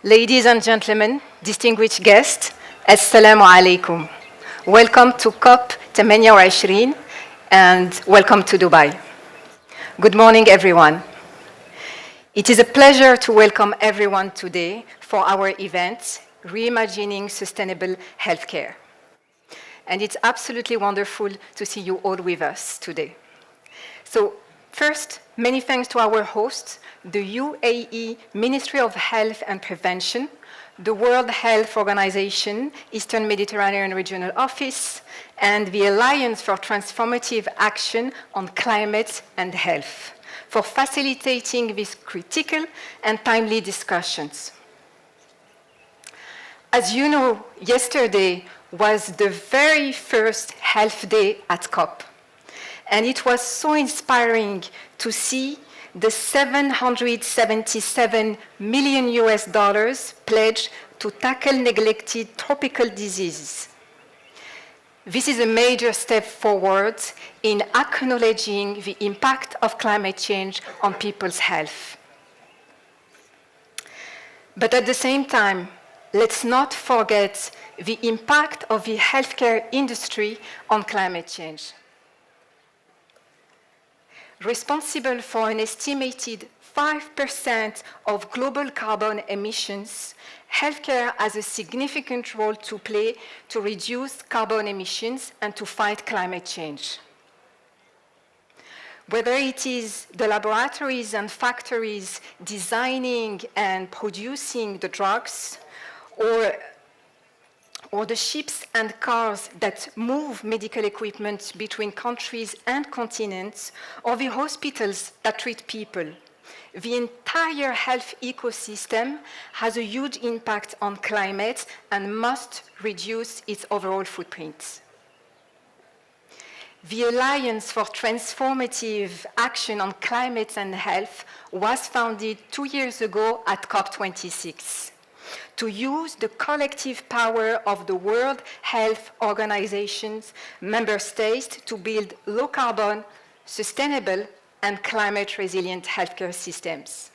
Ladies and gentlemen, distinguished guests, Assalamu alaikum. Welcome to COP28 and welcome to Dubai. Good morning, everyone. It is a pleasure to welcome everyone today for our event, Reimagining Sustainable Healthcare. And it's absolutely wonderful to see you all with us today. So first, many thanks to our hosts, the UAE Ministry of Health and Prevention, the World Health Organization, Eastern Mediterranean Regional Office, and the Alliance for Transformative Action on Climate and Health for facilitating these critical and timely discussions. As you know, yesterday was the very first health day at COP. And it was so inspiring to see the $777 million pledged to tackle neglected tropical diseases. This is a major step forward in acknowledging the impact of climate change on people's health. But at the same time, let's not forget the impact of the healthcare industry on climate change. Responsible for an estimated 5% of global carbon emissions, healthcare has a significant role to play to reduce carbon emissions and to fight climate change. Whether it is the laboratories and factories designing and producing the drugs, or the ships and cars that move medical equipment between countries and continents, or the hospitals that treat people. The entire health ecosystem has a huge impact on climate and must reduce its overall footprint. The Alliance for Transformative Action on Climate and Health was founded 2 years ago at COP26. To use the collective power of the World Health Organization's member states to build low-carbon, sustainable, and climate-resilient healthcare systems.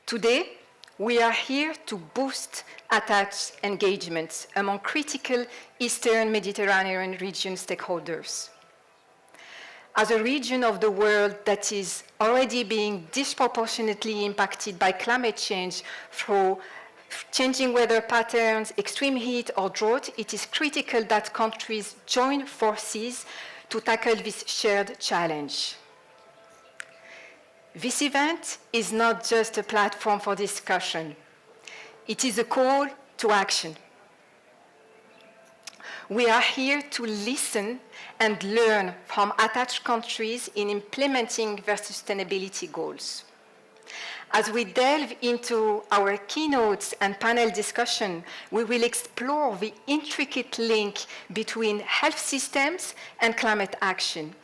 Today, we are here to boost attached engagement among critical Eastern Mediterranean region stakeholders. As a region of the world that is already being disproportionately impacted by climate change through changing weather patterns, extreme heat, or drought, it is critical that countries join forces to tackle this shared challenge. This event is not just a platform for discussion. It is a call to action. We are here to listen and learn from attached countries in implementing their sustainability goals. As we delve into our keynotes and panel discussion, we will explore the intricate link between health systems and climate action,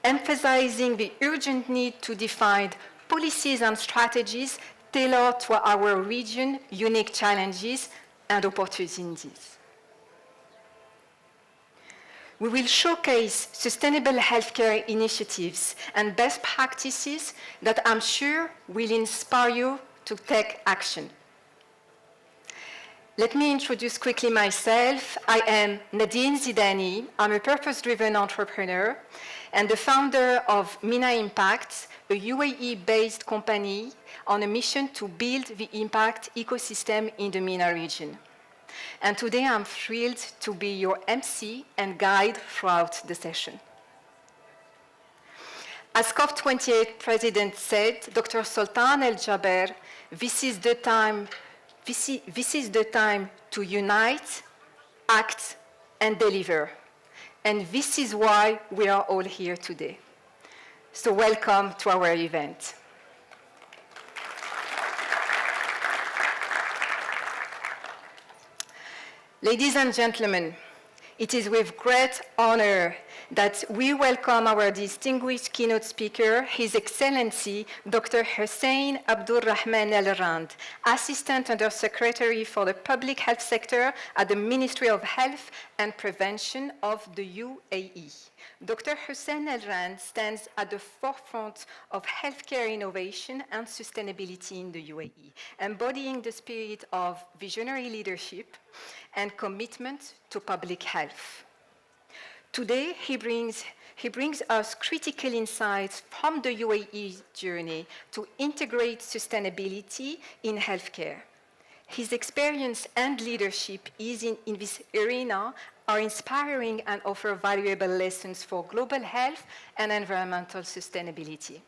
emphasizing the urgent need to define policies and strategies tailored to our region's unique challenges and opportunities. We will showcase sustainable healthcare initiatives and best practices that I'm sure will inspire you to take action. Let me introduce quickly myself. I am Nadine Zidani. I'm a purpose-driven entrepreneur and the founder of MENA Impact, a UAE-based company on a mission to build the impact ecosystem in the MENA region. And today I'm thrilled to be your MC and guide throughout the session. As COP28 President said, Dr. Sultan El Jaber, this is the time to unite, act, and deliver. And this is why we are all here today. So welcome to our event. Ladies and gentlemen, It is with great honor that we welcome our distinguished keynote speaker, His Excellency Dr. Hussein Abdul Rahman Al Rand, Assistant Undersecretary for the Public Health Sector at the Ministry of Health and Prevention of the UAE. Dr. Hussein Al Rand stands at the forefront of healthcare innovation and sustainability in the UAE, embodying the spirit of visionary leadership and commitment to public health. Today, he brings us critical insights from the UAE's journey to integrate sustainability in healthcare. His experience and leadership in this arena are inspiring and offer valuable lessons for global health and environmental sustainability.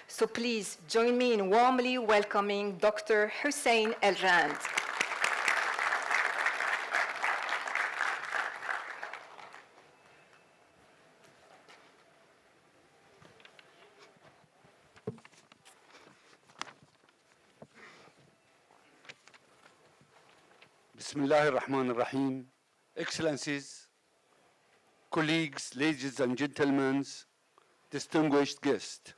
So please join me in warmly welcoming Dr. Hussein Al Rand. Bismillah ar-Rahman ar-Rahim. Excellencies, colleagues, ladies and gentlemen, distinguished guests,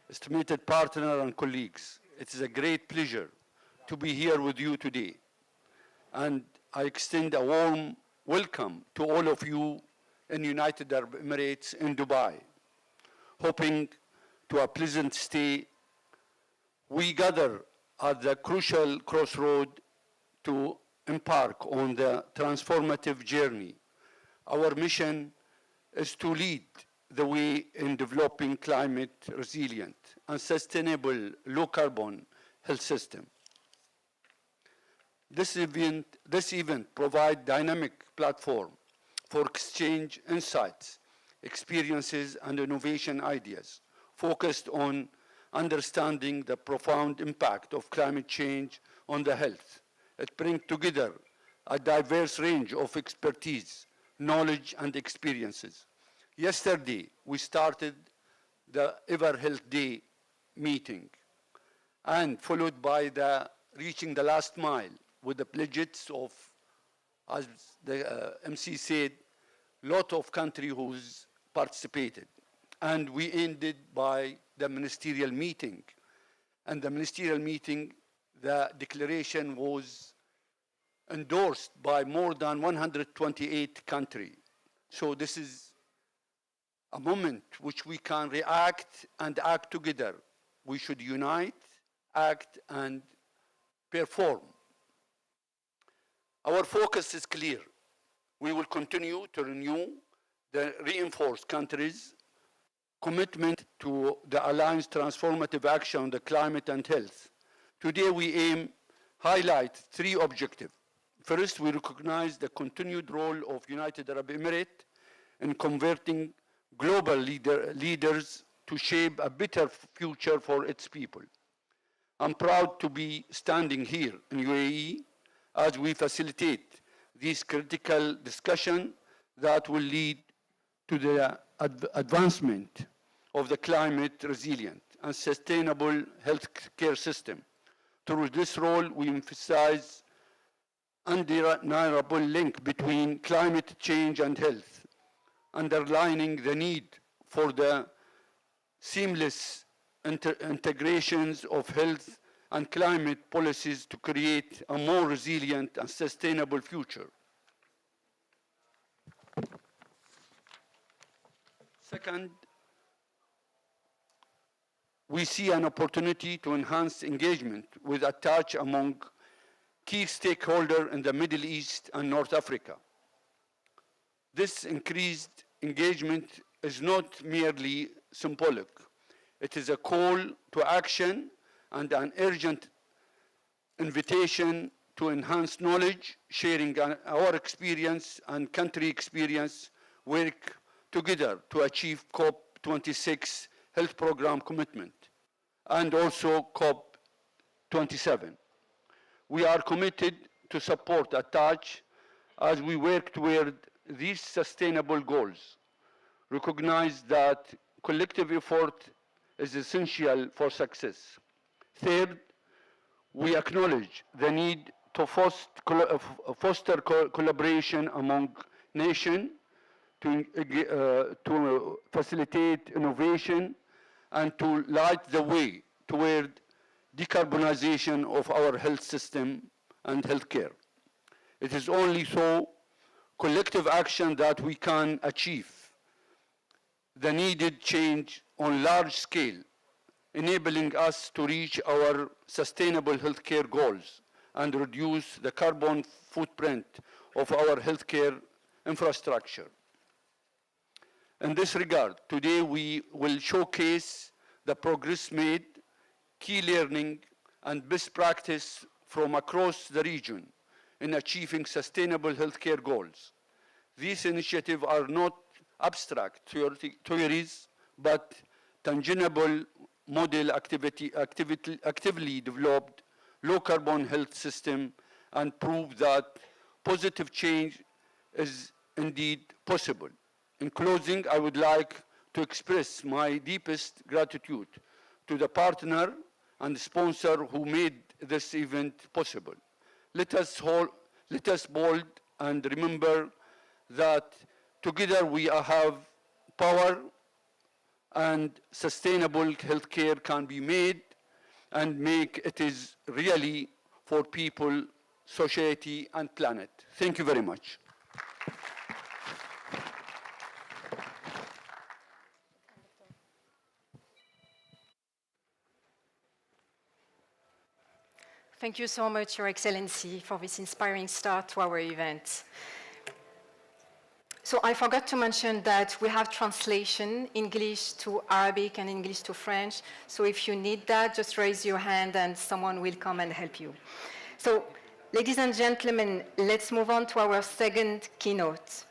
estimated partner and colleagues, it is a great pleasure to be here with you today. And I extend a warm welcome to all of you in United Arab Emirates in Dubai. Hoping to a pleasant stay, we gather at the crucial crossroad to embark on the transformative journey. Our mission is to lead the way in developing climate resilient and sustainable low carbon health system. This event provides dynamic platform for exchange insights, experiences and innovation ideas focused on understanding the profound impact of climate change on the health. It brings together a diverse range of expertise, knowledge, and experiences. Yesterday, we started the Ever Health Day meeting, and followed by the reaching the last mile with the pledges of, as the MC said, lot of countries who's participated. And we ended by the ministerial meeting. And the ministerial meeting, the declaration was endorsed by more than 128 countries. So this is a moment which we can react and act together. We should unite, act, and perform. Our focus is clear. We will continue to renew the reinforced countries' commitment to the Alliance transformative action on the climate and health. Today we aim highlight three objectives. First, we recognize the continued role of United Arab Emirates in converting global leaders to shape a better future for its people. I'm proud to be standing here in UAE as we facilitate this critical discussion that will lead to the advancement of the climate resilient and sustainable healthcare system. Through this role, we emphasize undeniable link between climate change and health, underlining the need for the seamless integrations of health and climate policies to create a more resilient and sustainable future. Second, we see an opportunity to enhance engagement with a touch among key stakeholders in the Middle East and North Africa. This increased engagement is not merely symbolic. It is a call to action and an urgent invitation to enhance knowledge, sharing our experience and country experience, work together to achieve COP26 health program commitment, and also COP27. We are committed to support ATACH as we work toward these sustainable goals. Recognize that collective effort is essential for success. Third, we acknowledge the need to foster collaboration among nation to facilitate innovation and to light the way toward decarbonization of our health system and healthcare. It is only through collective action that we can achieve the needed change on large scale, enabling us to reach our sustainable healthcare goals and reduce the carbon footprint of our healthcare infrastructure. In this regard, today we will showcase the progress made, key learning, and best practice from across the region in achieving sustainable healthcare goals. These initiatives are not abstract theories, but tangible model actively developed low-carbon health system and prove that positive change is indeed possible. In closing, I would like to express my deepest gratitude to the partner and sponsor who made this event possible. Let us bold and remember that together we have power and sustainable healthcare can be made and make it is really for people, society, and planet. Thank you very much. Thank you so much, Your Excellency, for this inspiring start to our event. So I forgot to mention that we have translation, English to Arabic and English to French. So if you need that, just raise your hand and someone will come and help you. So, ladies and gentlemen, let's move on to our second keynote.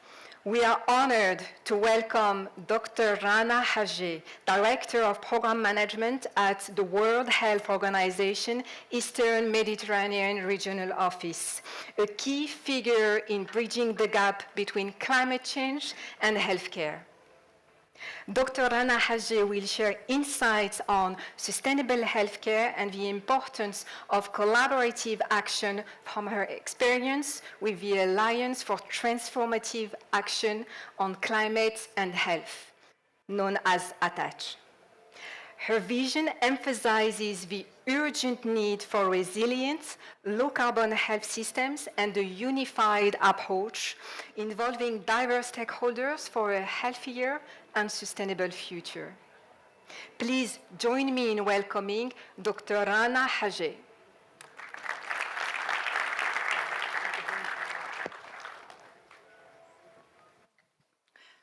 We are honored to welcome Dr. Rana Hajji, Director of Program Management at the World Health Organization Eastern Mediterranean Regional Office, a key figure in bridging the gap between climate change and healthcare. Dr. Rana Hajji will share insights on sustainable healthcare and the importance of collaborative action from her experience with the Alliance for Transformative Action on Climate and Health, known as ATACH. Her vision emphasizes the urgent need for resilient, low-carbon health systems and a unified approach involving diverse stakeholders for a healthier and sustainable future. Please join me in welcoming Dr. Rana Hajji.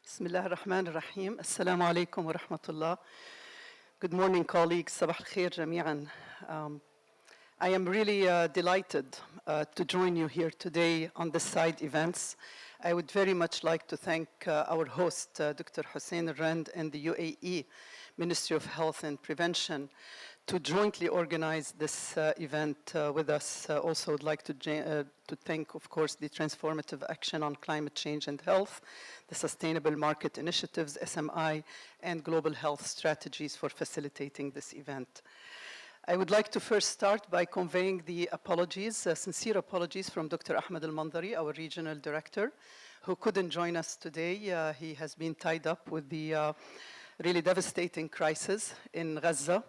بسم الله الرحمن الرحيم. السلام عليكم ورحمة الله. Good morning, colleagues. صباح الخير جميعاً. I am really delighted to join you here today on the side events. I would very much like to thank our host, Dr. Hussein Rand, and the UAE Ministry of Health and Prevention to jointly organize this event with us. Also would like to thank, of course, the Transformative Action on Climate Change and Health, the Sustainable Market Initiatives, SMI, and Global Health Strategies for facilitating this event. I would like to first start by conveying the apologies, sincere apologies from Dr. Ahmed Al-Mandari, our regional director, who couldn't join us today. He has been tied up with the really devastating crisis in Gaza.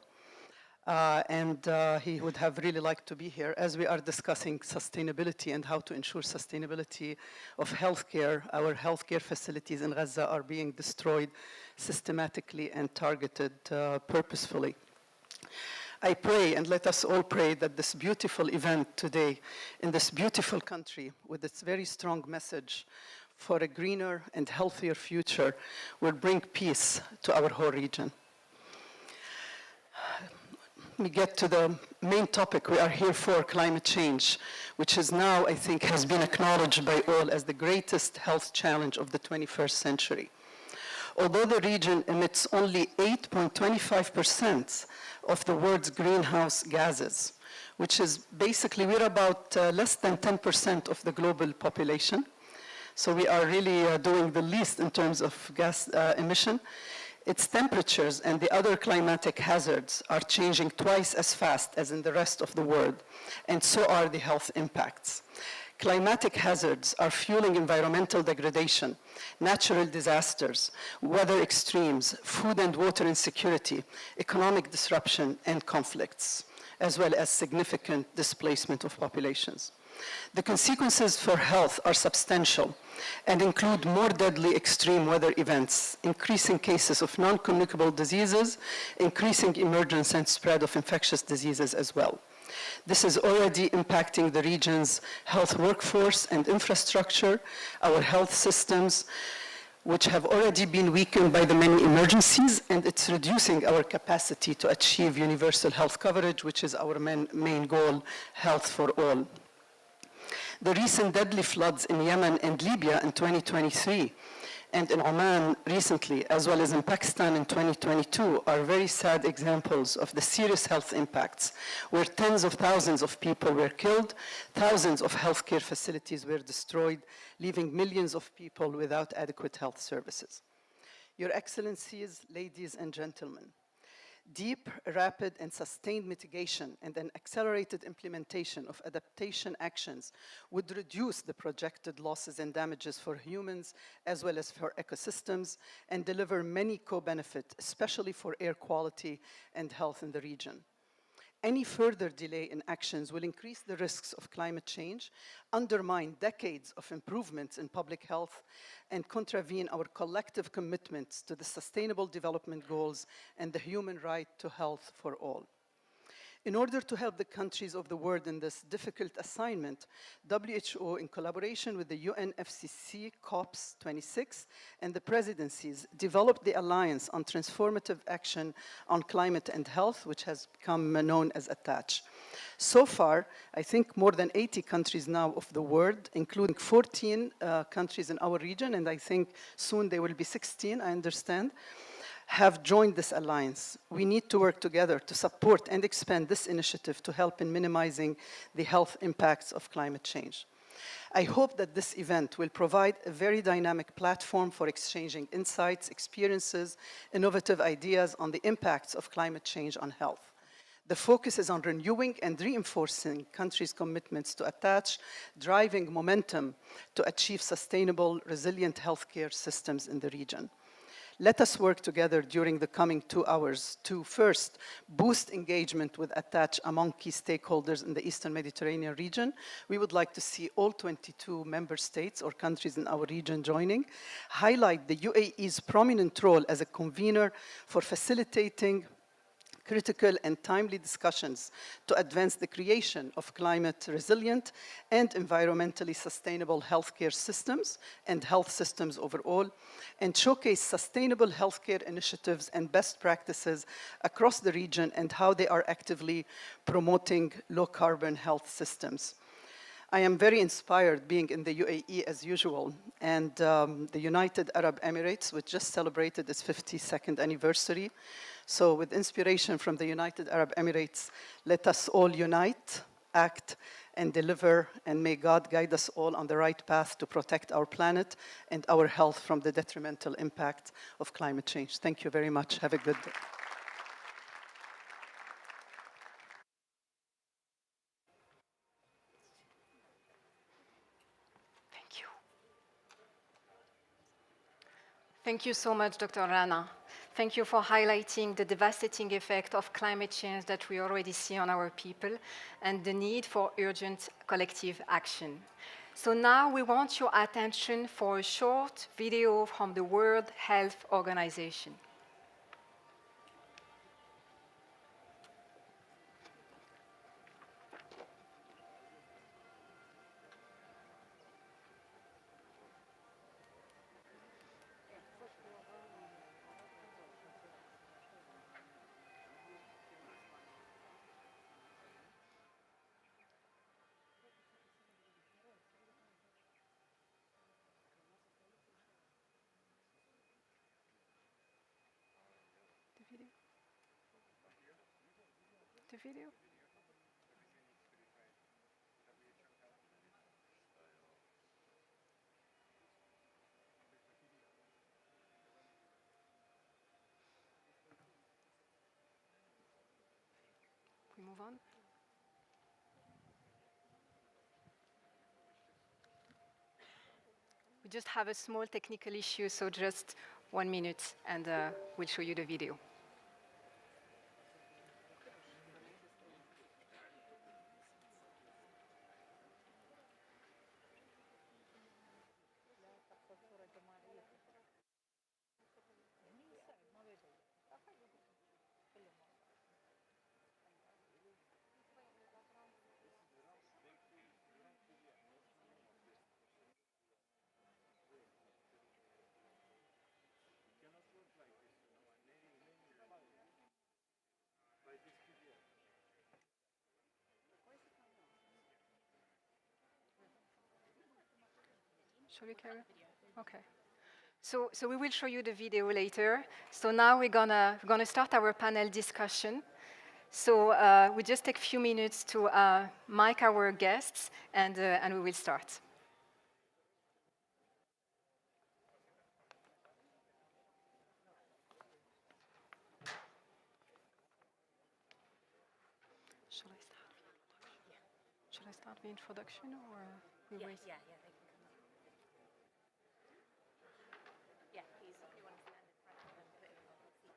And he would have really liked to be here as we are discussing sustainability and how to ensure sustainability of healthcare. Our healthcare facilities in Gaza are being destroyed systematically and targeted purposefully. I pray, and let us all pray, that this beautiful event today in this beautiful country with its very strong message for a greener and healthier future will bring peace to our whole region. Let me get to the main topic we are here for, climate change, which is now, I think, has been acknowledged by all as the greatest health challenge of the 21st century. Although the region emits only 8.25% of the world's greenhouse gases, which is basically, we're about less than 10% of the global population. So we are really doing the least in terms of gas emission. Its temperatures and the other climatic hazards are changing twice as fast as in the rest of the world, and so are the health impacts. Climatic hazards are fueling environmental degradation, natural disasters, weather extremes, food and water insecurity, economic disruption, and conflicts, as well as significant displacement of populations. The consequences for health are substantial and include more deadly extreme weather events, increasing cases of non-communicable diseases, increasing emergence and spread of infectious diseases as well. This is already impacting the region's health workforce and infrastructure, our health systems, which have already been weakened by the many emergencies, and it's reducing our capacity to achieve universal health coverage, which is our main goal, health for all. The recent deadly floods in Yemen and Libya in 2023 and in Oman recently, as well as in Pakistan in 2022, are very sad examples of the serious health impacts, where tens of thousands of people were killed, thousands of healthcare facilities were destroyed, leaving millions of people without adequate health services. Your Excellencies, ladies and gentlemen, deep, rapid, and sustained mitigation and an accelerated implementation of adaptation actions would reduce the projected losses and damages for humans as well as for ecosystems and deliver many co-benefits, especially for air quality and health in the region. Any further delay in actions will increase the risks of climate change, undermine decades of improvements in public health, and contravene our collective commitments to the Sustainable Development Goals and the human right to health for all. In order to help the countries of the world in this difficult assignment, WHO, in collaboration with the UNFCCC COP26 and the presidencies, developed the Alliance on Transformative Action on Climate and Health, which has become known as ATTACH. So far, I think more than 80 countries now of the world, including 14 countries in our region, and I think soon there will be 16, I understand, have joined this alliance. We need to work together to support and expand this initiative to help in minimizing the health impacts of climate change. I hope that this event will provide a very dynamic platform for exchanging insights, experiences, innovative ideas on the impacts of climate change on health. The focus is on renewing and reinforcing countries' commitments to ATTACH, driving momentum to achieve sustainable, resilient healthcare systems in the region. Let us work together during the coming 2 hours to first boost engagement with ATTACH among key stakeholders in the Eastern Mediterranean region. We would like to see all 22 member states or countries in our region joining, highlight the UAE's prominent role as a convener for facilitating critical and timely discussions to advance the creation of climate resilient and environmentally sustainable healthcare systems and health systems overall, and showcase sustainable healthcare initiatives and best practices across the region and how they are actively promoting low-carbon health systems. I am very inspired being in the UAE as usual, and the United Arab Emirates, which just celebrated its 52nd anniversary. So with inspiration from the United Arab Emirates, let us all unite, act, and deliver, and may God guide us all on the right path to protect our planet and our health from the detrimental impact of climate change. Thank you very much. Have a good day. Thank you. Thank you so much, Dr. Rana. Thank you for highlighting the devastating effect of climate change that we already see on our people and the need for urgent collective action. So now we want your attention for a short video from the World Health Organization. The video? We move on? just have a small technical issue, so just 1 minute, and we'll show you the video. Shall we carry? Okay. So we will show you the video later. So now we're gonna start our panel discussion. So we just take a few minutes to mic our guests, and we will start. Shall I start? Shall I start the introduction, or we wait? Yeah, they can come up. Yeah, you want to stand in front of them, put him on the seat.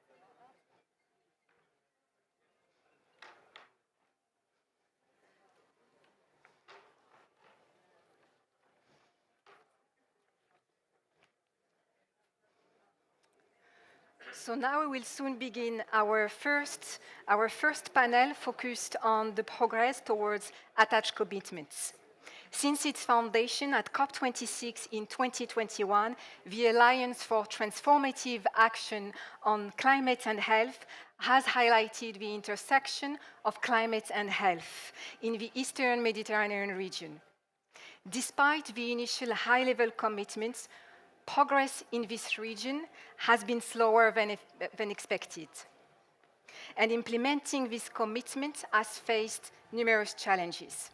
So now we will soon begin our first panel focused on the progress towards attached commitments. Since its foundation at COP26 in 2021, the Alliance for Transformative Action on Climate and Health has highlighted the intersection of climate and health in the Eastern Mediterranean region. Despite the initial high-level commitments, progress in this region has been slower than expected. And implementing this commitment has faced numerous challenges.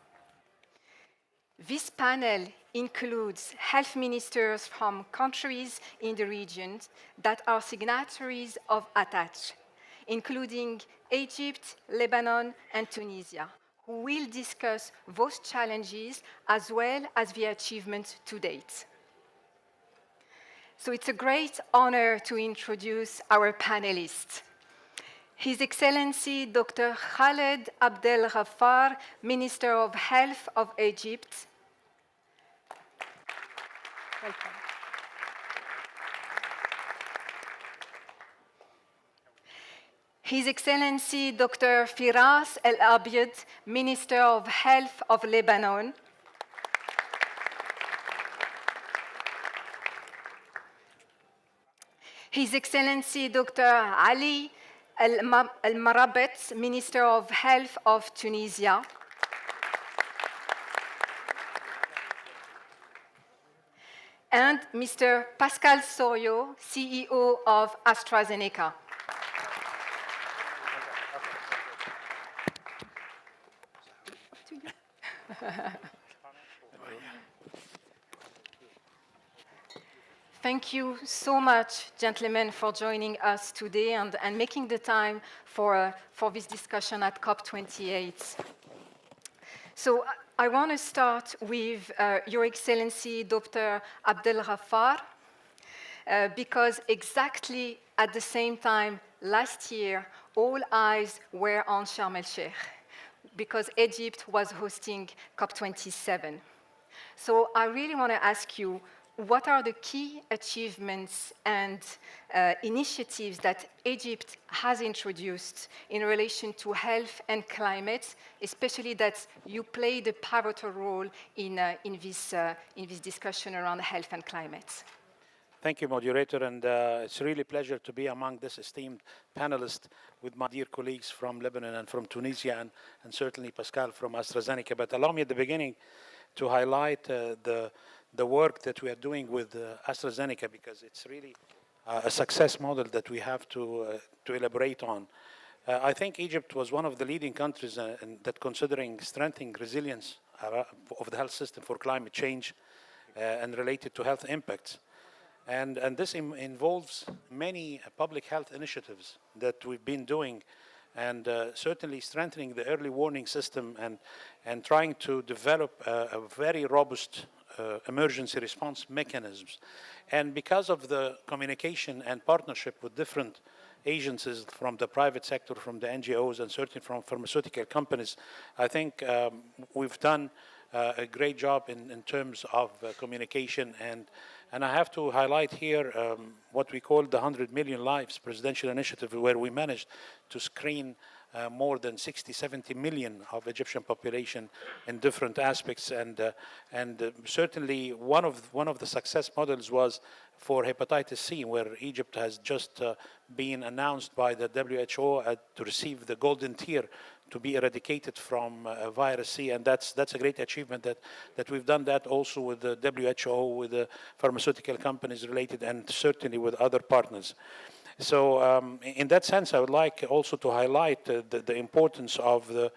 This panel includes health ministers from countries in the region that are signatories of ATACH, including Egypt, Lebanon, and Tunisia, who will discuss those challenges as well as the achievements to date. So it's a great honor to introduce our panelists. His Excellency Dr. Khaled Abdel Ghaffar, Minister of Health of Egypt. Welcome. His Excellency Dr. Firas El Abied, Minister of Health of Lebanon. His Excellency Dr. Ali Al-Marabet, Minister of Health of Tunisia. And Mr. Pascal Soriot, CEO of AstraZeneca. Thank you so much, gentlemen, for joining us today and making the time for this discussion at COP28. So I want to start with Your Excellency, Dr. Abdel Ghaffar, because exactly at the same time last year, all eyes were on Sharm el-Sheikh, because Egypt was hosting COP27. So I really want to ask you, what are the key achievements and initiatives that Egypt has introduced in relation to health and climate, especially that you played a pivotal role in this discussion around health and climate? Thank you, moderator, and it's really a pleasure to be among this esteemed panelist with my dear colleagues from Lebanon and from Tunisia, and certainly Pascal from AstraZeneca. But allow me at the beginning to highlight the work that we are doing with AstraZeneca, because it's really a success model that we have to elaborate on. I think Egypt was one of the leading countries that considering strengthening resilience of the health system for climate change and related to health impacts. And this involves many public health initiatives that we've been doing, and certainly strengthening the early warning system and trying to develop a very robust emergency response mechanisms. And because of the communication and partnership with different agencies from the private sector, from the NGOs, and certainly from pharmaceutical companies, I think we've done a great job in terms of communication. And I have to highlight here what we call the 100 Million Lives Presidential Initiative, where we managed to screen more than 60, 70 million of Egyptian population in different aspects. And certainly one of the success models was for hepatitis C, where Egypt has just been announced by the WHO to receive the golden tier to be eradicated from virus C, and that's a great achievement that we've done that also with the WHO, with the pharmaceutical companies related, and certainly with other partners. So in that sense, I would like also to highlight the importance of the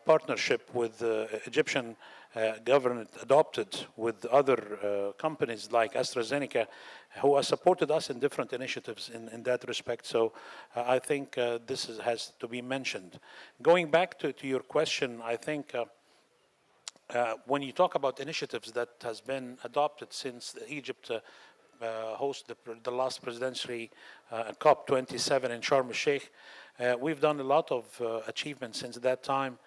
partnership with the Egyptian government adopted with other companies like AstraZeneca, who have supported us in different initiatives in that respect. So I think this has to be mentioned. Going back to your question, I think when you talk about initiatives that has been adopted since Egypt host the last presidency COP27 in Sharm el-Sheikh, we've done a lot of achievements since that time.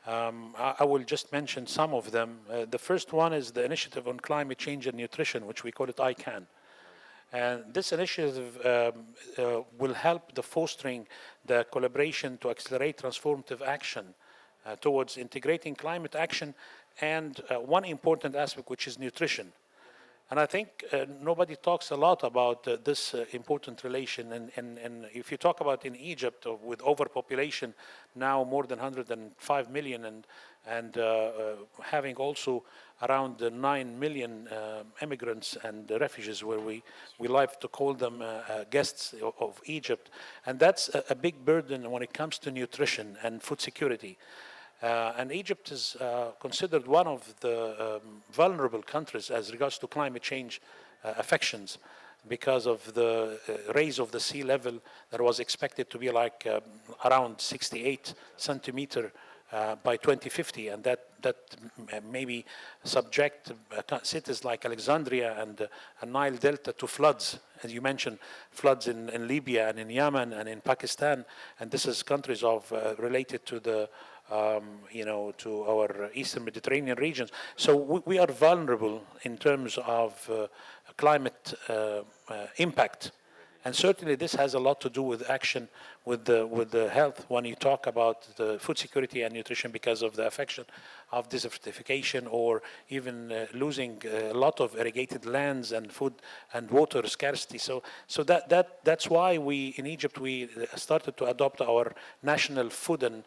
I will just mention some of them. The first one is the initiative on climate change and nutrition, which we call it ICAN. And this initiative will help the fostering the collaboration to accelerate transformative action towards integrating climate action and one important aspect, which is nutrition. And I think nobody talks a lot about this important relation. And if you talk about in Egypt with overpopulation, now more than 105 million, and having also around 9 million immigrants and refugees, where we like to call them guests of Egypt. And that's a big burden when it comes to nutrition and food security. And Egypt is considered one of the vulnerable countries as regards to climate change affections because of the raise of the sea level that was expected to be like around 68 centimeter by 2050, and that maybe subject cities like Alexandria and Nile Delta to floods. As you mentioned, floods in Libya and in Yemen and in Pakistan, and this is countries of related to the to our Eastern Mediterranean regions. So we are vulnerable in terms of climate impact. And certainly this has a lot to do with action with the health when you talk about the food security and nutrition because of the affection of desertification or even losing a lot of irrigated lands and food and water scarcity. So that's why we in Egypt we started to adopt our national food and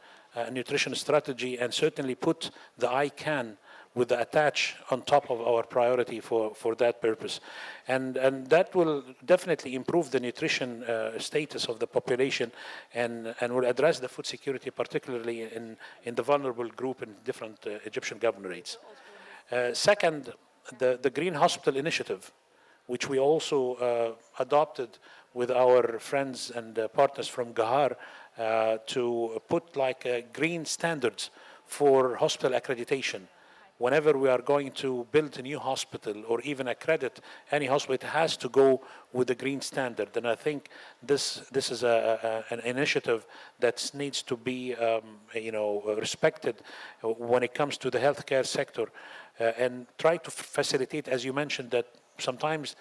nutrition strategy and certainly put the ICAN with the attach on top of our priority for that purpose. And that will definitely improve the nutrition status of the population and will address the food security, particularly in the vulnerable group in different Egyptian governorates. Second, the Green Hospital Initiative, which we also adopted with our friends and partners from Gahar to put like green standards for hospital accreditation. Whenever we are going to build a new hospital or even accredit any hospital, it has to go with the green standard. And I think this is an initiative that needs to be respected when it comes to the healthcare sector and try to facilitate, as you mentioned, that sometimes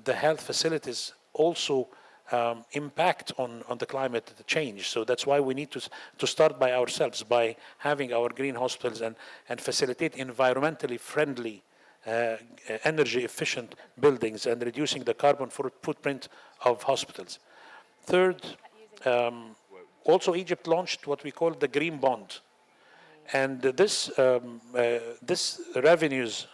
the health facilities also impact on the climate change. So that's why we need to start by ourselves, by having our green hospitals and facilitate environmentally friendly, energy efficient buildings and reducing the carbon footprint of hospitals. Third, also Egypt launched what we call the Green Bond. And this revenues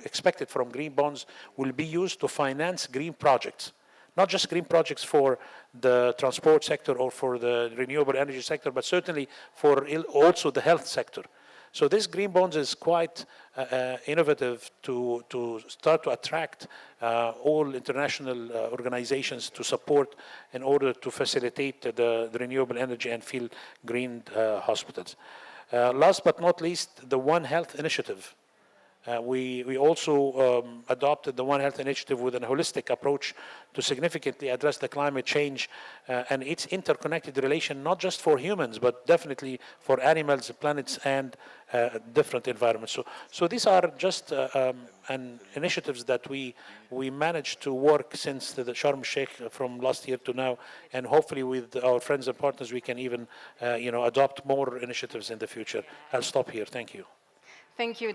expected from green bonds will be used to finance green projects. Not just green projects for the transport sector or for the renewable energy sector, but certainly for also the health sector. So this green bonds is quite innovative to start to attract all international organizations to support in order to facilitate the renewable energy and field green hospitals. Last but not least, the One Health initiative. We also adopted the One Health Initiative with a holistic approach to significantly address the climate change and its interconnected relation, not just for humans, but definitely for animals, planets, and different environments. So these are just initiatives that we managed to work since the Sharm el-Sheikh from last year to now, and hopefully with our friends and partners we can even adopt more initiatives in the future. I'll stop here. Thank you. Thank you.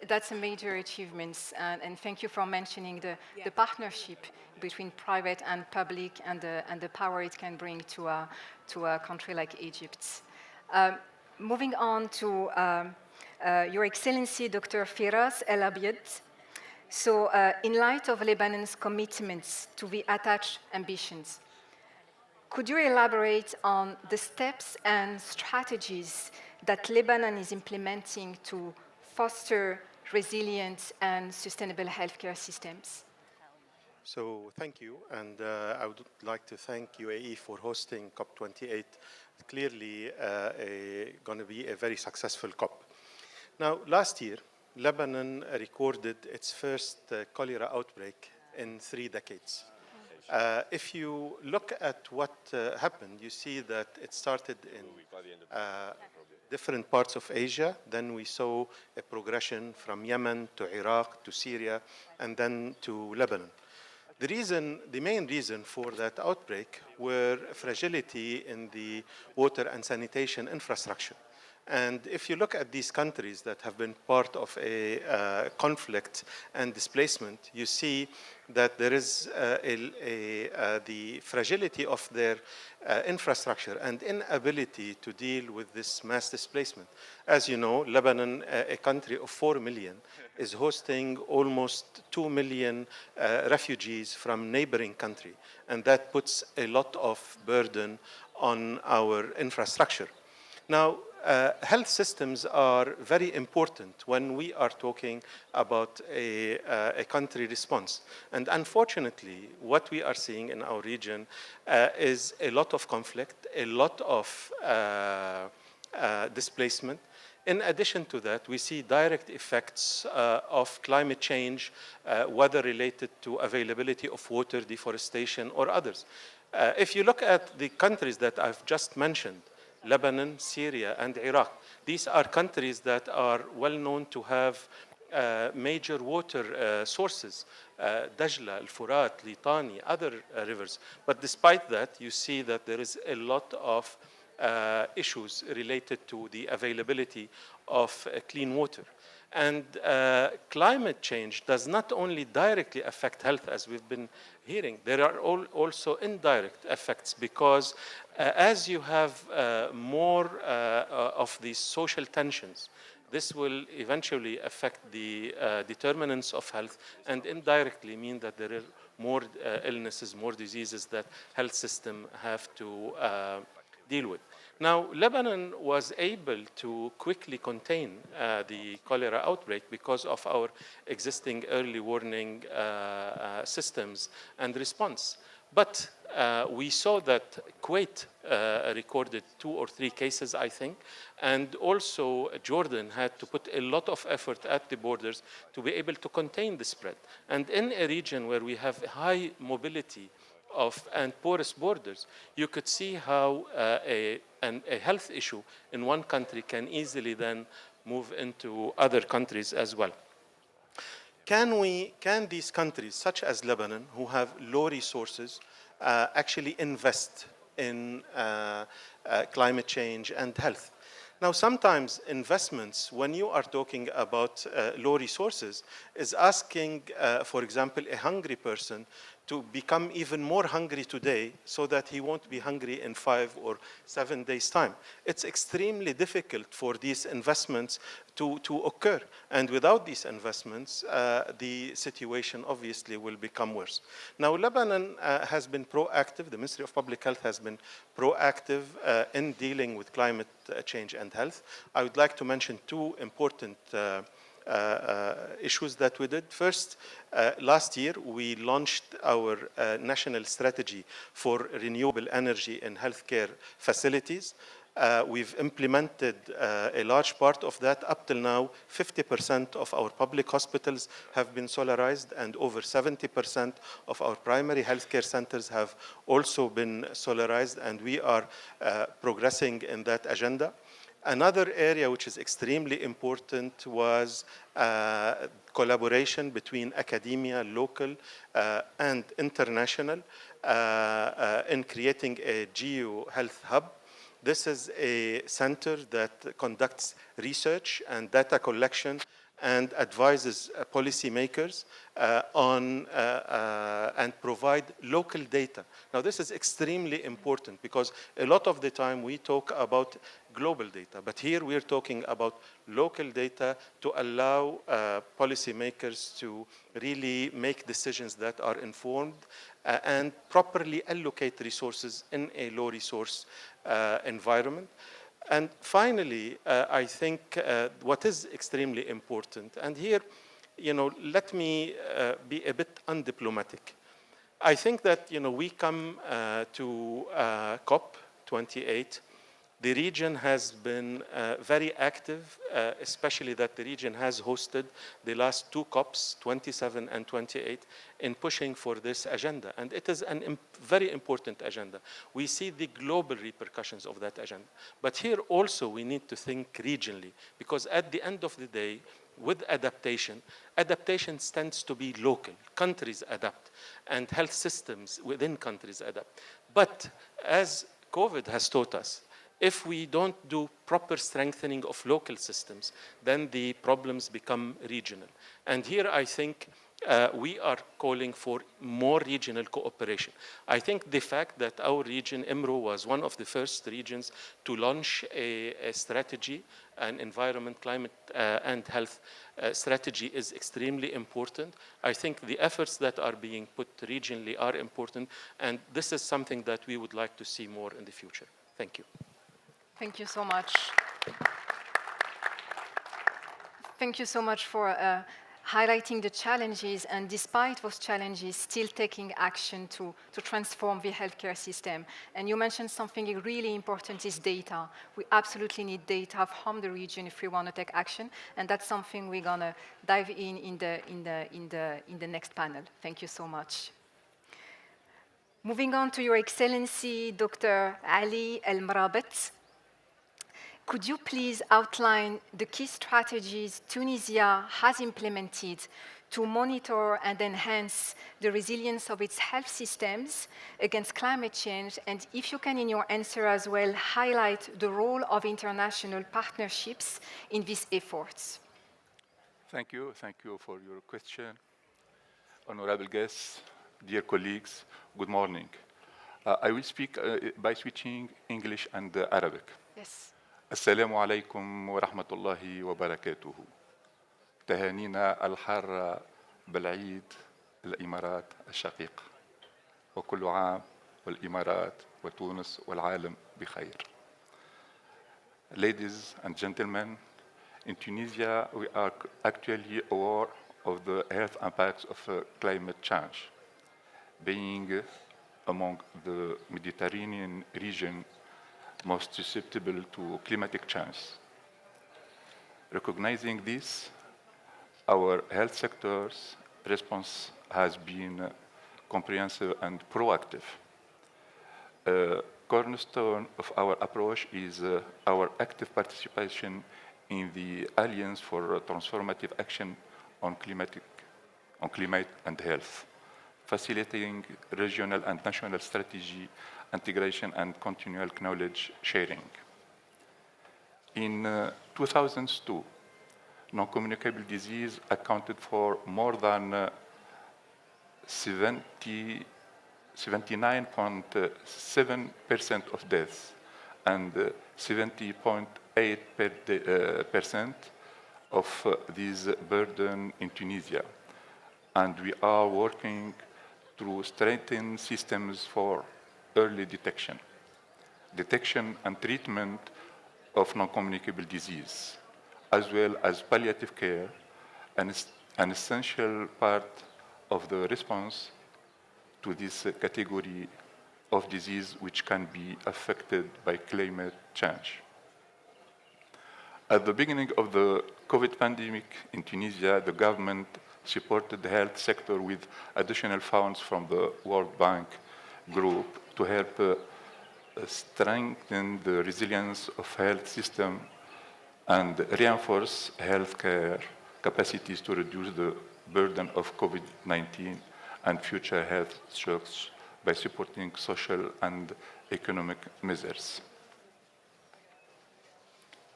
That's a major achievement, and thank you for mentioning the partnership between private and public and the power it can bring to a country like Egypt. Moving on to Your Excellency, Dr. Firas El Abied. So, in light of Lebanon's commitments to the attached ambitions, could you elaborate on the steps and strategies that Lebanon is implementing to foster resilient and sustainable healthcare systems? So thank you, and I would like to thank UAE for hosting COP28. Clearly going to be a very successful COP. Now, last year, Lebanon recorded its first cholera outbreak in 3 decades. If you look at what happened, you see that it started in different parts of Asia. Then we saw a progression from Yemen to Iraq to Syria and then to Lebanon. The main reason for that outbreak were fragility in the water and sanitation infrastructure. And if you look at these countries that have been part of a conflict and displacement, you see that there is the fragility of their infrastructure and inability to deal with this mass displacement. As you know, Lebanon, a country of 4 million, is hosting almost 2 million refugees from neighboring country. And that puts a lot of burden on our infrastructure. Now, health systems are very important when we are talking about a country response. And unfortunately, what we are seeing in our region is a lot of conflict, a lot of displacement. In addition to that, we see direct effects of climate change, whether related to availability of water, deforestation, or others. If you look at the countries that I've just mentioned, Lebanon, Syria, and Iraq. These are countries that are well known to have major water sources, Dajla, Al-Furat, Litani, other rivers. But despite that, you see that there is a lot of issues related to the availability of clean water. And climate change does not only directly affect health, as we've been hearing. There are also indirect effects because as you have more of these social tensions, this will eventually affect the determinants of health and indirectly mean that there are more illnesses, more diseases that health system have to deal with. Now, Lebanon was able to quickly contain the cholera outbreak because of our existing early warning systems and response. But we saw that Kuwait recorded 2 or 3 cases, I think, and also Jordan had to put a lot of effort at the borders to be able to contain the spread. And in a region where we have high mobility and porous borders, you could see how a health issue in one country can easily then move into other countries as well. Can these countries, such as Lebanon, who have low resources, actually invest in climate change and health? Now, sometimes investments, when you are talking about low resources, is asking, for example, a hungry person to become even more hungry today so that he won't be hungry in 5 or 7 days' time. It's extremely difficult for these investments to occur. And without these investments, the situation obviously will become worse. Now, Lebanon has been proactive. The Ministry of Public Health has been proactive in dealing with climate change and health. I would like to mention 2 important issues that we did. First, last year, we launched our national strategy for renewable energy in healthcare facilities. We've implemented a large part of that. Up till now, 50% of our public hospitals have been solarized, and over 70% of our primary healthcare centers have also been solarized, and we are progressing in that agenda. Another area which is extremely important was collaboration between academia, local, and international in creating a geo-health hub. This is a center that conducts research and data collection and advises policymakers on and provide local data. Now, this is extremely important because a lot of the time we talk about global data, but here we're talking about local data to allow policymakers to really make decisions that are informed and properly allocate resources in a low resource environment. And finally, I think what is extremely important, and here, let me be a bit undiplomatic. I think that, we come to COP28. The region has been very active, especially that the region has hosted the last two COPs, 27 and 28, in pushing for this agenda. And it is a very important agenda. We see the global repercussions of that agenda. But here also we need to think regionally, because at the end of the day, with adaptation tends to be local. Countries adapt, and health systems within countries adapt. But as COVID has taught us, if we don't do proper strengthening of local systems, then the problems become regional. And here I think we are calling for more regional cooperation. I think the fact that our region, IMRO, was one of the first regions to launch a strategy, an environment, climate, and health strategy is extremely important. I think the efforts that are being put regionally are important, and this is something that we would like to see more in the future. Thank you. Thank you so much. Thank you so much for highlighting the challenges, and despite those challenges, still taking action to transform the healthcare system. And you mentioned something really important is data. We absolutely need data from the region if we want to take action, and that's something we're gonna dive in the next panel. Thank you so much. Moving on to Your Excellency, Dr. Ali El-Mrabet. Could you please outline the key strategies Tunisia has implemented to monitor and enhance the resilience of its health systems against climate change? And if you can, in your answer as well, highlight the role of international partnerships in these efforts. Thank you for your question. Honorable guests, dear colleagues, good morning. I will speak by switching English and Arabic. Yes. السلام عليكم ورحمة الله وبركاته. تهانينا الحارة بالعيد الإمارات الشقيقة، وكل عام والإمارات وتونس والعالم بخير. Ladies and gentlemen, in Tunisia we are actually aware of the health impacts of climate change. Being among the Mediterranean region most susceptible to climatic change. Recognizing this, our health sector's response has been comprehensive and proactive. A cornerstone of our approach is our active participation in the Alliance for Transformative Action on Climate and Health, facilitating regional and national strategy integration and continual knowledge sharing. In 2002, non-communicable disease accounted for more than 79.7% of deaths and 70.8% of these burden in Tunisia. And we are working to strengthen systems for early detection and treatment of non-communicable disease, as well as palliative care an essential part of the response to this category of disease which can be affected by climate change. At the beginning of the COVID pandemic in Tunisia, the government supported the health sector with additional funds from the World Bank Group to help strengthen the resilience of health system and reinforce healthcare capacities to reduce the burden of COVID-19 and future health shocks by supporting social and economic measures.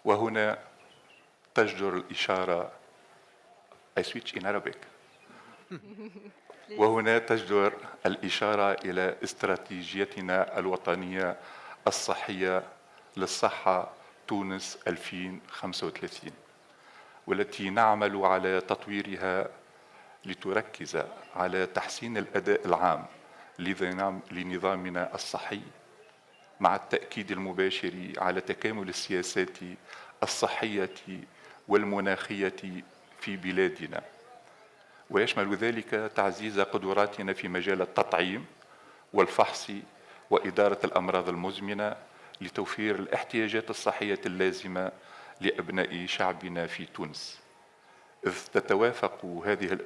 وهنا تجدر الإشارة I switch in Arabic. وهنا تجدر الإشارة إلى استراتيجيتنا الوطنية الصحية للصحة تونس 2035 والتي نعمل على تطويرها لتركز على تحسين الأداء العام لنظامنا الصحي مع التأكيد المباشر على تكامل السياسات الصحية والمناخية في بلادنا ويشمل ذلك تعزيز قدراتنا في مجال التطعيم والفحص وإدارة الأمراض المزمنة لتوفير الاحتياجات الصحية اللازمة لأبناء شعبنا في تونس إذ تتوافق هذه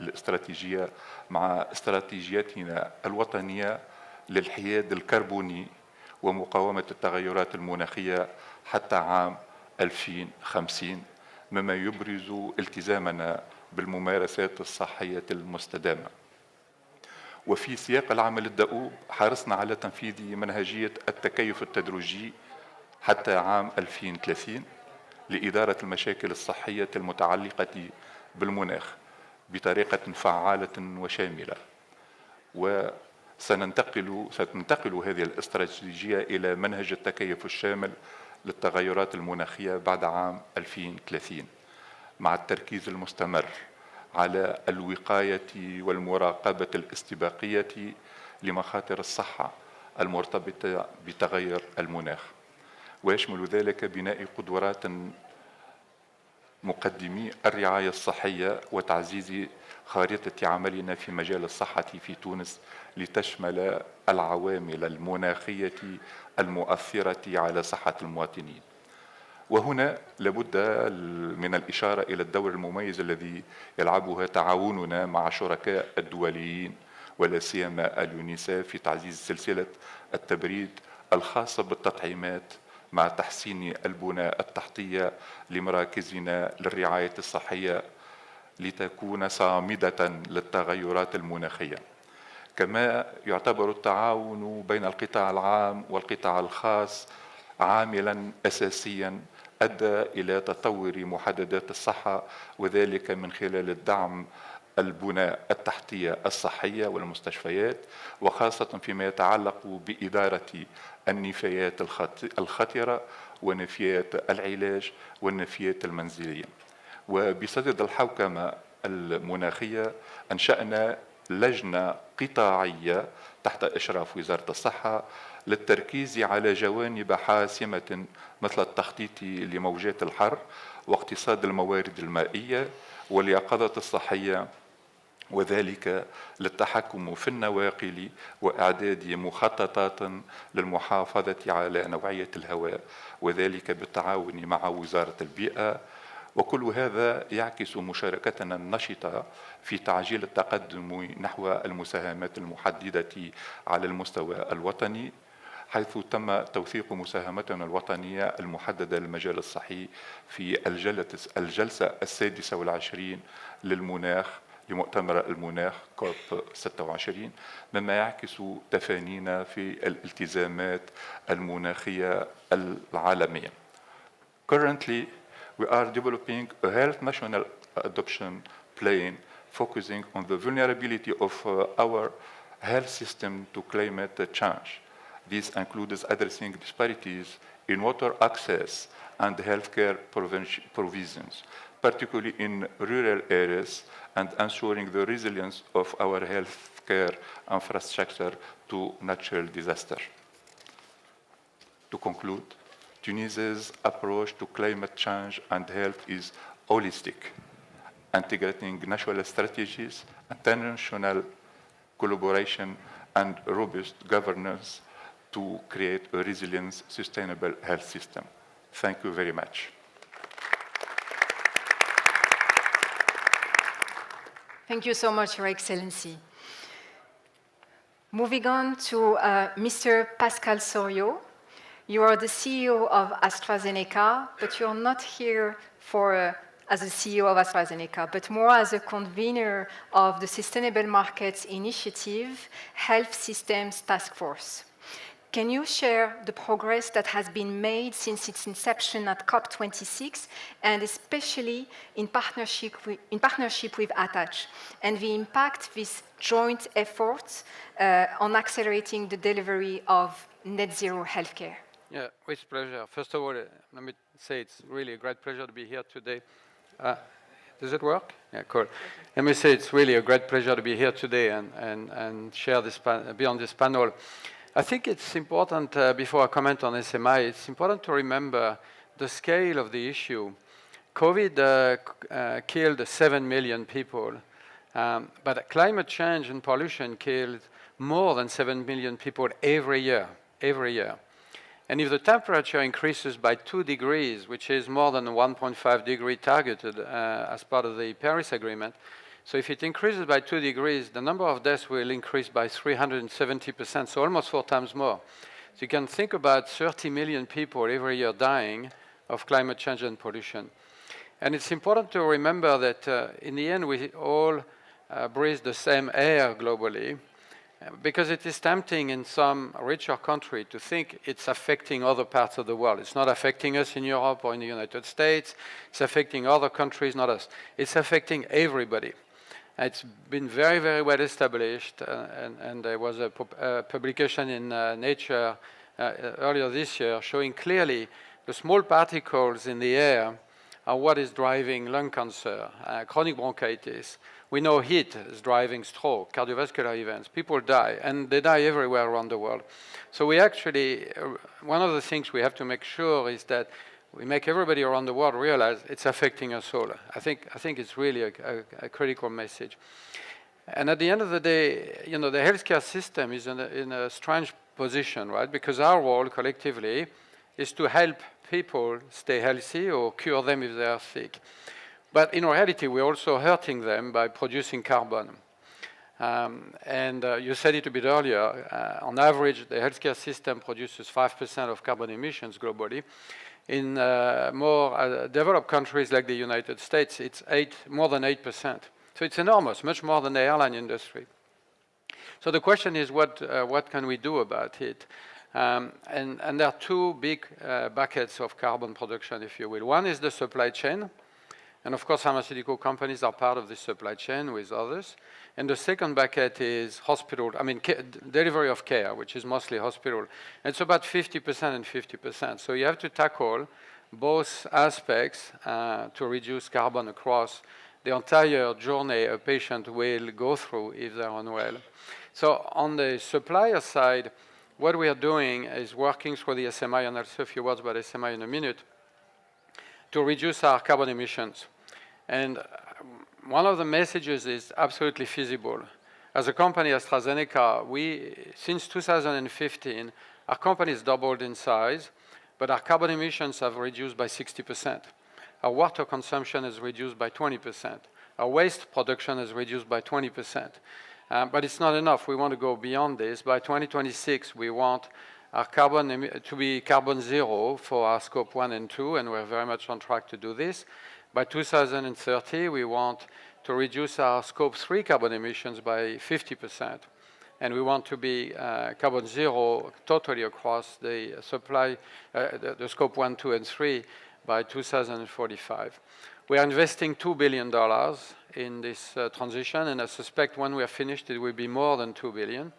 الاستراتيجية مع استراتيجيتنا الوطنية للحياد الكربوني ومقاومة التغيرات المناخية حتى عام 2050 مما يبرز التزامنا بالممارسات الصحية المستدامة. وفي سياق العمل الدؤوب حرصنا على تنفيذ منهجية التكيف التدريجي حتى عام 2030 لإدارة المشاكل الصحية المتعلقة بالمناخ بطريقة فعالة وشاملة. ستنتقل هذه الاستراتيجية إلى منهج التكيف الشامل للتغيرات المناخية بعد عام 2030 مع التركيز المستمر على الوقاية والمراقبة الاستباقية لمخاطر الصحة المرتبطة بتغير المناخ ويشمل ذلك بناء قدرات مقدمي الرعاية الصحية وتعزيز خارطة عملنا في مجال الصحة في تونس لتشمل العوامل المناخية المؤثرة على صحة المواطنين. وهنا لابد من الإشارة إلى الدور المميز الذي يلعبه تعاوننا مع شركاء الدوليين ولا سيما اليونيسف في تعزيز سلسلة التبريد الخاصة بالتطعيمات مع تحسين البنى التحتية لمراكزنا للرعاية الصحية لتكون صامدة للتغيرات المناخية. كما يعتبر التعاون بين القطاع العام والقطاع الخاص عاملا أساسيا أدى إلى تطور محددات الصحة وذلك من خلال الدعم البنى التحتية الصحية والمستشفيات وخاصة فيما يتعلق بإدارة النفايات الخطرة ونفايات العلاج والنفايات المنزلية. وبصدد الحوكمة المناخية أنشأنا لجنة قطاعية تحت إشراف وزارة الصحة للتركيز على جوانب حاسمة مثل التخطيط لموجات الحر واقتصاد الموارد المائية واليقظة الصحية وذلك للتحكم في النواقل وإعداد مخططات للمحافظة على نوعية الهواء وذلك بالتعاون مع وزارة البيئة. وكل هذا يعكس مشاركتنا النشطة في تعجيل التقدم نحو المساهمات المحددة على المستوى الوطني حيث تم توثيق مساهمتنا الوطنية المحددة للمجال الصحي في الجلسة 26 للمناخ لمؤتمر المناخ COP28 مما يعكس تفانينا في الالتزامات المناخية العالمية. Currently, we are developing a health national adoption plan focusing on the vulnerability of our health system to climate change. This includes addressing disparities in water access and healthcare provisions, particularly in rural areas, and ensuring the resilience of our healthcare infrastructure to natural disaster. To conclude, Tunisia's approach to climate change and health is holistic integrating national strategies, international collaboration, and robust governance to create a resilient, sustainable health system. Thank you very much. Thank you so much, Your Excellency. Moving on to Mr. Pascal Soriot. You are the CEO of AstraZeneca, but you're not here as a CEO of AstraZeneca, but more as a convener of the Sustainable Markets Initiative Health Systems Task Force. Can you share the progress that has been made since its inception at COP26, and especially in partnership with ATACH, and the impact these joint efforts on accelerating the delivery of net zero healthcare? Yeah, with pleasure. First of all, let me say it's really a great pleasure to be here today. Does it work? Yeah, cool. Let me say it's really a great pleasure to be here today and share this be on this panel. I think it's important, before I comment on SMI, it's important to remember the scale of the issue. COVID killed 7 million people, but climate change and pollution killed more than 7 million people every year. And if the temperature increases by 2 degrees, which is more than 1.5 degree targeted as part of the Paris Agreement, so if it increases by 2 degrees, the number of deaths will increase by 370%, so almost 4 times more. So you can think about 30 million people every year dying of climate change and pollution. And it's important to remember that in the end, we all breathe the same air globally, because it is tempting in some richer country to think it's affecting other parts of the world. It's not affecting us in Europe or in the United States. It's affecting other countries, not us. It's affecting everybody. It's been very, very well established, and there was a publication in Nature earlier this year showing clearly the small particles in the air are what is driving lung cancer, chronic bronchitis. We know heat is driving stroke, cardiovascular events. People die, and they die everywhere around the world. So we actually, one of the things we have to make sure is that we make everybody around the world realize it's affecting us all. I think it's really a critical message. And at the end of the day, you know, the healthcare system is in a strange position, right? Because our role collectively is to help people stay healthy or cure them if they are sick. But in reality, we're also hurting them by producing carbon. You said it a bit earlier, on average, the healthcare system produces 5% of carbon emissions globally. In more developed countries like the United States, it's more than 8%. So it's enormous, much more than the airline industry. So the question is, what can we do about it? And there are 2 big buckets of carbon production, if you will. One is the supply chain. And of course, pharmaceutical companies are part of this supply chain with others. And the second bucket is delivery of care, which is mostly hospital. And it's about 50% and 50%. So you have to tackle both aspects to reduce carbon across the entire journey a patient will go through if they're unwell. So on the supplier side, what we are doing is working through the SMI, and I'll say a few words about SMI in a minute, to reduce our carbon emissions. And one of the messages is absolutely feasible. As a company, AstraZeneca, since 2015, our company has doubled in size, but our carbon emissions have reduced by 60%. Our water consumption is reduced by 20%. Our waste production is reduced by 20%. But it's not enough. We want to go beyond this. By 2026, we want our carbon to be carbon zero for our scope 1 and 2, and we're very much on track to do this. By 2030, we want to reduce our scope 3 carbon emissions by 50%. And we want to be carbon zero totally across the the scope 1, 2, and 3 by 2045. We are investing $2 billion in this transition, and I suspect when we are finished, it will be more than $2 billion.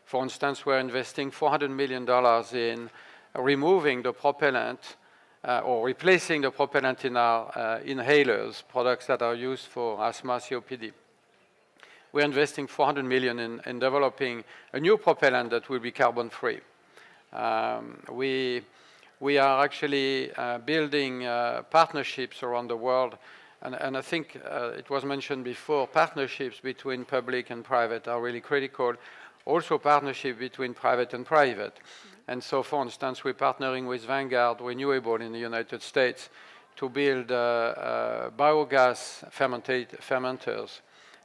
For instance, we're investing $400 million in removing the propellant or replacing the propellant in our inhalers, products that are used for asthma, COPD. We're investing $400 million in developing a new propellant that will be carbon-free. We are actually building partnerships around the world And I think it was mentioned before, partnerships between public and private are really critical. Also partnership between private and private. And so, for instance, we're partnering with Vanguard Renewable in the United States to build biogas fermenters.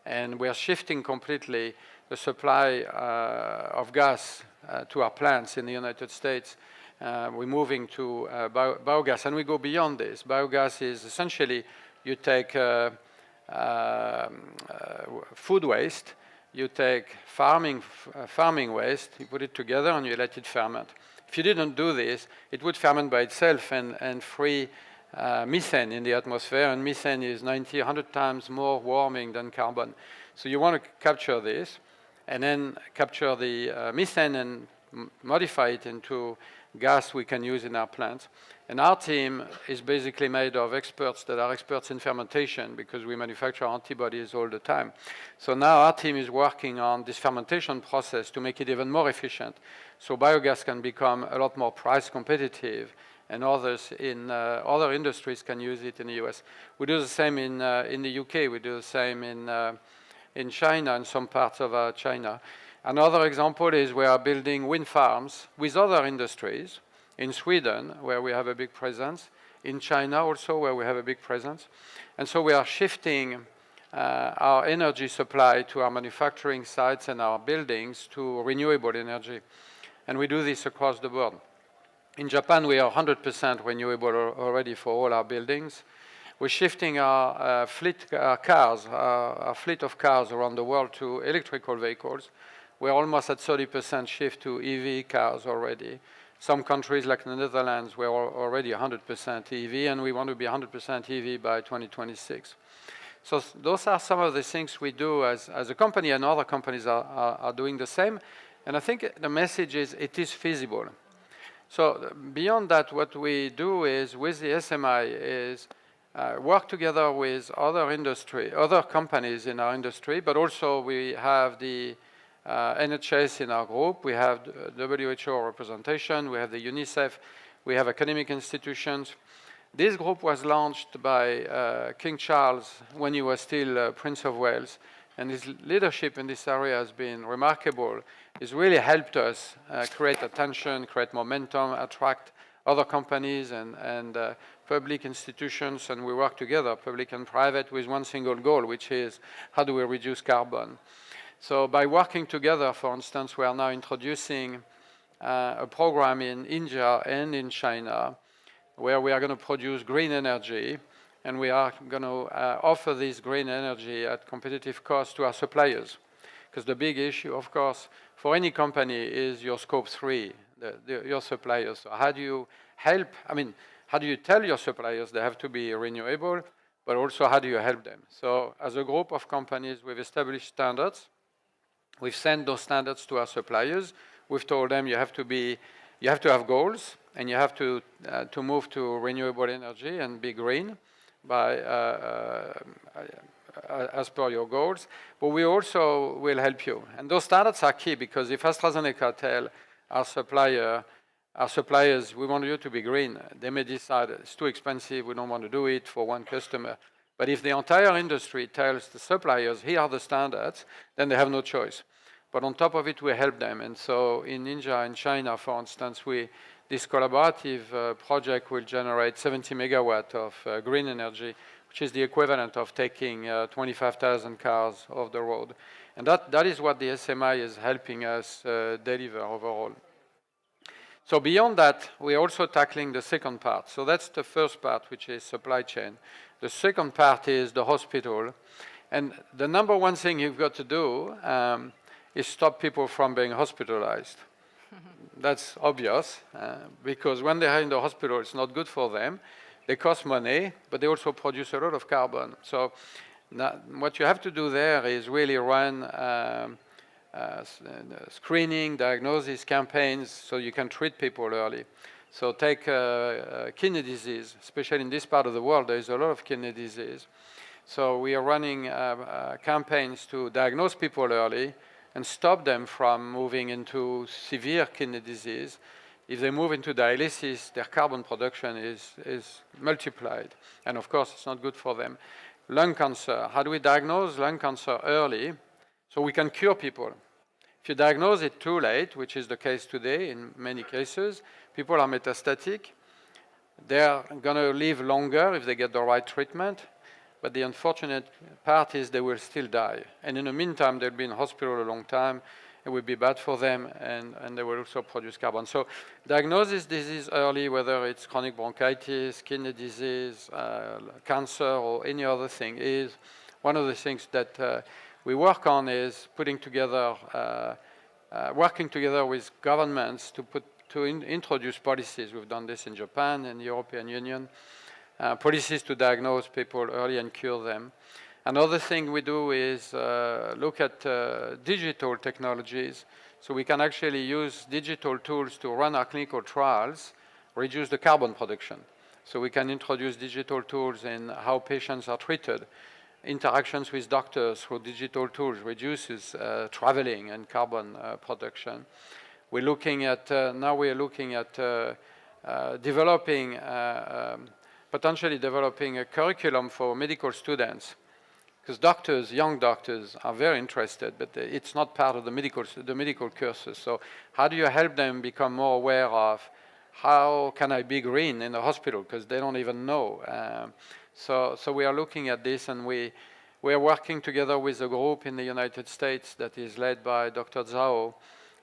And we're shifting completely the supply of gas to our plants in the United States. We're moving to biogas, and we go beyond this. Biogas is essentially you take food waste, you take farming waste, you put it together, and you let it ferment. If you didn't do this, it would ferment by itself and free methane in the atmosphere, and methane is 100 times more warming than carbon. So you want to capture this, and then capture the methane and modify it into gas we can use in our plants. And our team is basically made of experts that are experts in fermentation, because we manufacture antibodies all the time. So now our team is working on this fermentation process to make it even more efficient, so biogas can become a lot more price competitive, and others in other industries can use it in the US. We do the same in the UK. We do the same in China, in some parts of China. Another example is we are building wind farms with other industries in Sweden, where we have a big presence, in China also, where we have a big presence. And so we are shifting our energy supply to our manufacturing sites and our buildings to renewable energy. And we do this across the board. In Japan, we are 100% renewable already for all our buildings. We're shifting our fleet of cars around the world to electrical vehicles. We're almost at 30% shift to EV cars already. Some countries like the Netherlands, we're already 100% EV, and we want to be 100% EV by 2026. So those are some of the things we do as a company, and other companies are doing the same. And I think the message is it is feasible. So beyond that, what we do is, with the SMI, is work together with other companies in our industry, but also we have the NHS in our group, we have WHO representation, we have the UNICEF, we have academic institutions. This group was launched by King Charles when he was still Prince of Wales, and his leadership in this area has been remarkable. It's really helped us create attention, create momentum, attract other companies and public institutions, and we work together, public and private, with one single goal, which is how do we reduce carbon. So by working together, for instance, we are now introducing a program in India and in China where we are going to produce green energy, and we are going to offer this green energy at competitive cost to our suppliers. Because the big issue, of course, for any company is your scope 3, your suppliers. So how do you help? I mean, how do you tell your suppliers they have to be renewable, but also how do you help them? So as a group of companies, we've established standards. We've sent those standards to our suppliers. We've told them you have to have goals, and you have to move to renewable energy and be green by as per your goals. But we also will help you. And those standards are key, because if AstraZeneca tell our suppliers, we want you to be green, they may decide it's too expensive, we don't want to do it for one customer. But if the entire industry tells the suppliers, here are the standards, then they have no choice. But on top of it, we help them. And so in India and China, for instance, this collaborative project will generate 70 megawatt of green energy, which is the equivalent of taking 25,000 cars off the road. And that is what the SMI is helping us deliver overall. So beyond that, we're also tackling the second part. So that's the first part, which is supply chain. The second part is the hospital. And the number one thing you've got to do is stop people from being hospitalized. That's obvious, because when they are in the hospital, it's not good for them. They cost money, but they also produce a lot of carbon. So what you have to do there is really run screening, diagnosis campaigns, so you can treat people early. So take kidney disease, especially in this part of the world, there is a lot of kidney disease. So we are running campaigns to diagnose people early and stop them from moving into severe kidney disease. If they move into dialysis, their carbon production is multiplied. And of course, it's not good for them. Lung cancer, how do we diagnose lung cancer early so we can cure people? If you diagnose it too late, which is the case today in many cases, people are metastatic. They're going to live longer if they get the right treatment. But the unfortunate part is they will still die. And in the meantime, they'll be in hospital a long time. It will be bad for them, and they will also produce carbon. So diagnosis disease early, whether it's chronic bronchitis, kidney disease, cancer, or any other thing, is one of the things that we work on, is putting together, working together with governments to introduce policies. We've done this in Japan and the European Union, policies to diagnose people early and cure them. Another thing we do is look at digital technologies, so we can actually use digital tools to run our clinical trials, reduce the carbon production. So we can introduce digital tools in how patients are treated. Interactions with doctors through digital tools reduces traveling and carbon production. We're looking at, now we're looking at potentially developing a curriculum for medical students. Because doctors, young doctors, are very interested, but it's not part of the medical courses. So how do you help them become more aware of how can I be green in the hospital? Because they don't even know. So we are looking at this, and we are working together with a group in the United States that is led by Dr. Zhao,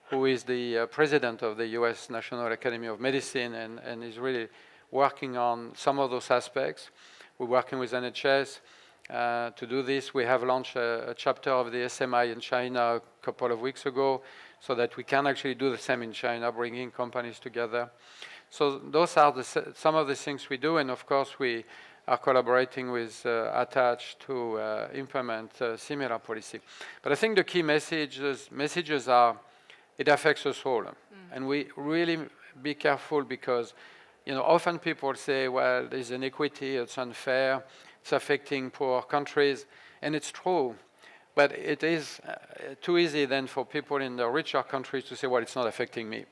who is the president of the US National Academy of Medicine, and is really working on some of those aspects. We're working with NHS. To do this, we have launched a chapter of the SMI in China a couple of weeks ago, so that we can actually do the same in China, bringing companies together. So those are some of the things we do, and of course we are collaborating with Attach to implement similar policy. But I think the key messages are, it affects us all, and we really be careful, because often people say, well, there's inequity, it's unfair, it's affecting poor countries, and it's true. But it is too easy then for people in the richer countries to say, well, it's not affecting me.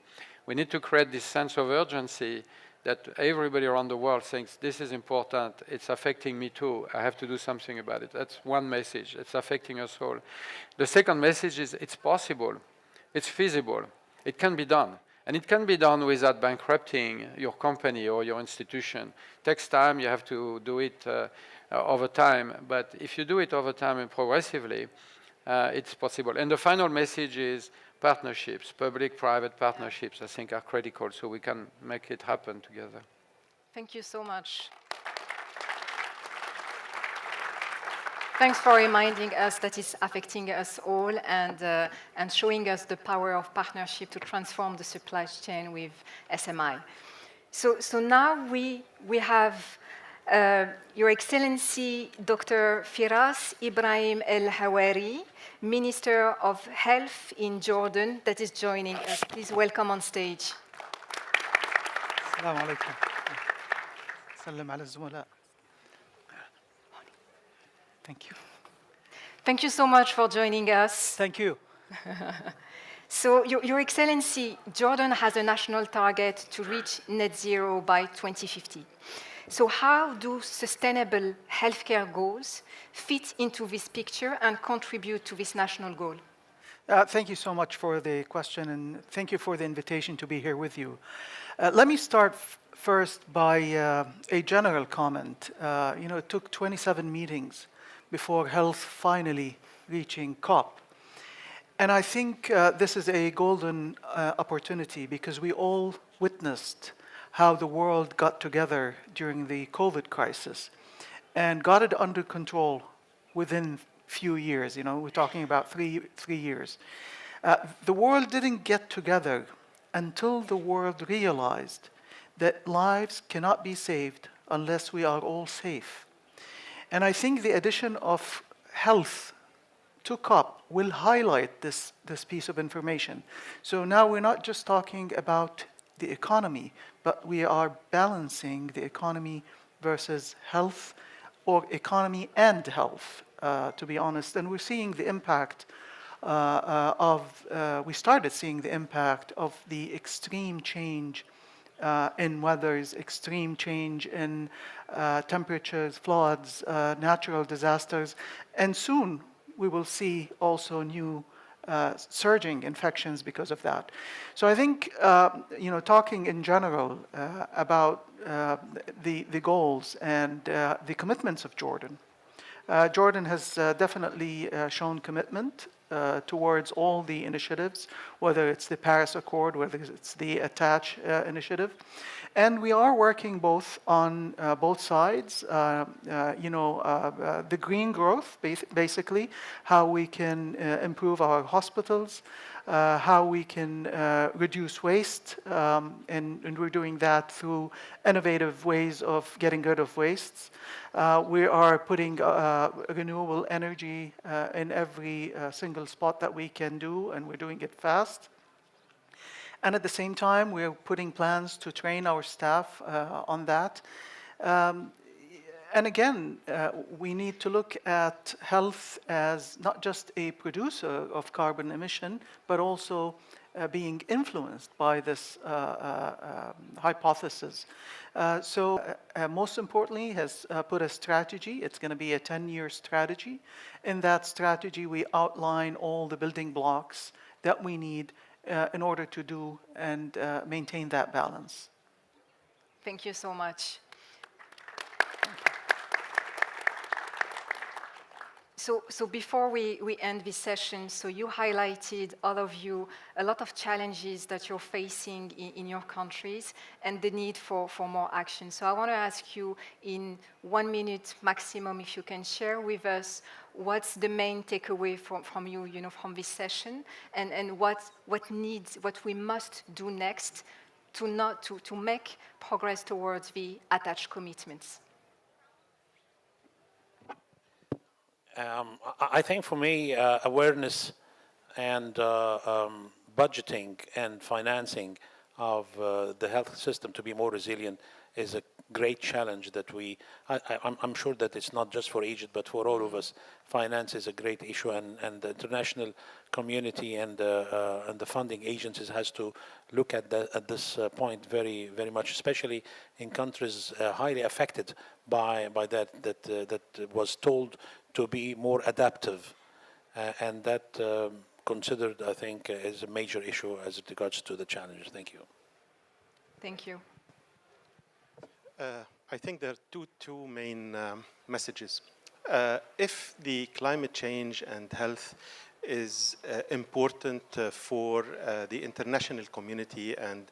We need to create this sense of urgency that everybody around the world thinks, this is important, it's affecting me too, I have to do something about it. That's one message, it's affecting us all. The second message is, it's possible, it's feasible, it can be done. And it can be done without bankrupting your company or your institution. It takes time, you have to do it over time, but if you do it over time and progressively, it's possible. And the final message is partnerships, public-private partnerships, I think, are critical, so we can make it happen together. Thank you so much. Thanks for reminding us that it's affecting us all, and showing us the power of partnership to transform the supply chain with SMI. So now we have Your Excellency Dr. Firas Ibrahim El-Hawari, Minister of Health in Jordan, that is joining us. Please welcome on stage. السلام عليكم. سلم على الزملاء. Thank you. Thank you so much for joining us. Thank you. So, Your Excellency, Jordan has a national target to reach net zero by 2050. So how do sustainable healthcare goals fit into this picture and contribute to this national goal? Thank you so much for the question, and thank you for the invitation to be here with you. Let me start first by a general comment. It took 27 meetings before health finally reaching COP. And I think this is a golden opportunity, because we all witnessed how the world got together during the COVID crisis and got it under control within few years. We're talking about three years. The world didn't get together until the world realized that lives cannot be saved unless we are all safe. And I think the addition of health to COP will highlight this piece of information. So now we're not just talking about the economy, but we are balancing the economy versus health, or economy and health, to be honest. And we're seeing the impact we started seeing the impact of the extreme change in weathers, extreme change in temperatures, floods, natural disasters, and soon we will see also new surging infections because of that. So I think, talking in general about the goals and the commitments of Jordan. Jordan has definitely shown commitment towards all the initiatives, whether it's the Paris Accord, whether it's the Attach initiative. And we are working both on both sides, the green growth, basically, how we can improve our hospitals, how we can reduce waste, and we're doing that through innovative ways of getting rid of wastes. We are putting renewable energy in every single spot that we can do, and we're doing it fast. And at the same time, we're putting plans to train our staff on that. And again, we need to look at health as not just a producer of carbon emission, but also being influenced by this hypothesis. So most importantly, has put a strategy. It's going to be a 10-year strategy. In that strategy, we outline all the building blocks that we need in order to do and maintain that balance. Thank you so much. So before we end this session, so you highlighted, all of you, a lot of challenges that you're facing in your countries and the need for more action. So I want to ask you in 1 minute maximum, if you can share with us what's the main takeaway from you, from this session, and what we must do next to make progress towards the attached commitments. I think for me, awareness and budgeting and financing of the health system to be more resilient is a great challenge that I'm sure that it's not just for Egypt, but for all of us. Finance is a great issue, and the international community and the funding agencies has to look at this point very, very much, especially in countries highly affected by that was told to be more adaptive, and that considered, I think, is a major issue as it regards to the challenges. Thank you. Thank you. I think there are two main messages. If the climate change and health is important for the international community and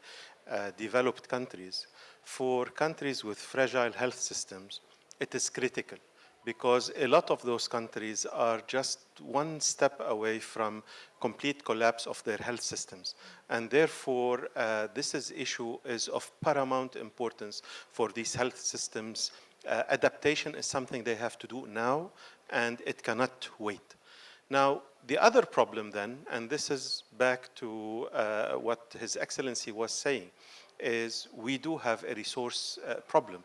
developed countries, for countries with fragile health systems, it is critical, because a lot of those countries are just one step away from complete collapse of their health systems. And therefore, this issue is of paramount importance for these health systems. Adaptation is something they have to do now, and it cannot wait. Now, the other problem then, and this is back to what His Excellency was saying, is we do have a resource problem.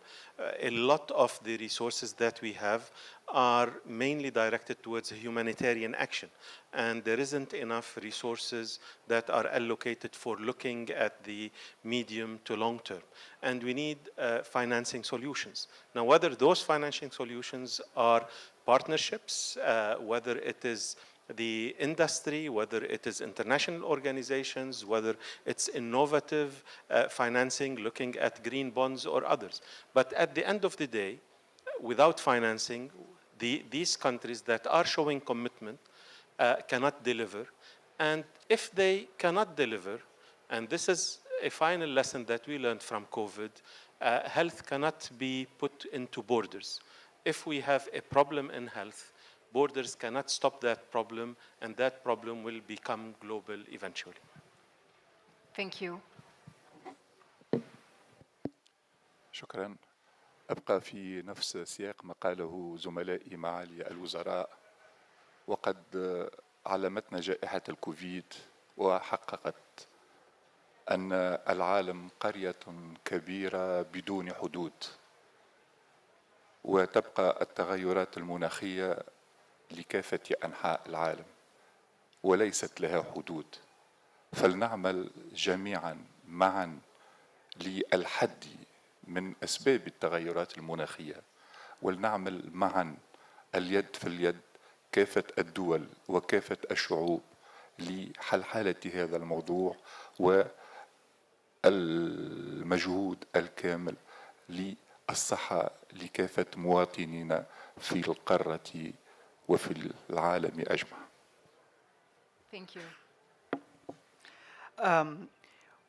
A lot of the resources that we have are mainly directed towards humanitarian action, and there isn't enough resources that are allocated for looking at the medium to long term. And we need financing solutions. Now, whether those financing solutions are partnerships, whether it is the industry, whether it is international organizations, whether it's innovative financing, looking at green bonds or others. But at the end of the day, without financing, these countries that are showing commitment cannot deliver. And if they cannot deliver, and this is a final lesson that we learned from COVID, health cannot be put into borders. If we have a problem in health, borders cannot stop that problem, and that problem will become global eventually. Thank you. شكرا. أبقى في نفس سياق ما قاله زملائي معالي الوزراء، وقد علمتنا جائحة الكوفيد وحققت أن العالم قرية كبيرة بدون حدود، وتبقى التغيرات المناخية لكافة أنحاء العالم. وليست لها حدود. فلنعمل جميعا معا للحد من أسباب التغيرات المناخية، ولنعمل معا اليد في اليد كافة الدول وكافة الشعوب لحلحلة هذا الموضوع والمجهود الكامل للصحة لكافة مواطنينا في القارة وفي العالم أجمع. Thank you.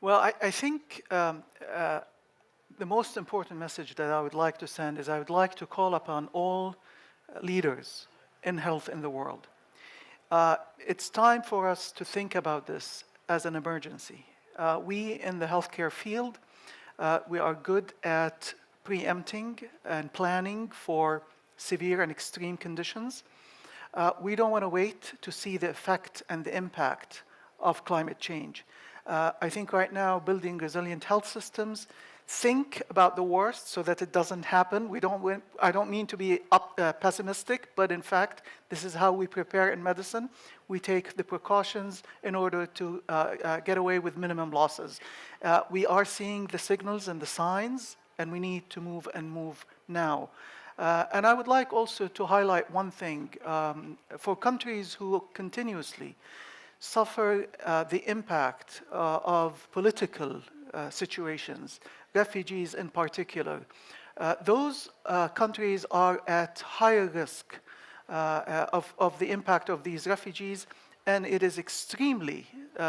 Well, I think the most important message that I would like to send is I would like to call upon all leaders in health in the world. It's time for us to think about this as an emergency. We in the healthcare field, we are good at preempting and planning for severe and extreme conditions. We don't want to wait to see the effect and the impact of climate change. I think right now, building resilient health systems, think about the worst so that it doesn't happen. I don't mean to be pessimistic, but in fact, this is how we prepare in medicine. We take the precautions in order to get away with minimum losses. We are seeing the signals and the signs, and we need to move now. And I would like also to highlight one thing. For countries who continuously suffer the impact of political situations, refugees in particular, those countries are at higher risk of the impact of these refugees, and it is extremely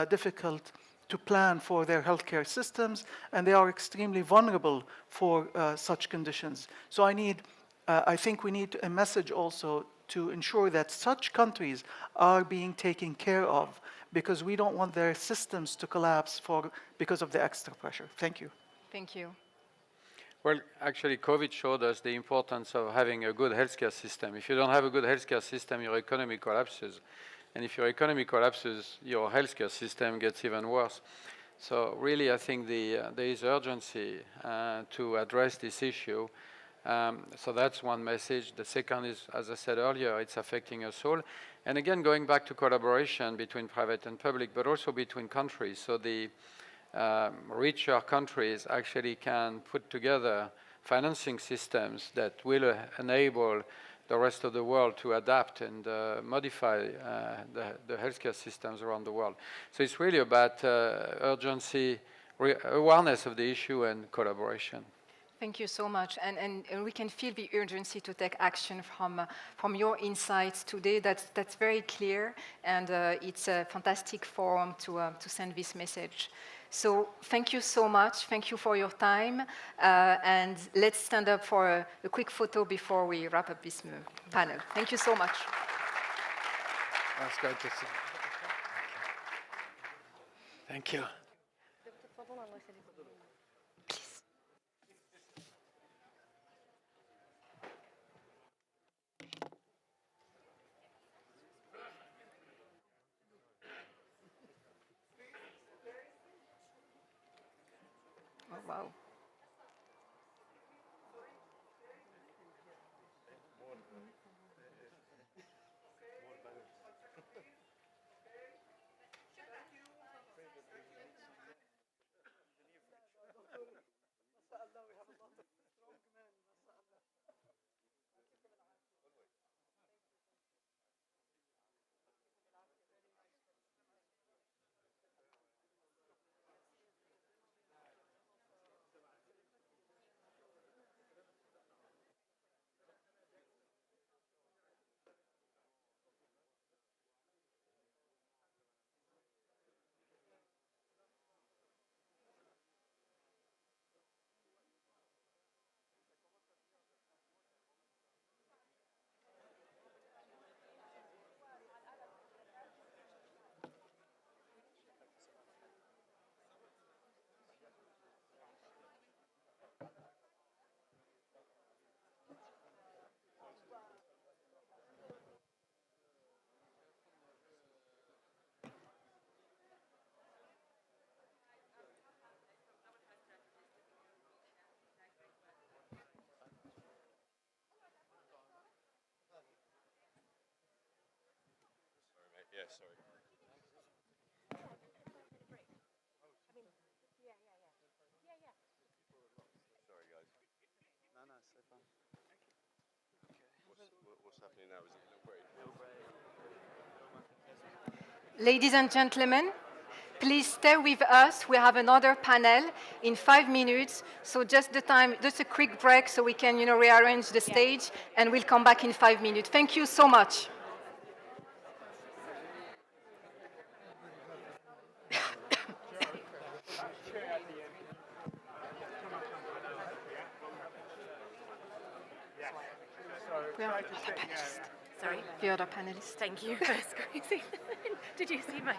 difficult to plan for their healthcare systems, and they are extremely vulnerable for such conditions. So I think we need a message also to ensure that such countries are being taken care of, because we don't want their systems to collapse because of the extra pressure. Thank you. Thank you. Well, actually, COVID showed us the importance of having a good healthcare system. If you don't have a good healthcare system, your economy collapses. And if your economy collapses, your healthcare system gets even worse. So really, I think there is urgency to address this issue. So that's one message. The second is, as I said earlier, it's affecting us all. And again, going back to collaboration between private and public, but also between countries. So the richer countries actually can put together financing systems that will enable the rest of the world to adapt and modify the healthcare systems around the world. So it's really about urgency, awareness of the issue, and collaboration. Thank you so much, and we can feel the urgency to take action from your insights today. That's very clear, and it's a fantastic forum to send this message. So thank you so much. Thank you for your time, and let's stand up for a quick photo before we wrap up this panel. Thank you so much. That's great to see. Thank you. Oh, wow. Yeah, sorry. Ladies and gentlemen, please stay with us. We have another panel in 5 minutes. So just a quick break so we can, rearrange the stage, and we'll come back in 5 minutes. Thank you so much. Sorry. The other panelists. Thank you. That's crazy. Did you see my...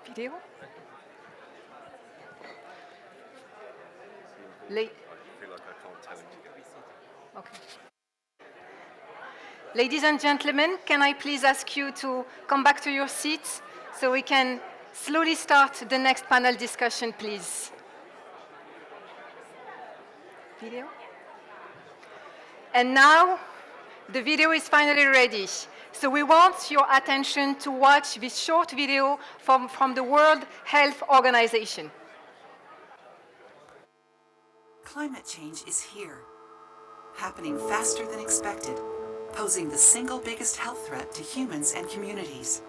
Video? I feel like I can't tell him to go. Okay. Ladies and gentlemen, can I please ask you to come back to your seats so we can slowly start the next panel discussion, please? Video? And now, the video is finally ready. So we want your attention to watch this short video from the World Health Organization. Climate change is here, happening faster than expected, posing the single biggest health threat to humans and communities.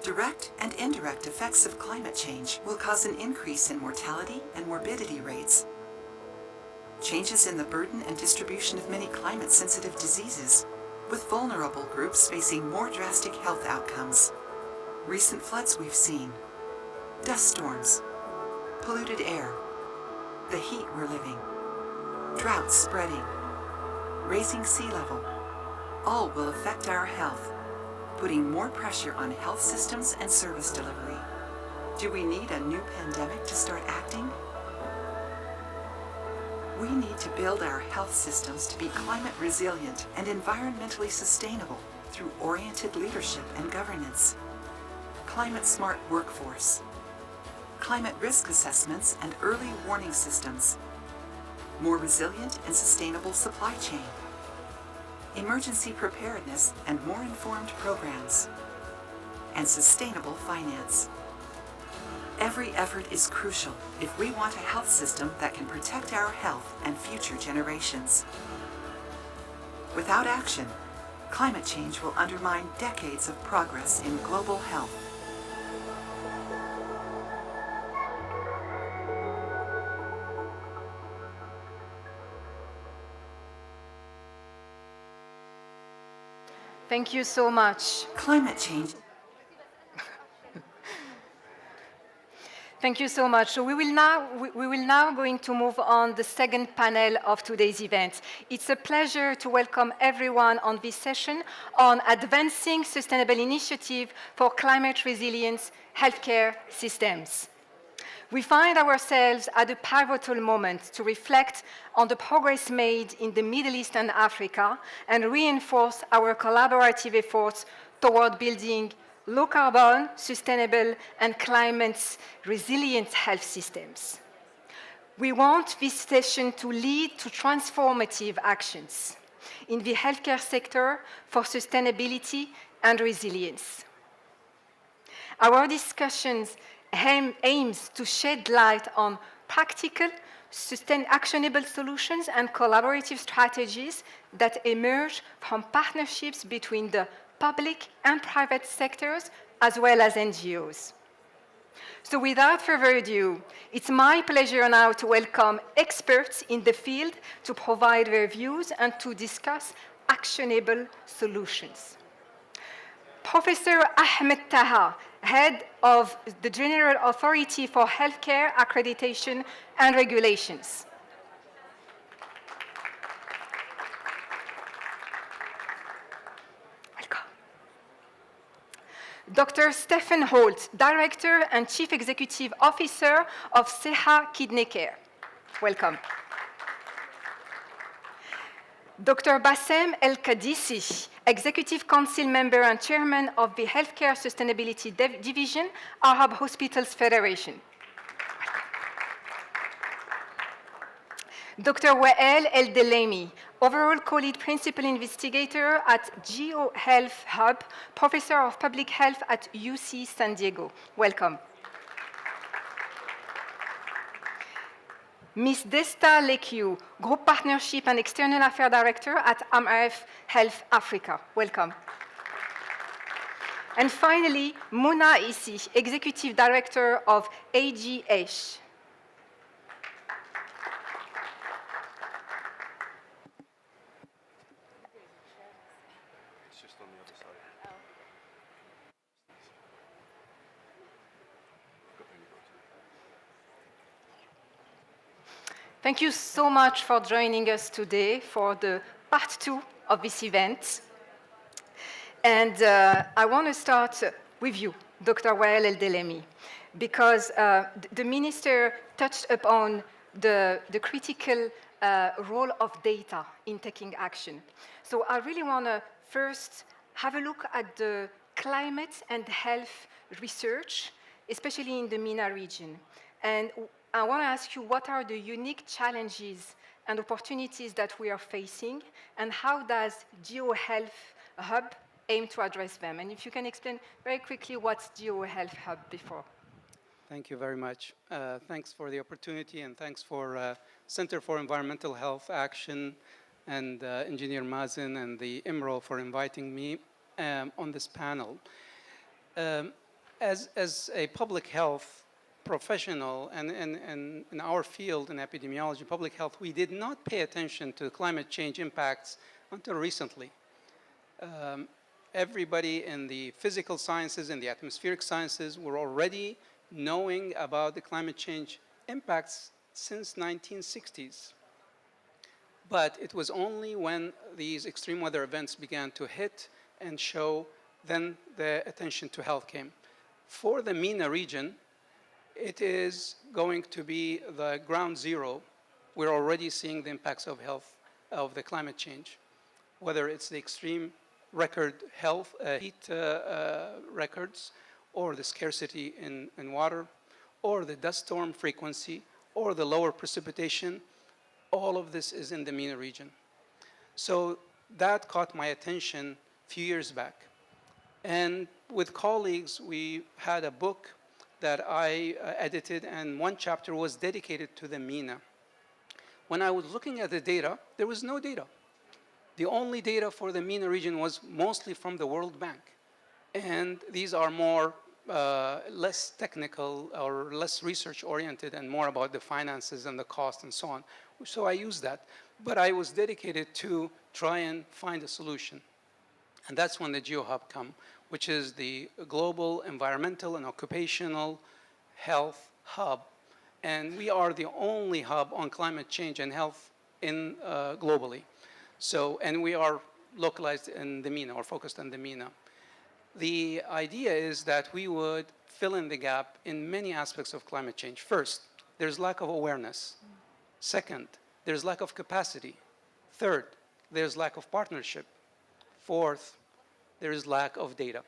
Direct and indirect effects of climate change will cause an increase in mortality and morbidity rates. Changes in the burden and distribution of many climate-sensitive diseases, with vulnerable groups facing more drastic health outcomes. Recent floods we've seen, dust storms, polluted air, the heat we're living, droughts spreading, raising sea level, all will affect our health, putting more pressure on health systems and service delivery. Do we need a new pandemic to start acting? We need to build our health systems to be climate resilient and environmentally sustainable through oriented leadership and governance, climate smart workforce, climate risk assessments and early warning systems, more resilient and sustainable supply chain, emergency preparedness and more informed programs, and sustainable finance. Every effort is crucial if we want a health system that can protect our health and future generations. Without action, climate change will undermine decades of progress in global health. Thank you so much. Climate change. Thank you so much. So we will now going to move on the second panel of today's event. It's a pleasure to welcome everyone on this session on advancing sustainable initiative for climate resilience healthcare systems. We find ourselves at a pivotal moment to reflect on the progress made in the Middle East and Africa and reinforce our collaborative efforts toward building low-carbon, sustainable, and climate-resilient health systems. We want this session to lead to transformative actions in the healthcare sector for sustainability and resilience. Our discussions aims to shed light on practical, actionable solutions and collaborative strategies that emerge from partnerships between the public and private sectors, as well as NGOs. So without further ado, it's my pleasure now to welcome experts in the field to provide their views and to discuss actionable solutions. Professor Ahmed Taha, head of the General Authority for Healthcare Accreditation and Regulations. Dr. Stephen Holt, Director and Chief Executive Officer of SEHA Kidney Care. Welcome. Dr. Bassem El-Kadisi, Executive Council Member and Chairman of the Healthcare Sustainability Division, Arab Hospitals Federation. Dr. Wael El-Delemi, Overall Co-Lead Principal Investigator at GeoHealth Hub, Professor of Public Health at UC San Diego. Welcome. Ms. Desta Lekiu, Group Partnership and External Affairs Director at AMRF Health Africa. Welcome. And finally, Mona Isi, Executive Director of AGH. Thank you so much for joining us today for the part 2 of this event. And I want to start with you, Dr. Wael El-Delemi, because the minister touched upon the critical role of data in taking action. So I really want to first have a look at the climate and health research, especially in the MENA region. And I want to ask you, what are the unique challenges and opportunities that we are facing, and how does GeoHealth Hub aim to address them? And if you can explain very quickly what's GeoHealth Hub before. Thank you very much. Thanks for the opportunity, and thanks for Center for Environmental Health Action and Engineer Mazen and the IMRO for inviting me on this panel. As a public health professional and in our field in epidemiology, public health, we did not pay attention to climate change impacts until recently. Everybody in the physical sciences and the atmospheric sciences were already knowing about the climate change impacts since 1960s. But it was only when these extreme weather events began to hit and show then the attention to health came. For the MENA region, it is going to be the ground zero. We're already seeing the impacts of health of the climate change, whether it's the extreme record heat records, or the scarcity in water, or the dust storm frequency, or the lower precipitation. All of this is in the MENA region. So that caught my attention a few years back. And with colleagues, we had a book that I edited, and one chapter was dedicated to the MENA. When I was looking at the data, there was no data. The only data for the MENA region was mostly from the World Bank. And these are more less technical or less research oriented and more about the finances and the cost and so on. So I used that. But I was dedicated to try and find a solution. And that's when the GeoHub come, which is the global environmental and occupational health hub. And we are the only hub on climate change and health in globally. So, and we are localized in the MENA or focused on the MENA. The idea is that we would fill in the gap in many aspects of climate change. First, there's lack of awareness. Second, there's lack of capacity. Third, there's lack of partnership. Fourth, there is lack of data.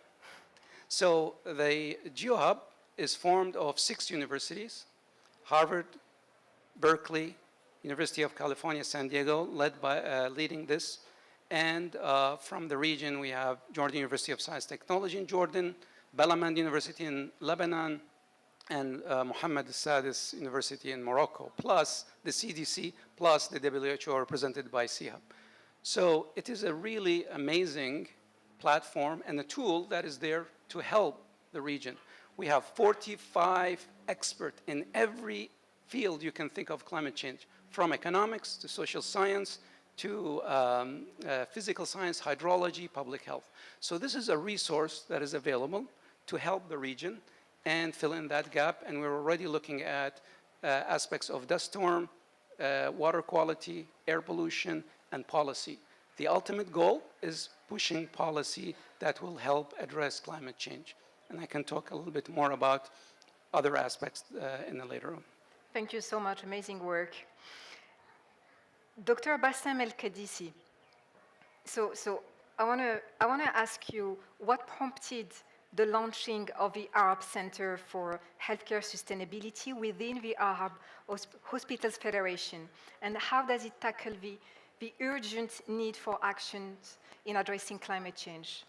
So the GeoHub is formed of 6 universities: Harvard, Berkeley, University of California, San Diego, leading this. And from the region, we have Jordan University of Science and Technology in Jordan, Balamand University in Lebanon, and Mohammed Sadis University in Morocco, plus the CDC, plus the WHO represented by CIHAB. So it is a really amazing platform and a tool that is there to help the region. We have 45 experts in every field you can think of climate change, from economics to social science to physical science, hydrology, public health. So this is a resource that is available to help the region and fill in that gap. And we're already looking at aspects of dust storm, water quality, air pollution, and policy. The ultimate goal is pushing policy that will help address climate change. And I can talk a little bit more about other aspects in the later on. Thank you so much. Amazing work. Dr. Bassam El-Kadisi, so I want to ask you, what prompted the launching of the Arab Center for Healthcare Sustainability within the Arab Hospitals Federation, and how does it tackle the urgent need for actions in addressing climate change?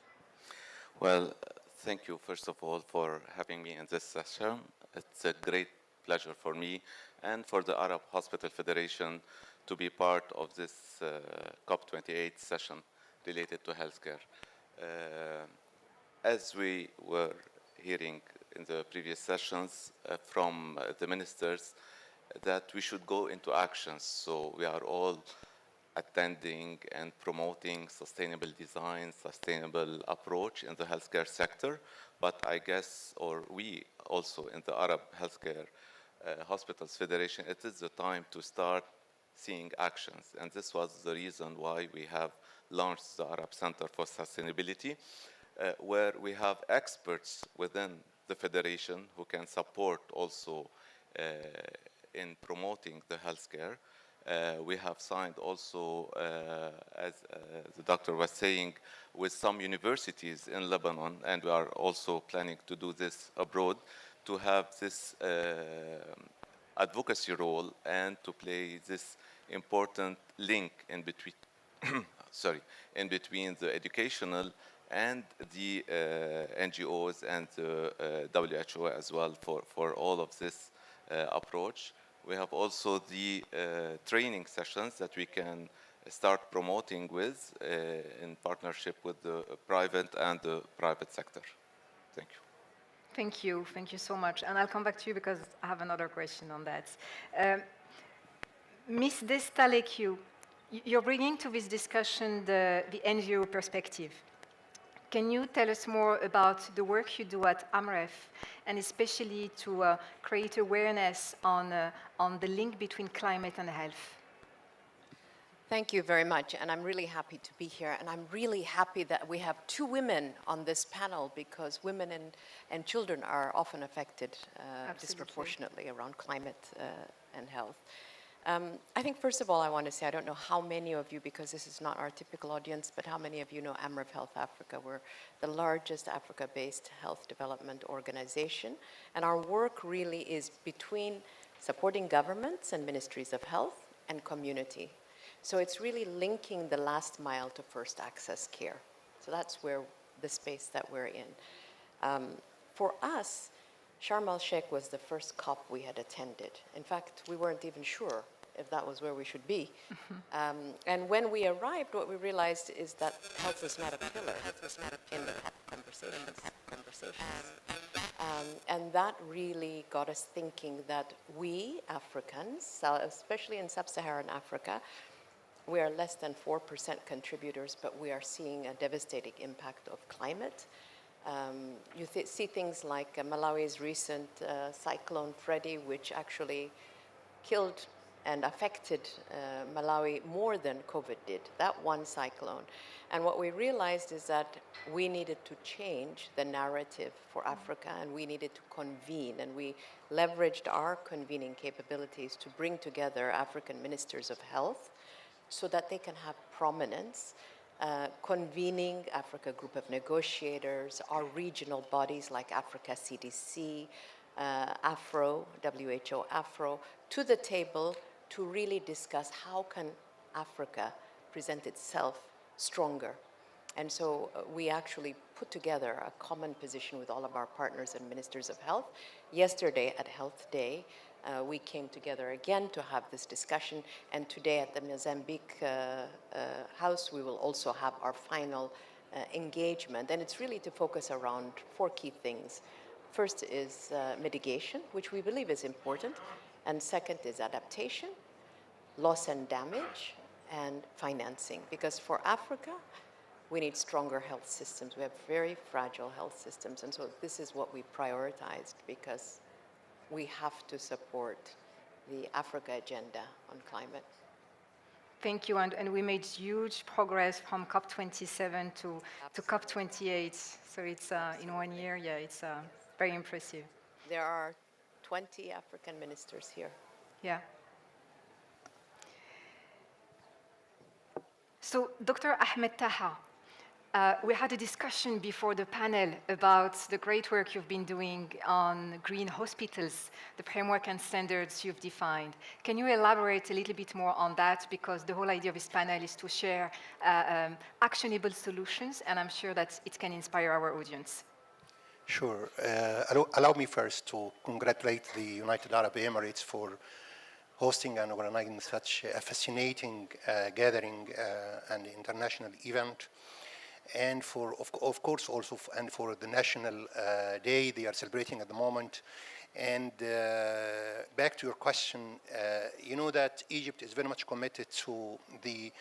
Well, thank you, first of all, for having me in this session. It's a great pleasure for me and for the Arab Hospital Federation to be part of this COP28 session related to healthcare. As we were hearing in the previous sessions from the ministers, that we should go into actions. So we are all attending and promoting sustainable design, sustainable approach in the healthcare sector. But I guess, or we also in the Arab Healthcare Hospitals Federation, it is the time to start seeing actions. And this was the reason why we have launched the Arab Center for Sustainability, where we have experts within the federation who can support also in promoting the healthcare. We have signed also, as the doctor was saying, with some universities in Lebanon, and we are also planning to do this abroad, to have this advocacy role and to play this important link in between, in between the educational and the NGOs and the WHO as well for all of this approach. We have also the training sessions that we can start promoting with in partnership with the private and the private sector. Thank you. Thank you. Thank you so much. And I'll come back to you because I have another question on that. Ms. Destalekyu, you're bringing to this discussion the NGO perspective. Can you tell us more about the work you do at AMREF, and especially to create awareness on the link between climate and health? Thank you very much, and I'm really happy to be here, and I'm really happy that we have two women on this panel because women and children are often affected disproportionately around climate and health. I think first of all I want to say, I don't know how many of you, because this is not our typical audience, but how many of you know AMREF Health Africa? We're the largest Africa-based health development organization, and our work really is between supporting governments and ministries of health and community. So it's really linking the last mile to first access care. So that's where the space that we're in. For us, Sharm el-Sheikh was the first COP we had attended. In fact, we weren't even sure if that was where we should be. And when we arrived, what we realized is that health was not a pillar in the COP conversations. And that really got us thinking that we Africans, especially in sub-Saharan Africa, we are less than 4% contributors, but we are seeing a devastating impact of climate. You see things like Malawi's recent cyclone Freddy, which actually killed and affected Malawi more than COVID did, that one cyclone. And what we realized is that we needed to change the narrative for Africa, and we needed to convene, and we leveraged our convening capabilities to bring together African ministers of health so that they can have prominence, convening Africa Group of Negotiators, our regional bodies like Africa CDC, AFRO, WHO AFRO, to the table to really discuss how can Africa present itself stronger. And so we actually put together a common position with all of our partners and ministers of health. Yesterday at Health Day, we came together again to have this discussion, and today at the Mozambique House, we will also have our final engagement, and it's really to focus around 4 key things. First is mitigation, which we believe is important, and second is adaptation, loss and damage, and financing, because for Africa, we need stronger health systems. We have very fragile health systems, and so this is what we prioritized, because we have to support the Africa agenda on climate. Thank you, and we made huge progress from COP27 to COP28. So it's in 1 year, yeah, it's very impressive. There are 20 African ministers here. Yeah. So, Dr. Ahmed Taha, we had a discussion before the panel about the great work you've been doing on green hospitals, the framework and standards you've defined. Can you elaborate a little bit more on that? Because the whole idea of this panel is to share actionable solutions, and I'm sure that it can inspire our audience. Sure. Allow me first to congratulate the United Arab Emirates for hosting and organizing such a fascinating gathering and international event. And for, of course, also and for the National Day they are celebrating at the moment. And back to your question, you know that Egypt is very much committed to the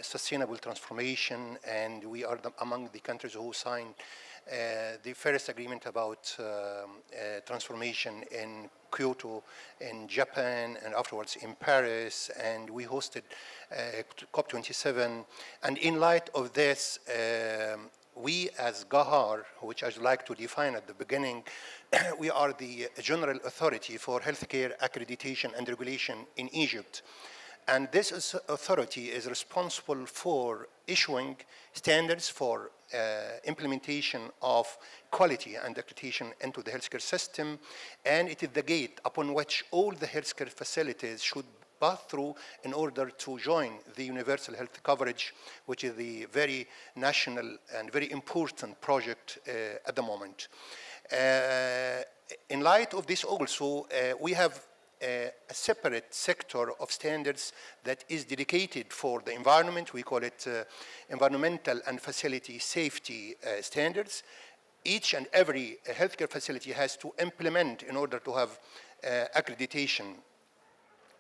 sustainable transformation, and we are among the countries who signed the first agreement about transformation in Kyoto, in Japan, and afterwards in Paris, and we hosted COP27. And in light of this, we as GAHAR, which I'd like to define at the beginning, we are the general authority for healthcare accreditation and regulation in Egypt. And this authority is responsible for issuing standards for implementation of quality and accreditation into the healthcare system, and it is the gate upon which all the healthcare facilities should pass through in order to join the universal health coverage, which is the very national and very important project at the moment. In light of this also, we have a separate sector of standards that is dedicated for the environment. We call it environmental and facility safety standards. Each and every healthcare facility has to implement in order to have accreditation.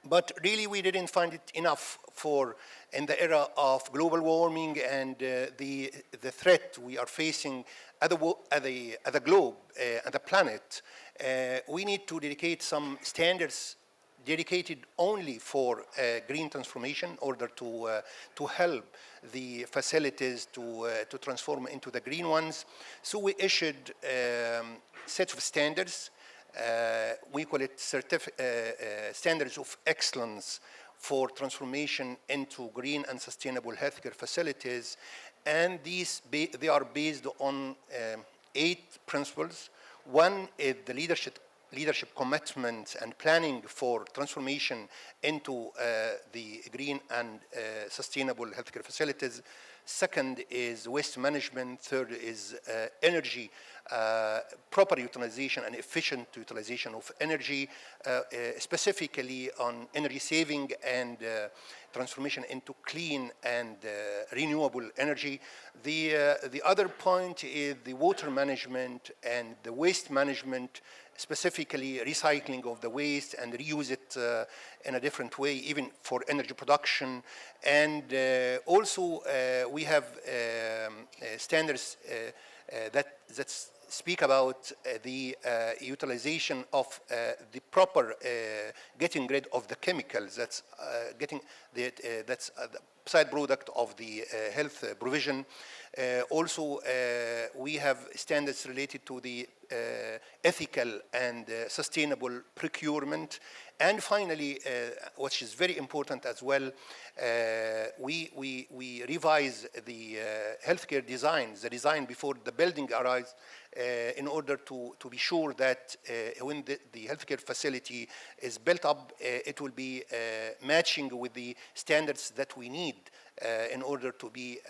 But really, we didn't find it enough for, in the era of global warming and the threat we are facing as a globe, as a planet. We need to dedicate some standards dedicated only for green transformation in order to help the facilities to transform into the green ones. So we issued set of standards. We call it standards of excellence for transformation into green and sustainable healthcare facilities. And they are based on 8 principles. One is the leadership commitment and planning for transformation into the green and sustainable healthcare facilities. Second is waste management. Third is energy, proper utilization and efficient utilization of energy, specifically on energy saving and transformation into clean and renewable energy. The other point is the water management and the waste management, specifically recycling of the waste and reuse it in a different way, even for energy production. And also we have standards that speak about the utilization of the proper getting rid of the chemicals. That's that's the side product of the health provision. Also, we have standards related to the ethical and sustainable procurement. And finally, which is very important as well, we revise the healthcare designs, the design before the building arrives, in order to be sure that when the healthcare facility is built up, it will be matching with the standards that we need in order to be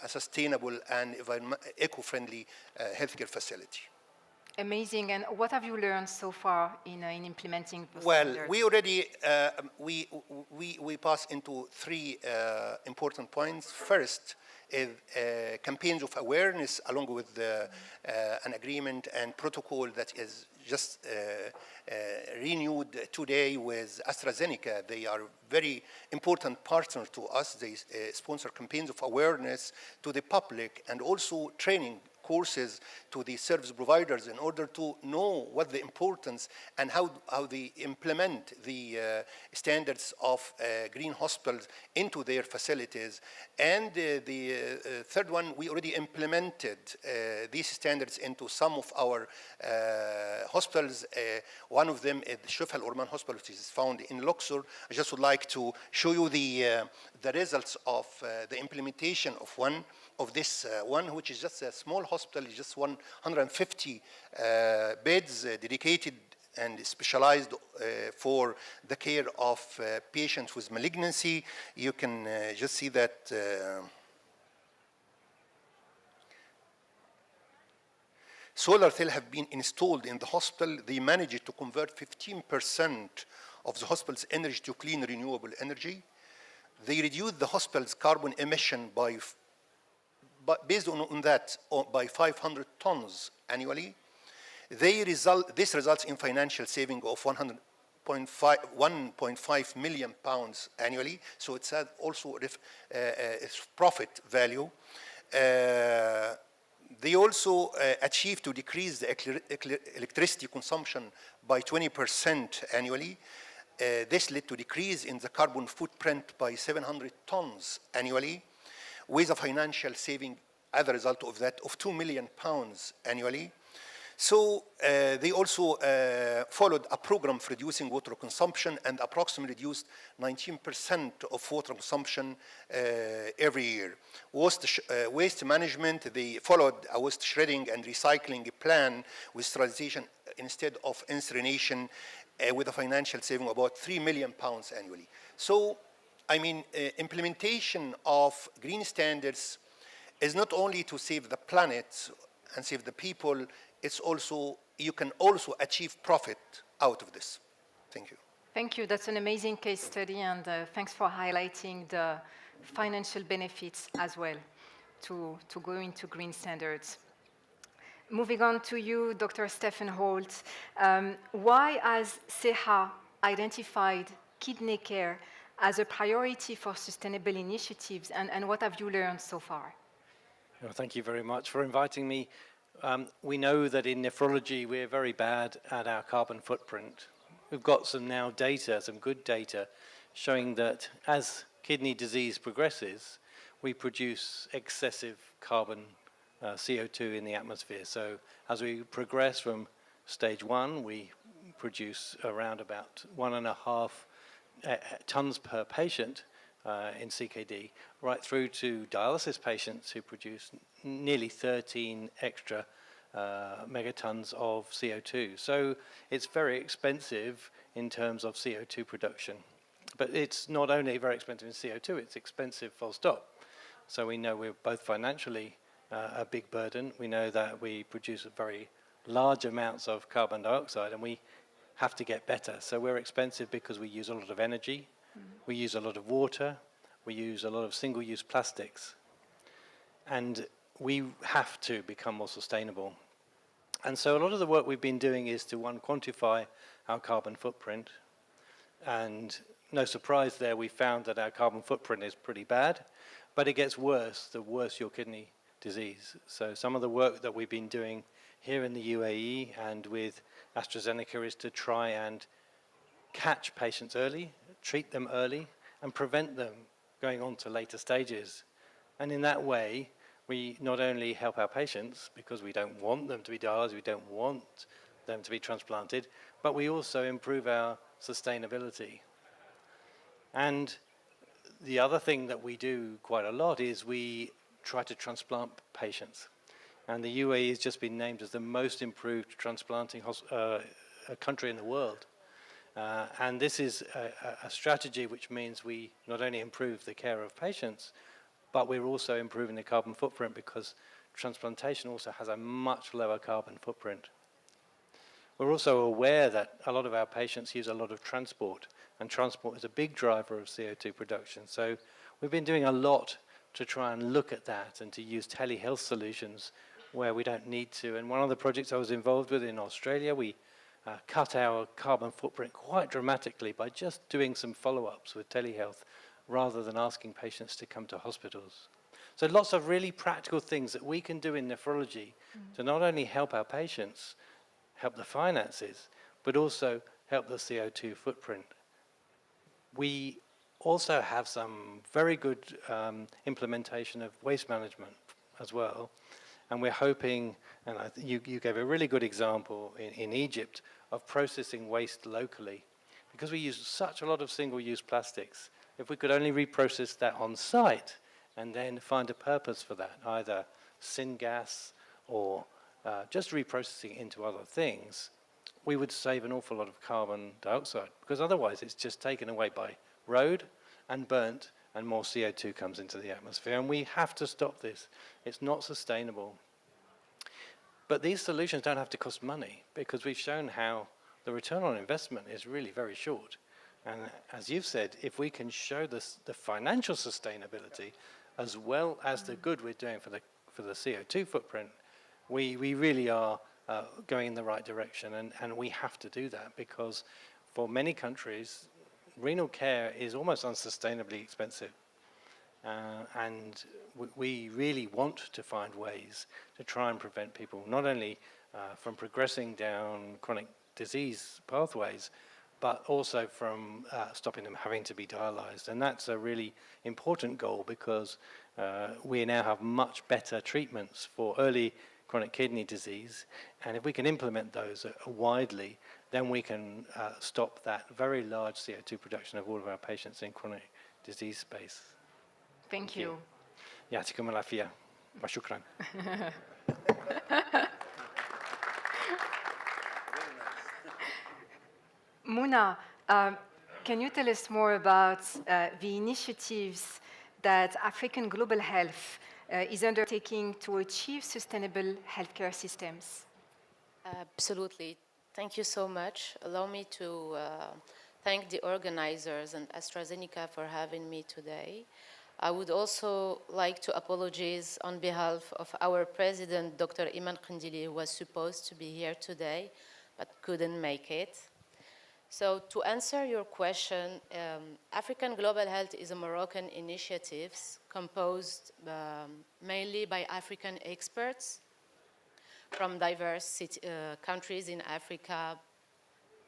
a sustainable and eco-friendly healthcare facility. Amazing. And what have you learned so far in implementing those Well, standards? we already we pass into 3 important points. First is campaigns of awareness, along with an agreement and protocol that is just renewed today with AstraZeneca. They are very important partner to us. They sponsor campaigns of awareness to the public and also training courses to the service providers in order to know what the importance and how they implement the standards of green hospitals into their facilities. And the third one, we already implemented these standards into some of our hospitals. One of them is the Shuf Al Orman Hospital, which is found in Luxor. I just would like to show you the results of the implementation of one of this one, which is just a small hospital, just 150 beds dedicated and specialized for the care of patients with malignancy. You can just see that solar cells have been installed in the hospital. They managed to convert 15% of the hospital's energy to clean, renewable energy. They reduced the hospital's carbon emission based on that by 500 tons annually. This results in financial saving of 1.5 million pounds annually. So it's also its profit value. They also achieved to decrease the electricity consumption by 20% annually. This led to decrease in the carbon footprint by 700 tons annually, with a financial saving as a result of that of 2 million pounds annually. So they also followed a program for reducing water consumption and approximately reduced 19% of water consumption every year. Waste management, they followed a waste shredding and recycling plan with sterilization instead of incineration, with a financial saving of about 3 million pounds annually. So, I mean, implementation of green standards is not only to save the planet and save the people, it's also, you can also achieve profit out of this. Thank you. Thank you. That's an amazing case study, and thanks for highlighting the financial benefits as well to go into green standards. Moving on to you, Dr. Stephen Holt. Why has SEHA identified kidney care as a priority for sustainable initiatives, and what have you learned so far? Well, thank you very much for inviting me. We know that in nephrology we're very bad at our carbon footprint. we've got some now data, some good data, showing that as kidney disease progresses, we produce excessive carbon CO2 in the atmosphere. So as we progress from stage 1, we produce around about 1.5 tons per patient in CKD, right through to dialysis patients who produce nearly 13 extra megatons of CO2. So it's very expensive in terms of CO2 production. But it's not only very expensive in CO2, it's expensive full stop. So we know we're both financially a big burden. We know that we produce very large amounts of carbon dioxide, and we have to get better. So we're expensive because we use a lot of energy, we use a lot of water, we use a lot of single-use plastics. And we have to become more sustainable. And so a lot of the work we've been doing is to, one, quantify our carbon footprint. And no surprise there, we found that our carbon footprint is pretty bad, but it gets worse the worse your kidney disease. So some of the work that we've been doing here in the UAE and with AstraZeneca is to try and catch patients early, treat them early, and prevent them going on to later stages. And in that way, we not only help our patients, because we don't want them to be dialyzed, we don't want them to be transplanted, but we also improve our sustainability. And the other thing that we do quite a lot is we try to transplant patients. And the UAE has just been named as the most improved transplanting country in the world. And this is a strategy which means we not only improve the care of patients, but we're also improving the carbon footprint because transplantation also has a much lower carbon footprint. We're also aware that a lot of our patients use a lot of transport, and transport is a big driver of CO2 production. So we've been doing a lot to try and look at that and to use telehealth solutions where we don't need to. And one of the projects I was involved with in Australia, we cut our carbon footprint quite dramatically by just doing some follow-ups with telehealth rather than asking patients to come to hospitals. So lots of really practical things that we can do in nephrology to not only help our patients, help the finances, but also help the CO2 footprint. We also have some very good implementation of waste management as well. And we're hoping, and you gave a really good example in Egypt of processing waste locally. Because we use such a lot of single-use plastics, if we could only reprocess that on site and then find a purpose for that, either syngas or just reprocessing into other things, we would save an awful lot of carbon dioxide. Because otherwise it's just taken away by road and burnt, and more CO2 comes into the atmosphere. And we have to stop this. It's not sustainable. But these solutions don't have to cost money, because we've shown how the return on investment is really very short. And as you've said, if we can show the financial sustainability as well as the good we're doing for the CO2 footprint, we really are going in the right direction. And we have to do that, because for many countries, renal care is almost unsustainably expensive. And we really want to find ways to try and prevent people not only from progressing down chronic disease pathways, but also from stopping them having to be dialyzed. And that's a really important goal, because we now have much better treatments for early chronic kidney disease. And if we can implement those widely, then we can stop that very large CO2 production of all of our patients in chronic disease space. Thank you. يعطيكم العافية وشكرا. Muna, can you tell us more about the initiatives that African Global Health is undertaking to achieve sustainable healthcare systems? Absolutely. Thank you so much. Allow me to thank the organizers and AstraZeneca for having me today. I would also like to apologize on behalf of our president, Dr. Iman Kandili, who was supposed to be here today, but couldn't make it. So to answer your question, African Global Health is a Moroccan initiative composed mainly by African experts from diverse countries in Africa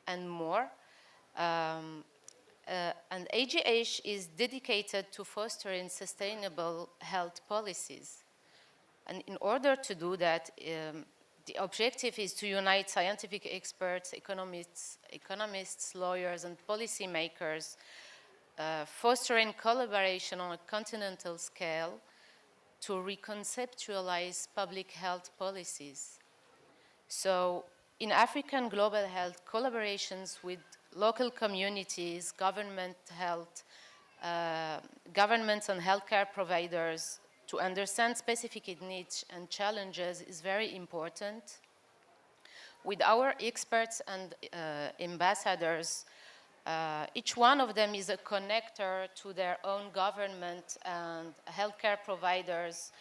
and more. And AGH is dedicated to fostering sustainable health policies. And in order to do that, the objective is to unite scientific experts, economists, lawyers, and policymakers, fostering collaboration on a continental scale to reconceptualize public health policies. So in African global health, collaborations with local communities, governments and healthcare providers to understand specific needs and challenges is very important. With our experts and ambassadors, each one of them is a connector to their own government and healthcare providers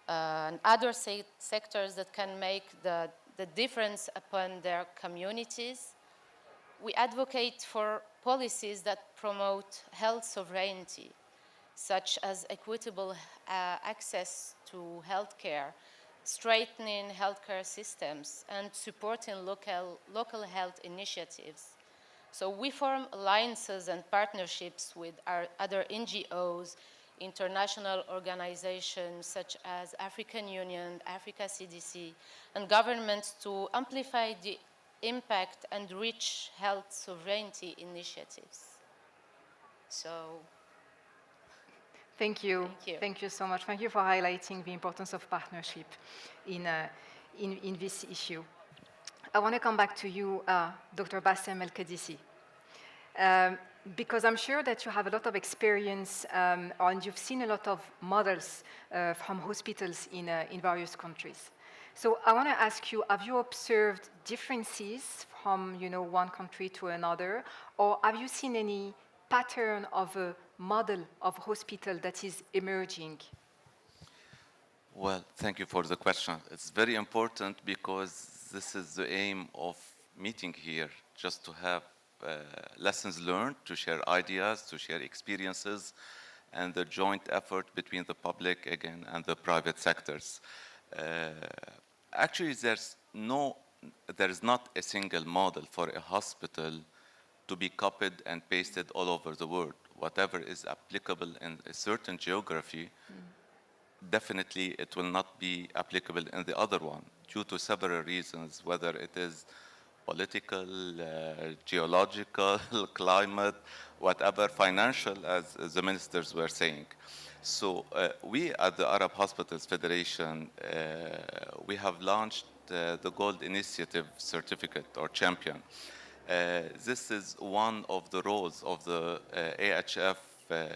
and other sectors that can make the difference upon their communities. We advocate for policies that promote health sovereignty, such as equitable access to healthcare, strengthening healthcare systems, and supporting local health initiatives. So we form alliances and partnerships with our other NGOs, international organizations such as African Union, Africa CDC, and governments to amplify the impact and reach health sovereignty initiatives. So, thank you. Thank you. Thank you so much. Thank you for highlighting the importance of partnership in this issue. I want to come back to you, Dr. Bassem El-Kadisi, because I'm sure that you have a lot of experience and you've seen a lot of models from hospitals in various countries. So I want to ask you, have you observed differences from one country to another, or have you seen any pattern of a model of hospital that is emerging? Well, thank you for the question. It's very important because this is the aim of meeting here, just to have lessons learned, to share ideas, to share experiences, and the joint effort between the public, again, and the private sectors. Actually, there is not a single model for a hospital to be copied and pasted all over the world. Whatever is applicable in a certain geography, definitely it will not be applicable in the other one due to several reasons, whether it is political, geological, climate, whatever, financial, as the ministers were saying. So we at the Arab Hospitals Federation, we have launched the Gold Initiative Certificate or Champion. This is one of the roles of the AHF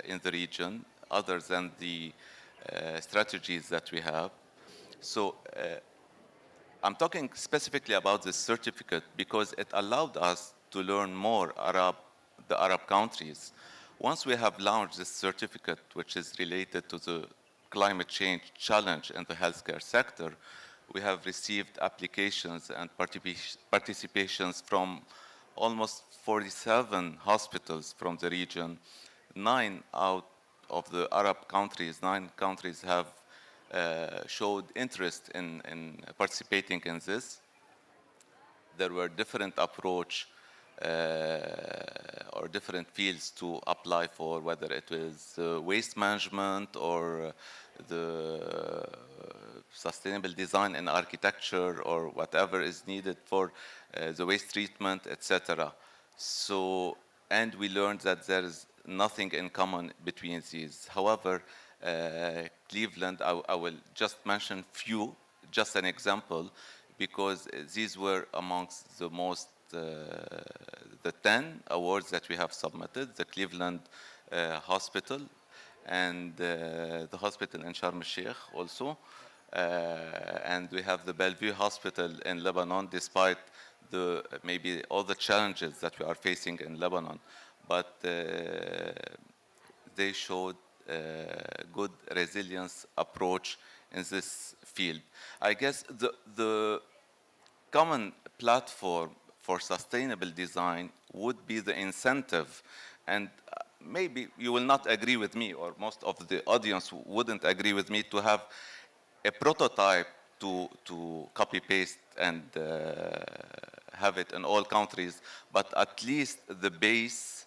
in the region, other than the strategies that we have. So I'm talking specifically about this certificate because it allowed us to learn more the Arab countries. Once we have launched this certificate, which is related to the climate change challenge in the healthcare sector, we have received applications and participations from almost 47 hospitals from the region. 9 out of the Arab countries, 9 countries have showed interest in participating in this. There were different approach or different fields to apply for, whether it was waste management or the sustainable design and architecture or whatever is needed for the waste treatment, etc. So, and we learned that there is nothing in common between these. However, Cleveland, I will just mention few, just an example, because these were amongst the most, the 10 awards that we have submitted, the Cleveland Hospital and the hospital in Sharm el-Sheikh also. And we have the Bellevue Hospital in Lebanon, despite maybe all the challenges that we are facing in Lebanon. But they showed good resilience approach in this field. I guess the common platform for sustainable design would be the incentive, and maybe you will not agree with me, or most of the audience wouldn't agree with me, to have a prototype to copy paste and have it in all countries, but at least the base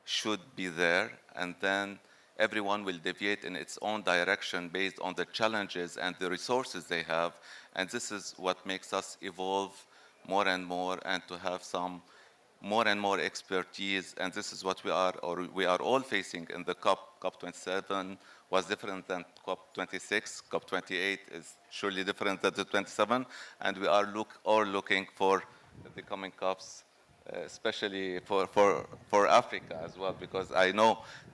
should be there, and then everyone will deviate in its own direction based on the challenges and the resources they have. And this is what makes us evolve more and more, and to have some more and more expertise. And this is what we are all facing in the COP27 was different than COP26. COP28 is surely different than the 27. And we are all looking for the coming COPs, especially for Africa as well, because I know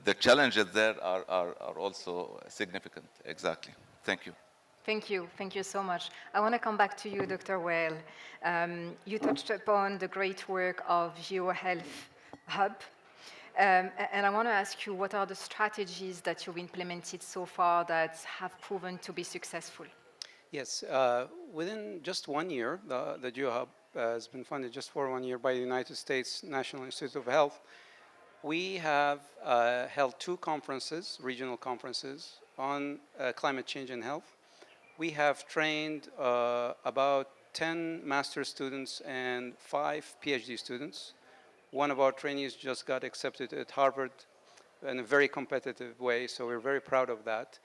the challenges there are also significant. Exactly. Thank you. Thank you. Thank you so much. I want to come back to you, Dr. Well. You touched upon the great work of GeoHealth Hub. And I want to ask you, what are the strategies that you've implemented so far that have proven to be successful? Yes, within just 1 year, the GeoHub has been funded just for 1 year by the United States National Institute of Health. We have held 2 conferences, regional conferences, on climate change and health. We have trained about 10 master's students and 5 PhD students. One of our trainees just got accepted at Harvard in a very competitive way, so we're very proud of that.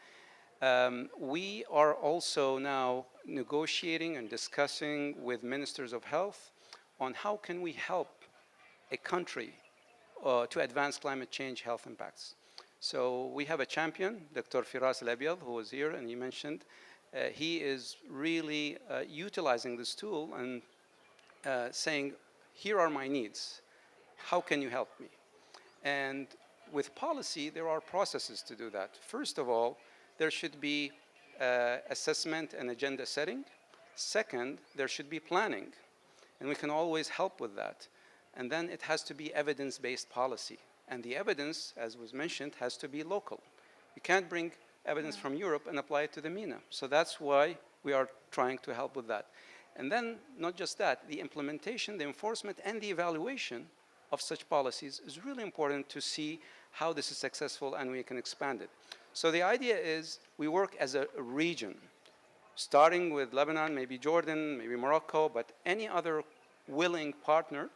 We are also now negotiating and discussing with ministers of health on how can we help a country to advance climate change health impacts. So we have a champion, Dr. Firas Al-Abyad, who was here and he mentioned. He is really utilizing this tool and saying, here are my needs. How can you help me? And with policy, there are processes to do that. First of all, there should be assessment and agenda setting. Second, there should be planning. And we can always help with that. And then it has to be evidence-based policy. And the evidence, as was mentioned, has to be local. You can't bring evidence from Europe and apply it to the MENA. So that's why we are trying to help with that. And then, not just that, the implementation, the enforcement, and the evaluation of such policies is really important to see how this is successful and we can expand it. So the idea is we work as a region, starting with Lebanon, maybe Jordan, maybe Morocco, but any other willing partner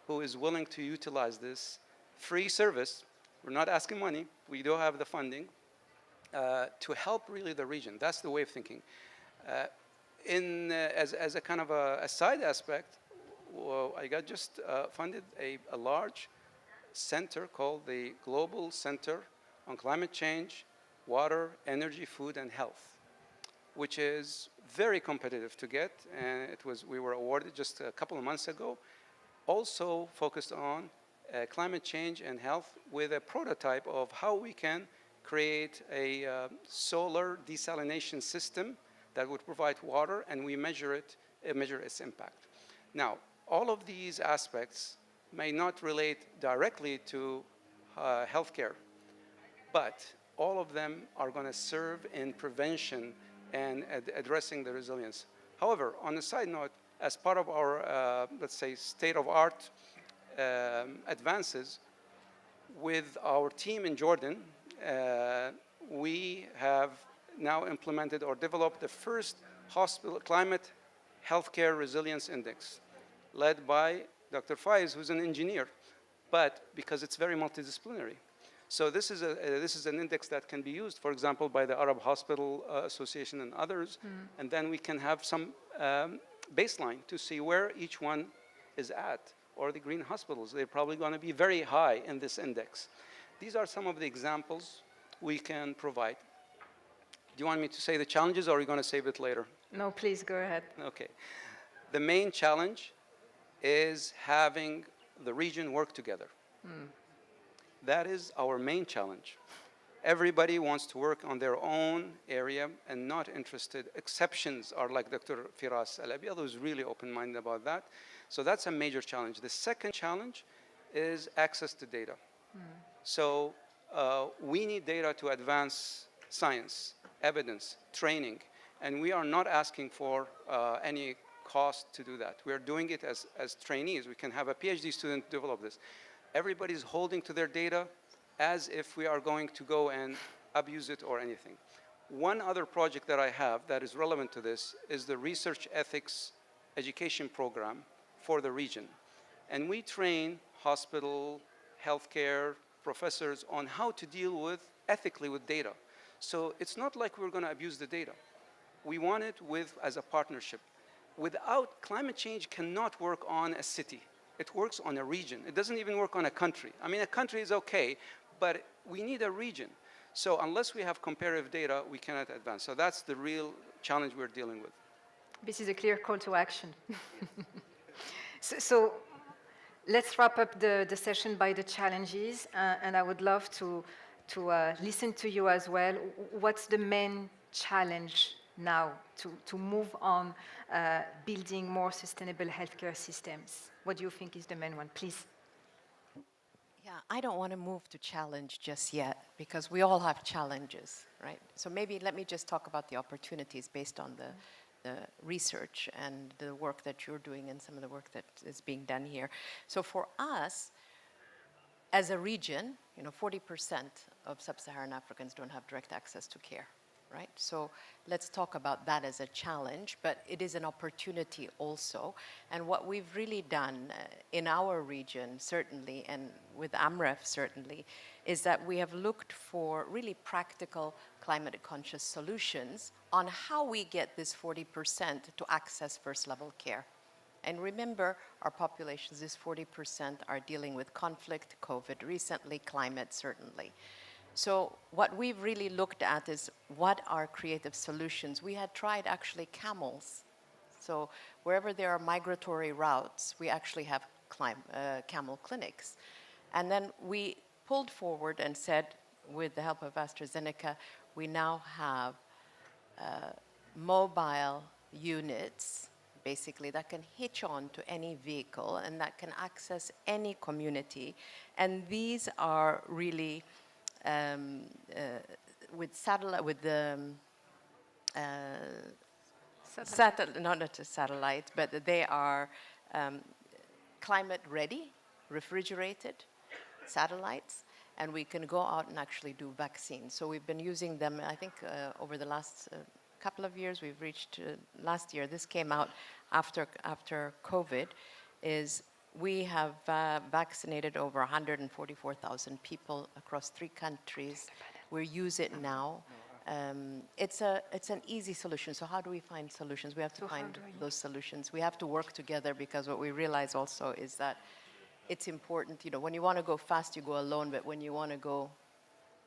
who is willing to utilize this free service. We're not asking money. We do have the funding to help really the region. That's the way of thinking. As a kind of a side aspect, well, I got just funded a large center called the Global Center on Climate Change, Water, Energy, Food, and Health, which is very competitive to get. And we were awarded just a couple of months ago. Also focused on climate change and health with a prototype of how we can create a solar desalination system that would provide water, and we measure its impact. Now, all of these aspects may not relate directly to healthcare, but all of them are going to serve in prevention and addressing the resilience. However, on a side note, as part of our, let's say, state-of-art advances, with our team in Jordan, we have now implemented or developed the first hospital climate healthcare resilience index, led by Dr. Faiz, who's an engineer, but because it's very multidisciplinary. So this is an index that can be used, for example, by the Arab Hospital Association and others, and then we can have some baseline to see where each one is at, or the green hospitals. They're probably going to be very high in this index. These are some of the examples we can provide. Do you want me to say the challenges, or are you going to save it later? No, please go ahead. Okay. The main challenge is having the region work together. That is our main challenge. Everybody wants to work on their own area and not interested. Exceptions are like Dr. Firas Al-Abyad, who's really open-minded about that. So that's a major challenge. The second challenge is access to data. So we need data to advance science, evidence, training, and we are not asking for any cost to do that. We are doing it as trainees. We can have a PhD student develop this. Everybody's holding to their data as if we are going to go and abuse it or anything. One other project that I have that is relevant to this is the research ethics education program for the region. And we train hospital, healthcare professors on how to deal with ethically with data. So it's not like we're going to abuse the data. We want it as a partnership. Without climate change cannot work on a city. It works on a region. It doesn't even work on a country. I mean, a country is okay, but we need a region. So unless we have comparative data, we cannot advance. So that's the real challenge we're dealing with. This is a clear call to action. So let's wrap up the session by the challenges, and I would love to listen to you as well. What's the main challenge now to move on building more sustainable healthcare systems? What do you think is the main one? Please. Yeah, I don't want to move to challenge just yet because we all have challenges, right? So maybe let me just talk about the opportunities based on the research and the work that you're doing and some of the work that is being done here. So for us, as a region, 40% of sub-Saharan Africans don't have direct access to care, right? So let's talk about that as a challenge, but it is an opportunity also. And what we've really done in our region, certainly, and with AMREF certainly, is that we have looked for really practical climate-conscious solutions on how we get this 40% to access first-level care. And remember, our populations, this 40% are dealing with conflict, COVID recently, climate certainly. So what we've really looked at is what are creative solutions. We had tried actually camels. So wherever there are migratory routes, we actually have camel clinics. And then we pulled forward and said, with the help of AstraZeneca, we now have mobile units, basically, that can hitch on to any vehicle and that can access any community. And these are really with the not a satellite, but they are climate ready, refrigerated satellites, and we can go out and actually do vaccines. So we've been using them, I think, over the last couple of years. We've reached last year. This came out after COVID. Is we have vaccinated over 144,000 people across 3 countries. We use it now. It's an easy solution. So how do we find solutions? We have to find those solutions. We have to work together because what we realize also is that it's important. When you want to go fast, you go alone, but when you want to go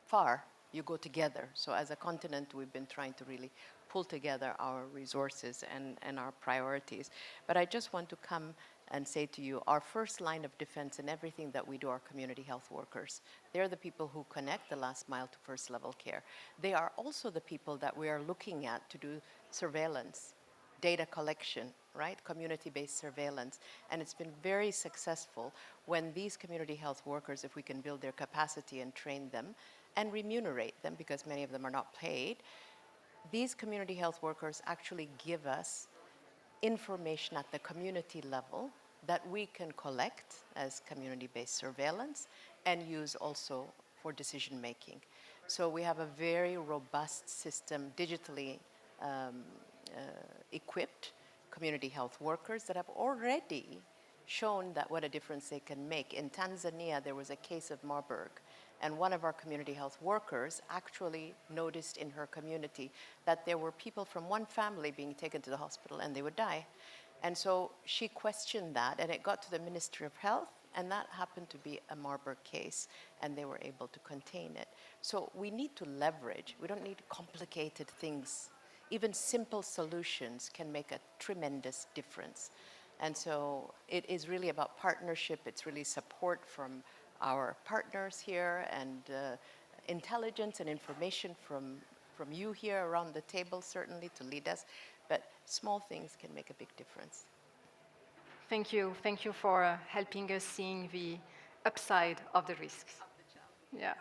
far, you go together. So as a continent, we've been trying to really pull together our resources and our priorities. But I just want to come and say to you, our first line of defense in everything that we do are community health workers. They're the people who connect the last mile to first level care. They are also the people that we are looking at to do surveillance, data collection, right? Community-based surveillance. And it's been very successful when these community health workers, if we can build their capacity and train them and remunerate them, because many of them are not paid, these community health workers actually give us information at the community level that we can collect as community-based surveillance and use also for decision making. So we have a very robust system, digitally equipped community health workers that have already shown that what a difference they can make. In Tanzania, there was a case of Marburg, and one of our community health workers actually noticed in her community that there were people from one family being taken to the hospital and they would die. And so she questioned that, and it got to the Ministry of Health, and that happened to be a Marburg case, and they were able to contain it. So we need to leverage. We don't need complicated things. Even simple solutions can make a tremendous difference. And so it is really about partnership. It's really support from our partners here and intelligence and information from you here around the table, certainly, to lead us. But small things can make a big difference. Thank you. Thank you for helping us seeing the upside of the risks. Yeah.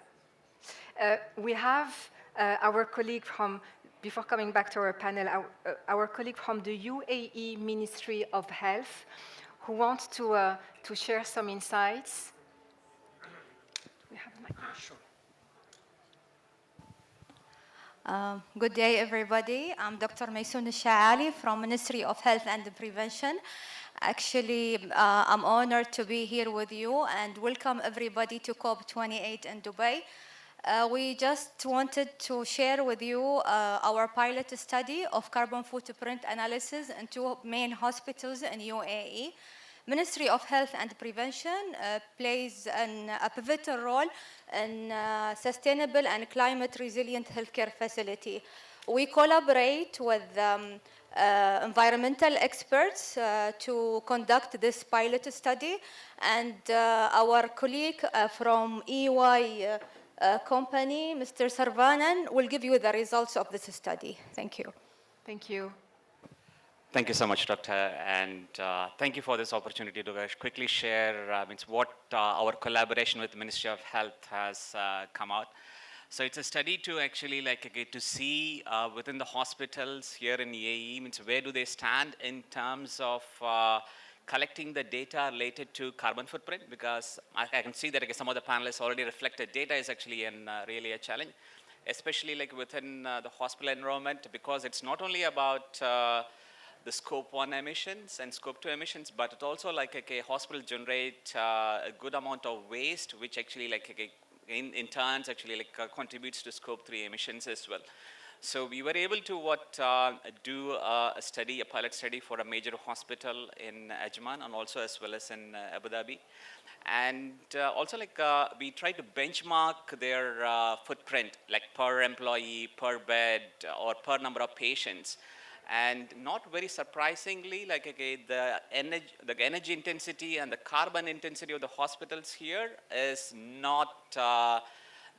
We have our colleague from, before coming back to our panel, our colleague from the UAE Ministry of Health who wants to share some insights. We have a microphone. Good day, everybody. I'm Dr. Maysoon Al-Shaali from Ministry of Health and Prevention. Actually, I'm honored to be here with you and welcome everybody to COP28 in Dubai. We just wanted to share with you our pilot study of carbon footprint analysis in two main hospitals in UAE. Ministry of Health and Prevention plays a pivotal role in sustainable and climate resilient healthcare facility. We collaborate with environmental experts to conduct this pilot study, and our colleague from EY company, Mr. Sarvanan, will give you the results of this study. Thank you. Thank you. Thank you so much, Doctor, and thank you for this opportunity to quickly share what our collaboration with the Ministry of Health has come out. So it's a study to actually to see within the hospitals here in UAE, where do they stand in terms of collecting the data related to carbon footprint, because I can see that some of the panelists already reflected data is actually really a challenge, especially within the hospital environment, because it's not only about the scope 1 emissions and scope 2 emissions, but it also a hospital generate a good amount of waste, which actually in turns actually contributes to scope 3 emissions as well. So we were able to do a study, a pilot study for a major hospital in Ajman and also as well as in Abu Dhabi. And also we try to benchmark their footprint, per employee, per bed, or per number of patients. And not very surprisingly, the energy intensity and the carbon intensity of the hospitals here is not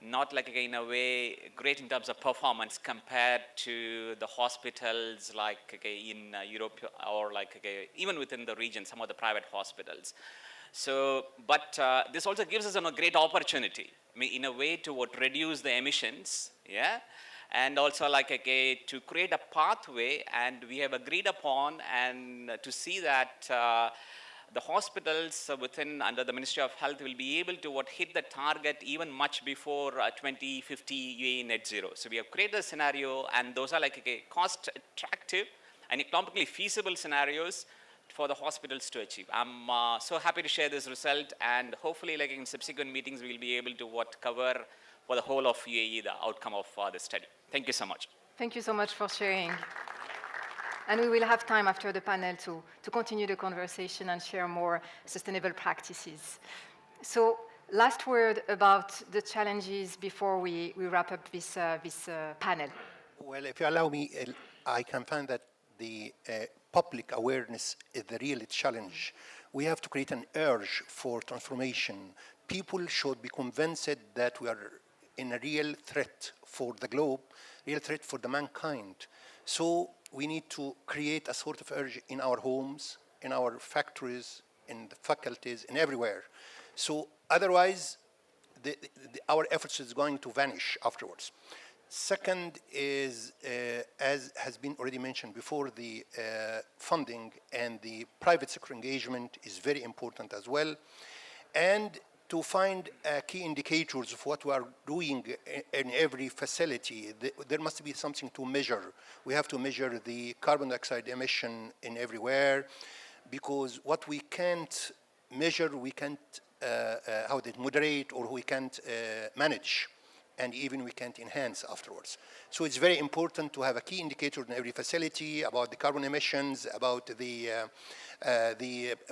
in a way great in terms of performance compared to the hospitals in Europe or even within the region, some of the private hospitals. So, but this also gives us a great opportunity, in a way, to reduce the emissions, yeah. And also to create a pathway, and we have agreed upon and to see that the hospitals under the Ministry of Health will be able to hit the target even much before 2050 UAE net zero. So we have created a scenario, and those are cost attractive and economically feasible scenarios for the hospitals to achieve. I'm so happy to share this result, and hopefully in subsequent meetings we will be able to cover for the whole of UAE the outcome of the study. Thank you so much. Thank you so much for sharing. And we will have time after the panel to continue the conversation and share more sustainable practices. So last word about the challenges before we wrap up this panel. Well, if you allow me, I can find that the public awareness is the real challenge. We have to create an urge for transformation. People should be convinced that we are in a real threat for the globe, real threat for the mankind. So we need to create a sort of urge in our homes, in our factories, in the faculties, and everywhere. So otherwise, our efforts is going to vanish afterwards. Second is, as has been already mentioned before, the funding and the private sector engagement is very important as well. And to find key indicators of what we are doing in every facility. There must be something to measure. We have to measure the carbon dioxide emission in everywhere, because what we can't measure, we can't moderate, or we can't manage, and even we can't enhance afterwards. So it's very important to have a key indicator in every facility about the carbon emissions, about the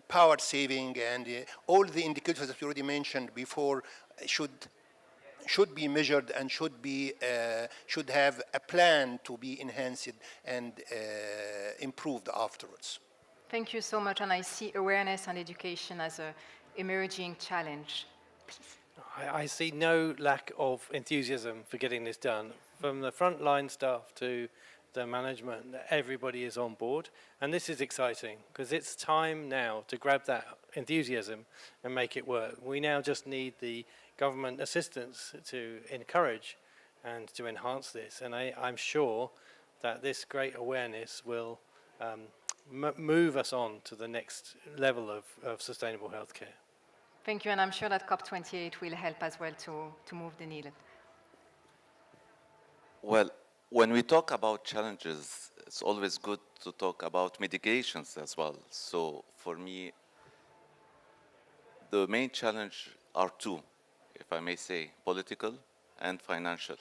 power saving, and all the indicators that you already mentioned before should be measured and should have a plan to be enhanced and improved afterwards. Thank you so much, and I see awareness and education as an emerging challenge. Please. I see no lack of enthusiasm for getting this done. From the frontline staff to the management, everybody is on board. And this is exciting, because it's time now to grab that enthusiasm and make it work. We now just need the government assistance to encourage and to enhance this. And I'm sure that this great awareness will move us on to the next level of sustainable healthcare. Thank you, and I'm sure that COP28 will help as well to move the needle. Well, when we talk about challenges, it's always good to talk about mitigations as well. So for me, the main challenge are two, if I may say, political and financial.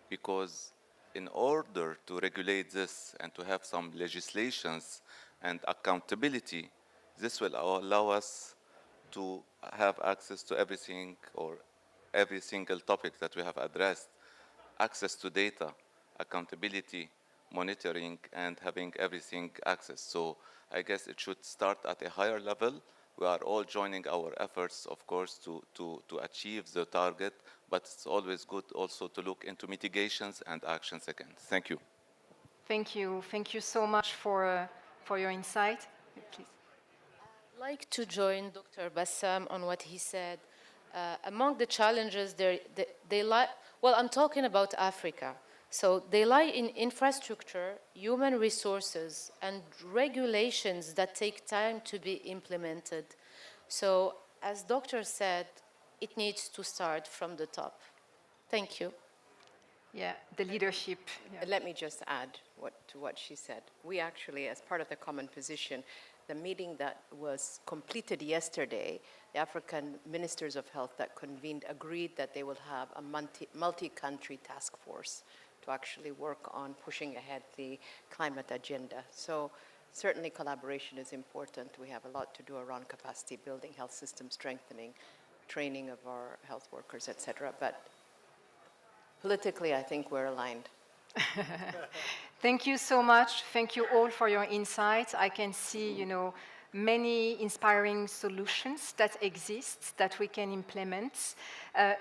Because in order to regulate this and to have some legislations and accountability, this will allow us to have access to everything or every single topic that we have addressed, access to data, accountability, monitoring, and having everything access. So I guess it should start at a higher level. We are all joining our efforts, of course, to achieve the target, but it's always good also to look into mitigations and actions again. Thank you. Thank you. Thank you so much for your insight. Please. I'd like to join Dr. Bassam on what he said. Among the challenges, they lie, well, I'm talking about Africa. So they lie in infrastructure, human resources, and regulations that take time to be implemented. So as Doctor said, it needs to start from the top. Thank you. Yeah, the leadership. Yeah. Let me just add to what she said. We actually, as part of the common position, the meeting that was completed yesterday, the African Ministers of Health that convened agreed that they will have a multi-country task force to actually work on pushing ahead the climate agenda. So certainly collaboration is important. We have a lot to do around capacity building, health system strengthening, training of our health workers, et cetera. But politically, I think we're aligned. Thank you so much. Thank you all for your insights. I can see, many inspiring solutions that exist that we can implement.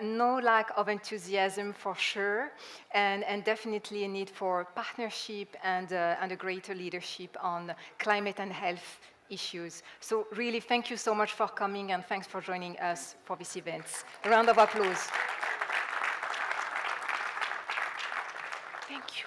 No lack of enthusiasm for sure, and definitely a need for partnership and a greater leadership on climate and health issues. So really, thank you so much for coming, and thanks for joining us for this event. A round of applause. Thank you.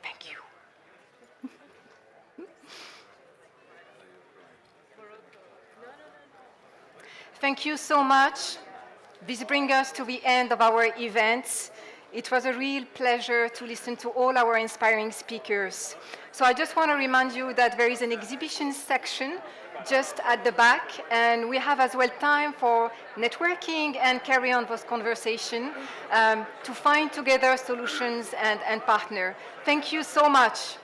Thank you. Thank you so much. This brings us to the end of our event. It was a real pleasure to listen to all our inspiring speakers. So I just want to remind you that there is an exhibition section just at the back, and we have as well time for networking and carry on this conversation to find together solutions and partner. Thank you so much.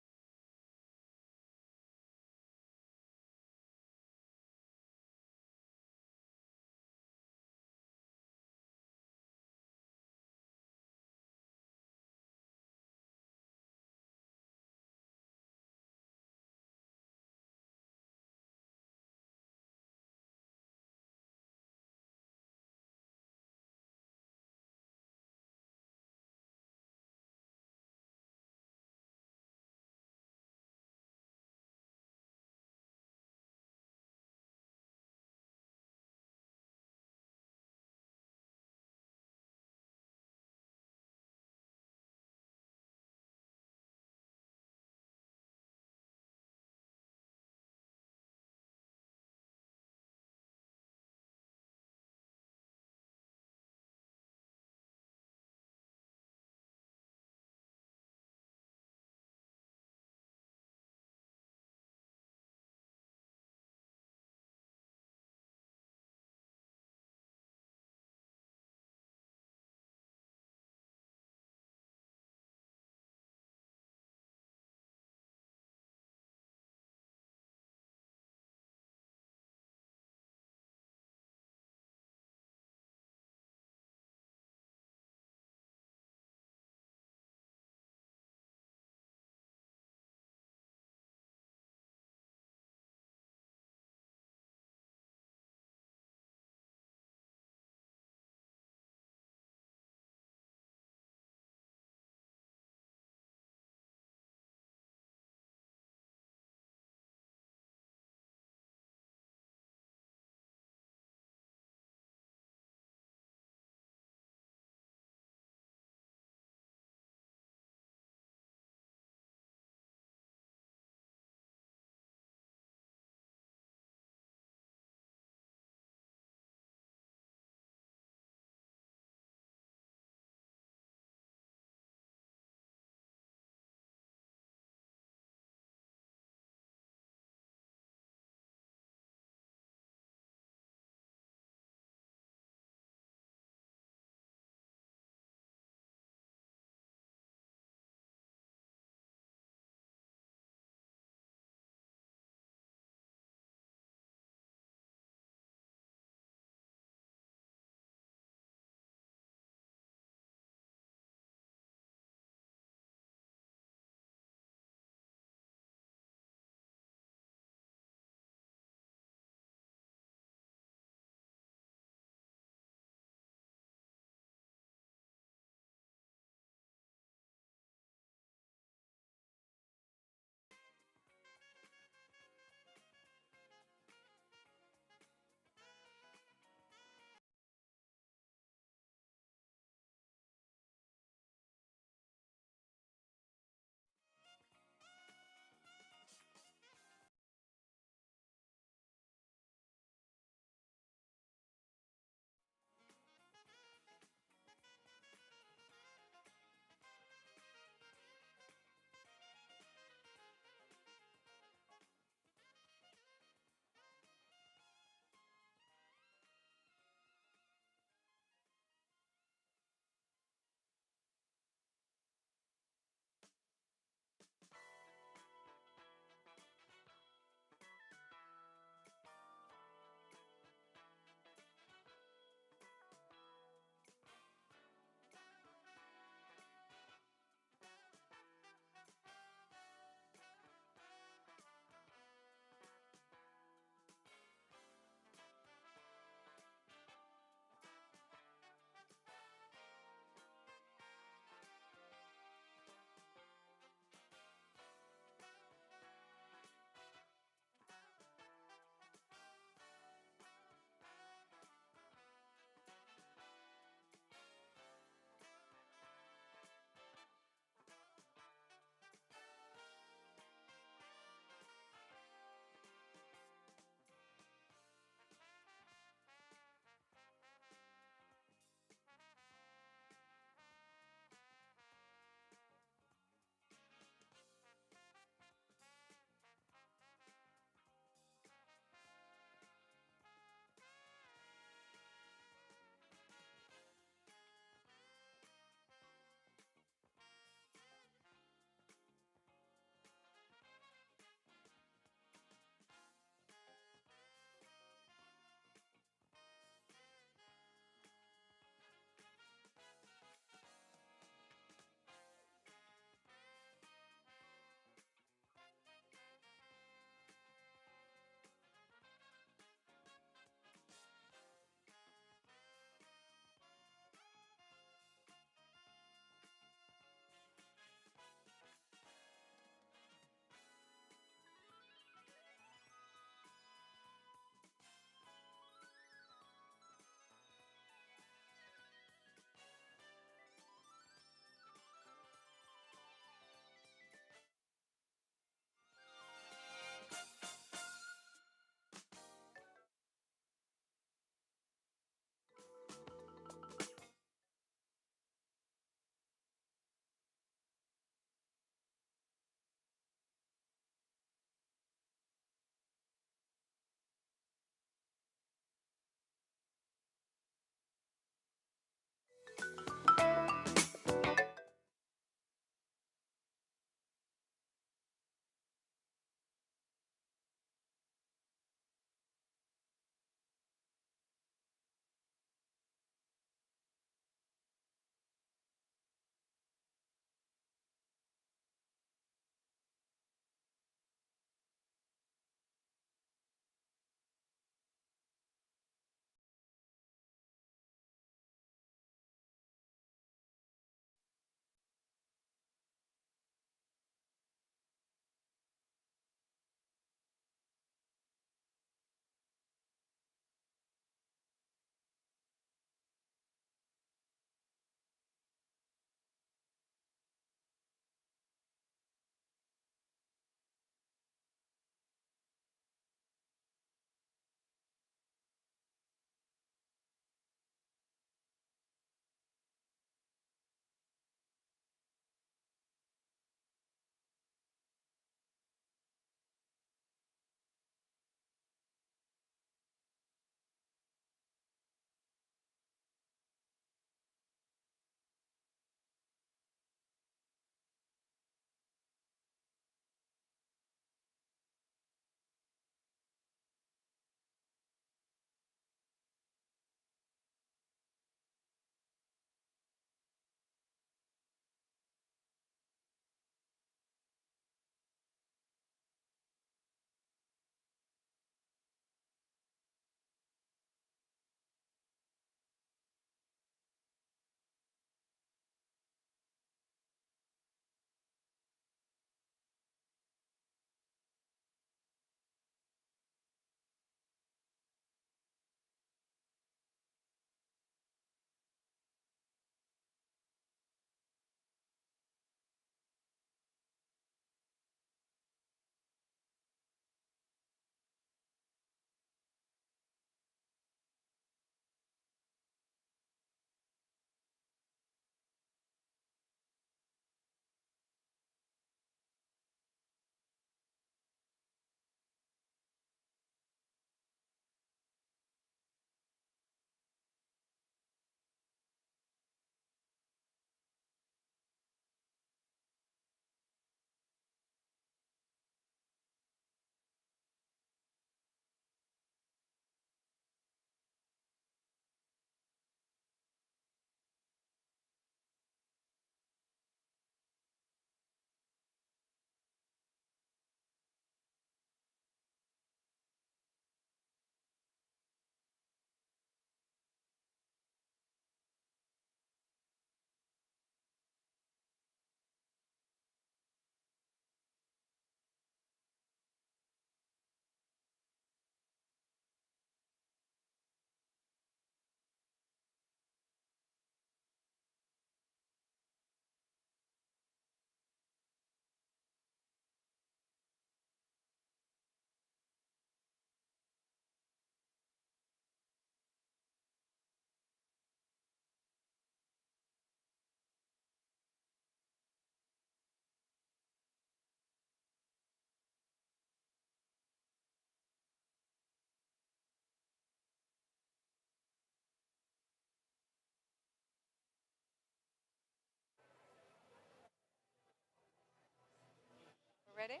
ready?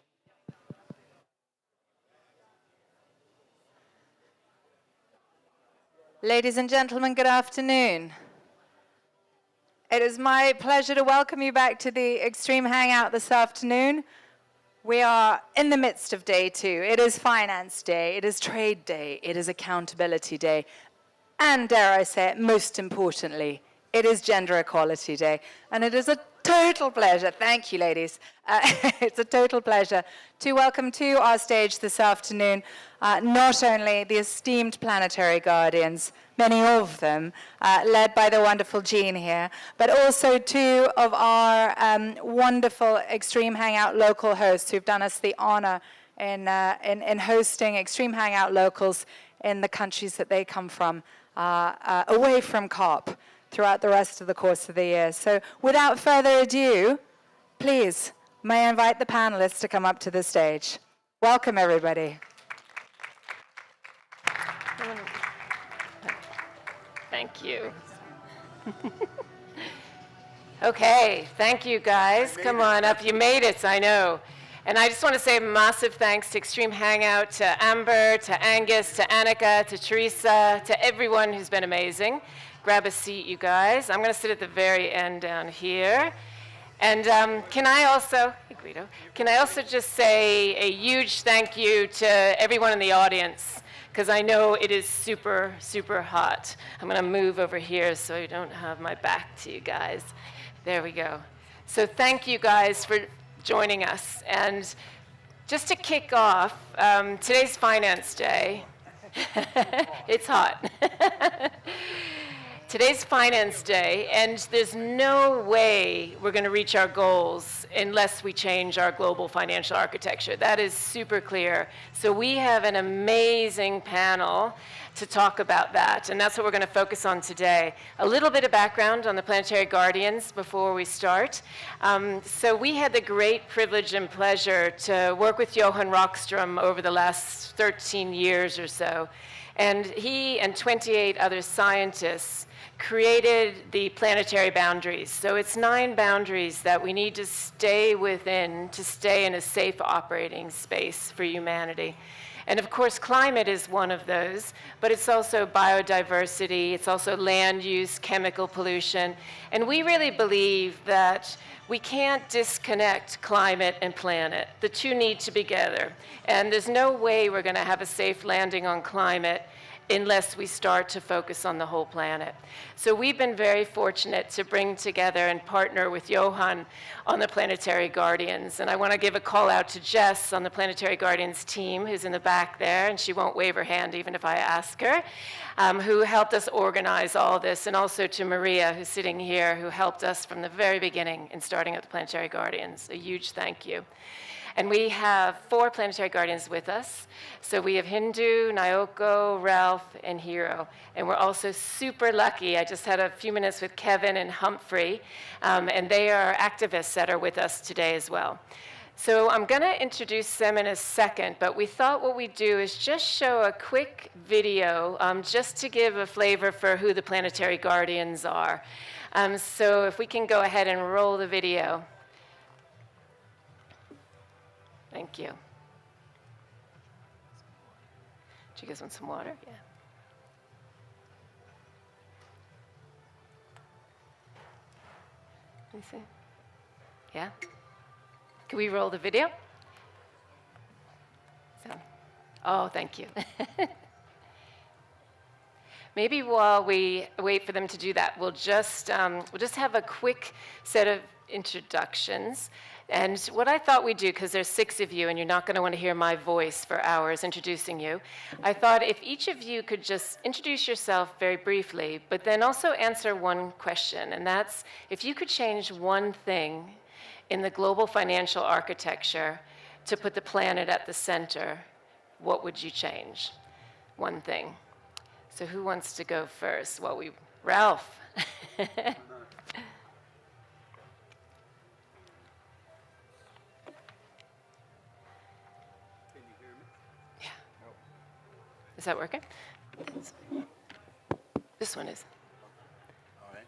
Ladies and gentlemen, good afternoon. It is my pleasure to welcome you back to the Extreme Hangout this afternoon. We are in the midst of day 2. It is Finance Day, it is Trade Day, it is Accountability Day, and dare I say it, most importantly, it is Gender Equality Day. And it is a total pleasure, thank you ladies, it's a total pleasure to welcome to our stage this afternoon not only the esteemed planetary guardians, many of them led by the wonderful Jean here, but also 2 of our wonderful Extreme Hangout local hosts who've done us the honor in hosting Extreme Hangout locals in the countries that they come from, away from COP, throughout the rest of the course of the year. So without further ado, please, may I invite the panelists to come up to the stage. Welcome, everybody. Thank you. Okay, thank you guys. Come on up. You made it, I know. And I just want to say massive thanks to Extreme Hangout, to Amber, to Angus, to Annika, to Teresa, to everyone who's been amazing. Grab a seat, you guys. I'm going to sit at the very end down here. And can I also just say a huge thank you to everyone in the audience, because I know it is super, super hot. I'm going to move over here so I don't have my back to you guys. There we go. So thank you guys for joining us. And just to kick off, today's Finance Day. It's hot. Today's Finance Day, and there's no way we're going to reach our goals unless we change our global financial architecture. That is super clear. So we have an amazing panel to talk about that, and that's what we're going to focus on today. A little bit of background on the Planetary Guardians before we start. So we had the great privilege and pleasure to work with Johan Rockström over the last 13 years or so, and he and 28 other scientists created the planetary boundaries. So it's 9 boundaries that we need to stay within to stay in a safe operating space for humanity. And of course, climate is one of those, but it's also biodiversity, it's also land use, chemical pollution. And we really believe that we can't disconnect climate and planet. The 2 need to be together. And there's no way we're going to have a safe landing on climate unless we start to focus on the whole planet. So we've been very fortunate to bring together and partner with Johan on the Planetary Guardians. And I want to give a call out to Jess on the Planetary Guardians team, who's in the back there, and she won't wave her hand even if I ask her, who helped us organize all this, and also to Maria, who's sitting here, who helped us from the very beginning in starting up the Planetary Guardians. A huge thank you. And we have 4 Planetary Guardians with us. So we have Hindu, Naoko, Ralph, and Hiro. And we're also super lucky. I just had a few minutes with Kevin and Humphrey, and they are activists that are with us today as well. So I'm going to introduce them in a second, but we thought what we'd do is just show a quick video just to give a flavor for who the Planetary Guardians are. So if we can go ahead and roll the video. Thank you. Do you guys want some water? Yeah. Let me see. Yeah? Can we roll the video? Oh, thank you. Maybe while we wait for them to do that, we'll just have a quick set of introductions. And what I thought we'd do, because there's 6 of you and you're not going to want to hear my voice for hours introducing you, I thought if each of you could just introduce yourself very briefly, but then also answer one question, and that's if you could change one thing in the global financial architecture to put the planet at the center, what would you change? One thing. So who wants to go first? Ralph. Is that working? This one is. All right.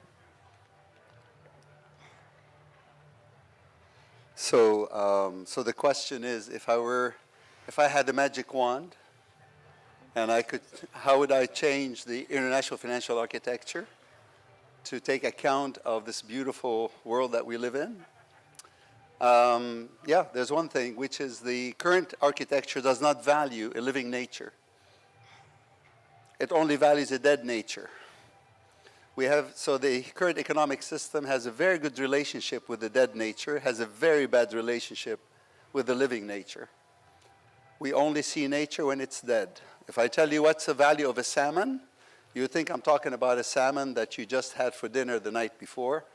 So the question is, if I had a magic wand, and how would I change the international financial architecture to take account of this beautiful world that we live in? Yeah, there's one thing, which is the current architecture does not value a living nature. It only values a dead nature. So the current economic system has a very good relationship with the dead nature, has a very bad relationship with the living nature. We only see nature when it's dead. If I tell you what's the value of a salmon, you think I'm talking about a salmon that you just had for dinner the night before.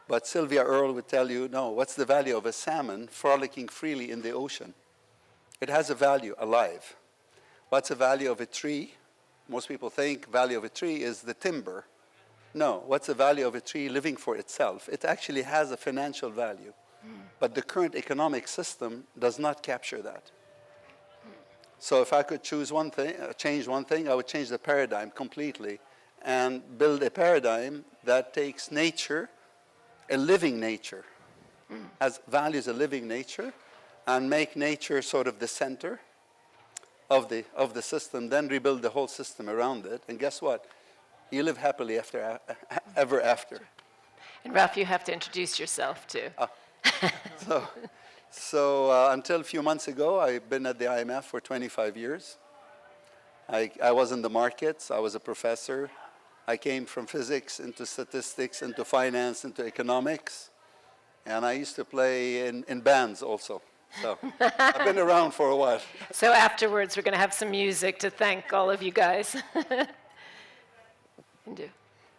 But Sylvia Earle would tell you, no, what's the value of a salmon frolicking freely in the ocean? It has a value, alive. What's the value of a tree? Most people think value of a tree is the timber. No, what's the value of a tree living for itself? It actually has a financial value. But the current economic system does not capture that. So if I could choose one thing, change one thing, I would change the paradigm completely and build a paradigm that takes nature, a living nature, values a living nature, and make nature sort of the center of the system, then rebuild the whole system around it. And guess what? You live happily ever after. And Ralph, you have to introduce yourself too. So until a few months ago, I've been at the IMF for 25 years. I was in the markets. I was a professor. I came from physics into statistics, into finance, into economics. And I used to play in bands also. So I've been around for a while. So afterwards, we're going to have some music to thank all of you guys.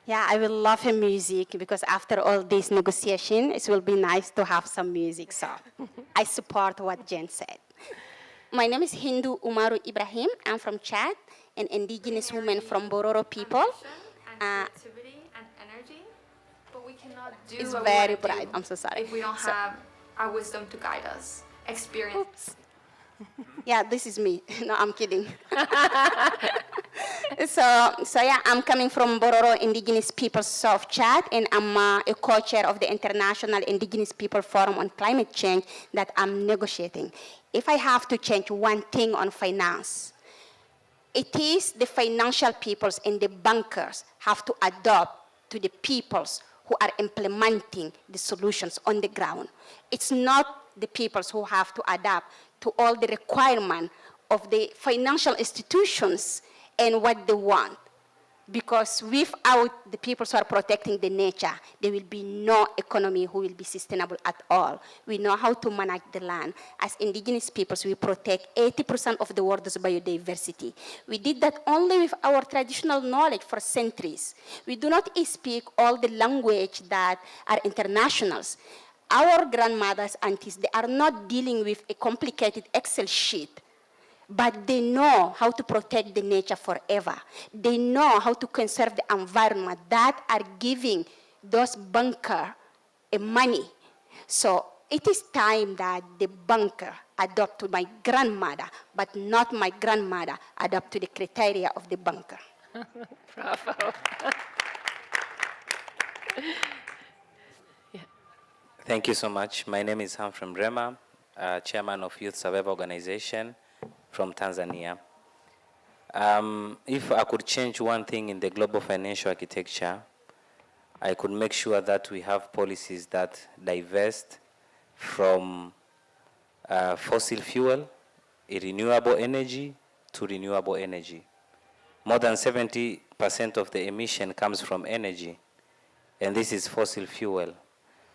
Yeah, I will love her music because after all this negotiation, it will be nice to have some music. So I support what Jen said. My name is Hindu Umaru Ibrahim. I'm from Chad, an indigenous woman from Bororo people. Creativity and energy, but we cannot do It's what very we bright. I'm so sorry. if we don't have our wisdom to guide us. Experience. Yeah, this is me. No, I'm kidding. So yeah, I'm coming from Bororo Indigenous Peoples of Chad, and I'm a co-chair of the International Indigenous People Forum on Climate Change that I'm negotiating. If I have to change one thing on finance, it is the financial peoples and the bankers have to adopt to the peoples who are implementing the solutions on the ground. It's not the peoples who have to adapt to all the requirements of the financial institutions and what they want. Because without the peoples who are protecting the nature, there will be no economy who will be sustainable at all. We know how to manage the land. As indigenous peoples, we protect 80% of the world's biodiversity. We did that only with our traditional knowledge for centuries. We do not speak all the language that are internationals. Our grandmothers, aunties, they are not dealing with a complicated Excel sheet, but they know how to protect the nature forever. They know how to conserve the environment that are giving those bankers money. So it is time that the banker adopt to my grandmother, but not my grandmother adopt to the criteria of the banker. Bravo. Thank you so much. My name is Humphrey Mrema, chairman of Youth Survival Organization from Tanzania. If I could change one thing in the global financial architecture, I could make sure that we have policies that divest from fossil fuel, renewable energy to renewable energy. More than 70% of the emission comes from energy, and this is fossil fuel.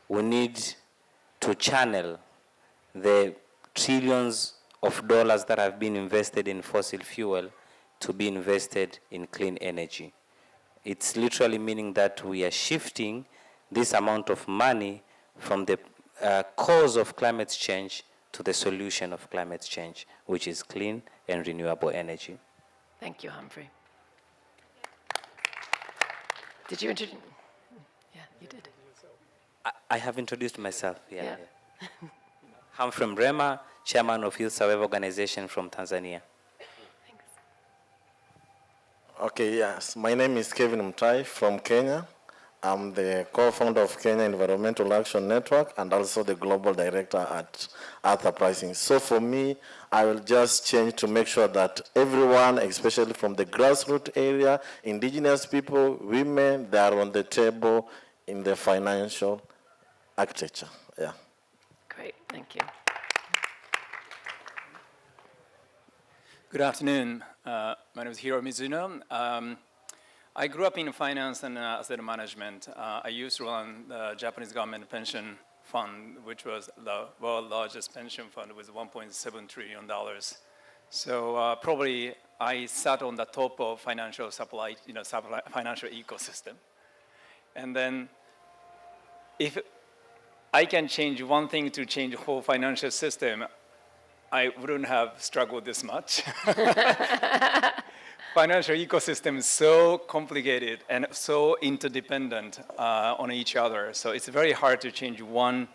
We need to channel the trillions of dollars that have been invested in fossil fuel to be invested in clean energy. It's literally meaning that we are shifting this amount of money from the cause of climate change to the solution of climate change, which is clean and renewable energy. Thank you, Humphrey. Did you introduce? Yeah, you did. I have introduced myself, yeah. Humphrey Mrema, chairman of Youth Survival Organization from Tanzania. Okay, yes. My name is Kevin Mtai from Kenya. I'm the co-founder of Kenya Environmental Action Network and also the global director at Earth Uprising. So for me, I will just change to make sure that everyone, especially from the grassroots area, indigenous people, women, they are on the table in the financial architecture. Yeah. Great, thank you. Good afternoon. My name is Hiro Mizuno. I grew up in finance and asset management. I used to run the Japanese government pension fund, which was the world's largest pension fund with $1.7 trillion. So probably I sat on the top of financial supply, financial ecosystem. And then if I can change one thing to change the whole financial system, I wouldn't have struggled this much. Financial ecosystem is so complicated and so interdependent on each other. So it's very hard to change one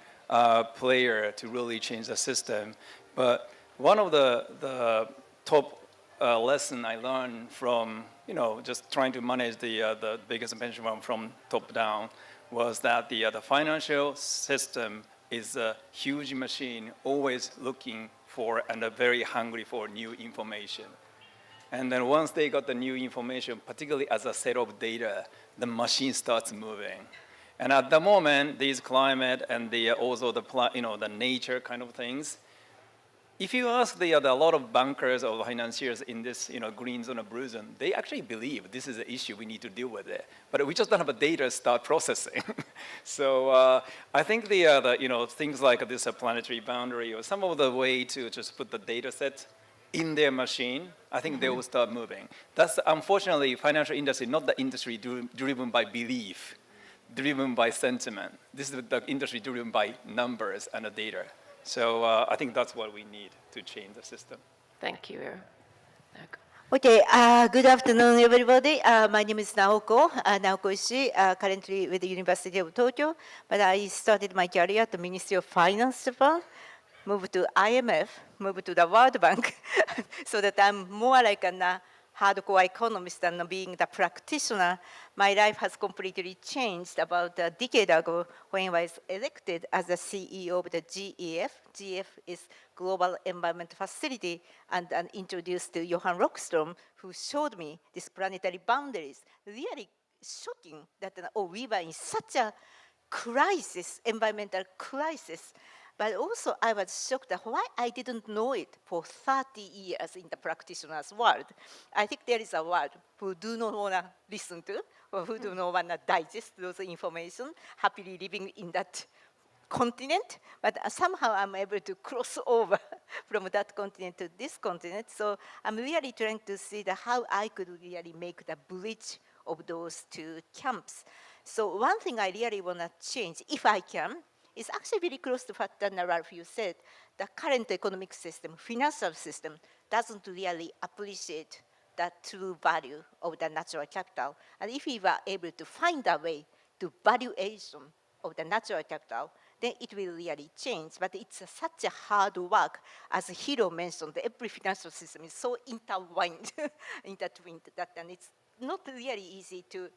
player to really change the system. But one of the top lesson I learned from, just trying to manage the biggest pension fund from top down was that the financial system is a huge machine, always looking for and very hungry for new information. And then once they got the new information, particularly as a set of data, the machine starts moving. And at the moment, these climate and also the nature kind of things, if you ask a lot of bankers or financiers in this green zone or blue zone, they actually believe this is an issue, we need to deal with it. But we just don't have a data to start processing. So I think things like this planetary boundary or some of the way to just put the data set in their machine, I think they will start moving. That's unfortunately financial industry, not the industry driven by belief, driven by sentiment. This is the industry driven by numbers and the data. So I think that's what we need to change the system. Thank you. Okay, good afternoon, everybody. My name is Naoko Ishi, currently with the University of Tokyo, but I started my career at the Ministry of Finance Japan, moved to IMF, moved to the World Bank, so that I'm more like a hardcore economist than being the practitioner. My life has completely changed about a decade ago when I was elected as the CEO of the GEF. GEF is Global Environment Facility, and introduced to Johan Rockström, who showed me these planetary boundaries. Really shocking that we were in such a crisis, environmental crisis. But also I was shocked at why I didn't know it for 30 years in the practitioner's world. I think there is a world who do not want to listen to, or who do not want to digest those information, happily living in that continent, but somehow I'm able to cross over from that continent to this continent. So I'm really trying to see how I could really make the bridge of those two camps. So one thing I really want to change, if I can, is actually very close to what Ralph, you said. The current economic system, financial system, doesn't really appreciate the true value of the natural capital. And if we were able to find a way to valuation of the natural capital, then it will really change. But it's such a hard work. As Hiro mentioned, every financial system is so intertwined, that and it's not really easy to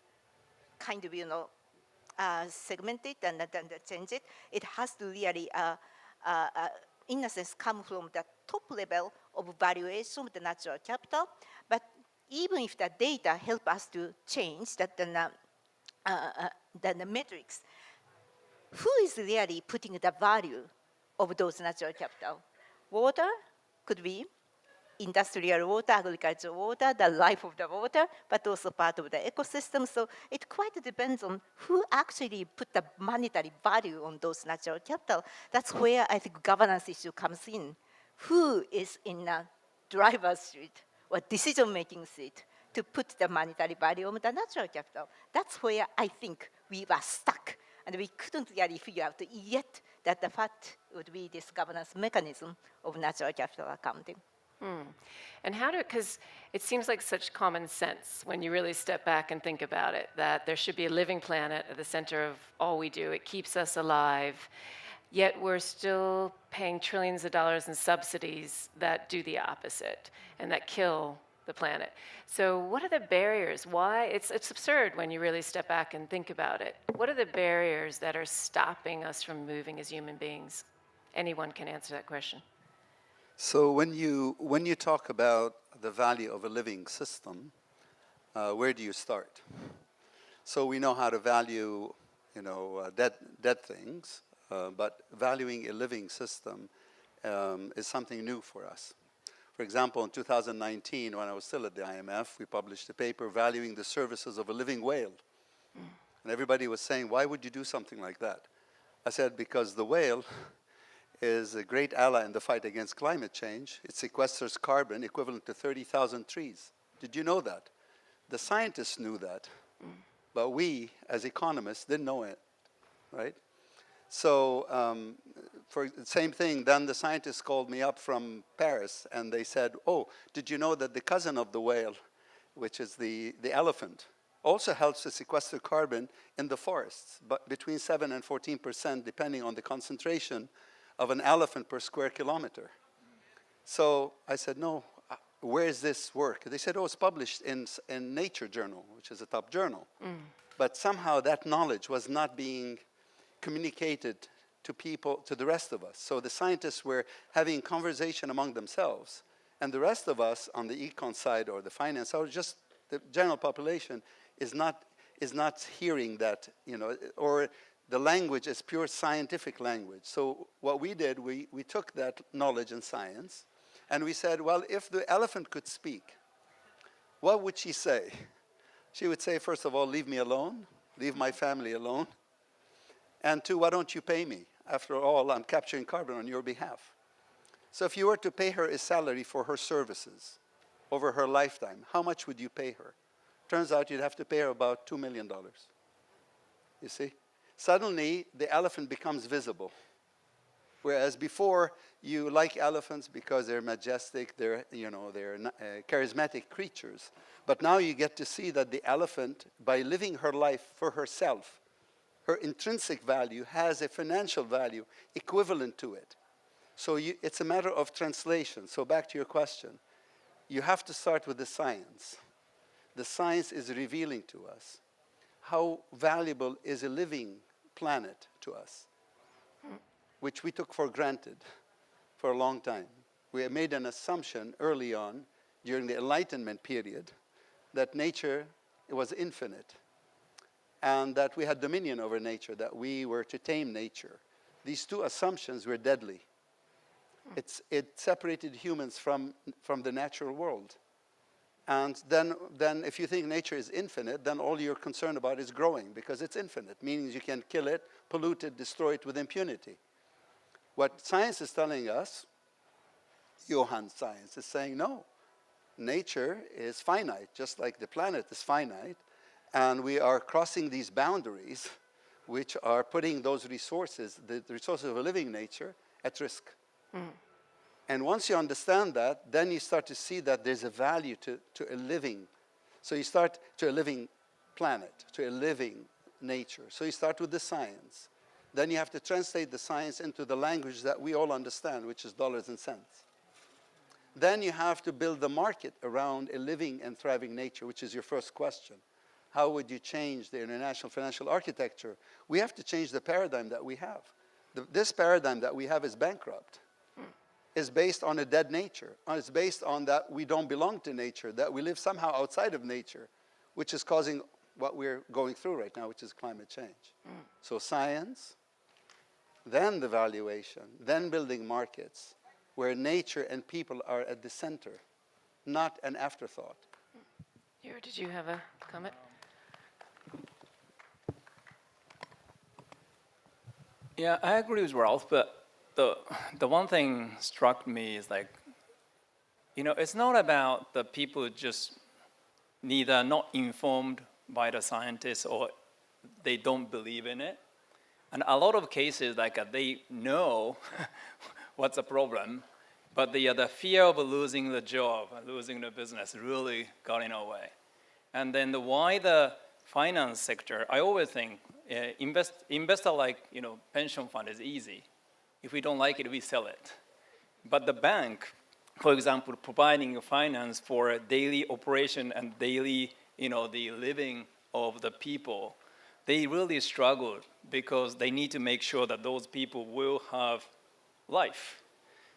kind of, segment it and change it. It has to really, in a sense, come from the top level of valuation of the natural capital. But even if the data help us to change that, the metrics, who is really putting the value of those natural capital? Water could be industrial water, agricultural water, the life of the water, but also part of the ecosystem. So it quite depends on who actually put the monetary value on those natural capital. That's where I think governance issue comes in. Who is in a driver's seat or decision-making seat to put the monetary value on the natural capital? That's where I think we were stuck. And we couldn't really figure out yet that the fact would be this governance mechanism of natural capital accounting. And because it seems like such common sense when you really step back and think about it, that there should be a living planet at the center of all we do. It keeps us alive, yet we're still paying trillions of dollars in subsidies that do the opposite and that kill the planet. So what are the barriers? Why? It's absurd when you really step back and think about it. What are the barriers that are stopping us from moving as human beings? Anyone can answer that question. So when you talk about the value of a living system, where do you start? So we know how to value, dead things, but valuing a living system is something new for us. For example, in 2019, when I was still at the IMF, we published a paper valuing the services of a living whale. And everybody was saying, why would you do something like that? I said, because the whale is a great ally in the fight against climate change. It sequesters carbon equivalent to 30,000 trees. Did you know that? The scientists knew that, but we, as economists, didn't know it, right? So for the same thing, then the scientists called me up from Paris, and they said, oh, did you know that the cousin of the whale, which is the elephant, also helps to sequester carbon in the forests, but between 7 and 14%, depending on the concentration of an elephant per square kilometer. So I said, no, where is this work? They said, oh, it's published in Nature Journal, which is a top journal. But somehow that knowledge was not being communicated to people, to the rest of us. So the scientists were having conversation among themselves, and the rest of us on the econ side or the finance side, or just the general population is not hearing that, or the language is pure scientific language. So what we did, we took that knowledge and science, and we said, well, if the elephant could speak, what would she say? She would say, first of all, leave me alone, leave my family alone. And two, why don't you pay me? After all, I'm capturing carbon on your behalf. So if you were to pay her a salary for her services over her lifetime, how much would you pay her? Turns out you'd have to pay her about $2 million. You see? Suddenly, the elephant becomes visible. Whereas before, you like elephants because they're majestic, they're charismatic creatures. But now you get to see that the elephant, by living her life for herself, her intrinsic value has a financial value equivalent to it. So it's a matter of translation. So back to your question. You have to start with the science. The science is revealing to us how valuable is a living planet to us, which we took for granted for a long time. We made an assumption early on during the Enlightenment period that nature was infinite and that we had dominion over nature, that we were to tame nature. These two assumptions were deadly. It separated humans from the natural world. And then if you think nature is infinite, then all you're concerned about is growing because it's infinite, meaning you can kill it, pollute it, destroy it with impunity. What science is telling us, Johann's science, is saying no. Nature is finite, just like the planet is finite, and we are crossing these boundaries which are putting those resources, the resources of a living nature, at risk. And once you understand that, then you start to see that there's a value to a living. So you start to a living planet, to a living nature. So you start with the science. Then you have to translate the science into the language that we all understand, which is dollars and cents. Then you have to build the market around a living and thriving nature, which is your first question. How would you change the international financial architecture? We have to change the paradigm that we have. This paradigm that we have is bankrupt. Is based on a dead nature. It's based on that we don't belong to nature, that we live somehow outside of nature, which is causing what we're going through right now, which is climate change. So science, then the valuation, then building markets, where nature and people are at the center, not an afterthought. Here, did you have a comment? Yeah, I agree with Ralph, but the one thing struck me is like, it's not about the people just neither not informed by the scientists or they don't believe in it. And a lot of cases, they know what's the problem, but the fear of losing the job, losing the business really got in our way. And then why the finance sector, I always think investor like pension fund is easy. If we don't like it, we sell it. But the bank, for example, providing finance for daily operation and daily, the living of the people, they really struggle because they need to make sure that those people will have life.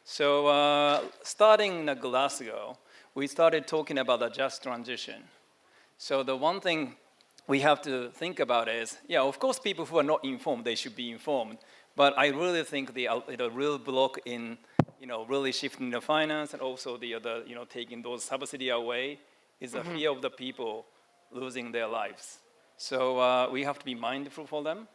So starting in Glasgow, we started talking about the just transition. So the one thing we have to think about is, of course, people who are not informed, they should be informed. But I really think the real block in, really shifting the finance and also the taking those subsidy away is the fear of the people losing their lives. So we have to be mindful for them.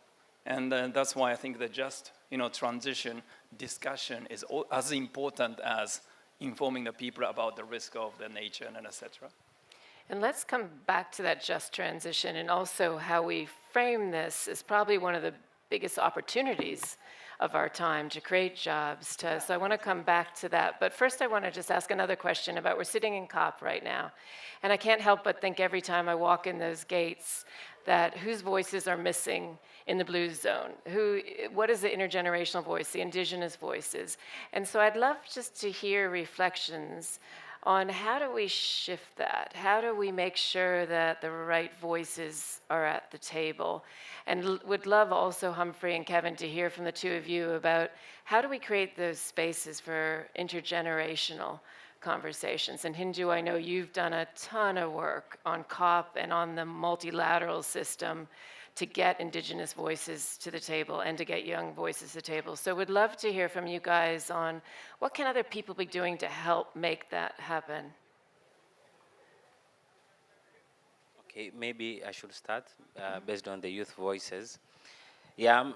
And that's why I think the just, transition discussion is as important as informing the people about the risk of the nature and et cetera. And let's come back to that just transition and also how we frame this is probably one of the biggest opportunities of our time to create jobs. So I want to come back to that. But first I want to just ask another question about, we're sitting in COP right now. And I can't help but think every time I walk in those gates that whose voices are missing in the blue zone? What is the intergenerational voice, the indigenous voices? And so I'd love just to hear reflections on how do we shift that? How do we make sure that the right voices are at the table? And would love also, Humphrey and Kevin, to hear from the two of you about how do we create those spaces for intergenerational conversations. And Hindu, I know you've done a ton of work on COP and on the multilateral system to get indigenous voices to the table and to get young voices to the table. So we'd love to hear from you guys on what can other people be doing to help make that happen? Okay, maybe I should start based on the youth voices. Yeah,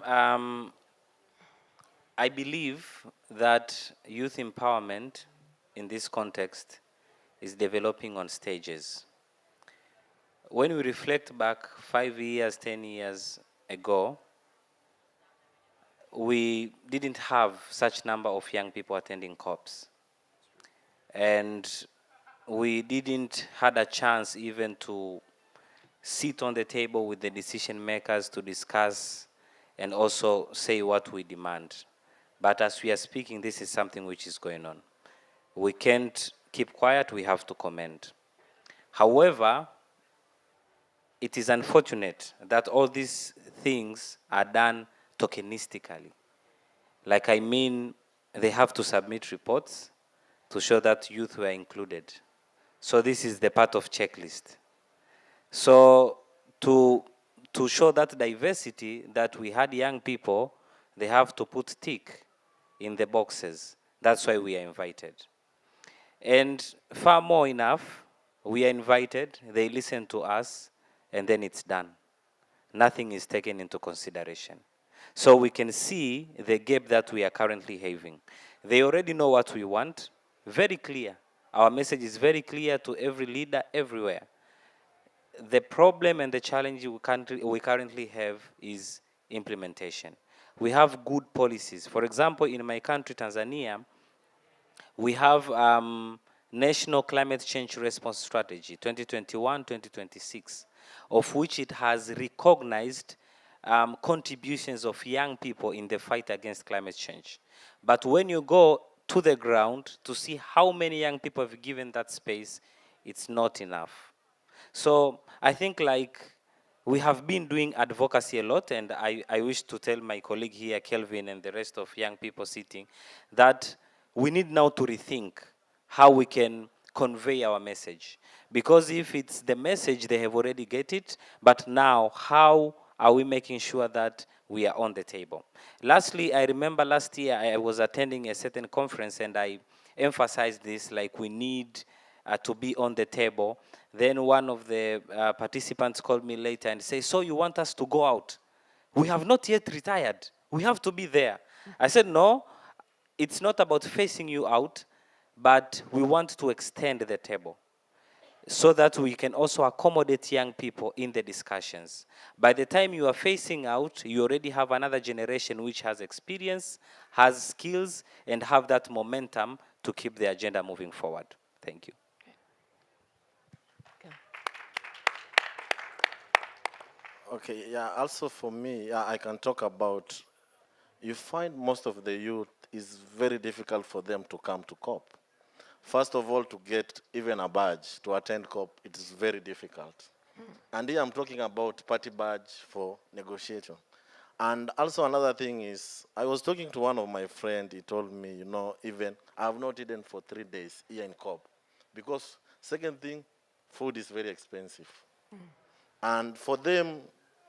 I believe that youth empowerment in this context is developing on stages. When we reflect back 5 years, 10 years ago, we didn't have such number of young people attending COPs. And we didn't had a chance even to sit on the table with the decision makers to discuss and also say what we demand. But as we are speaking, this is something which is going on. We can't keep quiet, we have to comment. However, it is unfortunate that all these things are done tokenistically. Like, I mean, they have to submit reports to show that youth were included. So this is the part of checklist. So to show that diversity, that we had young people, they have to put tick in the boxes. That's why we are invited. And far more enough, we are invited, they listen to us, and then it's done. Nothing is taken into consideration. So we can see the gap that we are currently having. They already know what we want, very clear. Our message is very clear to every leader everywhere. The problem and the challenge we currently have is implementation. We have good policies. For example, in my country, Tanzania, we have National Climate Change Response Strategy 2021-2026, of which it has recognized contributions of young people in the fight against climate change. But when you go to the ground to see how many young people have given that space, it's not enough. So I think we have been doing advocacy a lot, and I wish to tell my colleague here, Kelvin, and the rest of young people sitting, that we need now to rethink how we can convey our message. Because if it's the message, they have already get it, but now how are we making sure that we are on the table? Lastly, I remember last year I was attending a certain conference and I emphasized this, like we need to be on the table. Then one of the participants called me later and said, so you want us to go out? We have not yet retired. We have to be there. I said, no, it's not about facing you out, but we want to extend the table so that we can also accommodate young people in the discussions. By the time you are facing out, you already have another generation which has experience, has skills, and have that momentum to keep the agenda moving forward. Thank you. Okay, yeah, also for me, I can talk about, you find most of the youth is very difficult for them to come to COP. first of all, to get even a badge to attend COP, it is very difficult. And here I'm talking about party badge for negotiation. And also another thing is, I was talking to one of my friends, he told me, you know, even I have not eaten for 3 days here in COP. Because second thing, food is very expensive. And for them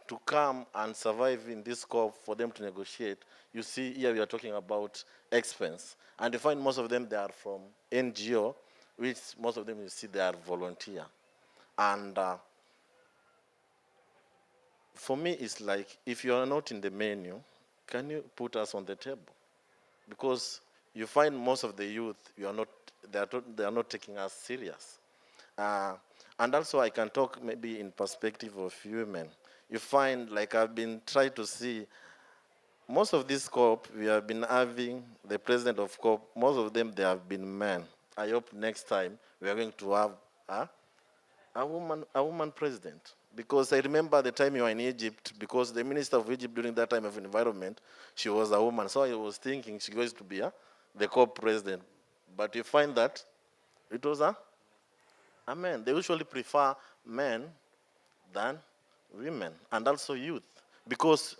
to come and survive in this COP, for them to negotiate, you see here we are talking about expense. And you find most of them, they are from NGO, which most of them you see they are volunteer. And for me, it's like, if you are not in the menu, can you put us on the table? Because you find most of the youth, they are not taking us serious. And also I can talk maybe in perspective of women. You find, like I've been trying to see, most of this COP, we have been having the president of COP, most of them, they have been men. I hope next time we are going to have a woman president. Because I remember the time you were in Egypt, because the minister of Egypt during that time of environment, she was a woman. So I was thinking she was to be the COP president. But you find that it was a man. They usually prefer men than women, and also youth. Because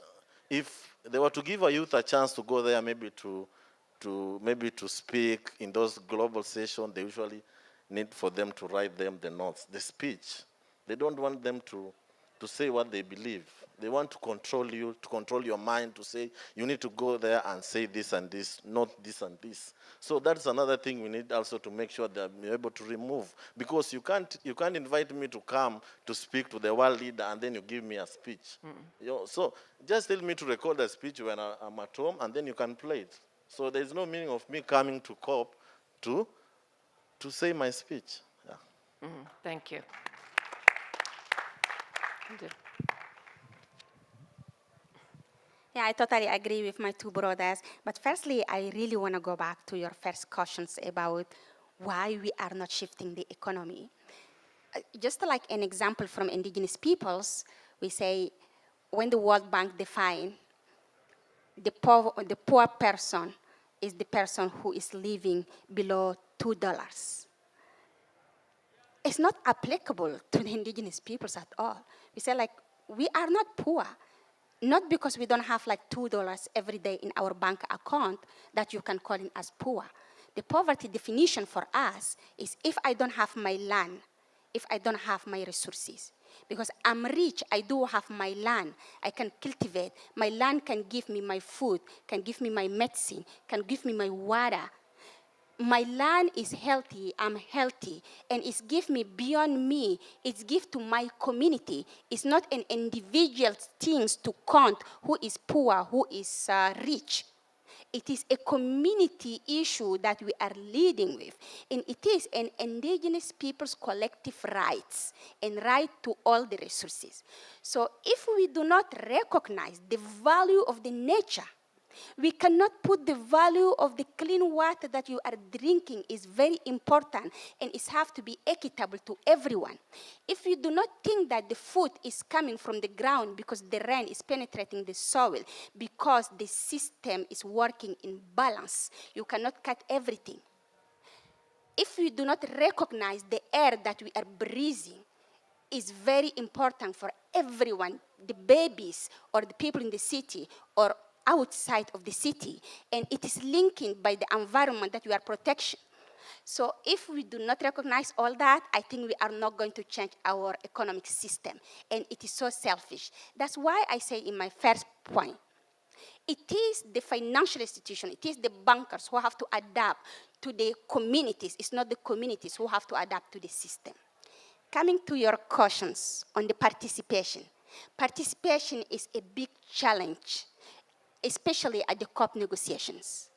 if they were to give a youth a chance to go there, maybe to speak in those global sessions, they usually need for them to write them the notes, the speech. They don't want them to say what they believe. They want to control you, to control your mind, to say you need to go there and say this and this, not this and this. So that's another thing we need also to make sure that we're able to remove. Because you can't invite me to come to speak to the world leader and then you give me a speech. You know, so just tell me to record a speech when I'm at home and then you can play it. So there's no meaning of me coming to COP to say my speech. Yeah. Thank you. Yeah, I totally agree with my two brothers. But firstly, I really want to go back to your first questions about why we are not shifting the economy. Just like an example from indigenous peoples, we say when the World Bank define the poor person is the person who is living below $2. It's not applicable to the indigenous peoples at all. We say like, we are not poor. Not because we don't have like $2 every day in our bank account that you can call it as poor. The poverty definition for us is if I don't have my land, if I don't have my resources. Because I'm rich, I do have my land, I can cultivate. My land can give me my food, can give me my medicine, can give me my water. My land is healthy, I'm healthy, and it's give me beyond me, it's give to my community. It's not an individual things to count who is poor, who is rich. It is a community issue that we are leading with, and it is an indigenous people's collective rights and right to all the resources. So if we do not recognize the value of the nature, we cannot put the value of the clean water that you are drinking is very important, and it has to be equitable to everyone. If you do not think that the food is coming from the ground because the rain is penetrating the soil, because the system is working in balance, you cannot cut everything. If we do not recognize the air that we are breathing is very important for everyone, the babies or the people in the city or outside of the city, and it is linking by the environment that we are protection. So if we do not recognize all that, I think we are not going to change our economic system, and it is so selfish. That's why I say in my first point, it is the financial institution, it is the bankers who have to adapt to the communities. It's not the communities who have to adapt to the system. Coming to your questions on the participation. Participation is a big challenge, especially at the COP negotiations.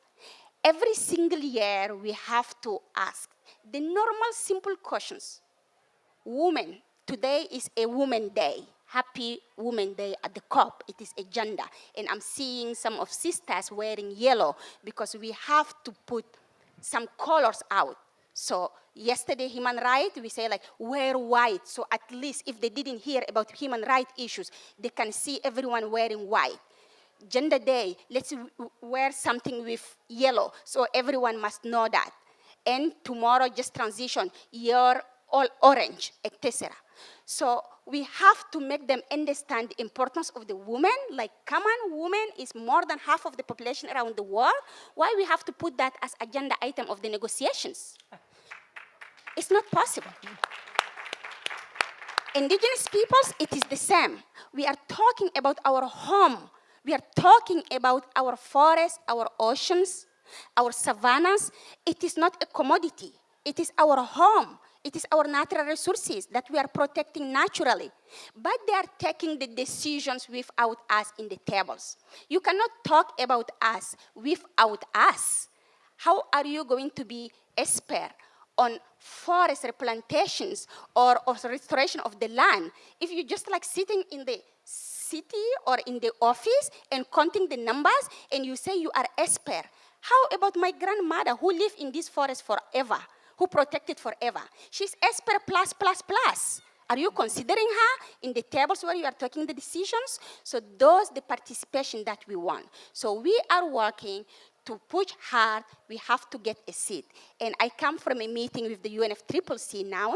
Every single year, we have to ask the normal, simple questions. Women, today is a Women Day. Happy Women Day at the COP. It is agenda. And I'm seeing some of sisters wearing yellow because we have to put some colors out. So yesterday, human rights, we say like, wear white. So at least if they didn't hear about human rights issues, they can see everyone wearing white. Gender Day, let's wear something with yellow, so everyone must know that. and tomorrow just transition, you're all orange, etc. So we have to make them understand the importance of the woman. Like, come on, women is more than half of the population around the world. Why we have to put that as agenda item of the negotiations? It's not possible. Indigenous peoples, it is the same. We are talking about our home. We are talking about our forests, our oceans, our savannas. It is not a commodity. It is our home. It is our natural resources that we are protecting naturally. But they are taking the decisions without us in the tables. You cannot talk about us without us. How are you going to be expert on forest replantations or restoration of the land if you just like sitting in the city or in the office and counting the numbers and you say you are expert? How about my grandmother who lived in this forest forever, who protected forever? She's expert plus, plus, plus. Are you considering her in the tables where you are taking the decisions? So those the participation that we want. So we are working to push hard. We have to get a seat. And I come from a meeting with the UNFCCC now.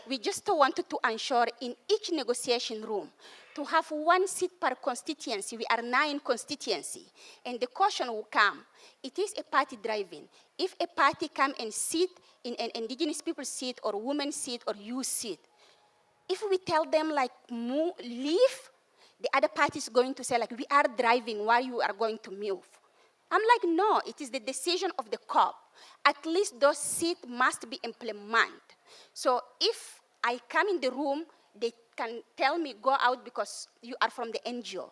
We just wanted to ensure in each negotiation room to have 1 seat per constituency. We are 9 constituency. And the question will come, it is a party driving. If a party come and sit in an indigenous people seat or women seat or youth seat, if we tell them like leave, the other party is going to say like we are driving while you are going to move. I'm like, no, it is the decision of the COP. At least those seats must be implemented. So if I come in the room, they can tell me go out because you are from the NGO.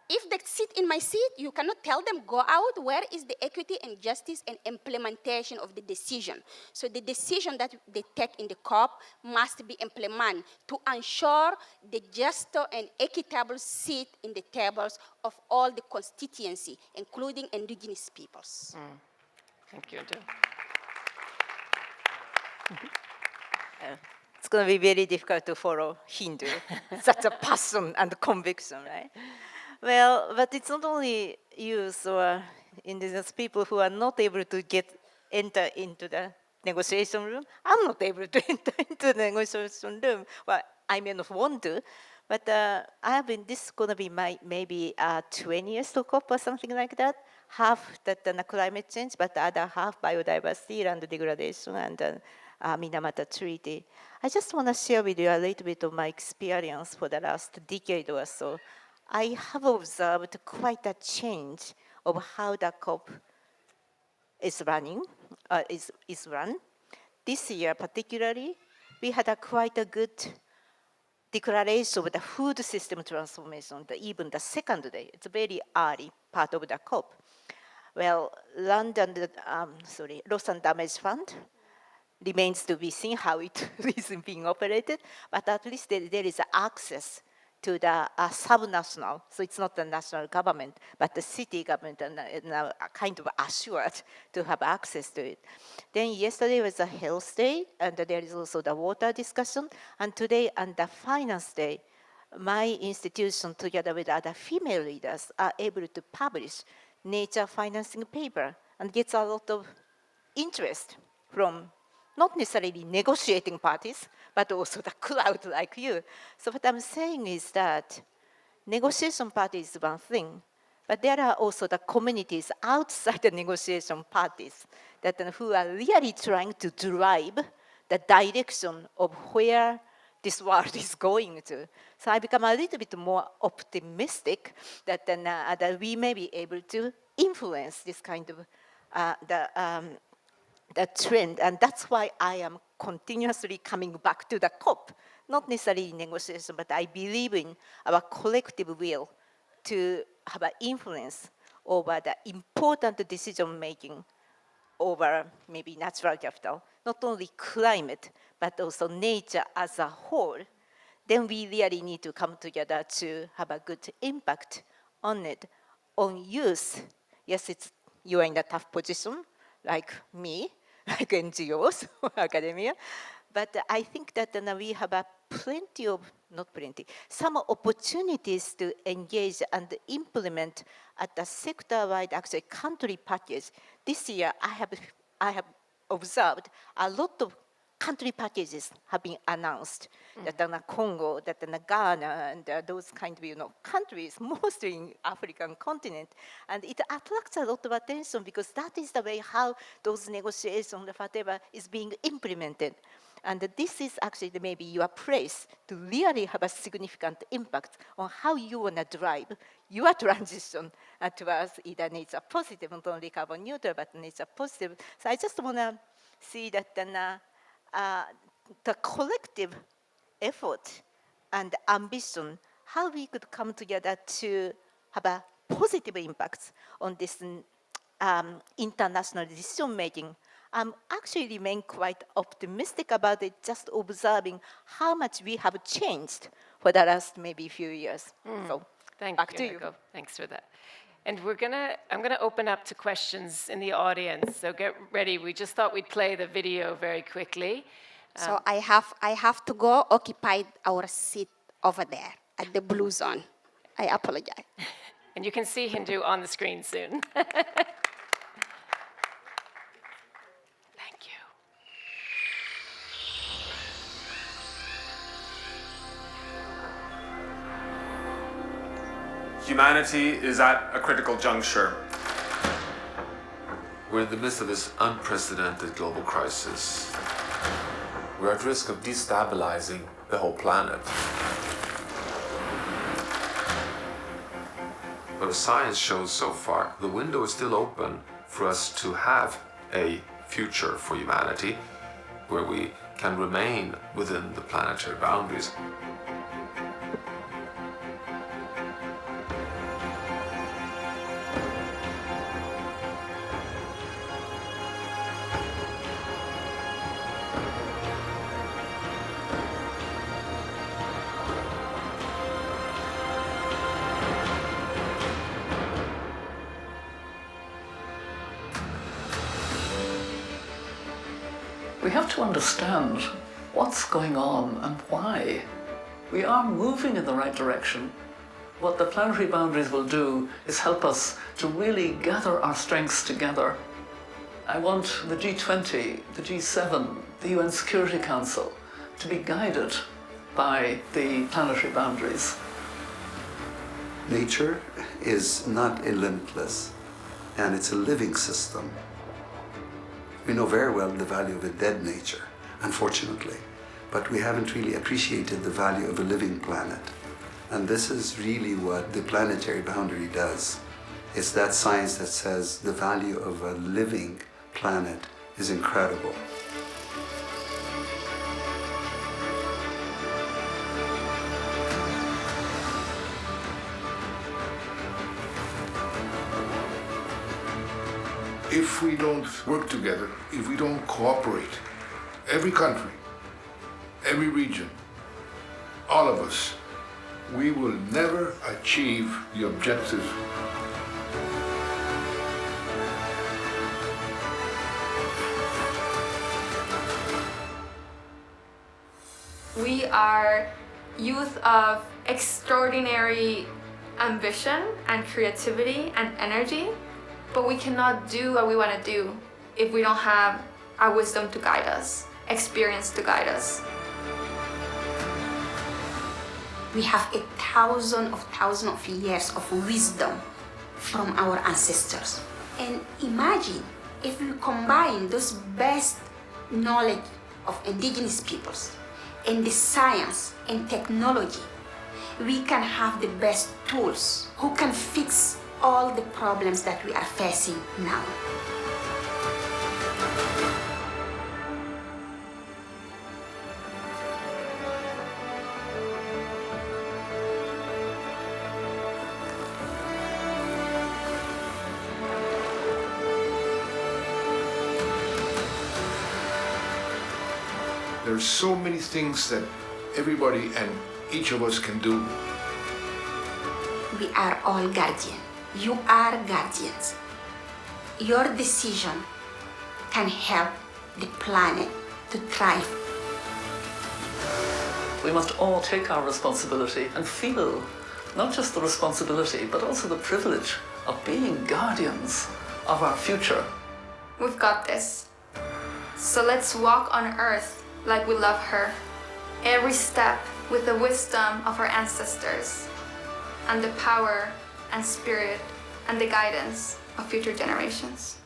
If they sit in my seat, you cannot tell them go out. Where is the equity and justice and implementation of the decision? So the decision that they take in the COP must be implemented to ensure the just and equitable seat in the tables of all the constituency, including indigenous peoples. Thank you. It's going to be very difficult to follow Hindu. Such a passion and conviction, right? Well, but it's not only youth or indigenous people who are not able to enter into the negotiation room. I'm not able to enter into the negotiation room. Well, I may not want to, but I have been, this is going to be my maybe 20 years to COP or something like that. Half that climate change, but the other half biodiversity and degradation and Minamata Treaty. I just want to share with you a little bit of my experience for the last decade or so. I have observed quite a change of how the COP is running, is run. This year particularly, we had quite a good declaration of the food system transformation, even the second day. It's a very early part of the COP. Well, Loss and Damage Fund remains to be seen how it is being operated, but at least there is access to the subnational, so it's not the national government, but the city government and kind of assured to have access to it. Then yesterday was a health day, and there is also the water discussion, and today on the finance day, my institution together with other female leaders are able to publish nature financing paper and gets a lot of interest from not necessarily negotiating parties, but also the crowd like you. So what I'm saying is that negotiation party is one thing, but there are also the communities outside the negotiation parties that who are really trying to drive the direction of where this world is going to. So I become a little bit more optimistic that that we may be able to influence this kind of the trend, and that's why I am continuously coming back to the COP, not necessarily negotiation, but I believe in our collective will to have an influence over the important decision-making over maybe natural capital, not only climate, but also nature as a whole. Then we really need to come together to have a good impact on it. On youth, yes, you are in a tough position, like me, like NGOs, academia, but I think that we have some opportunities to engage and implement at the sector-wide, actually country package. This year, I have observed, a lot of country packages have been announced. That in Congo, that in Ghana, and those kind of countries, mostly in African continent, and it attracts a lot of attention because that is the way how those negotiations, whatever, is being implemented. And this is actually maybe your place to really have a significant impact on how you want to drive your transition towards either nature positive, not only carbon neutral, but nature positive. So I just want to see that the collective effort and ambition, how we could come together to have a positive impact on this international decision making. I'm actually remain quite optimistic about it, just observing how much we have changed for the last maybe few years. So back to you. Thanks for that. And I'm gonna open up to questions in the audience. So get ready. We just thought we'd play the video very quickly. So I have to go occupy our seat over there at the blue zone. I apologize. And you can see Hindu on the screen soon. Humanity is at a critical juncture. We're in the midst of this unprecedented global crisis. We're at risk of destabilizing the whole planet. But as science shows so far, the window is still open for us to have a future for humanity where we can remain within the planetary boundaries. We have to understand what's going on and why. We are moving in the right direction. What the planetary boundaries will do is help us to really gather our strengths together. I want the G20, the G7, the UN Security Council to be guided by the planetary boundaries. Nature is not limitless, and it's a living system. We know very well the value of a dead nature, unfortunately, but we haven't really appreciated the value of a living planet. And this is really what the planetary boundary does. It's that science that says the value of a living planet is incredible. If we don't work together, if we don't cooperate, every country, every region, all of us, we will never achieve the objectives. We are youth of extraordinary ambition and creativity and energy, but we cannot do what we want to do if we don't have our wisdom to guide us, experience to guide us. We have thousands of years of wisdom from our ancestors. And imagine if we combine those best knowledge of indigenous peoples and the science and technology, we can have the best tools who can fix all the problems that we are facing now. There's so many things that everybody and each of us can do. We are all guardians. You are guardians. Your decision can help the planet to thrive. We must all take our responsibility and feel not just the responsibility, but also the privilege of being guardians of our future. We've got this. So let's walk on earth like we love her, every step with the wisdom of our ancestors, and the power and spirit and the guidance of future generations.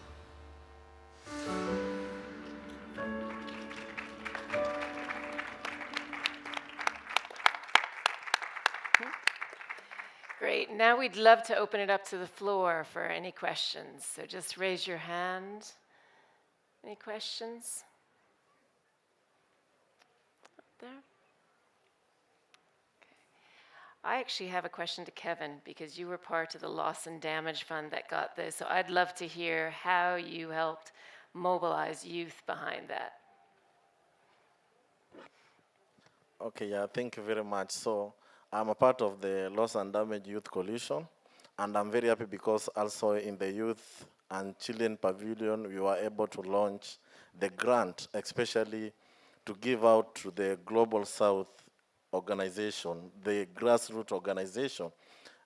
Great. Now we'd love to open it up to the floor for any questions. So just raise your hand. Any questions? Up there? Okay. I actually have a question to Kevin because you were part of the loss and damage fund that got this. So I'd love to hear how you helped mobilize youth behind that. Okay, yeah, thank you very much. So I'm a part of the Loss and Damage Youth Coalition, and I'm very happy because also in the Youth and Children Pavilion, we were able to launch the grant, especially to give out to the Global South organization, the grassroots organization.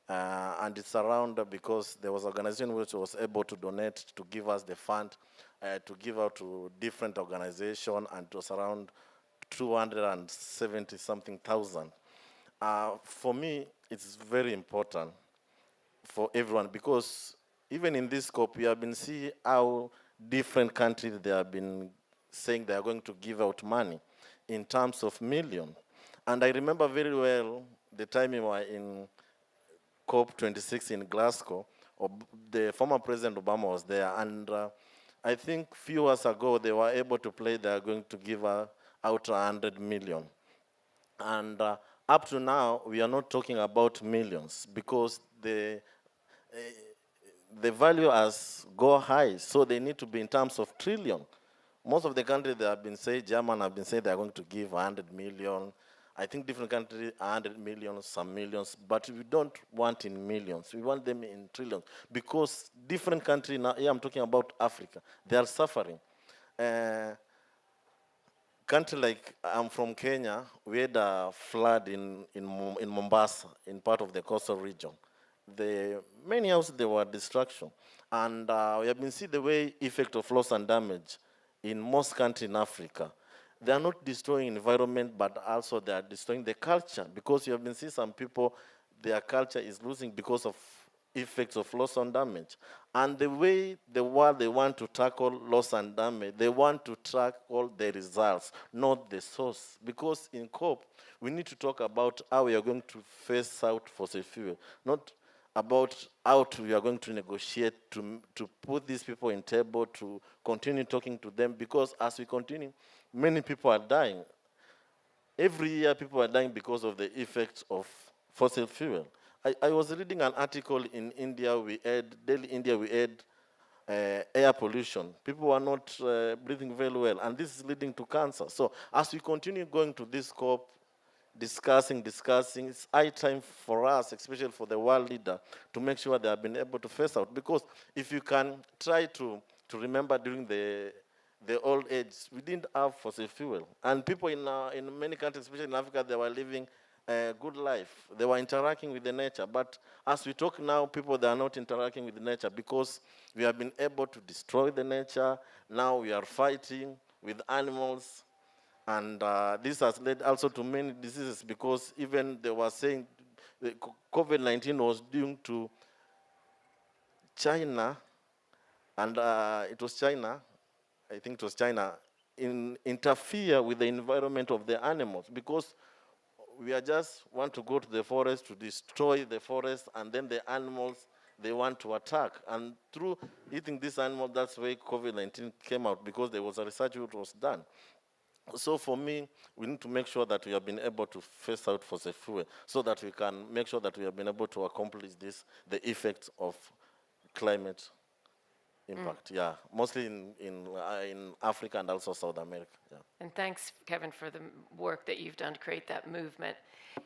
And it's around because there was an organization which was able to donate to give us the fund to give out to different organizations, and it was around 270 something thousand. For me, it's very important for everyone because even in this COP, we have been seeing how different countries they have been saying they are going to give out money in terms of millions. And I remember very well the time we were in COP26 in Glasgow, the former President Obama was there, and I think few years ago they were able to play they are going to give out 100 million. And up to now, we are not talking about millions because the value has go high, so they need to be in terms of trillion. Most of the countries they have been saying, German have been saying they are going to give 100 million. I think different countries 100 million, some millions, but we don't want in millions. We want them in trillions because different countries, now here I'm talking about Africa, they are suffering. Country like, I'm from Kenya, we had a flood in Mombasa, in part of the coastal region. Many houses, there were destruction. And we have been seeing the way effect of loss and damage in most countries in Africa. They are not destroying environment, but also they are destroying the culture, because you have been seeing some people, their culture is losing because of effects of loss and damage. And the way the world, they want to tackle loss and damage, they want to track all the results, not the source. Because in COP, we need to talk about how we are going to phase out fossil fuel, not about how we are going to negotiate to put these people in table, to continue talking to them, because as we continue, many people are dying. Every year, people are dying because of the effects of fossil fuel. I was reading an article in India, Delhi, India, we had air pollution. People are not breathing very well, and this is leading to cancer. So as we continue going to this COP, discussing, it's high time for us, especially for the world leader, to make sure they have been able to phase out. Because if you can try to remember during the old age, we didn't have fossil fuel. And people in many countries, especially in Africa, they were living a good life. They were interacting with the nature. But as we talk now, people, they are not interacting with the nature because we have been able to destroy the nature. Now we are fighting with animals. And this has led also to many diseases, because even they were saying COVID-19 was due to China, and it was China, I think it was China, interfere with the environment of the animals, because we are just want to go to the forest to destroy the forest, and then the animals, they want to attack. And through eating this animal, that's why COVID-19 came out, because there was a research which was done. So for me, we need to make sure that we have been able to phase out fossil fuel, so that we can make sure that we have been able to accomplish this, the effects of climate impact. Yeah, mostly in Africa and also South America. Yeah. And thanks, Kevin, for the work that you've done to create that movement.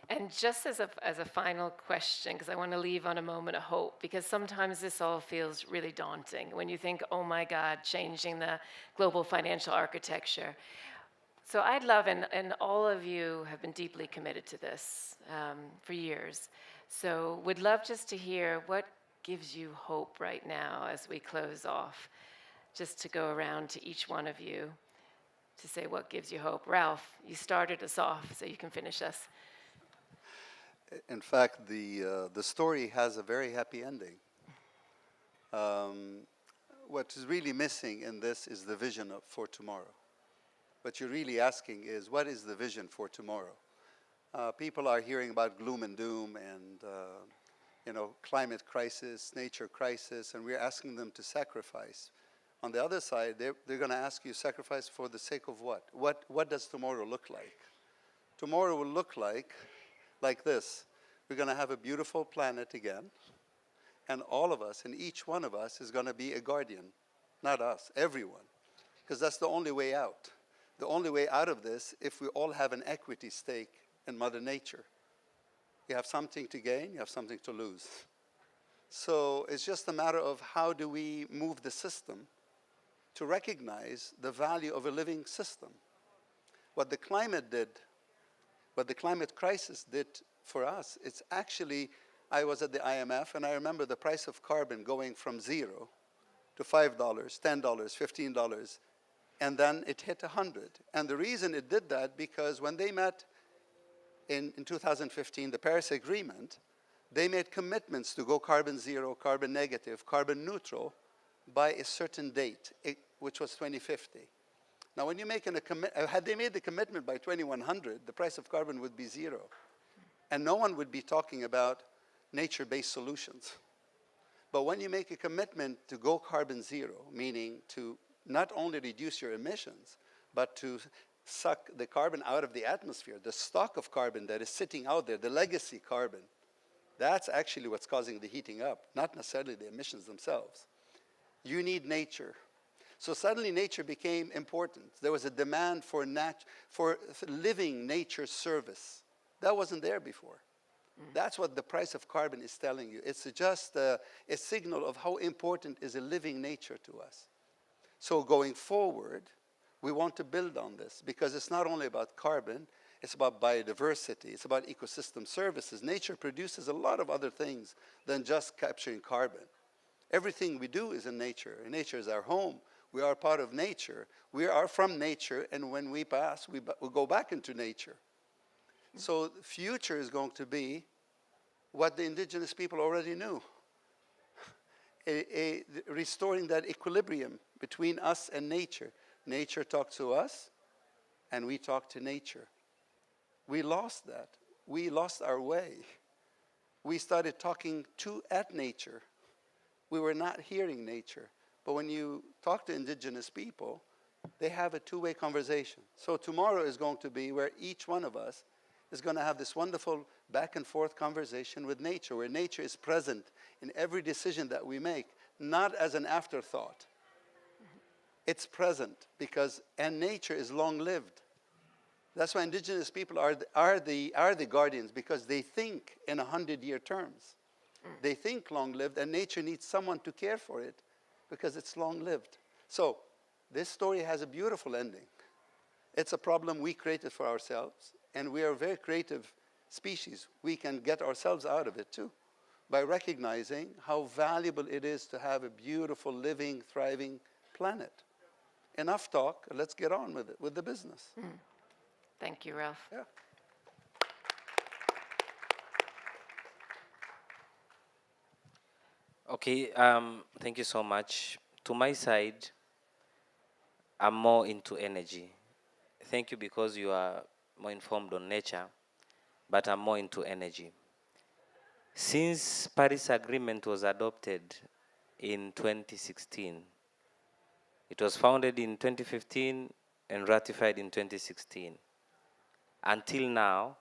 And just as a final question, because I want to leave on a moment of hope, because sometimes this all feels really daunting when you think, oh my God, changing the global financial architecture. So I'd love, and all of you have been deeply committed to this for years. So would love just to hear what gives you hope right now as we close off, just to go around to each one of you. to say what gives you hope. Ralph, you started us off, so you can finish us. In fact, the story has a very happy ending. What is really missing in this is the vision for tomorrow. What you're really asking is, what is the vision for tomorrow? People are hearing about gloom and doom and climate crisis, nature crisis, and we're asking them to sacrifice. On the other side, they're going to ask you sacrifice for the sake of what? What does tomorrow look like? Tomorrow will look like this. We're going to have a beautiful planet again, and all of us, and each one of us is going to be a guardian. Not us, everyone, because that's the only way out. The only way out of this, if we all have an equity stake in Mother Nature. You have something to gain, you have something to lose. So it's just a matter of how do we move the system to recognize the value of a living system. What the climate did, what the climate crisis did for us, it's actually, I was at the IMF and I remember the price of carbon going from $0 to $5, $10, $15, and then it hit 100. And the reason it did that, because when they met in 2015, the Paris Agreement, they made commitments to go carbon zero, carbon negative, carbon neutral by a certain date, which was 2050. Now, when you make had they made the commitment by 2100, the price of carbon would be zero. And no one would be talking about nature-based solutions. But when you make a commitment to go carbon zero, meaning to not only reduce your emissions, but to suck the carbon out of the atmosphere, the stock of carbon that is sitting out there, the legacy carbon, that's actually what's causing the heating up, not necessarily the emissions themselves. You need nature. So suddenly nature became important. There was a demand for living nature service. That wasn't there before. That's what the price of carbon is telling you. It's just a signal of how important is a living nature to us. So going forward, we want to build on this because it's not only about carbon, it's about biodiversity, it's about ecosystem services. Nature produces a lot of other things than just capturing carbon. Everything we do is in nature. Nature is our home. We are part of nature. We are from nature, and when we pass, we go back into nature. So the future is going to be what the indigenous people already knew. Restoring that equilibrium between us and nature. Nature talks to us, and we talk to nature. We lost that. We lost our way. We started talking at nature. We were not hearing nature. But when you talk to indigenous people, they have a two-way conversation. So tomorrow is going to be where each one of us is going to have this wonderful back and forth conversation with nature, where nature is present in every decision that we make, not as an afterthought. It's present and nature is long-lived. That's why indigenous people are the guardians, because they think in 100-year terms. They think long-lived, and nature needs someone to care for it because it's long-lived. So this story has a beautiful ending. It's a problem we created for ourselves, and we are a very creative species. We can get ourselves out of it too by recognizing how valuable it is to have a beautiful, living, thriving planet. Enough talk, let's get on with it, with the business. Thank you, Ralph. Yeah. Okay, thank you so much. To my side, I'm more into energy. Thank you because you are more informed on nature, but I'm more into energy. Since Paris Agreement was adopted in 2016, it was founded in 2015 and ratified in 2016. Until now,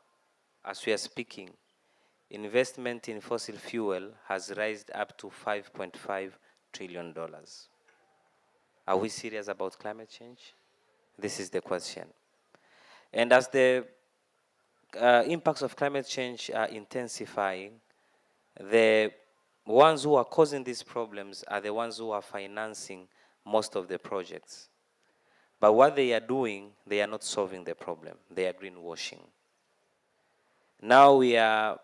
as we are speaking, investment in fossil fuel has risen up to $5.5 trillion. Are we serious about climate change? This is the question. And as the impacts of climate change are intensifying, the ones who are causing these problems are the ones who are financing most of the projects. But what they are doing, they are not solving the problem. They are greenwashing. Now we are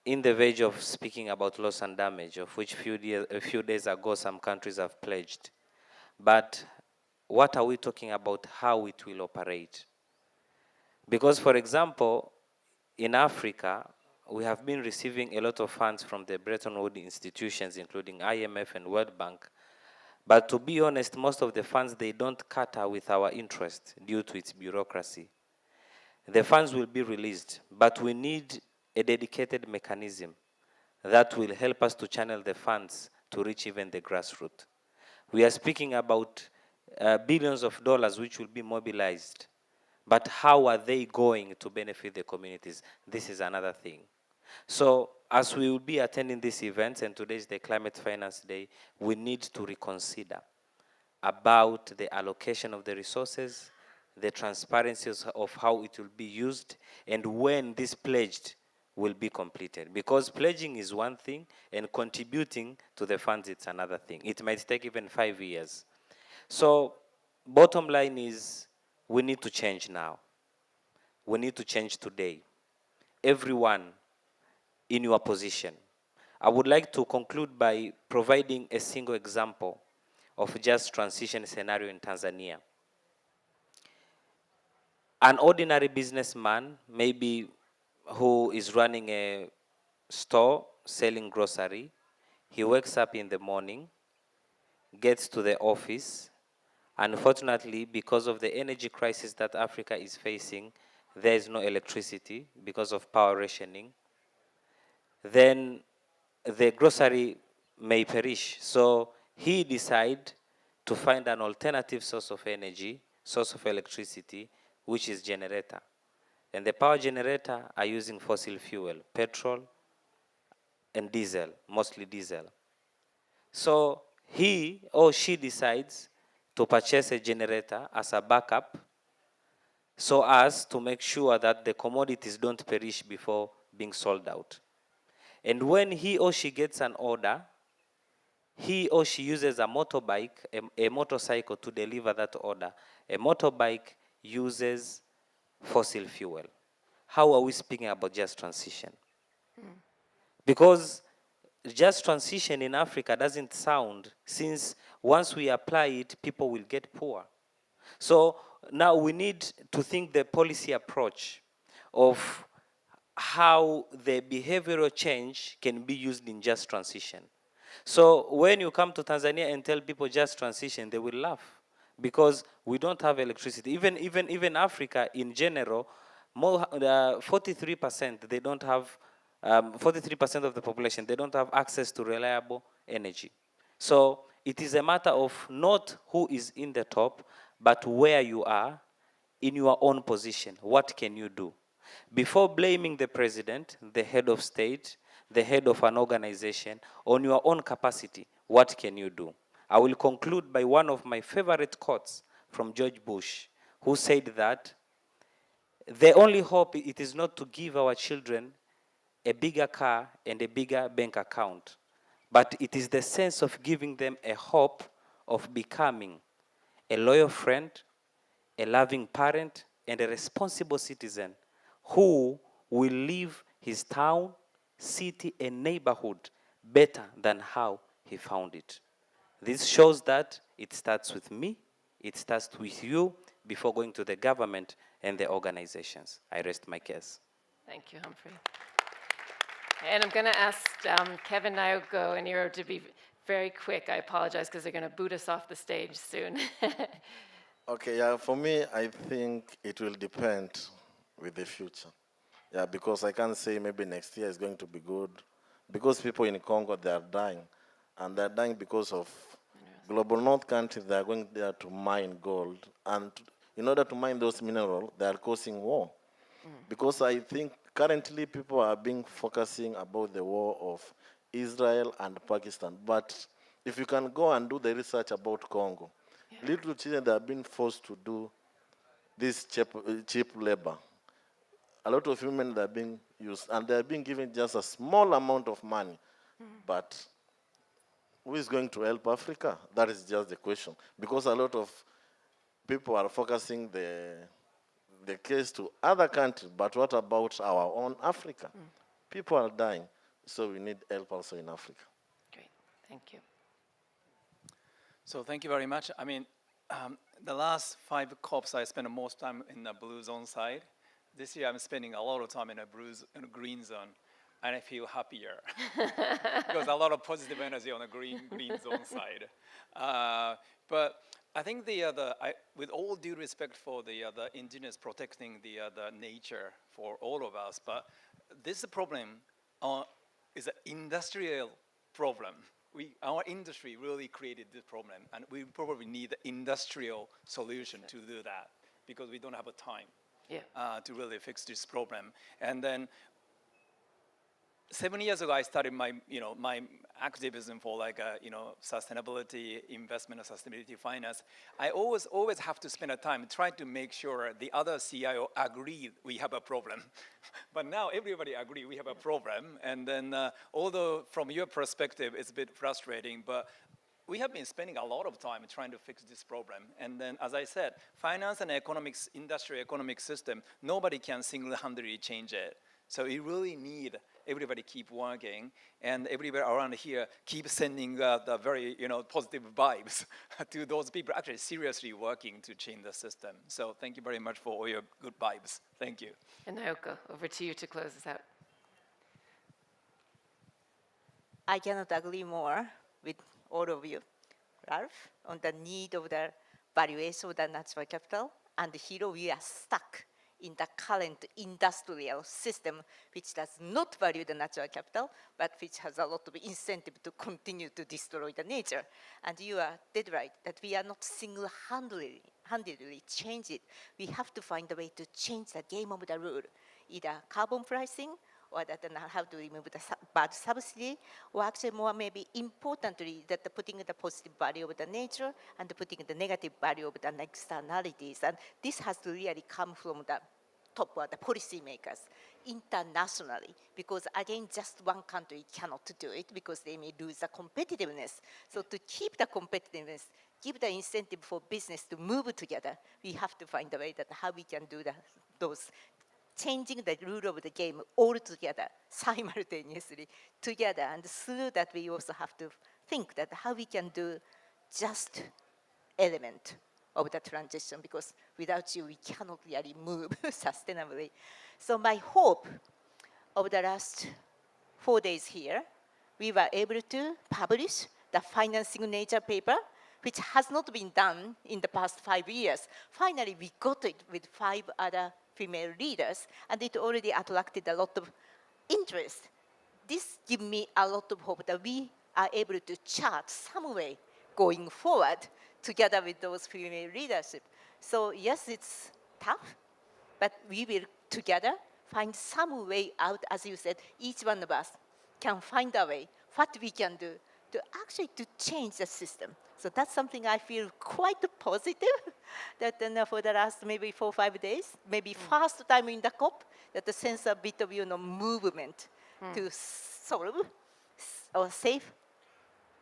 in the verge of speaking about loss and damage, of which a few days ago some countries have pledged. But what are we talking about, how it will operate? Because, for example, in Africa, we have been receiving a lot of funds from the Bretton Woods institutions, including IMF and World Bank. But to be honest, most of the funds, they don't cater with our interest due to its bureaucracy. The funds will be released, but we need a dedicated mechanism that will help us to channel the funds to reach even the grassroots. We are speaking about billions of dollars which will be mobilized. But how are they going to benefit the communities? This is another thing. So as we will be attending these events, and today is the Climate Finance Day, we need to reconsider about the allocation of the resources, the transparency of how it will be used, and when this pledged will be completed. Because pledging is one thing, and contributing to the funds, it's another thing. It might take even 5 years. So bottom line is, we need to change now. We need to change today. Everyone in your position. I would like to conclude by providing a single example of just transition scenario in Tanzania. An ordinary businessman, maybe who is running a store selling grocery, he wakes up in the morning, gets to the office. Unfortunately, because of the energy crisis that Africa is facing, there is no electricity because of power rationing. Then the grocery may perish. So he decided to find an alternative source of energy, source of electricity, which is generator. And the power generator are using fossil fuel, petrol and diesel, mostly diesel. So he or she decides to purchase a generator as a backup so as to make sure that the commodities don't perish before being sold out. And when he or she gets an order, he or she uses a motorbike, a motorcycle to deliver that order. A motorbike uses fossil fuel. How are we speaking about just transition? Because just transition in Africa doesn't sound, since once we apply it, people will get poor. So now we need to think the policy approach of how the behavioral change can be used in just transition. So when you come to Tanzania and tell people just transition, they will laugh because we don't have electricity. Even Africa in general, 43% they don't have, 43% of the population, they don't have access to reliable energy. So it is a matter of not who is in the top, but where you are in your own position. What can you do? Before blaming the president, the head of state, the head of an organization, on your own capacity, what can you do? I will conclude by one of my favorite quotes from George Bush, who said that the only hope, it is not to give our children a bigger car and a bigger bank account, but it is the sense of giving them a hope of becoming a loyal friend, a loving parent, and a responsible citizen who will leave his town, city, and neighborhood better than how he found it. This shows that it starts with me, it starts with you, before going to the government and the organizations. I rest my case. Thank you, Humphrey. And I'm going to ask Kevin, Naoko, and Iro to be very quick. I apologize because they're going to boot us off the stage soon. Okay, yeah, for me, I think it will depend with the future. Yeah, because I can't say maybe next year is going to be good. Because people in Congo, they are dying. And they're dying because of global north countries. They are going there to mine gold. And in order to mine those minerals, they are causing war. Because I think currently people are being focusing about the war of Israel and Pakistan. But if you can go and do the research about Congo, little children that have been forced to do this cheap labor. A lot of women that are being used, and they are being given just a small amount of money. But who is going to help Africa? That is just the question. Because a lot of people are focusing the case to other countries, but what about our own Africa? People are dying, so we need help also in Africa. Great, thank you. So thank you very much. I mean, The last 5 COPs, I spent most time in the blue zone side. This year, I'm spending a lot of time in a green zone, and I feel happier because a lot of positive energy on the green zone side. But I think with all due respect for the indigenous protecting the nature for all of us, but this problem is an industrial problem. Our industry really created this problem, and we probably need an industrial solution to do that because we don't have a time to really fix this problem. And then 7 years ago, I started my activism for sustainability, investment, and sustainability finance. I always have to spend a time trying to make sure the other CIO agree we have a problem. But now everybody agree we have a problem. And then although from your perspective, it's a bit frustrating, but we have been spending a lot of time trying to fix this problem. And then, as I said, finance and economics, industrial economic system, nobody can single-handedly change it. So we really need everybody keep working, and everybody around here keep sending the very positive vibes to those people actually seriously working to change the system. So thank you very much for all your good vibes. Thank you. And Naoko, over to you to close us out. I cannot agree more with all of you, Ralph, on the need of the valuation of the natural capital. And here we are stuck in the current industrial system, which does not value the natural capital, but which has a lot of incentive to continue to destroy the nature. And you are dead right that we are not single-handedly change it. We have to find a way to change the game of the rule, either carbon pricing, or that how to remove the bad subsidy, or actually more maybe importantly that putting the positive value of the nature and putting the negative value of the externalities. And this has to really come from the top of the policymakers internationally, because again, just one country cannot do it because they may lose the competitiveness. So to keep the competitiveness, give the incentive for business to move together, we have to find a way that how we can do those changing the rule of the game all together, simultaneously together. And through that, we also have to think that how we can do just element of the transition, because without you, we cannot really move sustainably. So my hope over the last 4 days here, we were able to publish the financing nature paper, which has not been done in the past 5 years. Finally, we got it with 5 other female leaders, and it already attracted a lot of interest. This gives me a lot of hope that we are able to chart some way going forward together with those female leadership. So yes, it's tough, but we will together find some way out. As you said, each one of us can find a way, what we can do to actually to change the system. So that's something I feel quite positive that for the last maybe 4 or 5 days, maybe first time in the COP, that the sense a bit of movement to solve or save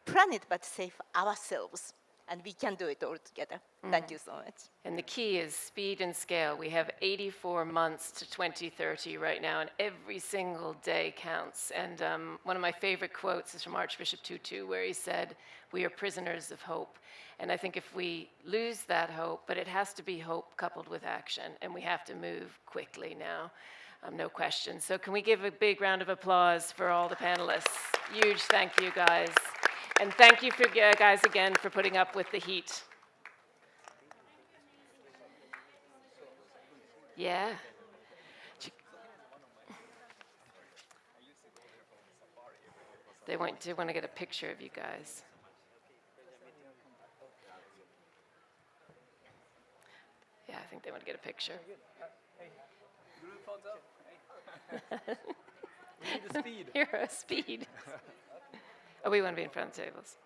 planet, but save ourselves. And we can do it all together. Thank you so much. And the key is speed and scale. We have 84 months to 2030 right now, and every single day counts. And one of my favorite quotes is from Archbishop Tutu, where he said, "We are prisoners of hope." And I think if we lose that hope, but it has to be hope coupled with action, and we have to move quickly now, no question. So can we give a big round of applause for all the panelists? Huge thank you, guys. And thank you for guys again for putting up with the heat. Yeah. They want to get a picture of you guys. Yeah, I think they want to get a picture. We need the speed. You're a speed. Oh, we want to be in front of the tables.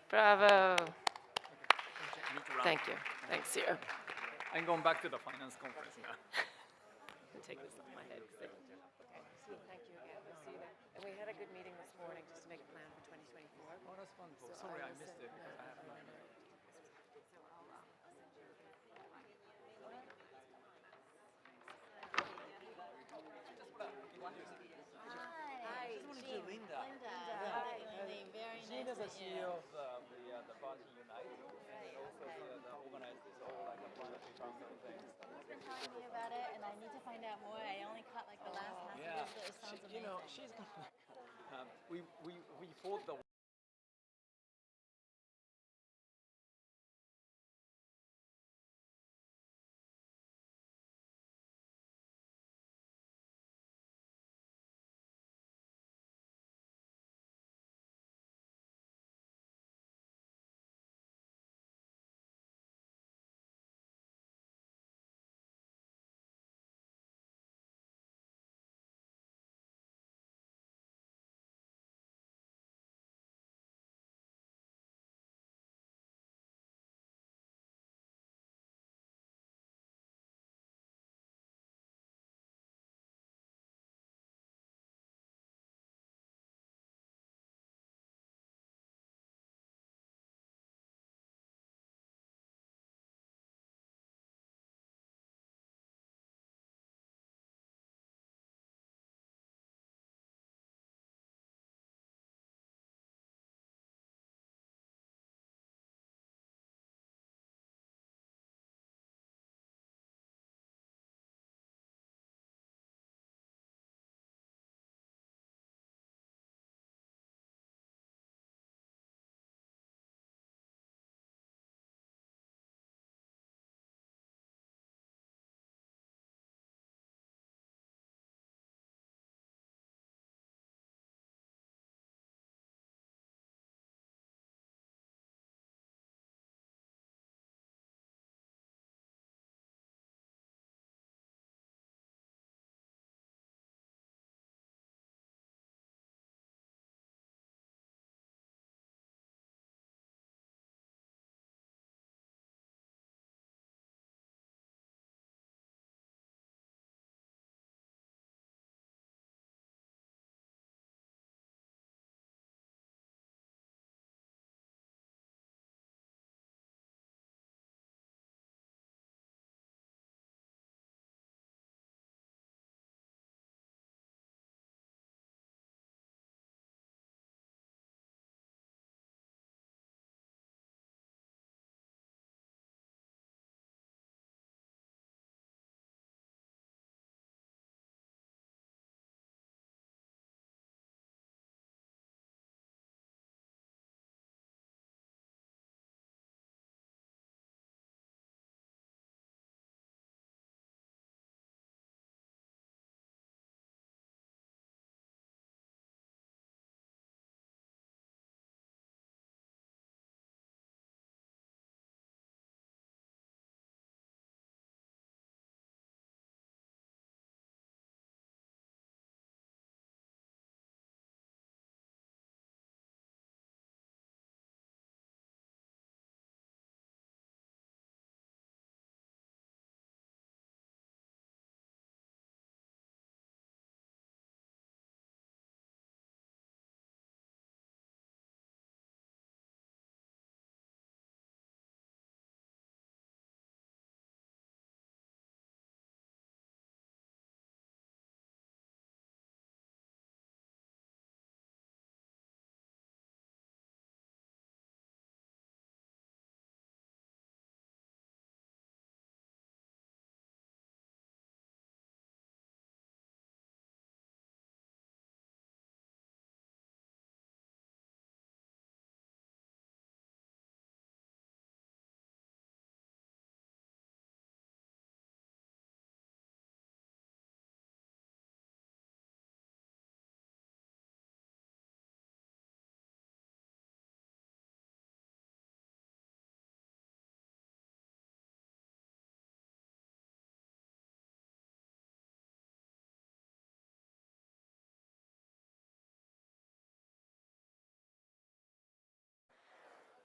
Bravo. Thank you. Thanks, Sierra. I'm going back to the finance conference now. Take this off my head. Okay. Thank you again. We'll see you there. And we had a good meeting this morning just to make a plan for 2024. Oh, that's wonderful. So Sorry, I I will missed send- it because I have my. So I'll send you. Hi, Jean. Linda. Very Jean nice is the to meet you. CEO of the Boston Unite, and then also the organized this whole like a planetary founding thing. Thanks for telling me about it, and I need to find out more. I only caught like the last half Yeah, of it, but it sounds amazing. you know, she's we fought the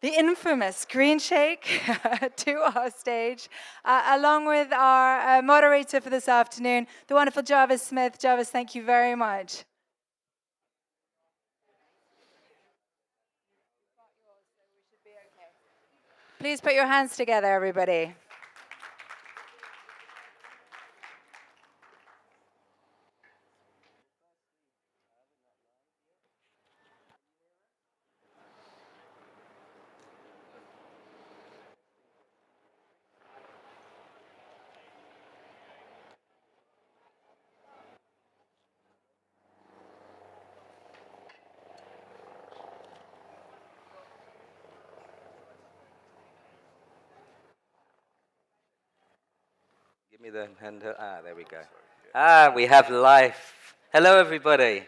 the infamous green shake to our stage, along with our moderator for this afternoon, the wonderful Jarvis Smith. Jarvis, thank you very much. Please put your hands together, everybody. Give me the hand. There we go. We have life. Hello, everybody.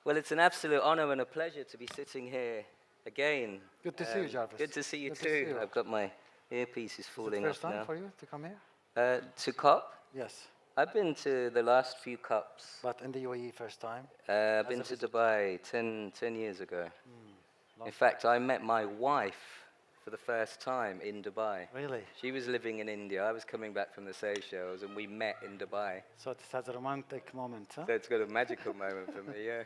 Well, it's an absolute honor and a pleasure to be sitting here again. Good to see you, Jarvis. Good to see you Good to too. see you. I've got my earpieces falling Is it off first time now. for you to come here? To COP? Yes. I've been to the last few COPs. But in the UAE first time? I've been to Dubai 10 years ago. In fact, I met my wife for the first time in Dubai. Really? She was living in India. I was coming back from the Seychelles, and we met in Dubai. So it has a romantic moment, huh? So it's got a magical moment for me, yeah.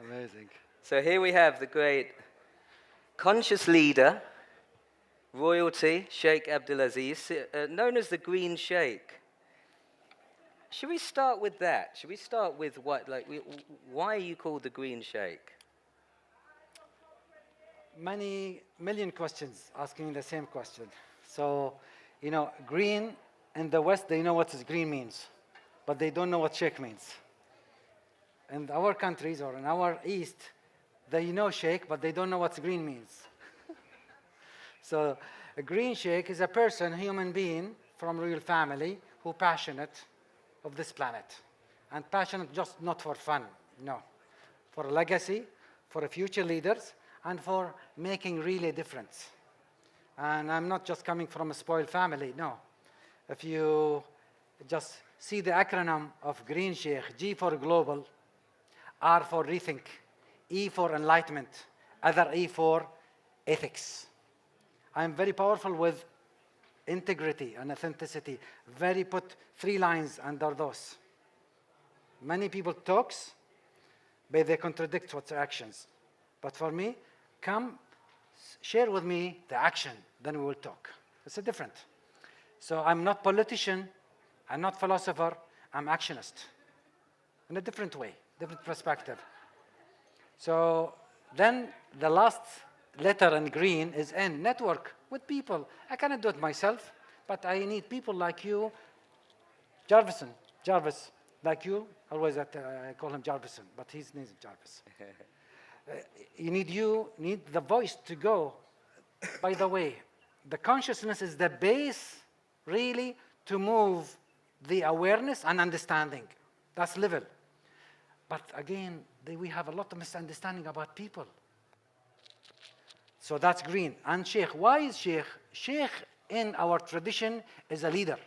Amazing. So here we have the great conscious leader, royalty, Sheikh Abdulaziz, known as the Green Sheikh. Should we start with that? Should we start with why are you called the Green Sheikh? Many million questions asking the same question. So, you know, green in the West, they know what green means, but they don't know what sheikh means. In our countries or in our East, they know sheikh, but they don't know what green means. So a green sheikh is a person, human being from royal family who passionate of this planet. And passionate just not for fun, no. For a legacy, for future leaders, and for making really a difference. And I'm not just coming from a spoiled family, no. If you just see the acronym of Green Sheikh, G for global, R for rethink, E for enlightenment, other E for ethics. I'm very powerful with integrity and authenticity. Very put 3 lines under those. Many people talks, but they contradict what's actions. But for me, come share with me the action, then we will talk. It's a different. So I'm not politician, I'm not philosopher, I'm actionist. In a different way, different perspective. So then the last letter in green is N, network with people. I cannot do it myself, but I need people like you, Jarvis, like you. Always I call him Jarvison, but his name is Jarvis. You need the voice to go. By the way, the consciousness is the base, really, to move the awareness and understanding. That's level. But again, we have a lot of misunderstanding about people. So that's green. And Sheikh, why is Sheikh? Sheikh in our tradition is a leader,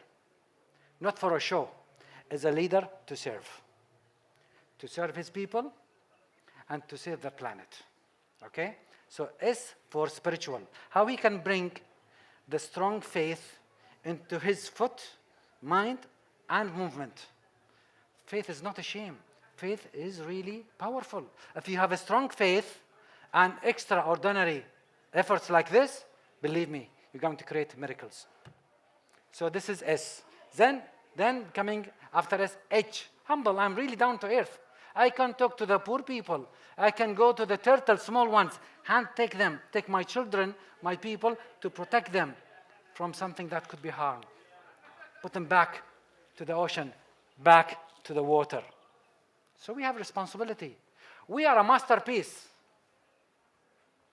not for a show. Is a leader to serve his people and to save the planet. Okay? So S for spiritual. How he can bring the strong faith into his foot, mind, and movement. Faith is not a shame. Faith is really powerful. If you have a strong faith and extraordinary efforts like this, believe me, you're going to create miracles. So this is S. Then coming after S, H. Humble, I'm really down to earth. I can talk to the poor people. I can go to the turtle, small ones, take them, take my children, my people, to protect them from something that could be harm. Put them back to the ocean, back to the water. So we have responsibility. We are a masterpiece.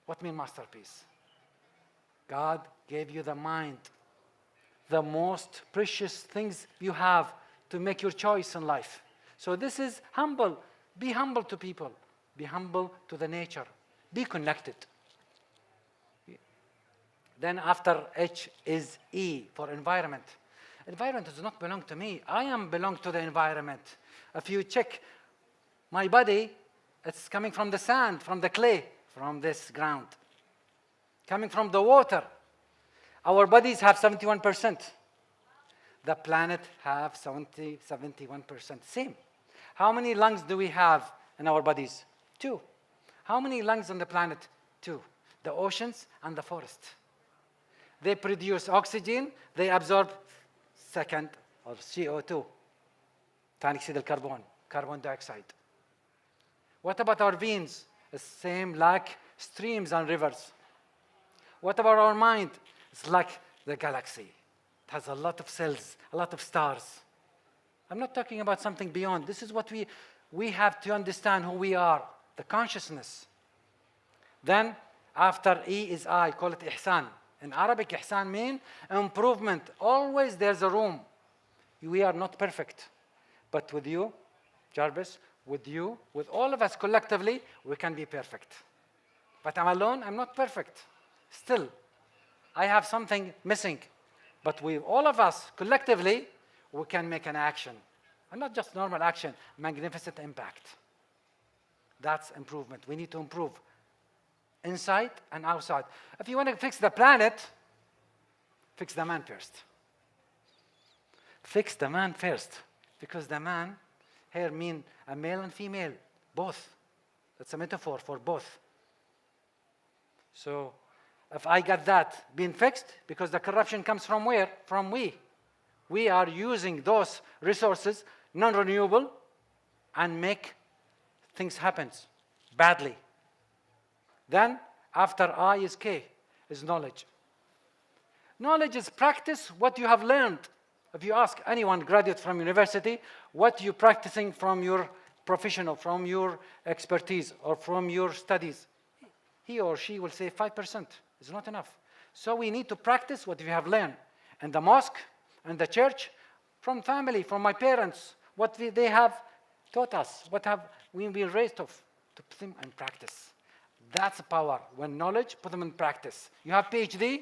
What mean masterpiece? God gave you the mind, the most precious things you have to make your choice in life. So this is humble. Be humble to people. Be humble to the nature. Be connected. Then after H is E for environment. Environment does not belong to me. I belong to the environment. If you check my body, it's coming from the sand, from the clay, from this ground. Coming from the water. Our bodies have 71%. The planet have 71%. Same. How many lungs do we have in our bodies? 2. How many lungs on the planet? 2. the oceans and the forest. They produce oxygen, they absorb second, or CO2, ثاني أكسيد الكربون, carbon dioxide. What about our veins? The same like streams and rivers. What about our mind? It's like the galaxy. It has a lot of cells, a lot of stars. I'm not talking about something beyond. This is what we have to understand who we are, the consciousness. Then, after E is I, call it ihsan. In Arabic, ihsan means improvement. Always there's a room. We are not perfect. But with you, Jarvis, with you, with all of us collectively, we can be perfect. But I'm alone, I'm not perfect. Still, I have something missing. But with all of us collectively, we can make an action. And not just normal action, magnificent impact. That's improvement. We need to improve inside and outside. If you want to fix the planet, fix the man first. Fix the man first. Because the man here means a male and female, both. That's a metaphor for both. So if I got that being fixed, because the corruption comes from where? From we. We are using those resources, non-renewable, and make things happen badly. Then, after I is K, is knowledge. Knowledge is practice what you have learned. If you ask anyone graduate from university, what you practicing from your professional, from your expertise, or from your studies, he or she will say 5%. It's not enough. So we need to practice what we have learned. And the mosque and the church, from family, from my parents, what they have taught us, what have we been raised of, to put them in practice. That's power. When knowledge, put them in practice. You have PhD.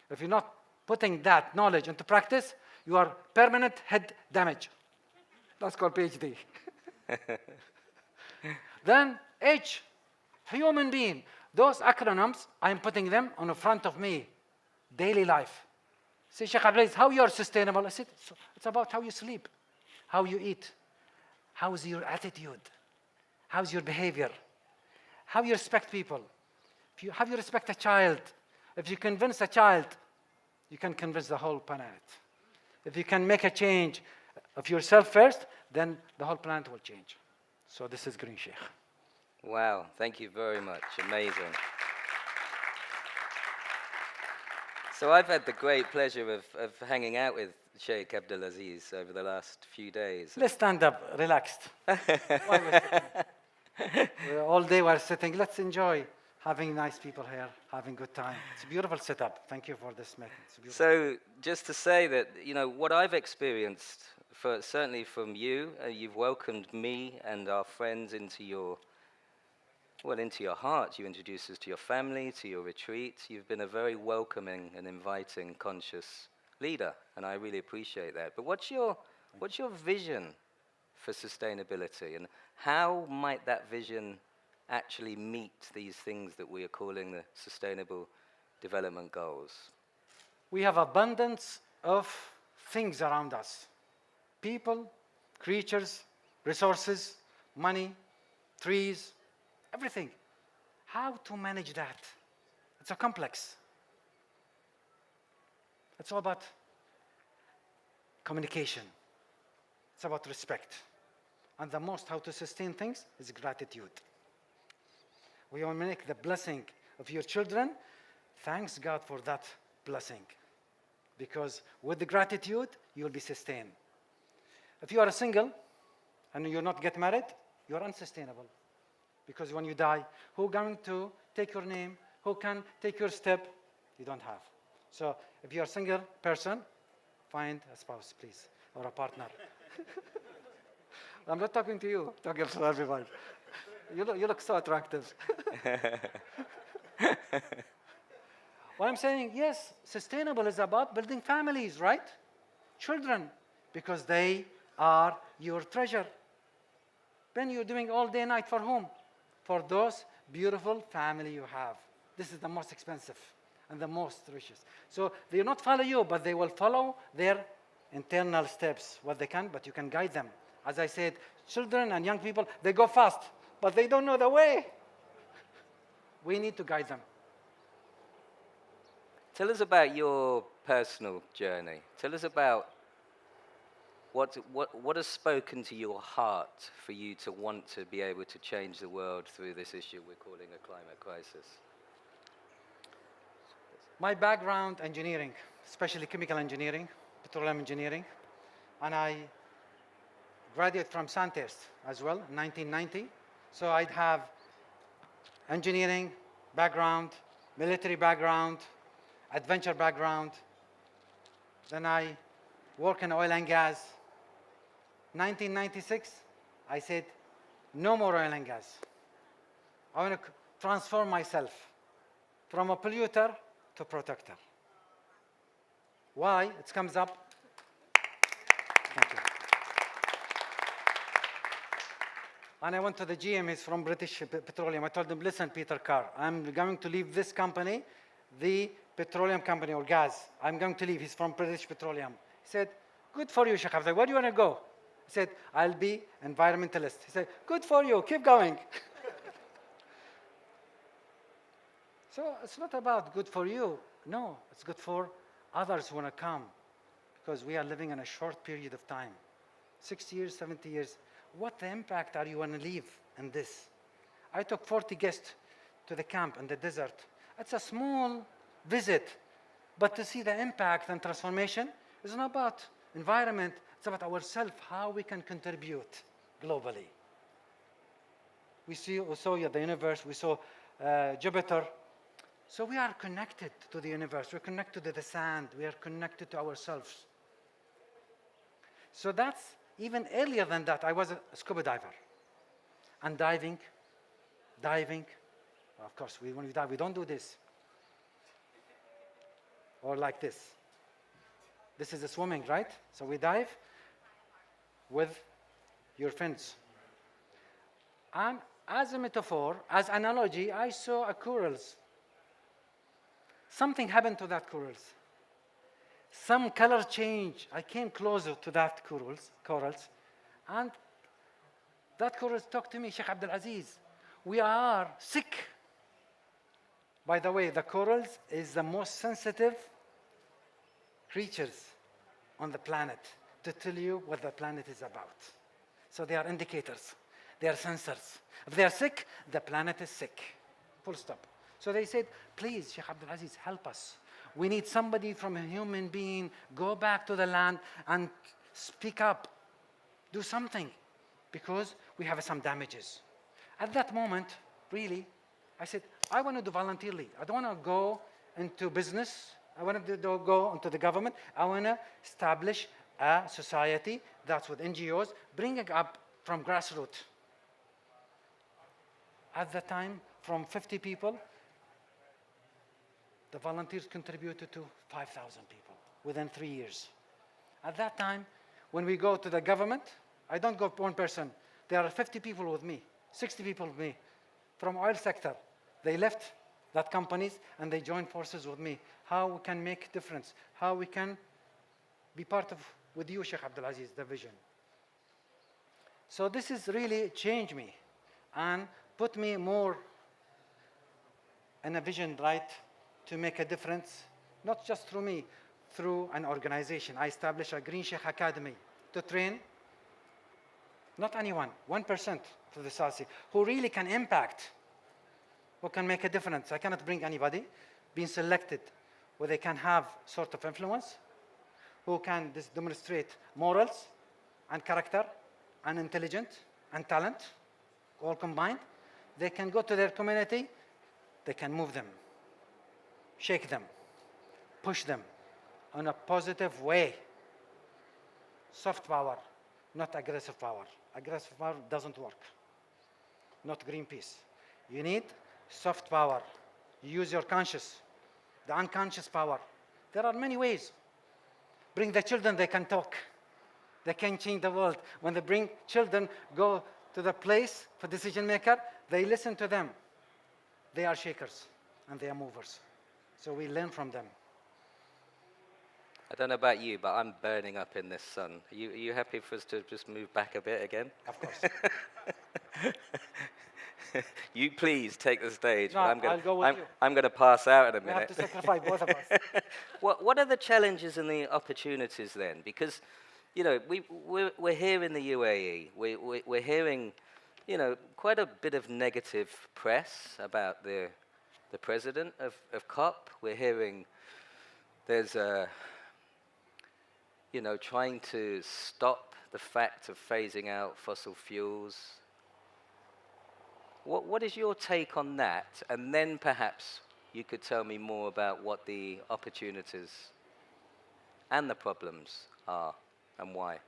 If you're not putting that knowledge into practice, you are permanent head damage. That's called PhD. Then H, human being. Those acronyms, I'm putting them on the front of me. Daily life. Say, Sheikh Abdulaziz, how you are sustainable? I said, it's about how you sleep, how you eat, how's your attitude, how's your behavior, how you respect people. How you respect a child. If you convince a child, you can convince the whole planet. If you can make a change of yourself first, then the whole planet will change. So this is Green Sheikh. Wow, thank you very much. Amazing. So I've had the great pleasure of hanging out with Sheikh Abdulaziz over the last few days. Let's stand up, relaxed. All day we're sitting. Let's enjoy having nice people here, having good time. It's a beautiful setup. Thank you for this meeting. So just to say that, you know, what I've experienced, certainly from you, you've welcomed me and our friends into your heart. You introduced us to your family, to your retreat. You've been a very welcoming and inviting, conscious leader, and I really appreciate that. But what's your vision for sustainability, and how might that vision actually meet these things that we are calling the Sustainable Development Goals? We have abundance of things around us. People, creatures, resources, money, trees, everything. How to manage that? It's a complex. It's all about communication. It's about respect. And the most how to sustain things is gratitude. We want to make the blessing of your children. Thanks God for that blessing. Because with the gratitude, you will be sustained. If you are a single and you're not get married, you're unsustainable. Because when you die, who's going to take your name? Who can take your step? You don't have. So if you're a single person, find a spouse, please, or a partner. I'm not talking to you, I'm talking to everyone. You look so attractive. What I'm saying, yes, sustainable is about building families, right? Children, because they are your treasure. Then you're doing all day, night for whom? For those beautiful family you have. This is the most expensive and the most richest. So they will not follow you, but they will follow their internal steps, what they can, but you can guide them. As I said, children and young people, they go fast, but they don't know the way. we need to guide them. Tell us about your personal journey. Tell us about what has spoken to your heart for you to want to be able to change the world through this issue we're calling a climate crisis. My background, engineering, especially chemical engineering, petroleum engineering, and I graduated from Sandhurst as well in 1990. So I'd have engineering background, military background, adventure background. Then I work in oil and gas. 1996, I said, no more oil and gas. I want to transform myself from a polluter to protector. Why? It comes up. Thank you. And I went to the GM, he's from British Petroleum. I told him, listen, Peter Carr, I'm going to leave this company, the petroleum company or gas. I'm going to leave. He's from British Petroleum. He said, good for you, Sheikh Abdul. Where do you want to go? I said, I'll be environmentalist. He said, good for you. Keep going. So it's not about good for you. No, it's good for others who want to come, because we are living in a short period of time. 60 years, 70 years. What the impact are you going to leave in this? I took 40 guests to the camp in the desert. It's a small visit, but to see the impact and transformation is not about environment, it's about ourselves, how we can contribute globally. We saw the universe, we saw Jupiter. So we are connected to the universe, we're connected to the sand, we are connected to ourselves. So that's, even earlier than that, I was a scuba diver. And diving, well, of course, when we dive, we don't do this. Or like this. This is a swimming, right? So we dive with your fins. And as a metaphor, as analogy, I saw a corals. Something happened to that corals. Some color change. I came closer to that corals, and that corals talked to me, Sheikh Abdul Aziz. We are sick. By the way, the corals is the most sensitive creatures on the planet to tell you what the planet is about. So they are indicators. They are sensors. If they are sick, the planet is sick. Full stop. So they said, please, Sheikh Abdul Aziz, help us. We need somebody from a human being, go back to the land and speak up. Do something, because we have some damages. At that moment, really, I said, I want to do voluntarily. I don't want to go into business. I want to go into the government. I want to establish a society that's with NGOs, bringing up from grassroots. At that time, from 50 people, the volunteers contributed to 5,000 people within 3 years. At that time, when we go to the government, I don't go one person. There are 50 people with me, 60 people with me from oil sector. They left that companies and they joined forces with me. How we can make a difference, how we can be part of, with you, Sheikh Abdul Aziz, the vision. So this has really changed me and put me more in a vision, right, to make a difference, not just through me, through an organization. I established a Green Sheikh Academy to train, not anyone, 1% to the SASI, who really can impact, who can make a difference. I cannot bring anybody being selected where they can have sort of influence, who can demonstrate morals and character and intelligence and talent, all combined. They can go to their community, they can move them, shake them, push them in a positive way. Soft power, not aggressive power. Aggressive power doesn't work. Not Greenpeace. You need soft power. You use your conscious, the unconscious power. There are many ways. Bring the children, they can talk. They can change the world. When they bring children, go to the place for decision maker, they listen to them. They are shakers and they are movers. So we learn from them. I don't know about you, but I'm burning up in this sun. Are you happy for us to just move back a bit again? Of course. You please take the stage. No, I'm gonna, I'll go with you. I'm going to pass out in a We have minute. to sacrifice both of us. What are the challenges and the opportunities then? Because, you know, we're here in the UAE. We're hearing, you know, quite a bit of negative press about the president of COP. We're hearing there's you know, trying to stop the fact of phasing out fossil fuels. What is your take on that? And then perhaps you could tell me more about what the opportunities and the problems are and why.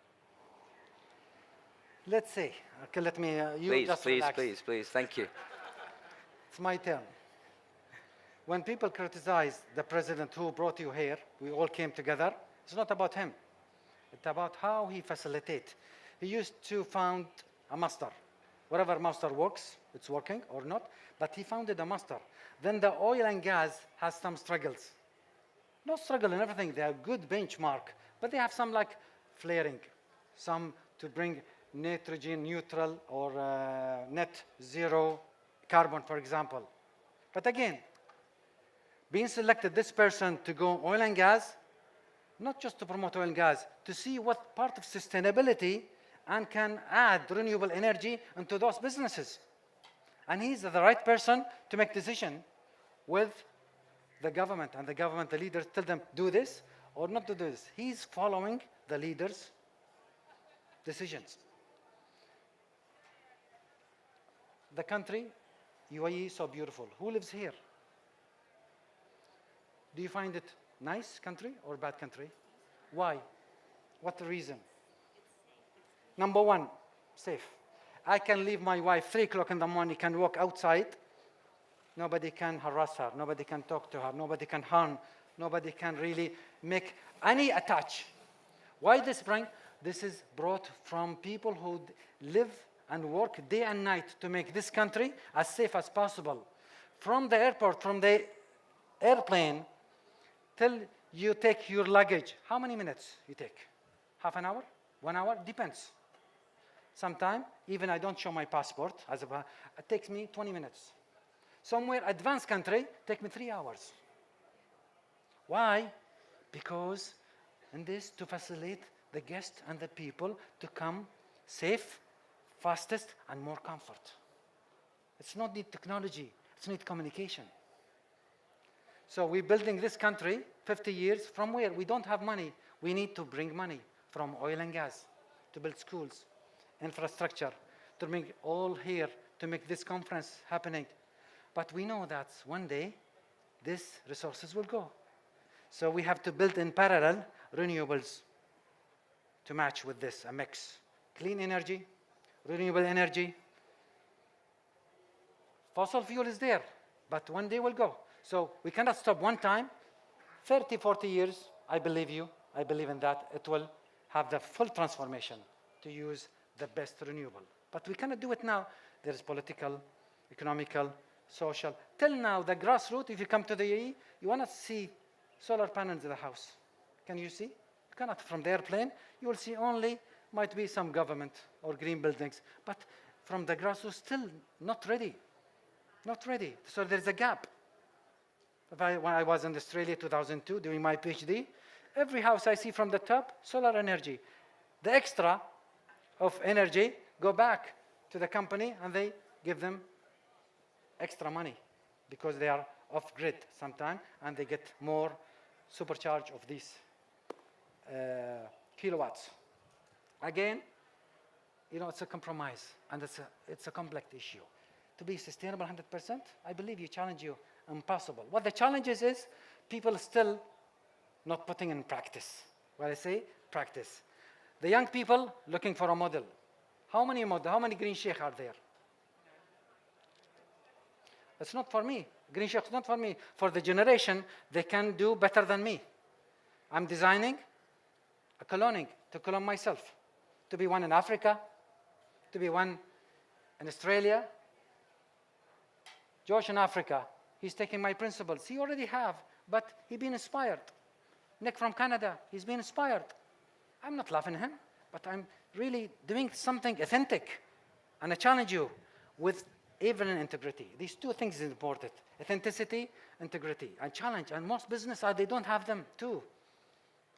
Let's see. Okay, let me, you Please, just please, relax. please, please. Thank you. It's my turn. When people criticize the president who brought you here, we all came together, it's not about him. It's about how he facilitates. He used to found a master. Whatever master works, it's working or not, but he founded a master. Then the oil and gas has some struggles. No struggle in everything. They have good benchmark, but they have some like flaring, some to bring nitrogen neutral or net zero carbon, for example. But again, being selected this person to go oil and gas, not just to promote oil and gas, to see what part of sustainability and can add renewable energy into those businesses. And he's the right person to make decision with the government, and the government, the leaders tell them, do this or not to do this. He's following the leaders' decisions. The country, UAE, is so beautiful. Who lives here? Do you find it nice country or bad country? Why? What the reason? Number one, safe. I can leave my wife 3 o'clock in the morning, can walk outside. Nobody can harass her. Nobody can talk to her. Nobody can harm. Nobody can really make any attach. Why this bring? This is brought from people who live and work day and night to make this country as safe as possible. From the airport, from the airplane, till you take your luggage, how many minutes you take? Half an hour? 1 hour? Depends. Sometimes, even I don't show my passport, it takes me 20 minutes. Somewhere advanced country, take me 3 hours. Why? Because in this, to facilitate the guests and the people to come safe, fastest, and more comfort. It's not need technology, it's need communication. So we're building this country 50 years from where? We don't have money. We need to bring money from oil and gas to build schools, infrastructure, to bring all here to make this conference happening. But we know that one day, these resources will go. So we have to build in parallel renewables to match with this, a mix. Clean energy, renewable energy. Fossil fuel is there, but one day will go. So we cannot stop one time. 30, 40 years, I believe you, I believe in that, it will have the full transformation to use the best renewable. But we cannot do it now. There is political, economical, social. Till now, the grassroots, if you come to the UAE, you want to see solar panels in the house. Can you see? You cannot from the airplane. You will see only, might be some government or green buildings. But from the grassroots, still not ready. Not ready. So there's a gap. When I was in Australia 2002 doing my PhD, every house I see from the top, solar energy. The extra of energy go back to the company and they give them extra money because they are off grid sometimes and they get more supercharge of these kilowatts. Again, you know, it's a compromise and it's a complex issue. To be sustainable 100%, I believe you challenge you impossible. What the challenge is people still not putting in practice. When I say practice. The young people looking for a model. How many green sheikh are there? It's not for me. Green sheikh is not for me. For the generation, they can do better than me. I'm designing a cloning to clone myself. To be one in Africa, to be one in Australia. George in Africa, he's taking my principles. He already have, but he been inspired. Nick from Canada, he's been inspired. I'm not laughing at him, but I'm really doing something authentic. And I challenge you with even in integrity. These two things is important: authenticity, integrity, and challenge. And most business they don't have them too.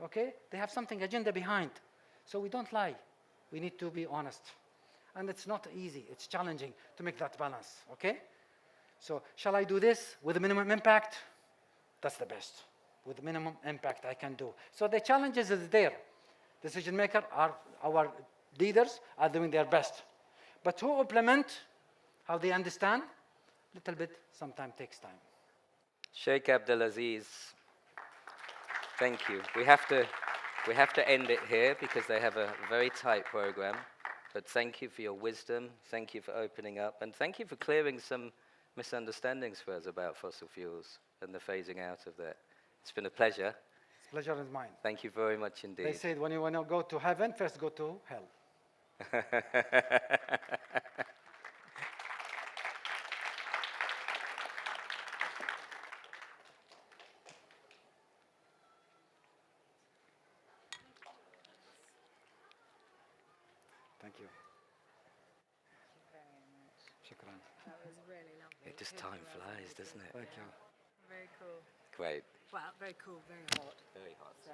Okay, they have something agenda behind. So we don't lie. We need to be honest, and it's not easy. It's challenging to make that balance. Okay, so shall I do this with a minimum impact? That's the best. With minimum impact I can do. So the challenges is there. Decision makers are our leaders are doing their best, but who implement, how they understand, little bit sometimes takes time. Sheikh Abdulaziz, thank you. We have to end it here because they have a very tight program. But thank you for your wisdom. Thank you for opening up, and thank you for clearing some misunderstandings for us about fossil fuels and the phasing out of that. It's been a pleasure. Pleasure is mine. Thank you very much indeed. They said when you want to go to heaven, first go to hell. Thank you. Shukran. That was really lovely. It just time flies, doesn't it? Thank you. Very cool. Great. Well, very cool, very hot. Very hot. So.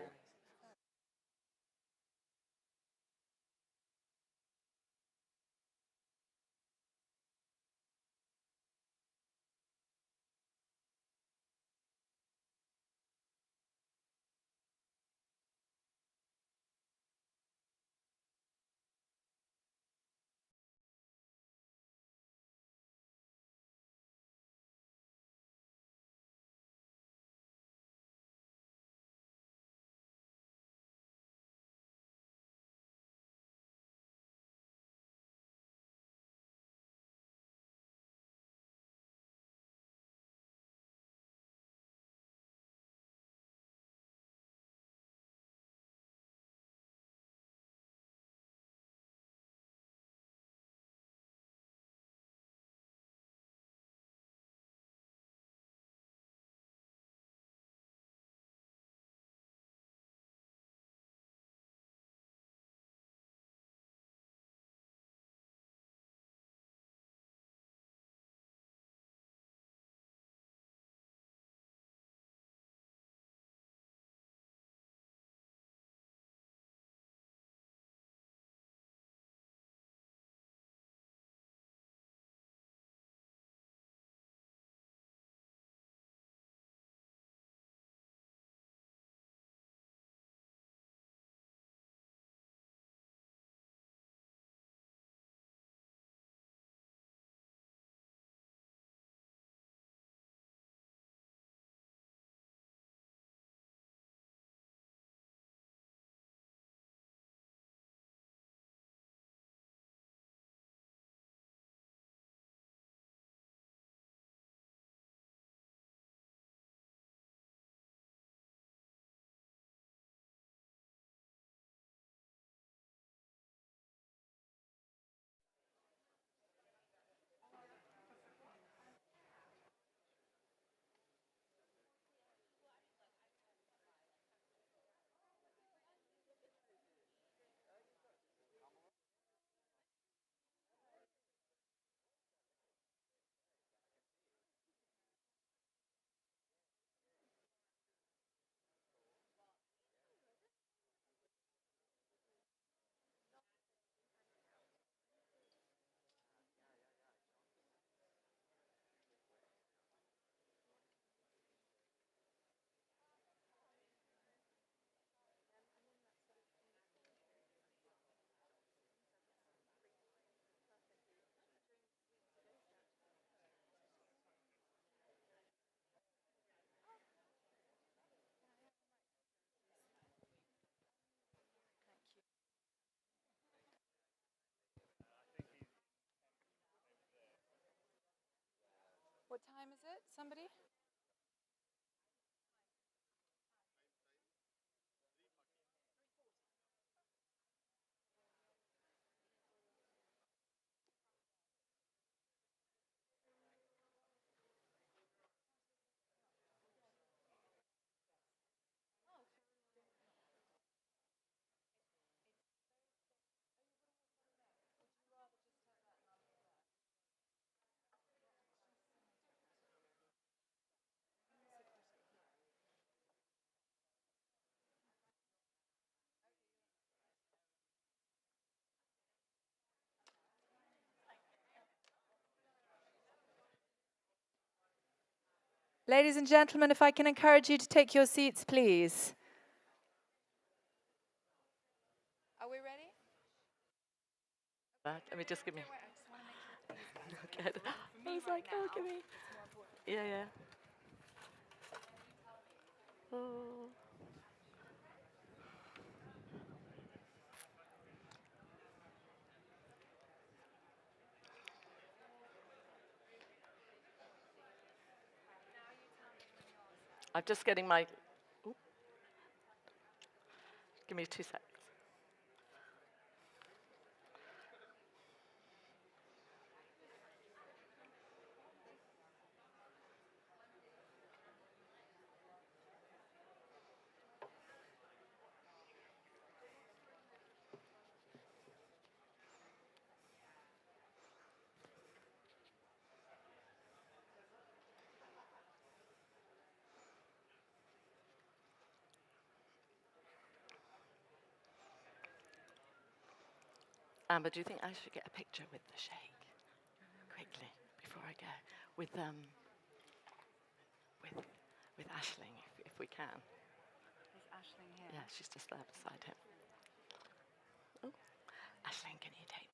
What time is it? Somebody? Ladies and gentlemen, if I can encourage you to take your seats, please. Are we ready? Let me just give me. Okay. I was like, oh, give me. Yeah, yeah. Oh. I'm just getting my. Ooh. Give me 2 seconds. Amber, do you think I should get a picture with the sheikh quickly before I go with Aisling, if we can? Is Aisling here? Yeah, she's just there beside him. Oh, Aisling, can you take?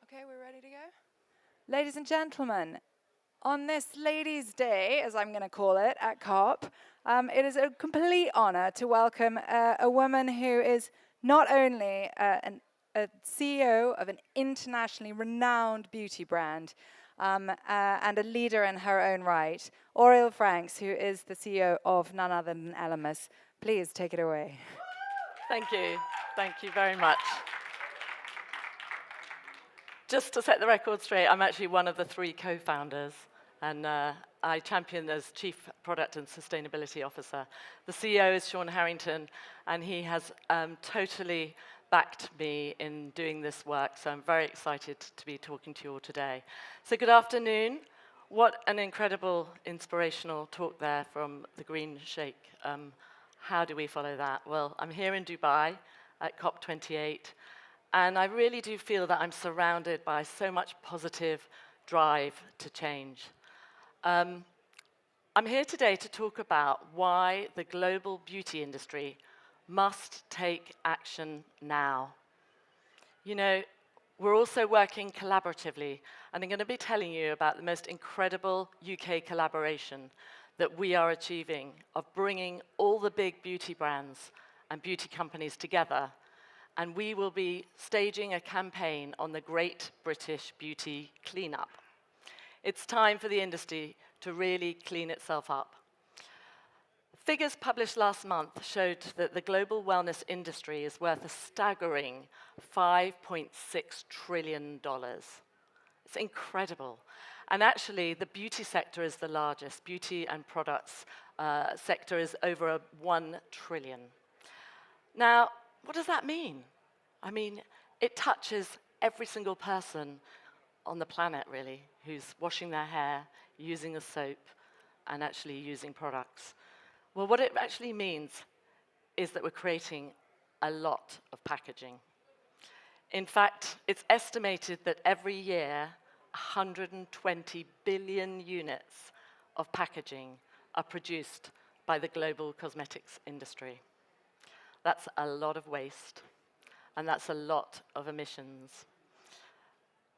Okay, we're ready to go? Ladies and gentlemen, on this Ladies' Day, as I'm going to call it, at COP, it is a complete honor to welcome a woman who is not only a CEO of an internationally renowned beauty brand and a leader in her own right, Auriel Franks, who is the CEO of none other than Elemis. Please take it away. Thank you. Thank you very much. Just to set the record straight, I'm actually one of the 3 co-founders, and I champion as Chief Product and Sustainability Officer. The CEO is Sean Harrington, and he has totally backed me in doing this work, so I'm very excited to be talking to you all today. So good afternoon. What an incredible, inspirational talk there from the Green Sheikh. How do we follow that? Well, I'm here in Dubai at COP28, and I really do feel that I'm surrounded by so much positive drive to change. I'm here today to talk about why the global beauty industry must take action now. You know, we're also working collaboratively, and I'm going to be telling you about the most incredible UK collaboration that we are achieving of bringing all the big beauty brands and beauty companies together. And we will be staging a campaign on the Great British Beauty Cleanup. It's time for the industry to really clean itself up. Figures published last month showed that the global wellness industry is worth a staggering $5.6 trillion. It's incredible. And actually, the beauty sector is the largest. Beauty and products sector is over $1 trillion. Now, what does that mean? I mean, it touches every single person on the planet, really, who's washing their hair, using a soap, and actually using products. Well, what it actually means is that we're creating a lot of packaging. In fact, it's estimated that every year, 120 billion units of packaging are produced by the global cosmetics industry. That's a lot of waste, and that's a lot of emissions.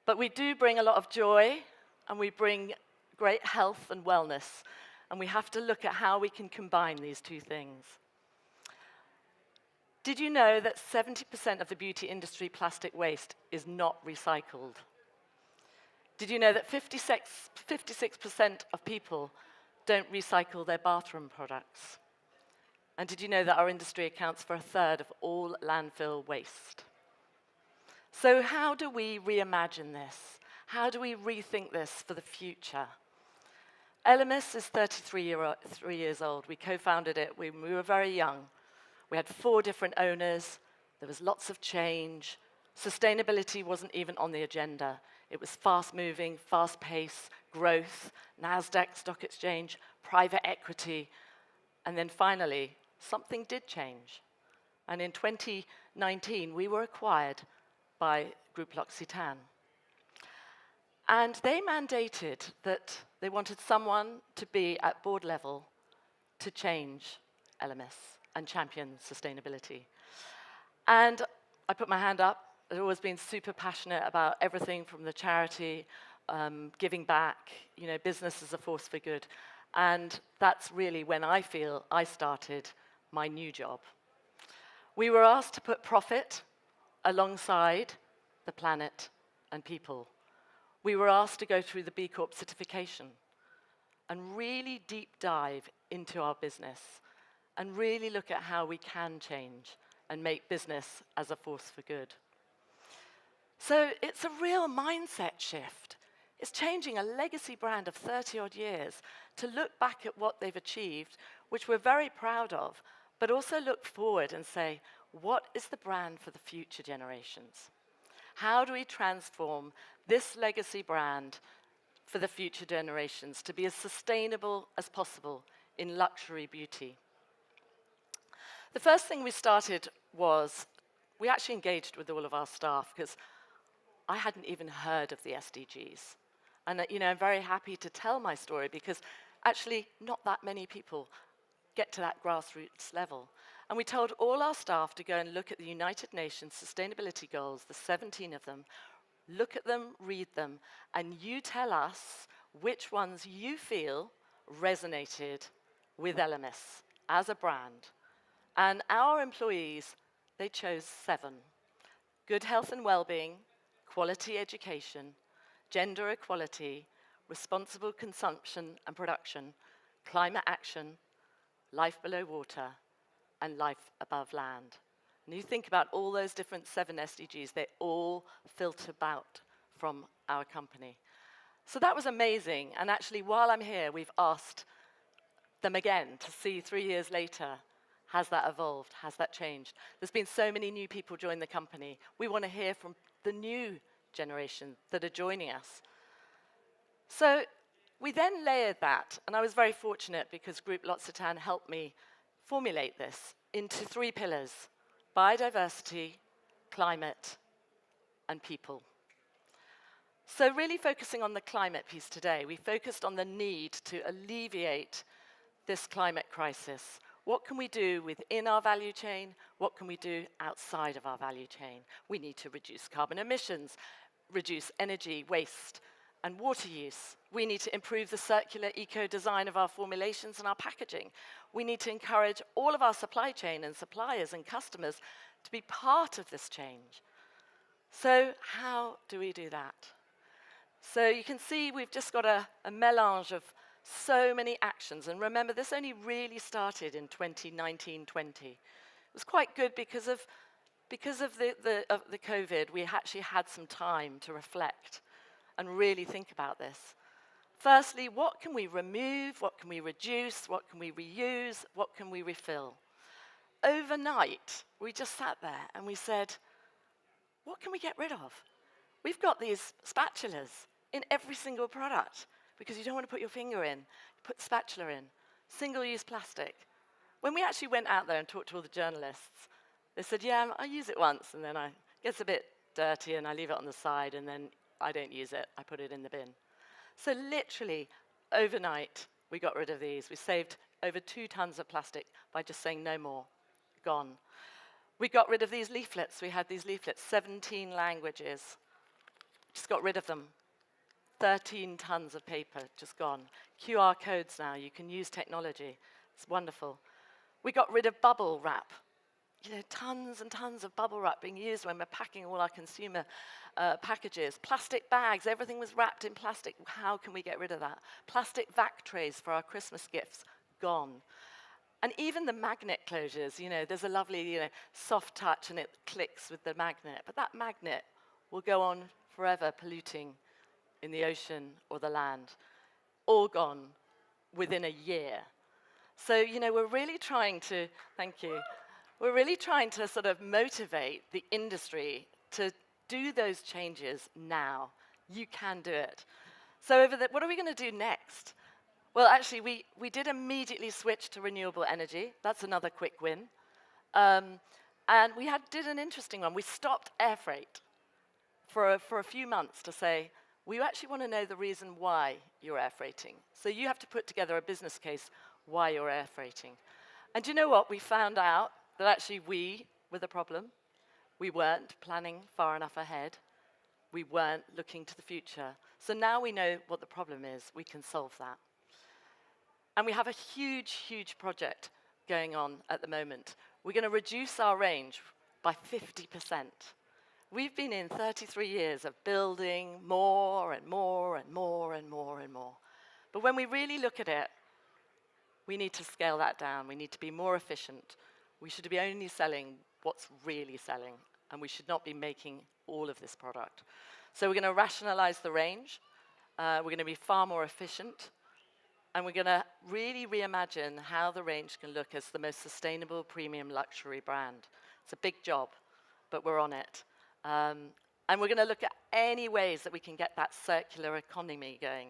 But we do bring a lot of joy, and we bring great health and wellness, and we have to look at how we can combine these two things. Did you know that 70% of the beauty industry plastic waste is not recycled? Did you know that 56% of people don't recycle their bathroom products? And did you know that our industry accounts for 1/3 of all landfill waste? So how do we reimagine this? How do we rethink this for the future? Elemis is 33 years old. We co-founded it when we were very young. We had 4 different owners. There was lots of change. Sustainability wasn't even on the agenda. It was fast-moving, fast-paced, growth, NASDAQ stock exchange, private equity. And then finally, something did change. And in 2019, we were acquired by Groupe L'Occitane. And they mandated that they wanted someone to be at board level to change LMS and champion sustainability. And I put my hand up. I've always been super passionate about everything from the charity, giving back, business as a force for good. And that's really when I feel I started my new job. We were asked to put profit alongside the planet and people. We were asked to go through the B Corp certification and really deep dive into our business and really look at how we can change and make business as a force for good. So it's a real mindset shift. It's changing a legacy brand of 30-odd years to look back at what they've achieved, which we're very proud of, but also look forward and say, what is the brand for the future generations? How do we transform this legacy brand for the future generations to be as sustainable as possible in luxury beauty? The first thing we started was we actually engaged with all of our staff because I hadn't even heard of the SDGs. And I'm very happy to tell my story because actually not that many people get to that grassroots level. And we told all our staff to go and look at the United Nations Sustainability Goals, the 17 of them, look at them, read them, and you tell us which ones you feel resonated with LMS as a brand. And our employees, they chose 7. Good health and well-being, quality education, gender equality, responsible consumption and production, climate action, life below water, and life above land. And you think about all those different 7 SDGs, they all filter out from our company. So that was amazing. And actually, while I'm here, we've asked them again to see 3 years later, has that evolved? Has that changed? There's been so many new people join the company. We want to hear from the new generation that are joining us. So we then layered that, and I was very fortunate because Groupe L'Occitane helped me formulate this into 3 pillars: biodiversity, climate, and people. So really focusing on the climate piece today, we focused on the need to alleviate this climate crisis. What can we do within our value chain? What can we do outside of our value chain? We need to reduce carbon emissions, reduce energy waste and water use. We need to improve the circular eco-design of our formulations and our packaging. We need to encourage all of our supply chain and suppliers and customers to be part of this change. So how do we do that? So you can see we've just got a melange of so many actions. And remember, this only really started in 2019-20. It was quite good because of the COVID, we actually had some time to reflect and really think about this. Firstly, what can we remove? What can we reduce? What can we reuse? What can we refill? Overnight, we just sat there and we said, what can we get rid of? We've got these spatulas in every single product because you don't want to put your finger in. You put the spatula in. Single-use plastic. When we actually went out there and talked to all the journalists, they said, yeah, I use it once, and then it gets a bit dirty, and I leave it on the side, and then I don't use it. I put it in the bin. So literally, overnight, we got rid of these. We saved over 2 tons of plastic by just saying no more. Gone. We got rid of these leaflets. We had these leaflets, 17 languages. Just got rid of them. 13 tons of paper just gone. QR codes now, you can use technology. It's wonderful. We got rid of bubble wrap. You know, tons and tons of bubble wrap being used when we're packing all our consumer packages. Plastic bags, everything was wrapped in plastic. How can we get rid of that? Plastic vac trays for our Christmas gifts, gone. And even the magnet closures, you know, there's a lovely, you know, soft touch and it clicks with the magnet. But that magnet will go on forever polluting in the ocean or the land. All gone within a year. So, you know, we're really trying to, thank you, we're really trying to sort of motivate the industry to do those changes now. You can do it. So what are we going to do next? Well, actually, we did immediately switch to renewable energy. That's another quick win. And we did an interesting one. We stopped air freight for a few months to say, we actually want to know the reason why you're air freighting. So you have to put together a business case why you're air freighting. And do you know what? We found out that actually we were the problem. We weren't planning far enough ahead. We weren't looking to the future. So now we know what the problem is. We can solve that. And we have a huge, huge project going on at the moment. We're going to reduce our range by 50%. We've been in 33 years of building more and more and more and more and more. But when we really look at it, we need to scale that down. We need to be more efficient. We should be only selling what's really selling, and we should not be making all of this product. So we're going to rationalize the range. We're going to be far more efficient. And we're going to really reimagine how the range can look as the most sustainable premium luxury brand. It's a big job, but we're on it. And we're going to look at any ways that we can get that circular economy going.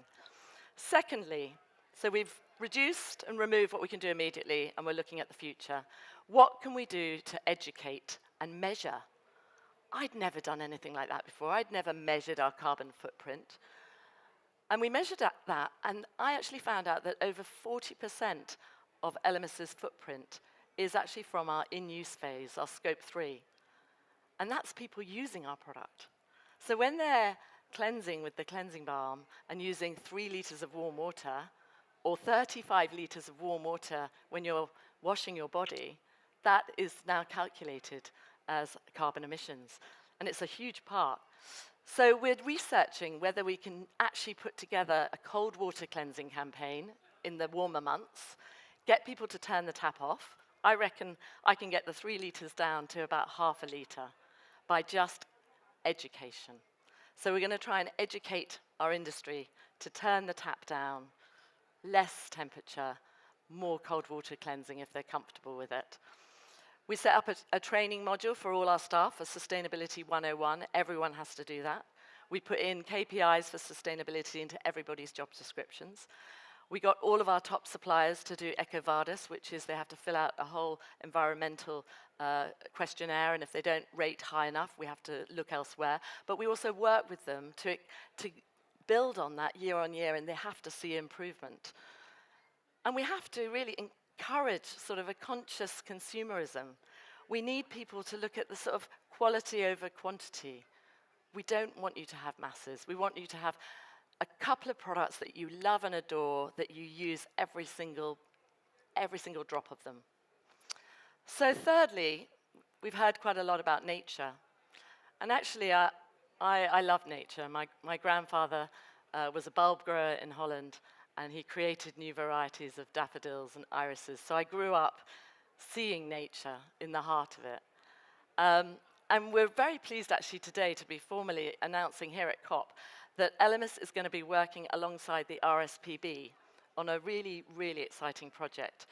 Secondly, so we've reduced and removed what we can do immediately, and we're looking at the future. What can we do to educate and measure? I'd never done anything like that before. I'd never measured our carbon footprint. And we measured that, and I actually found out that over 40% of LMS's footprint is actually from our in-use phase, our scope 3. And that's people using our product. So when they're cleansing with the cleansing balm and using 3 liters of warm water, or 35 liters of warm water when you're washing your body, that is now calculated as carbon emissions. And it's a huge part. So we're researching whether we can actually put together a cold water cleansing campaign in the warmer months, get people to turn the tap off. I reckon I can get the 3 liters down to about half a liter by just education. So we're going to try and educate our industry to turn the tap down, less temperature, more cold water cleansing if they're comfortable with it. We set up a training module for all our staff for Sustainability 101. Everyone has to do that. We put in KPIs for sustainability into everybody's job descriptions. We got all of our top suppliers to do EcoVadis, which is they have to fill out a whole environmental questionnaire, and if they don't rate high enough, we have to look elsewhere. But we also work with them to build on that year on year, and they have to see improvement. And we have to really encourage sort of a conscious consumerism. We need people to look at the sort of quality over quantity. We don't want you to have masses. We want you to have a couple of products that you love and adore, that you use every single drop of them. So thirdly, we've heard quite a lot about nature. And actually, I love nature. My grandfather was a bulb grower in Holland, and he created new varieties of daffodils and irises. So I grew up seeing nature in the heart of it. And we're very pleased actually today to be formally announcing here at COP that LMS is going to be working alongside the RSPB on a really, really exciting project.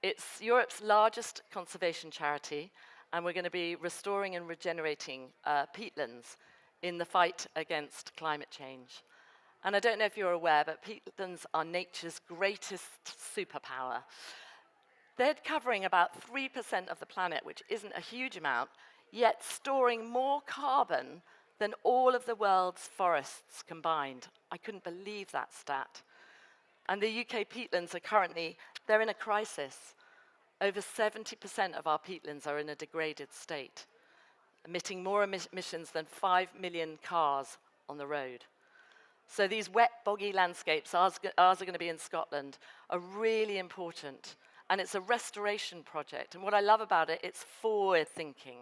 It's Europe's largest conservation charity, and we're going to be restoring and regenerating peatlands in the fight against climate change. And I don't know if you're aware, but peatlands are nature's greatest superpower. They're covering about 3% of the planet, which isn't a huge amount, yet storing more carbon than all of the world's forests combined. I couldn't believe that stat. And the UK peatlands are currently, they're in a crisis. Over 70% of our peatlands are in a degraded state, emitting more emissions than 5 million cars on the road. So these wet, boggy landscapes, ours are going to be in Scotland, are really important. And it's a restoration project. And what I love about it, it's forward thinking.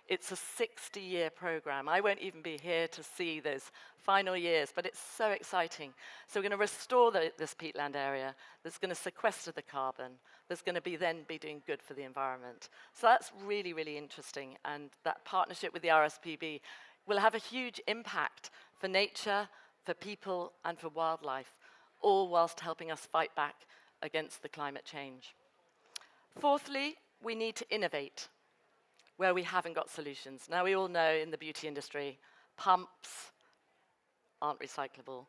It's a 60-year program. I won't even be here to see those final years, but it's so exciting. So we're going to restore this peatland area that's going to sequester the carbon, that's going to then be doing good for the environment. So that's really, really interesting. And that partnership with the RSPB will have a huge impact for nature, for people, and for wildlife, all whilst helping us fight back against the climate change. Fourthly, we need to innovate where we haven't got solutions. Now, we all know in the beauty industry, pumps aren't recyclable.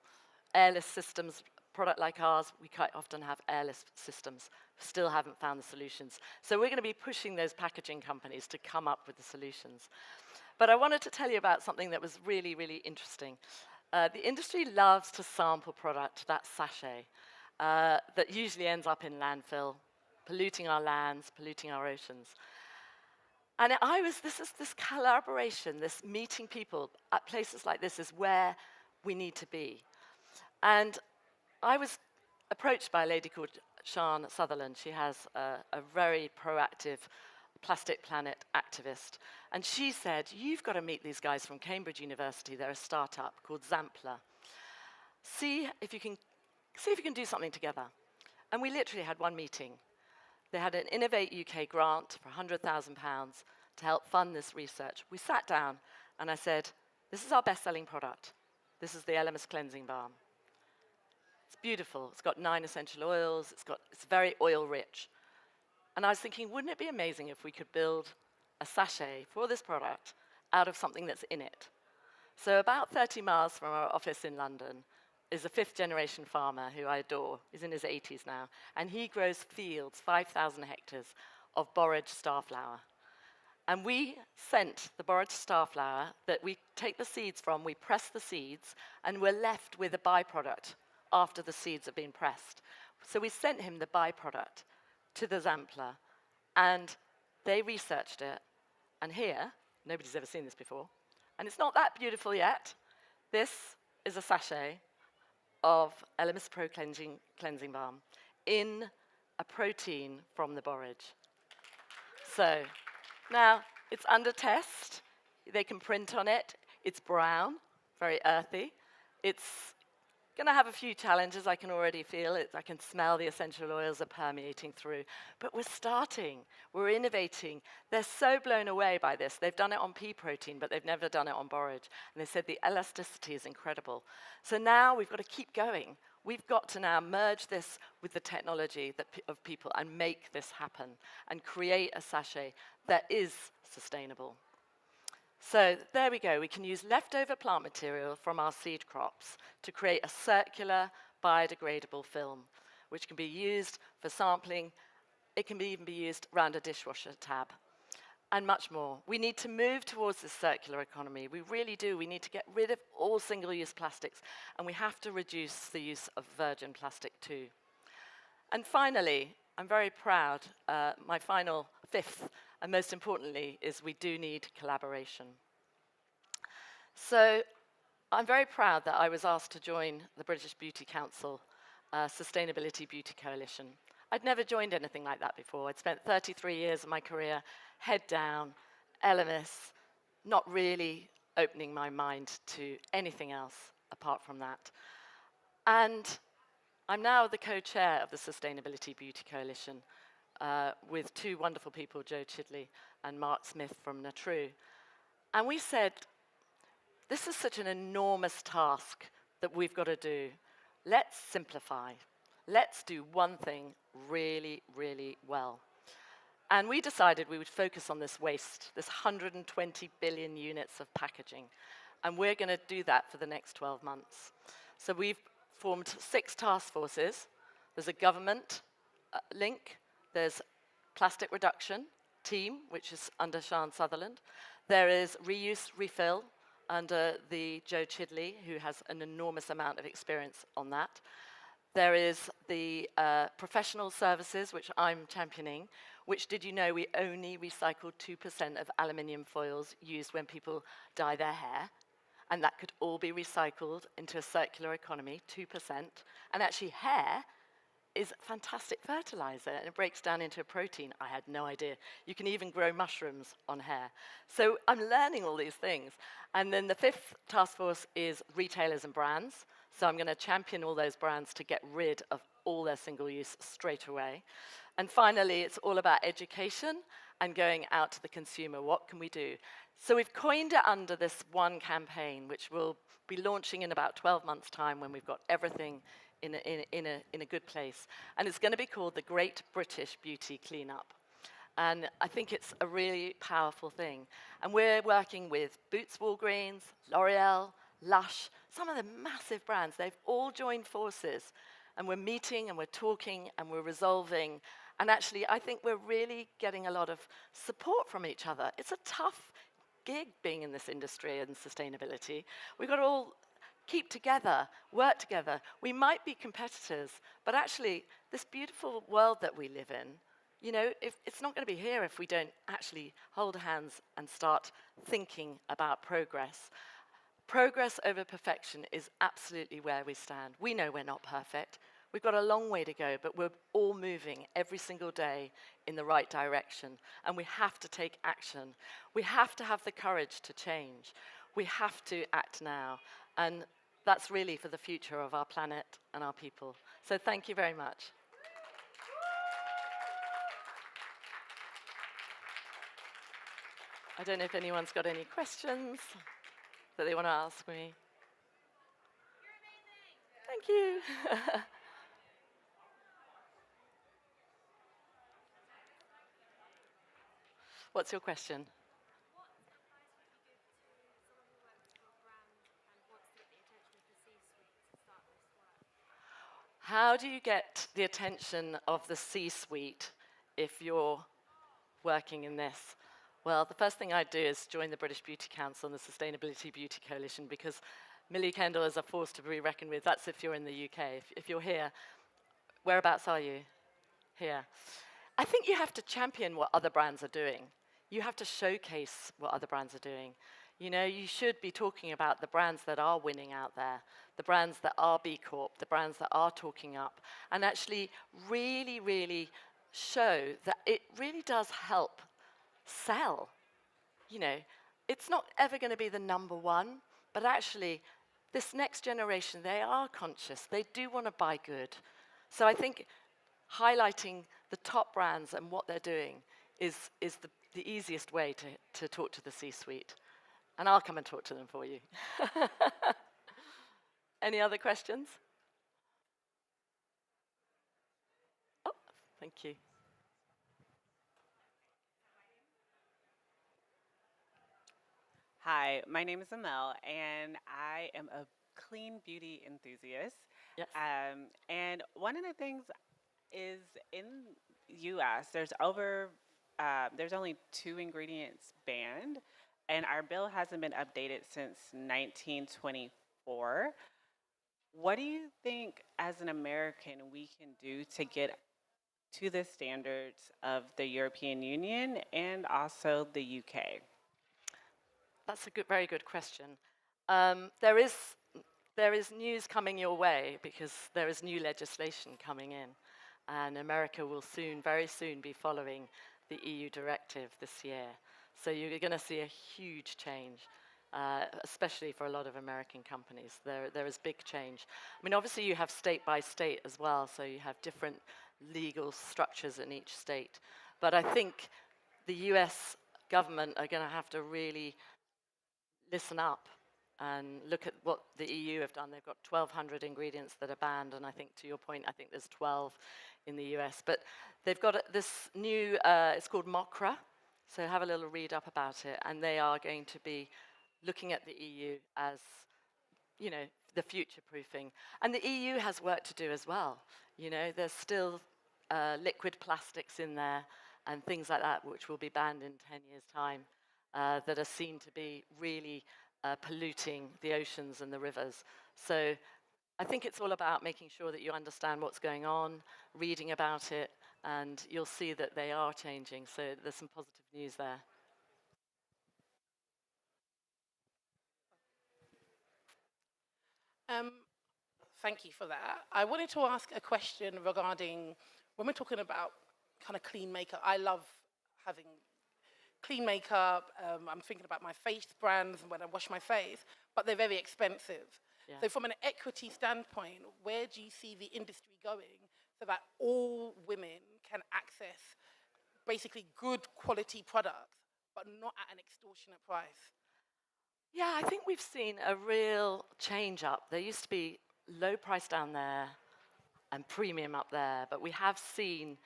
Airless systems, product like ours, we quite often have airless systems. Still haven't found the solutions. So we're going to be pushing those packaging companies to come up with the solutions. But I wanted to tell you about something that was really, really interesting. The industry loves to sample product, that sachet, that usually ends up in landfill, polluting our lands, polluting our oceans. And this collaboration, this meeting people at places like this is where we need to be. And I was approached by a lady called Sian Sutherland. She has a very proactive Plastic Planet activist. And she said, you've got to meet these guys from Cambridge University. They're a startup called Zampler. See if you can do something together. And we literally had one meeting. They had an Innovate UK grant for £100,000 to help fund this research. We sat down and I said, this is our best-selling product. This is the Elemis Cleansing Balm. It's beautiful. It's got 9 essential oils. It's very oil-rich. And I was thinking, wouldn't it be amazing if we could build a sachet for this product out of something that's in it? So about 30 miles from our office in London is a 5th-generation farmer who I adore. He's in his 80s now. And he grows fields, 5,000 hectares, of borage starflower. And we sent the borage starflower that we take the seeds from, we press the seeds, and we're left with a byproduct after the seeds have been pressed. So we sent him the byproduct to the Zampler, and they researched it. And here, nobody's ever seen this before, and it's not that beautiful yet. This is a sachet of Elemis Pro Cleansing Balm in a protein from the borage. So now it's under test. They can print on it. It's brown, very earthy. It's going to have a few challenges. I can already feel it. I can smell the essential oils are permeating through. But we're starting. We're innovating. They're so blown away by this. They've done it on pea protein, but they've never done it on borage. And they said the elasticity is incredible. So now we've got to keep going. We've got to now merge this with the technology of people and make this happen and create a sachet that is sustainable. So there we go. We can use leftover plant material from our seed crops to create a circular, biodegradable film, which can be used for sampling. It can even be used around a dishwasher tab, and much more. We need to move towards this circular economy. We really do. We need to get rid of all single-use plastics, and we have to reduce the use of virgin plastic too. And finally, I'm very proud, my final 5th, and most importantly, is we do need collaboration. So I'm very proud that I was asked to join the British Beauty Council Sustainability Beauty Coalition. I'd never joined anything like that before. I'd spent 33 years of my career head down, Elemis, not really opening my mind to anything else apart from that. And I'm now the co-chair of the Sustainability Beauty Coalition, with 2 wonderful people, Joe Chidley and Mark Smith from Natru. And we said, this is such an enormous task that we've got to do. Let's simplify. Let's do one thing really, really well. And we decided we would focus on this waste, this 120 billion units of packaging. And we're going to do that for the next 12 months. So we've formed 6 task forces. There's a government link. There's plastic reduction team, which is under Sian Sutherland. There is reuse refill under the Joe Chidley, who has an enormous amount of experience on that. There is the professional services, which I'm championing, which, did you know, we only recycle 2% of aluminium foils used when people dye their hair. and that could all be recycled into a circular economy, 2%. And actually hair is fantastic fertilizer, and it breaks down into a protein. I had no idea. You can even grow mushrooms on hair. So I'm learning all these things. And then the fifth task force is retailers and brands. So I'm going to champion all those brands to get rid of all their single use straight away. And finally, it's all about education and going out to the consumer. What can we do? So we've coined it under this one campaign, which we'll be launching in about 12 months' time when we've got everything in a good place. And it's going to be called the Great British Beauty Cleanup. And I think it's a really powerful thing. And we're working with Boots Walgreens, L'Oreal, Lush, some of the massive brands. They've all joined forces. And we're meeting and we're talking and we're resolving. And actually, I think we're really getting a lot of support from each other. It's a tough gig being in this industry and sustainability. We've got to all keep together, work together. We might be competitors, but actually, this beautiful world that we live in, you know, it's not going to be here if we don't actually hold hands and start thinking about progress. Progress over perfection is absolutely where we stand. We know we're not perfect. We've got a long way to go, but we're all moving every single day in the right direction, and we have to take action. We have to have the courage to change. We have to act now, and that's really for the future of our planet and our people. So thank you very much. I don't know if anyone's got any questions that they want to ask me. Thank you. What's your question? How do you get the attention of the C-suite if you're working in this? Well, the first thing I'd do is join the British Beauty Council and the Sustainability Beauty Coalition, because Millie Kendall is a force to be reckoned with. That's if you're in the UK. If you're here, whereabouts are you? Here. I think you have to champion what other brands are doing. You have to showcase what other brands are doing. You know, you should be talking about the brands that are winning out there, the brands that are B Corp, the brands that are talking up, and actually really, really show that it really does help sell. You know, it's not ever going to be the number one, but actually this next generation, they are conscious. They do want to buy good. So I think highlighting the top brands and what they're doing is the easiest way to talk to the C-suite. And I'll come and talk to them for you. Any other questions? Oh, thank you. Hi, my name is Amel, and I am a clean beauty enthusiast. Yes. And one of the things is in U.S., there's only 2 ingredients banned, and our bill hasn't been updated since 1924. What do you think, as an American, we can do to get to the standards of the European Union and also the UK? That's a very good question. There is news coming your way because there is new legislation coming in, and America will very soon be following the EU directive this year. So you're going to see a huge change, especially for a lot of American companies. There is big change. I mean, obviously you have state by state as well, so you have different legal structures in each state. But I think the US government are going to have to really listen up and look at what the EU have done. They've got 1,200 ingredients that are banned, and I think, to your point, I think there's 12 in the US. But they've got this new, it's called MOCRA, so have a little read up about it, and they are going to be looking at the EU as, you know, the future-proofing. And the EU has work to do as well. You know, there's still liquid plastics in there and things like that, which will be banned in 10 years' time, that are seen to be really polluting the oceans and the rivers. So I think it's all about making sure that you understand what's going on, reading about it, and you'll see that they are changing. So there's some positive news there. Thank you for that. I wanted to ask a question regarding when we're talking about kind of clean makeup. I love having clean makeup. I'm thinking about my face brands when I wash my face, but they're very expensive. Yeah. So from an equity standpoint, where do you see the industry going so that all women can access basically good quality products, but not at an extortionate price? Yeah, I think we've seen a real change up. There used to be low price down there and premium up there, but we have seen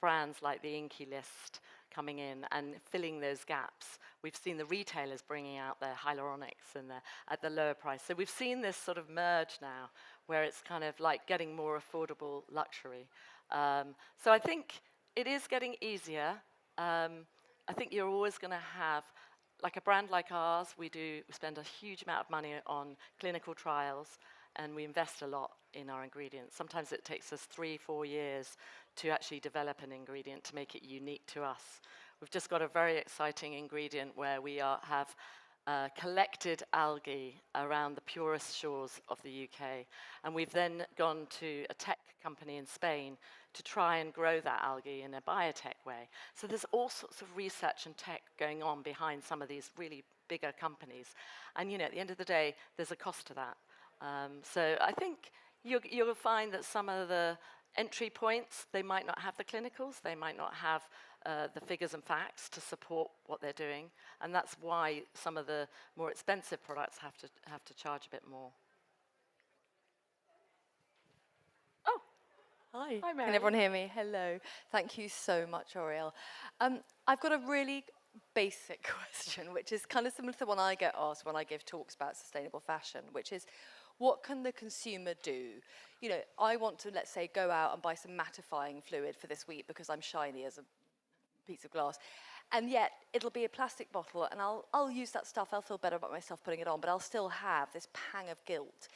brands like the Inky list coming in and filling those gaps. We've seen the retailers bringing out their hyaluronics and at the lower price. So we've seen this sort of merge now, where it's kind of like getting more affordable luxury. So I think it is getting easier. I think you're always going to have, like a brand like ours, we spend a huge amount of money on clinical trials, and we invest a lot in our ingredients. Sometimes it takes us 3-4 years to actually develop an ingredient to make it unique to us. We've just got a very exciting ingredient where we have collected algae around the purest shores of the UK. And we've then gone to a tech company in Spain to try and grow that algae in a biotech way. So there's all sorts of research and tech going on behind some of these really bigger companies. And at the end of the day, there's a cost to that. So I think you'll find that some of the entry points, they might not have the clinicals, they might not have the figures and facts to support what they're doing, and that's why some of the more expensive products have to charge a bit more. Oh, hi. Hi, Mary. Can everyone hear me? Hello. Thank you so much, Oriel. I've got a really basic question, which is kind of similar to the one I get asked when I give talks about sustainable fashion, which is, what can the consumer do? I want to, let's say, go out and buy some mattifying fluid for this week because I'm shiny as a piece of glass. And yet, it'll be a plastic bottle, and I'll use that stuff, I'll feel better about myself putting it on, but I'll still have this pang of guilt.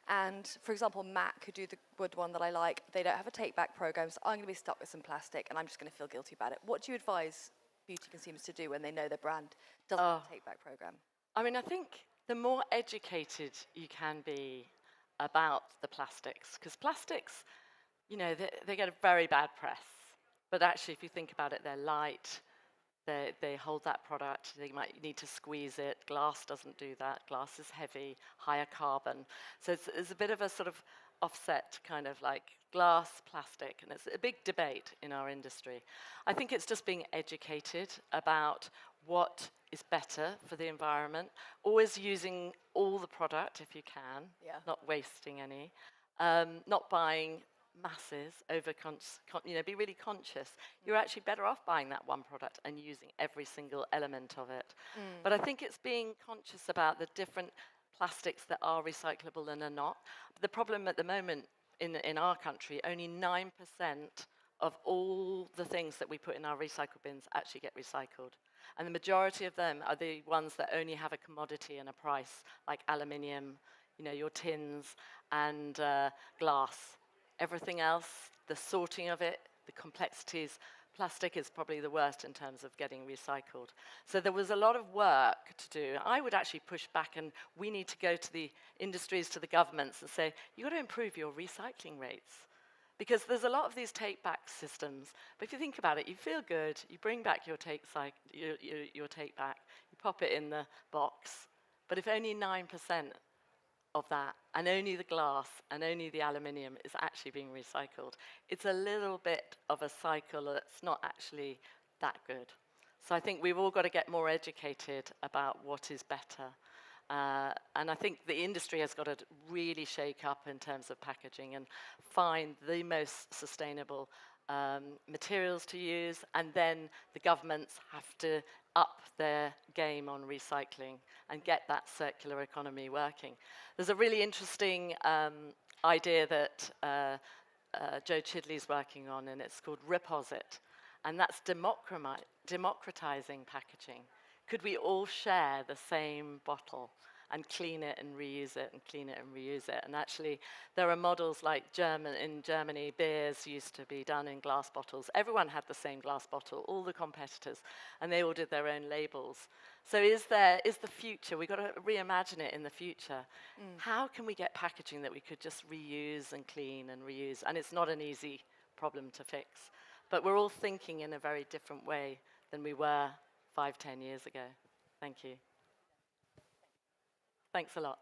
And, for example, MAC, who do the wood one that I like, they don't have a take-back program, so I'm going to be stuck with some plastic, and I'm just going to feel guilty about it. What do you advise beauty consumers to do when they know their brand doesn't have a take-back program? I mean, I think the more educated you can be about the plastics, because plastics, they get a very bad press. But actually, if you think about it, they're light, they hold that product, they might need to squeeze it. Glass doesn't do that. Glass is heavy, higher carbon. So it's a bit of a sort of offset, kind of like glass, plastic, and it's a big debate in our industry. I think it's just being educated about what is better for the environment, always using all the product if you can, not wasting any, not buying masses, be really conscious. You're actually better off buying that one product and using every single element of it. But I think it's being conscious about the different plastics that are recyclable and are not. The problem at the moment in our country, only 9% of all the things that we put in our recycle bins actually get recycled. And the majority of them are the ones that only have a commodity and a price, like aluminium, your tins, and glass. Everything else, the sorting of it, the complexities, plastic is probably the worst in terms of getting recycled. So there was a lot of work to do. I would actually push back, and we need to go to the industries, to the governments, and say, you've got to improve your recycling rates. Because there's a lot of these take-back systems, but if you think about it, you feel good, you bring back your take-back, you pop it in the box, but if only 9% of that, and only the glass, and only the aluminium is actually being recycled, it's a little bit of a cycle that's not actually that good. So I think we've all got to get more educated about what is better. And I think the industry has got to really shake up in terms of packaging and find the most sustainable materials to use, and then the governments have to up their game on recycling and get that circular economy working. There's a really interesting idea that Joe Chidley's working on, and it's called Reposit, and that's democratizing packaging. Could we all share the same bottle and clean it and reuse it and clean it and reuse it. And actually, there are models like in Germany, beers used to be done in glass bottles. Everyone had the same glass bottle, all the competitors, and they all did their own labels. So is the future, we've got to reimagine it in the future. How can we get packaging that we could just reuse and clean and reuse? And it's not an easy problem to fix. But we're all thinking in a very different way than we were 5, 10 years ago. Thank you. Thanks a lot.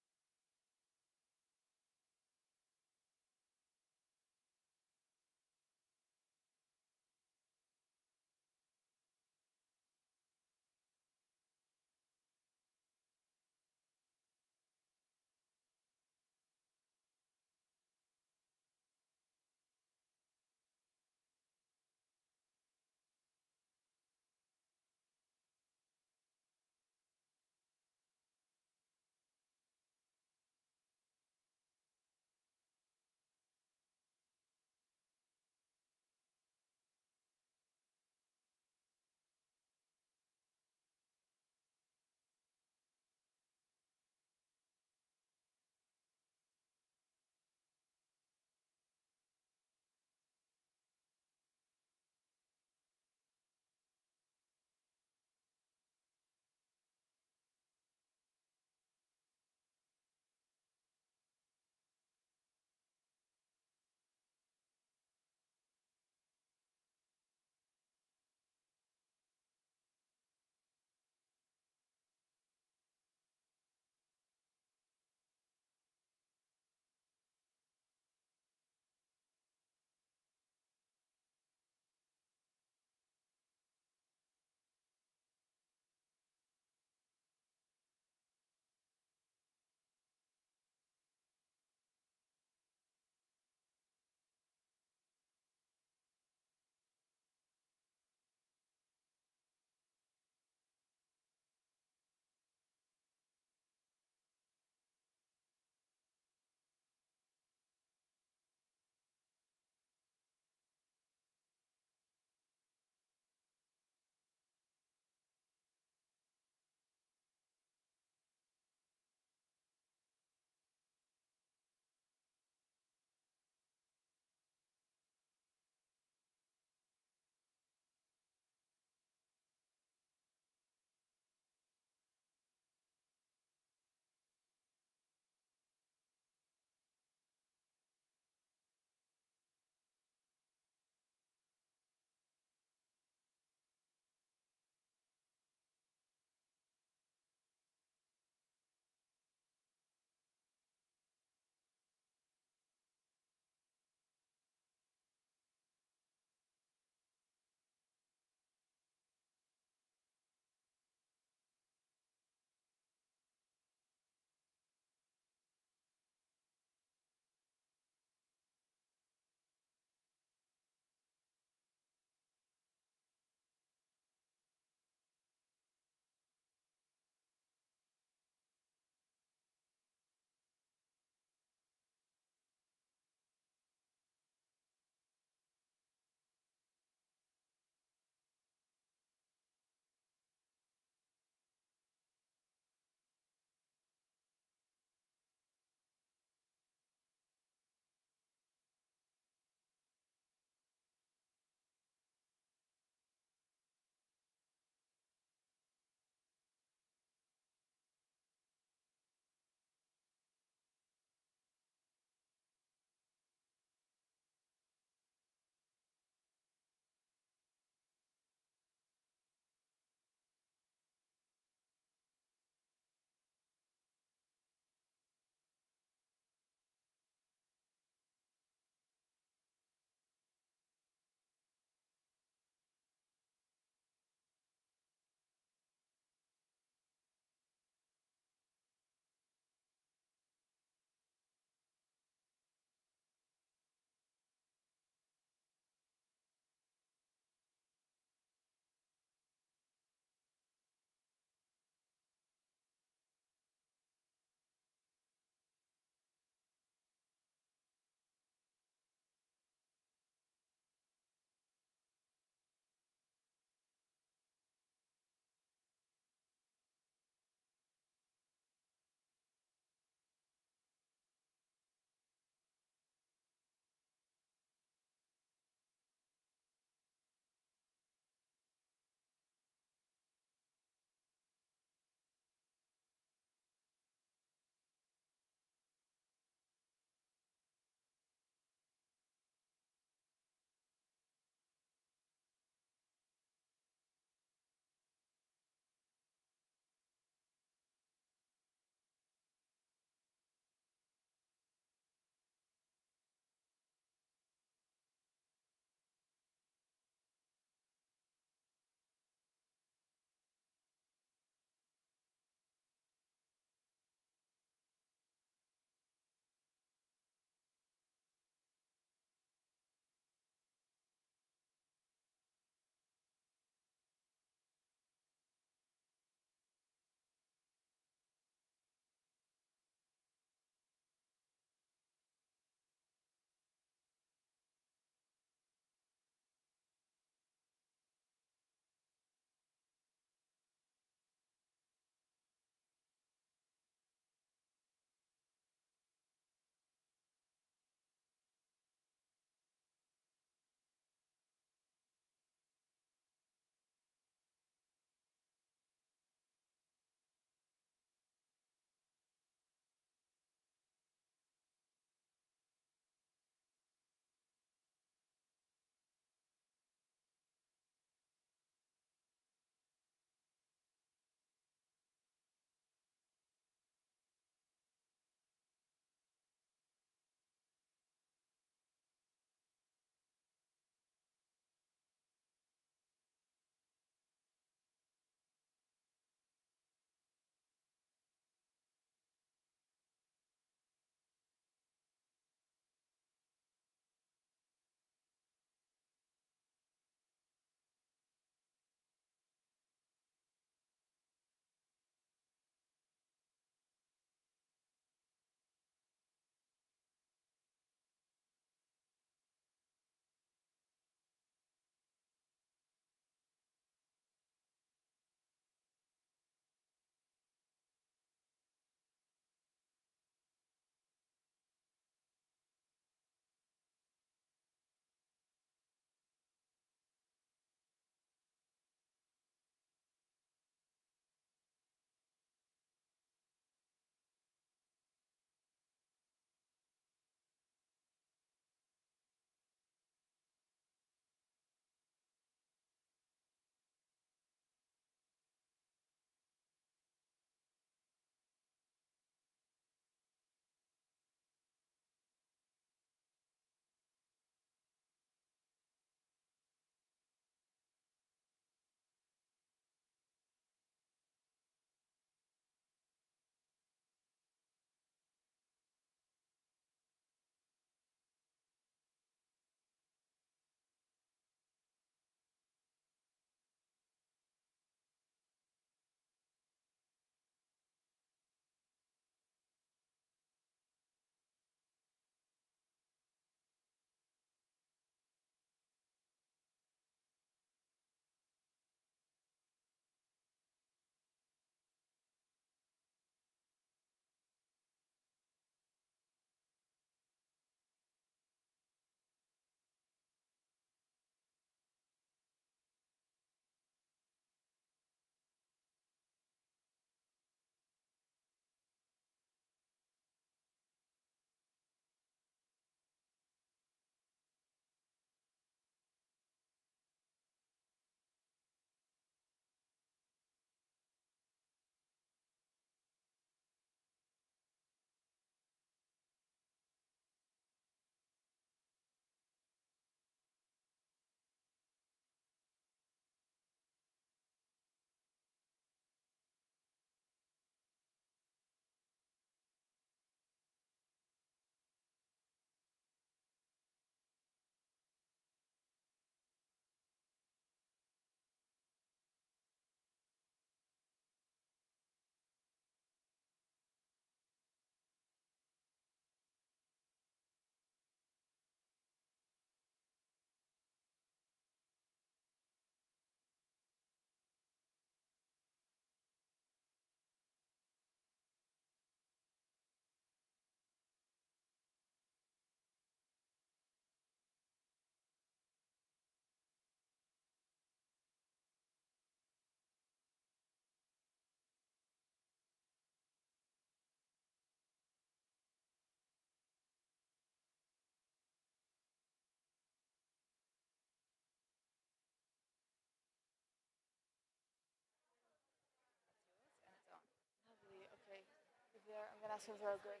Costumes are all good.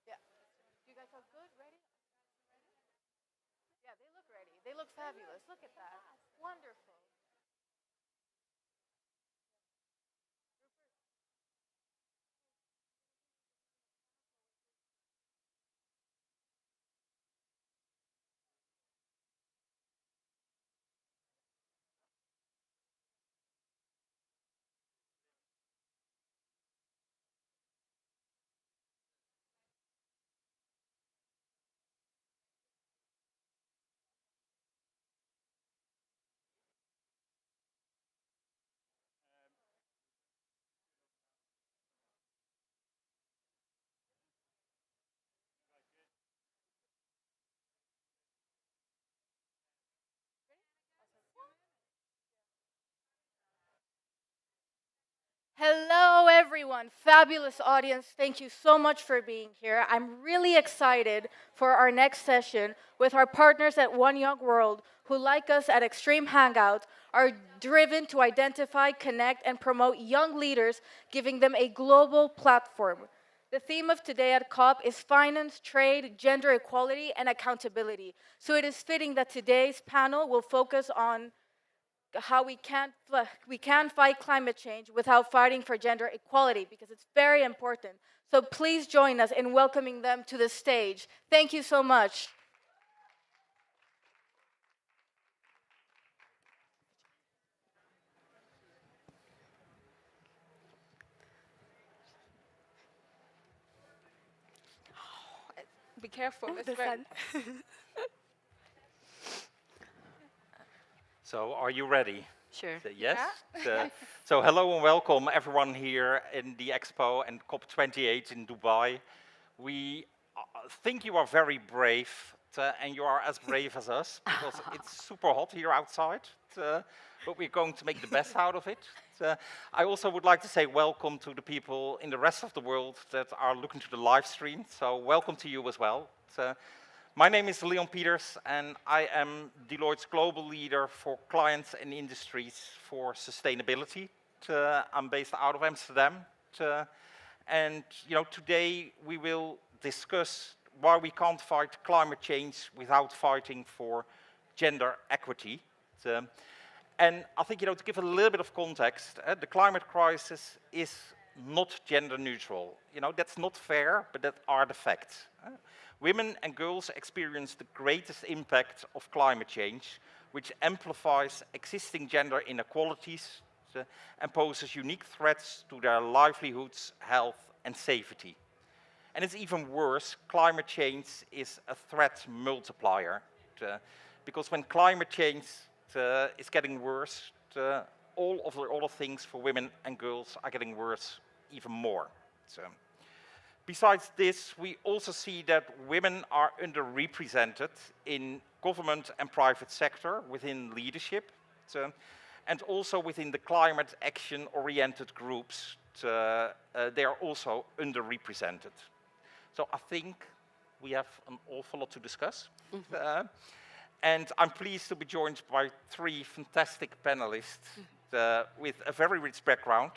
Yeah. You guys all good? Ready? Yeah, they look ready. They look fabulous. Look at that. Wonderful. Hello, everyone. Fabulous audience. Thank you so much for being here. I'm really excited for our next session with our partners at One Young World, who, like us at Extreme Hangout, are driven to identify, connect, and promote young leaders, giving them a global platform. The theme of today at COP is finance, trade, gender equality, and accountability. So it is fitting that today's panel will focus on how we can fight climate change without fighting for gender equality, because it's very important. So please join us in welcoming them to the stage. Thank you so much. Be careful, Oh, Miss the Friend. So, are you ready? Sure. Yes? Yeah. So, hello and welcome everyone here in the Expo and COP28 in Dubai. We think you are very brave, and you are as brave as us, because it's super hot here outside, but we're going to make the best out of it. I also would like to say welcome to the people in the rest of the world that are looking to the live stream, so welcome to you as well. My name is Leon Peters, and I am Deloitte's global leader for clients and industries for sustainability. I'm based out of Amsterdam, and today we will discuss why we can't fight climate change without fighting for gender equity. And I think, to give a little bit of context, the climate crisis is not gender neutral. That's not fair, but that are the facts. Women and girls experience the greatest impact of climate change, which amplifies existing gender inequalities and poses unique threats to their livelihoods, health, and safety. And it's even worse, climate change is a threat multiplier, because when climate change is getting worse, all of the other things for women and girls are getting worse even more. Besides this, we also see that women are underrepresented in government and private sector within leadership, and also within the climate action-oriented groups, they are also underrepresented. So I think we have an awful lot to discuss. And I'm pleased to be joined by three fantastic panelists with a very rich background.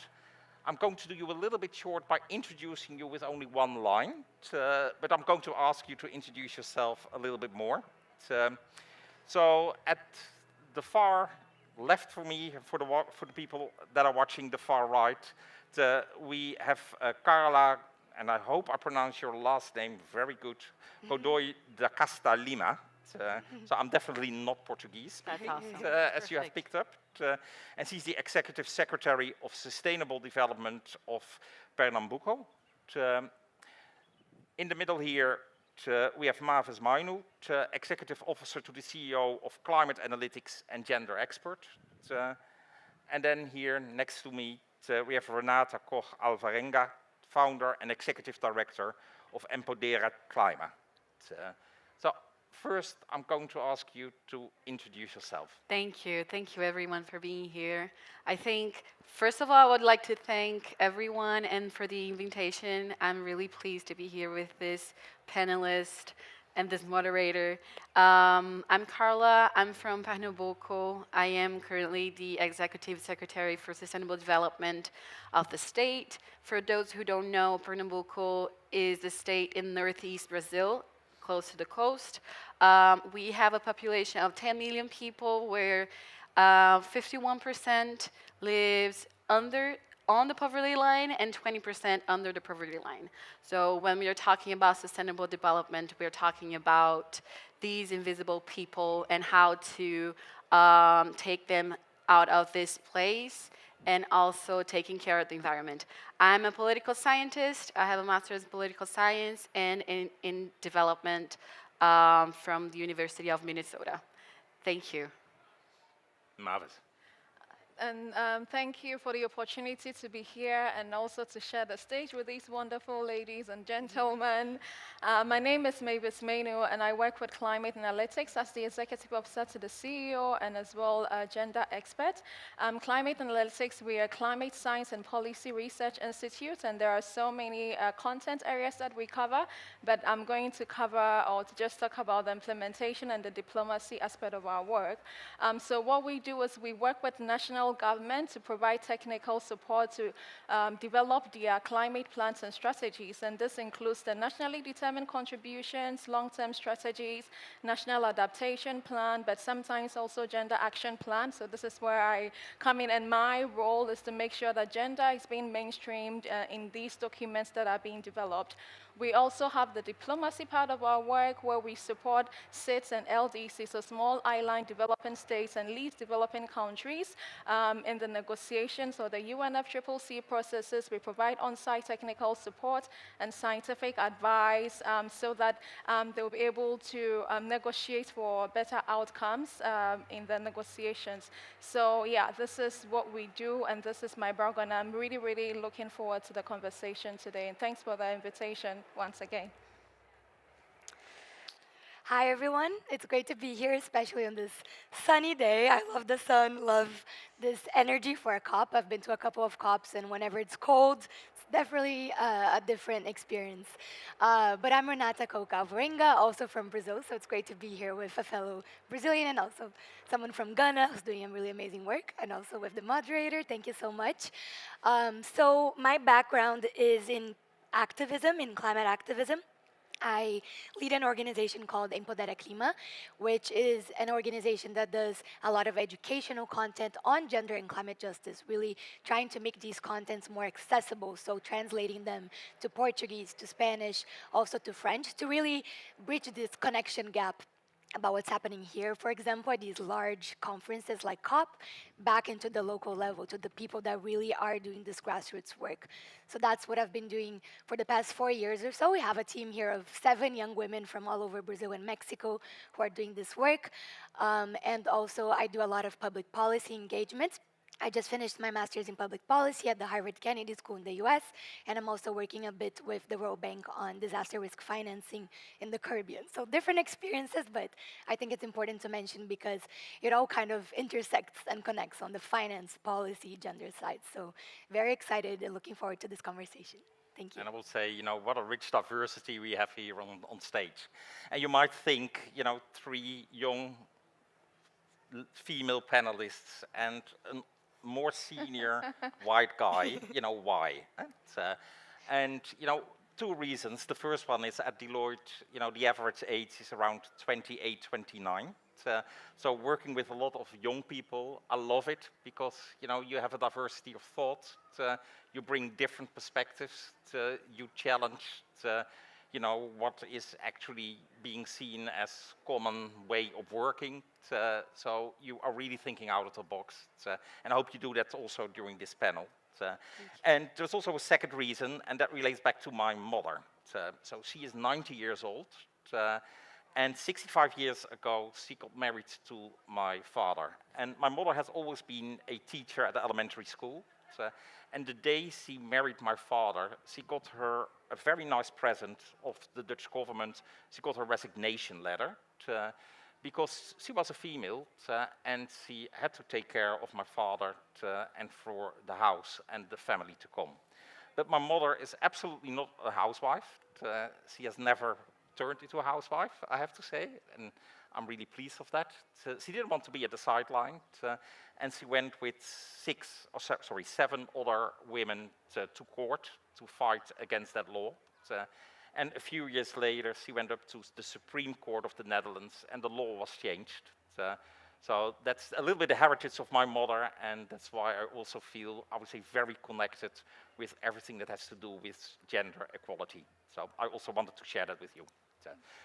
I'm going to do you a little bit short by introducing you with only one line, but I'm going to ask you to introduce yourself a little bit more. So at the far left for me, for the people that are watching the far right, we have Carla, and I hope I pronounce your last name very good, Godoy da Costa Lima. So I'm definitely not Portuguese, as you have picked up. And she's the Executive Secretary of Sustainable Development of Pernambuco. In the middle here, we have Mavis Mainu, Executive Officer to the CEO of Climate Analytics and Gender Expert. And then here next to me, we have Renata Koch Alvarenga, Founder and Executive Director of Empodera Climate. So first, I'm going to ask you to introduce yourself. Thank you. Thank you, everyone, for being here. I think, first of all, I would like to thank everyone and for the invitation. I'm really pleased to be here with this panelist and this moderator. I'm Carla. I'm from Pernambuco. I am currently the Executive Secretary for Sustainable Development of the state. For those who don't know, Pernambuco is the state in northeast Brazil, close to the coast. We have a population of 10 million people where 51% lives on the poverty line and 20% under the poverty line. So when we are talking about sustainable development, we're talking about these invisible people and how to take them out of this place and also taking care of the environment. I'm a political scientist. I have a master's in political science and in development from the University of Minnesota. Thank you. Marvelous. And thank you for the opportunity to be here and also to share the stage with these wonderful ladies and gentlemen. My name is Mavis Menu, and I work with Climate Analytics as the Executive Officer to the CEO and as well a gender expert. Climate Analytics, we are a climate science and policy research institute, and there are so many content areas that we cover, but I'm going to cover or to just talk about the implementation and the diplomacy aspect of our work. So what we do is we work with national government to provide technical support to develop their climate plans and strategies. And this includes the nationally determined contributions, long-term strategies, national adaptation plan, but sometimes also gender action plan. So this is where I come in, and my role is to make sure that gender is being mainstreamed in these documents that are being developed. We also have the diplomacy part of our work where we support SIDS and LDCs, so small island developing states and least developing countries in the negotiations or the UNFCCC processes. We provide on-site technical support and scientific advice so that they'll be able to negotiate for better outcomes in the negotiations. So yeah, this is what we do, and this is my background. I'm really, really looking forward to the conversation today, and thanks for the invitation once again. Hi everyone, it's great to be here, especially on this sunny day. I love the sun, love this energy for a COP. I've been to a couple of COPs, and whenever it's cold, it's definitely a different experience. But I'm Renata Coca Alvarenga, also from Brazil, so it's great to be here with a fellow Brazilian and also someone from Ghana who's doing really amazing work, and also with the moderator. Thank you so much. So my background is in activism, in climate activism. I lead an organization called Empodera Clima, which is an organization that does a lot of educational content on gender and climate justice, really trying to make these contents more accessible, so translating them to Portuguese, to Spanish, also to French, to really bridge this connection gap about what's happening here, for example, at these large conferences like COP, back into the local level, to the people that really are doing this grassroots work. So that's what I've been doing for the past 4 years or so. We have a team here of 7 young women from all over Brazil and Mexico who are doing this work. And also I do a lot of public policy engagements. I just finished my master's in public policy at the Harvard Kennedy School in the US, and I'm also working a bit with the World Bank on disaster risk financing in the Caribbean. So different experiences, but I think it's important to mention because it all kind of intersects and connects on the finance, policy, gender side. So very excited and looking forward to this conversation. Thank you. And I will say, what a rich diversity we have here on stage. And you might think, 3 young female panelists and an more senior white guy, why? And 2 reasons. The first one is at Deloitte, the average age is around 28, 29. So working with a lot of young people, I love it because, you have a diversity of thought. You bring different perspectives. You challenge, what is actually being seen as common way of working. So you are really thinking out of the box. And I hope you do that also during this panel. And there's also a second reason, and that relates back to my mother. So she is 90 years old. And 65 years ago, she got married to my father. And my mother has always been a teacher at the elementary school. And the day she married my father, she got her a very nice present of the Dutch government. She got her resignation letter because she was a female and she had to take care of my father and for the house and the family to come. But my mother is absolutely not a housewife. She has never turned into a housewife, I have to say, and I'm really pleased of that. So she didn't want to be at the sideline, and she went with 7 other women to court to fight against that law. And a few years later, she went up to the Supreme Court of the Netherlands, and the law was changed. So that's a little bit the heritage of my mother, and that's why I also feel, I would say, very connected with everything that has to do with gender equality. So I also wanted to share that with you.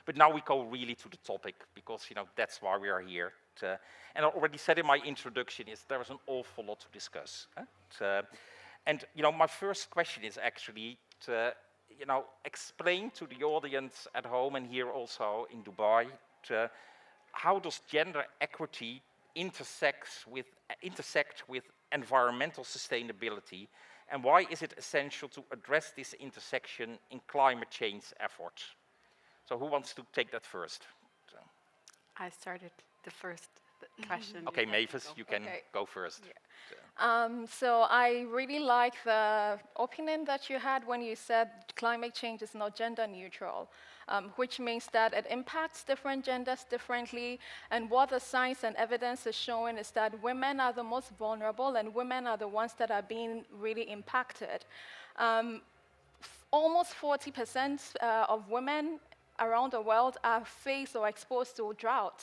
But now we go really to the topic, because that's why we are here. And I already said in my introduction is there is an awful lot to discuss. And my first question is actually to explain to the audience at home and here also in Dubai, how does gender equity intersect with environmental sustainability, and why is it essential to address this intersection in climate change efforts? So who wants to take that first? I started the first question. Okay, Mavis, you can go first. So I really like the opinion that you had when you said climate change is not gender neutral, which means that it impacts different genders differently. And what the science and evidence is showing is that women are the most vulnerable, and women are the ones that are being really impacted. Almost 40% of women around the world are faced or exposed to drought.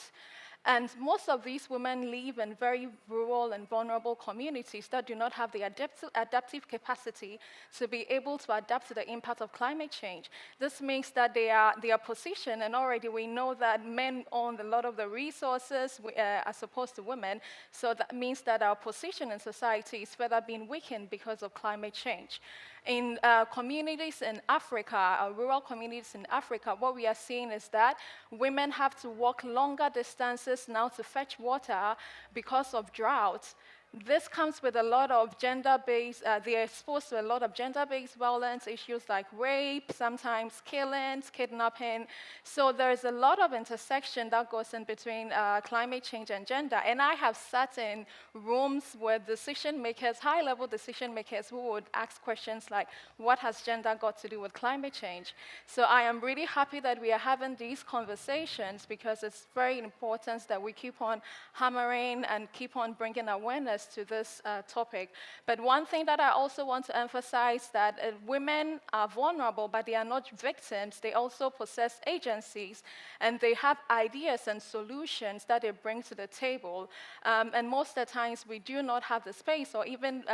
And most of these women live in very rural and vulnerable communities that do not have the adaptive capacity to be able to adapt to the impact of climate change. This means that they are positioned, and already we know that men own a lot of the resources as opposed to women. So that means that our position in society is further being weakened because of climate change. In communities in Africa, rural communities in Africa, what we are seeing is that women have to walk longer distances now to fetch water because of drought. This comes with a lot of gender-based, they're exposed to a lot of gender-based violence issues like rape, sometimes killings, kidnapping. So there's a lot of intersection that goes in between climate change and gender. And I have sat in rooms with decision makers, high-level decision makers, who would ask questions like, what has gender got to do with climate change? So I am really happy that we are having these conversations, because it's very important that we keep on hammering and keep on bringing awareness to this topic. But one thing that I also want to emphasize, that women are vulnerable, but they are not victims. They also possess agencies, and they have ideas and solutions that they bring to the table. And most of the times we do not have the space, or even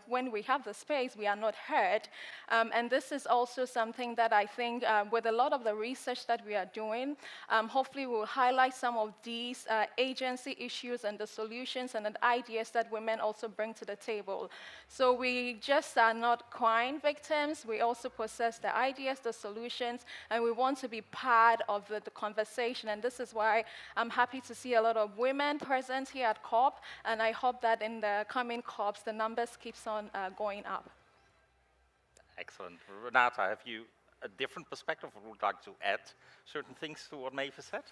when we have the space, we are not heard. And this is also something that I think with a lot of the research that we are doing, hopefully we'll highlight some of these agency issues and the solutions and the ideas that women also bring to the table. So we just are not crime victims, we also possess the ideas, the solutions, and we want to be part of the conversation. And this is why I'm happy to see a lot of women present here at COP, and I hope that in the coming COPs, the numbers keeps on going up. Excellent. Renata, have you a different perspective, or would like to add certain things to what Mavis said?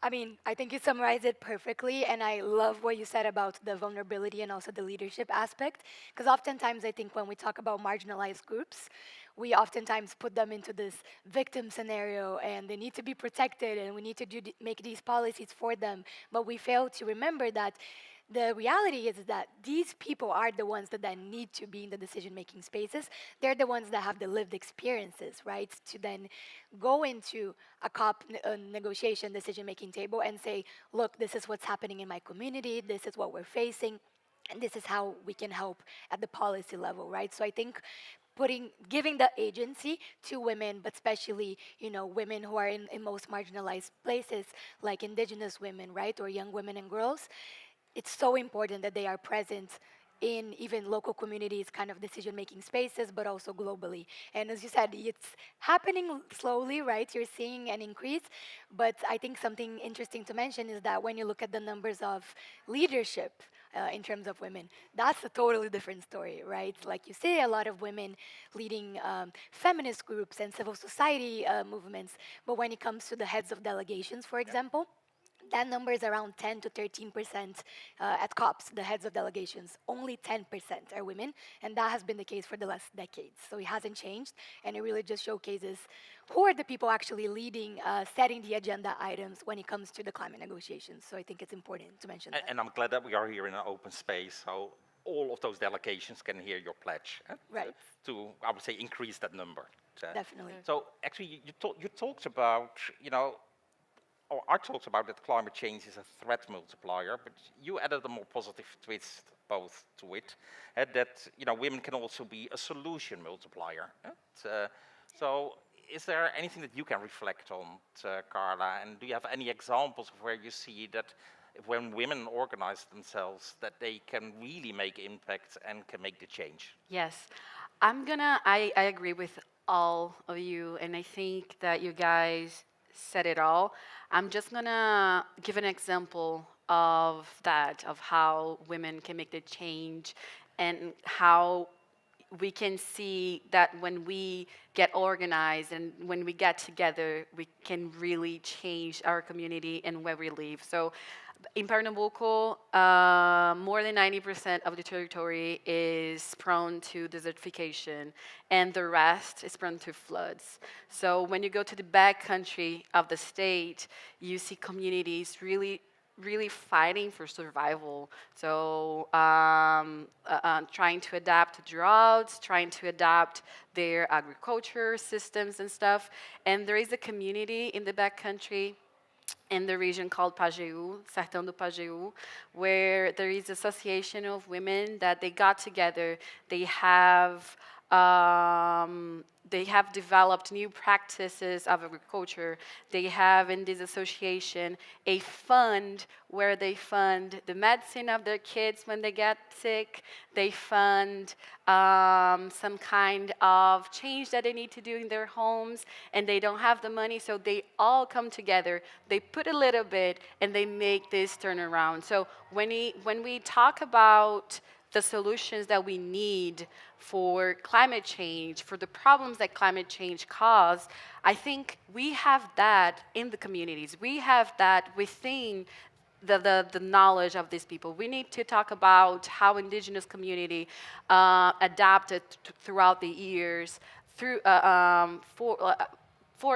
I mean, I think you summarized it perfectly, and I love what you said about the vulnerability and also the leadership aspect, because oftentimes I think when we talk about marginalized groups, we oftentimes put them into this victim scenario, and they need to be protected, and we need to make these policies for them, but we fail to remember that the reality is that these people are the ones that then need to be in the decision-making spaces. They're the ones that have the lived experiences, right? To then go into a COP negotiation decision-making table and say, look, this is what's happening in my community, this is what we're facing, and this is how we can help at the policy level, right? So I think giving the agency to women, but especially, women who are in most marginalized places, like indigenous women, right, or young women and girls, it's so important that they are present in even local communities, kind of decision-making spaces, but also globally. And as you said, it's happening slowly, right? You're seeing an increase, but I think something interesting to mention is that when you look at the numbers of leadership in terms of women, that's a totally different story, right? Like you see a lot of women leading feminist groups and civil society movements, but when it comes to the heads of delegations, for example, That number is around 10 to 13% at COPs, the heads of delegations. Only 10% are women, and that has been the case for the last decades. So it hasn't changed, and it really just showcases who are the people actually leading, setting the agenda items when it comes to the climate negotiations. So I think it's important to mention that. And I'm glad that we are here in an open space, so all of those delegations can hear your pledge. Right. To, I would say, increase that number. Definitely. So actually, you talked about, or I talked about that climate change is a threat multiplier, but you added a more positive twist both to it, that women can also be a solution multiplier. So is there anything that you can reflect on, Carla, and do you have any examples of where you see that when women organize themselves, that they can really make impact and can make the change? Yes, I agree with all of you, and I think that you guys said it all. I'm just gonna give an example of that, of how women can make the change and how we can see that when we get organized and when we get together, we can really change our community and where we live. So in Pernambuco, more than 90% of the territory is prone to desertification, and the rest is prone to floods. So when you go to the back country of the state, you see communities really fighting for survival. So trying to adapt to droughts, trying to adapt their agriculture systems and stuff. And there is a community in the backcountry in the region called Pajeú, Sertão do Pajeú, where there is association of women that they got together. They have developed new practices of agriculture. They have in this association a fund where they fund the medicine of their kids when they get sick. They fund some kind of change that they need to do in their homes, and they don't have the money, so they all come together. They put a little bit, and they make this turnaround. So when we talk about the solutions that we need for climate change, for the problems that climate change cause, I think we have that in the communities. We have that within the knowledge of these people. We need to talk about how indigenous community adapted throughout the years for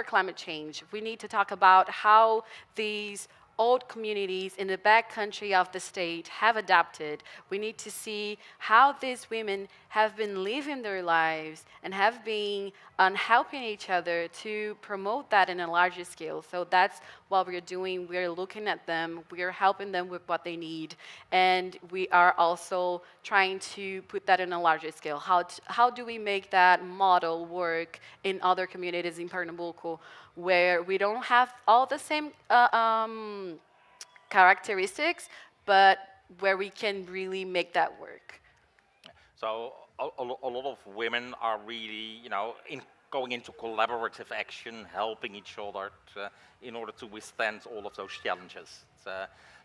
climate change. We need to talk about how these old communities in the backcountry of the state have adapted. We need to see how these women have been living their lives and have been helping each other to promote that in a larger scale. So that's what we're doing. We're looking at them, we're helping them with what they need, and we are also trying to put that in a larger scale. How do we make that model work in other communities in Pernambuco where we don't have all the same characteristics, but where we can really make that work? So a lot of women are really, going into collaborative action, helping each other in order to withstand all of those challenges.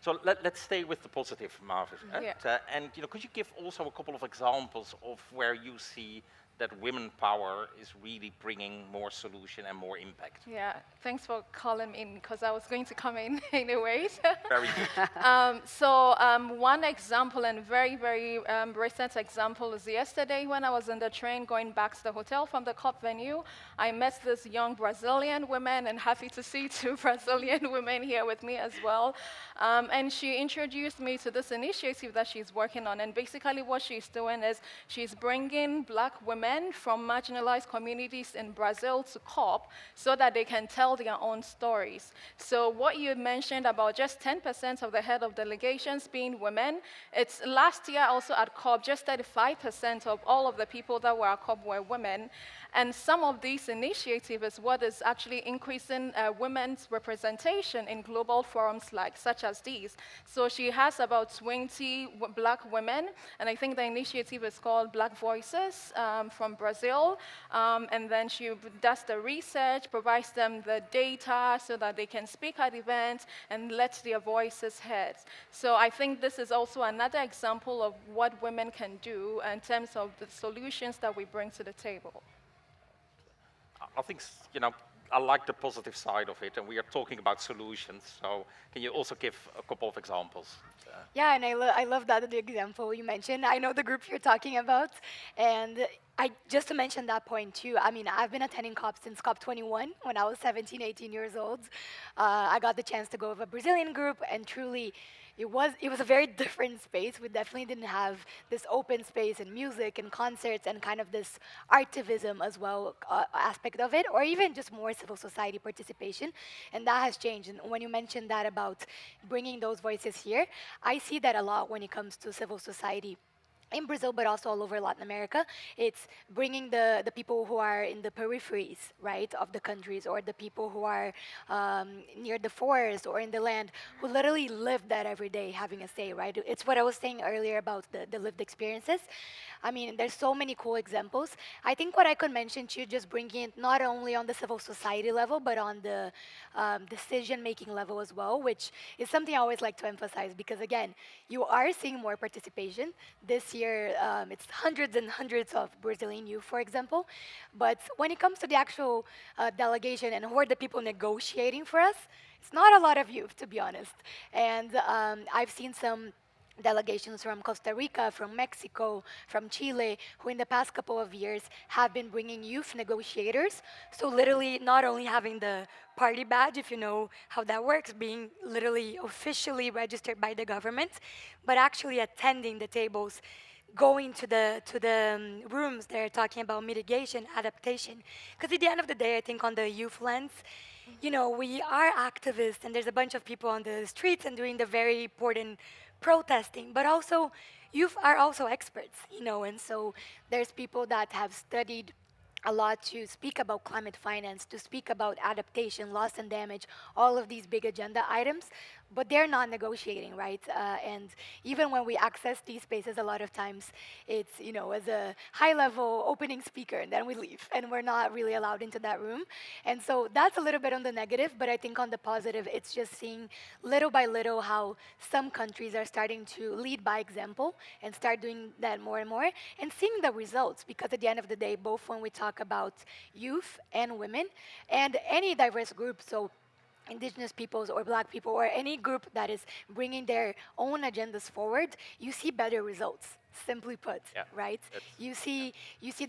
So let's stay with the positive, Marvin. Yeah. And could you give also a couple of examples of where you see that women power is really bringing more solution and more impact? Yeah, thanks for calling in, because I was going to come in anyways. Very good. One example, and very recent example, is yesterday when I was on the train going back to the hotel from the COP venue, I met this young Brazilian woman, and happy to see two Brazilian women here with me as well. And she introduced me to this initiative that she's working on, and basically what she's doing is she's bringing Black women from marginalized communities in Brazil to COP so that they can tell their own stories. So what you mentioned about just 10% of the head of delegations being women, it's last year also at COP, just 35% of all of the people that were at COP were women. And some of these initiatives is what is actually increasing women's representation in global forums such as these. So she has about 20 Black women, and I think the initiative is called Black Voices from Brazil. And then she does the research, provides them the data so that they can speak at events and let their voices heard. So I think this is also another example of what women can do in terms of the solutions that we bring to the table. I think, I like the positive side of it, and we are talking about solutions. So can you also give a couple of examples? Yeah, and I love that the example you mentioned. I know the group you're talking about, and I just to mention that point too. I mean, I've been attending COP since COP21 when I was 17, 18 years old. I got the chance to go with a Brazilian group, and truly, it was a very different space. We definitely didn't have this open space and music and concerts and kind of this artivism as well aspect of it, or even just more civil society participation, and that has changed. And when you mentioned that about bringing those voices here, I see that a lot when it comes to civil society in Brazil, but also all over Latin America. It's bringing the people who are in the peripheries, right, of the countries, or the people who are near the forest or in the land, who literally live that every day, having a say, right? It's what I was saying earlier about the lived experiences. I mean, there's so many cool examples. I think what I could mention too, just bringing it not only on the civil society level, but on the decision-making level as well, which is something I always like to emphasize because, again, you are seeing more participation. This year, it's hundreds and hundreds of Brazilian youth, for example. But when it comes to the actual delegation and who are the people negotiating for us, it's not a lot of youth, to be honest. And I've seen some delegations from Costa Rica, from Mexico, from Chile, who in the past couple of years have been bringing youth negotiators. So literally not only having the party badge, if you know how that works, being literally officially registered by the government, but actually attending the tables, going to the rooms they're talking about mitigation, adaptation. Because at the end of the day, I think on the youth lens, you know, we are activists and there's a bunch of people on the streets and doing the very important protesting, but also youth are also experts, you know, and so there's people that have studied a lot to speak about climate finance, to speak about adaptation, loss and damage, all of these big agenda items, but they're not negotiating, right? And even when we access these spaces, a lot of times it's, you know, as a high-level opening speaker, and then we leave, and we're not really allowed into that room. And so that's a little bit on the negative, but I think on the positive, it's just seeing little by little how some countries are starting to lead by example and start doing that more and more, and seeing the results, because at the end of the day, both when we talk about youth and women, and any diverse group, so indigenous peoples or black people or any group that is bringing their own agendas forward, you see better results. Simply put, right? You see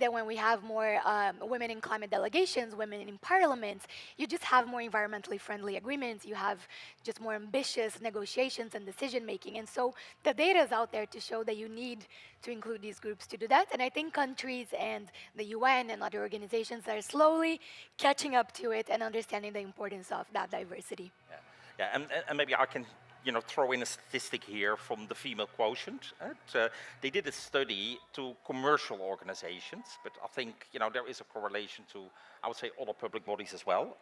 that when we have more women in climate delegations, women in parliaments, you just have more environmentally friendly agreements. You have just more ambitious negotiations and decision making. And so the data is out there to show that you need to include these groups to do that. And I think countries and the UN and other organizations are slowly catching up to it and understanding the importance of that diversity. Yeah, and maybe I can throw in a statistic here from the female quotient. They did a study to commercial organizations, but I think there is a correlation to, I would say, other public bodies as well.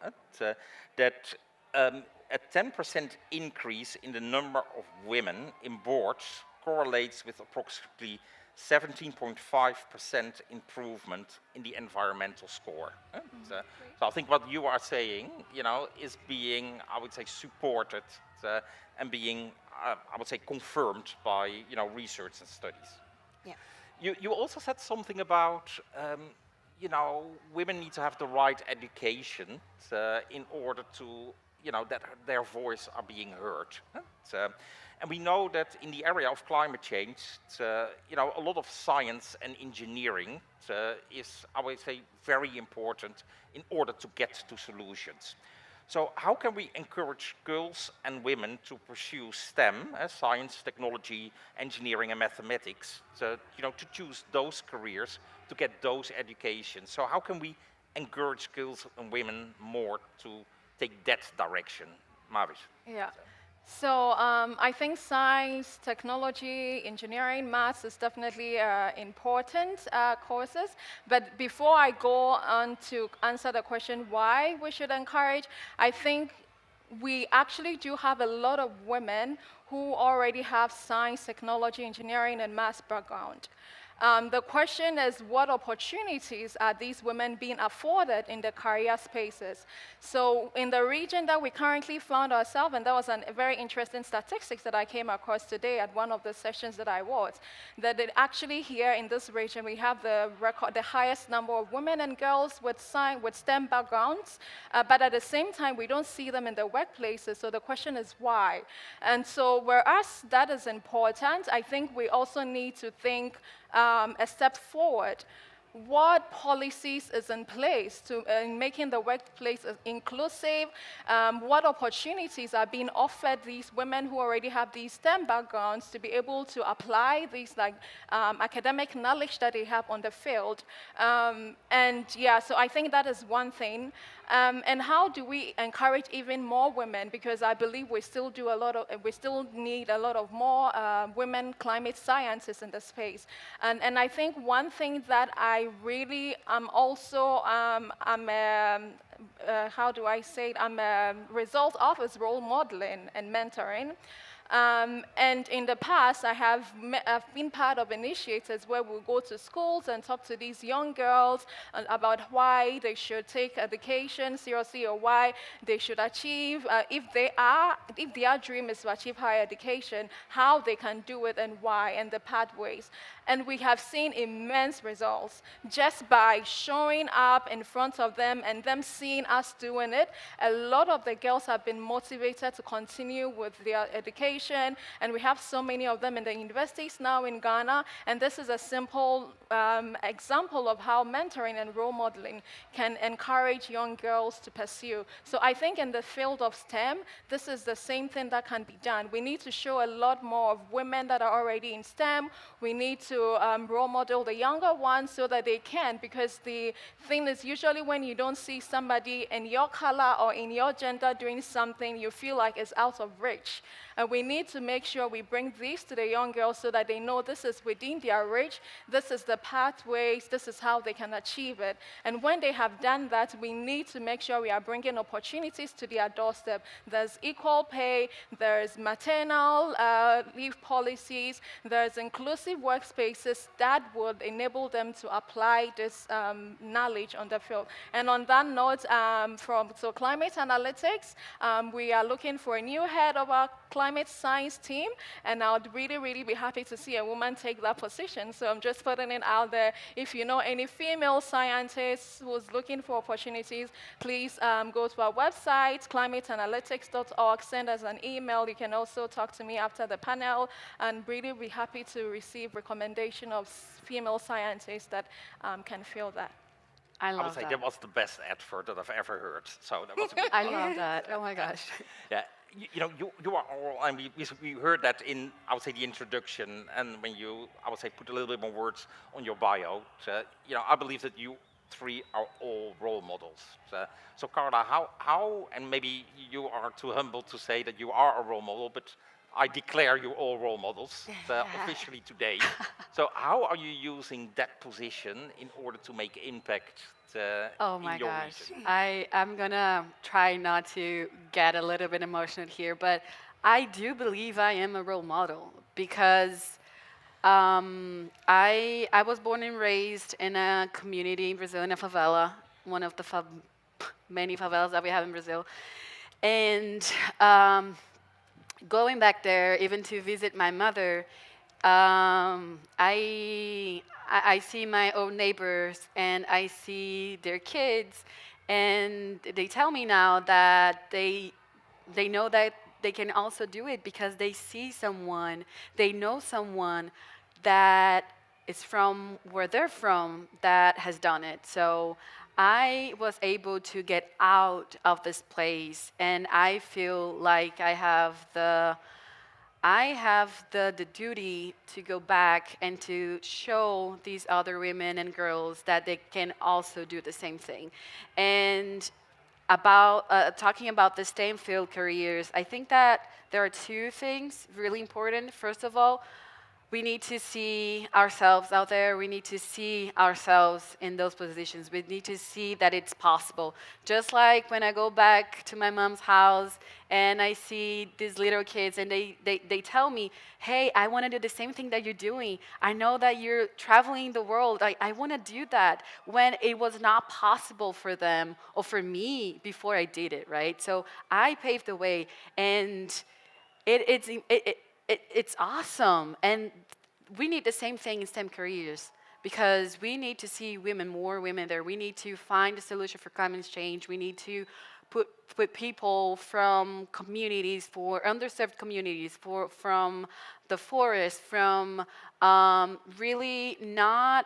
That a 10% increase in the number of women in boards correlates with approximately 17.5% improvement in the environmental score. So I think what you are saying, is being, I would say, supported and being, I would say, confirmed by, research and studies. Yeah. You also said something about, women need to have the right education in order to, that their voice are being heard. And we know that in the area of climate change, a lot of science and engineering is, I would say, very important in order to get to solutions. So how can we encourage girls and women to pursue STEM, science, technology, engineering, and mathematics, to choose those careers, to get those educations? So how can we encourage girls and women more to take that direction? Mavis? Yeah. So I think science, technology, engineering, maths is definitely important courses. But before I go on to answer the question why we should encourage, I think we actually do have a lot of women who already have science, technology, engineering, and maths background. The question is, what opportunities are these women being afforded in the career spaces? So in the region that we currently found ourselves, and that was a very interesting statistics that I came across today at one of the sessions that I was, that it actually here in this region, we have the highest number of women and girls with STEM backgrounds, but at the same time, we don't see them in the workplaces, so the question is why? And so whereas that is important, I think we also need to think a step forward. What policies is in place to in making the workplace inclusive? What opportunities are being offered these women who already have these STEM backgrounds to be able to apply these academic knowledge that they have on the field? And yeah, so I think that is one thing. And how do we encourage even more women? Because I believe we still need a lot of more women climate scientists in the space. And I think one thing that I really am also, how do I say it? I'm a result of is role modeling and mentoring. And in the past, I've been part of initiatives where we'll go to schools and talk to these young girls about why they should take education seriously, or why they should achieve, if their dream is to achieve higher education, how they can do it and why, and the pathways. And we have seen immense results just by showing up in front of them and them seeing us doing it. A lot of the girls have been motivated to continue with their education, and we have so many of them in the universities now in Ghana. And this is a simple example of how mentoring and role modeling can encourage young girls to pursue. So I think in the field of STEM, this is the same thing that can be done. We need to show a lot more of women that are already in STEM. We need to role model the younger ones so that they can, because the thing is, usually when you don't see somebody in your color or in your gender doing something, you feel like it's out of reach. And we need to make sure we bring these to the young girls so that they know this is within their reach, this is the pathways, this is how they can achieve it. And when they have done that, we need to make sure we are bringing opportunities to their doorstep. There's equal pay, there's maternal leave policies, there's inclusive workspaces that would enable them to apply this knowledge on the field. And on that note, so climate analytics, we are looking for a new head of our climate science team, and I would really, really be happy to see a woman take that position. So I'm just putting it out there. If you know any female scientists who's looking for opportunities, please go to our website, climateanalytics.org, send us an email. You can also talk to me after the panel, and really be happy to receive recommendation of female scientists that can fill that. I would say that was the best advert that I've ever heard. So that was a good I love that. Oh my gosh. Yeah, you know, you are all, and we heard that in, I would say, the introduction, and when you, I would say, put a little bit more words on your bio. So, you know, I believe that you three are all role models. So Carla, how, and maybe you are too humble to say that you are a role model, but I declare you all role models officially today. So how are you using that position in order to make impact oh my in your gosh. region? I'm gonna try not to get a little bit emotional here, but I do believe I am a role model because I was born and raised in a community in Brazil, in a favela, one of the many favelas that we have in Brazil. And going back there, even to visit my mother, I see my own neighbors and I see their kids, and they tell me now that they know that they can also do it because they see someone, they know someone that is from where they're from that has done it. So I was able to get out of this place, and I feel like I have the duty to go back and to show these other women and girls that they can also do the same thing. And about talking about the STEM field careers, I think that there are two things really important. First of all, we need to see ourselves out there. We need to see ourselves in those positions. We need to see that it's possible. Just like when I go back to my mom's house and I see these little kids and they tell me, hey, I want to do the same thing that you're doing. I know that you're traveling the world. I want to do that, when it was not possible for them or for me before I did it, right? So I paved the way, and it's awesome. And we need the same thing in STEM careers, because we need to see more women there. We need to find a solution for climate change. We need to put people from communities, for underserved communities, from the forest, from really not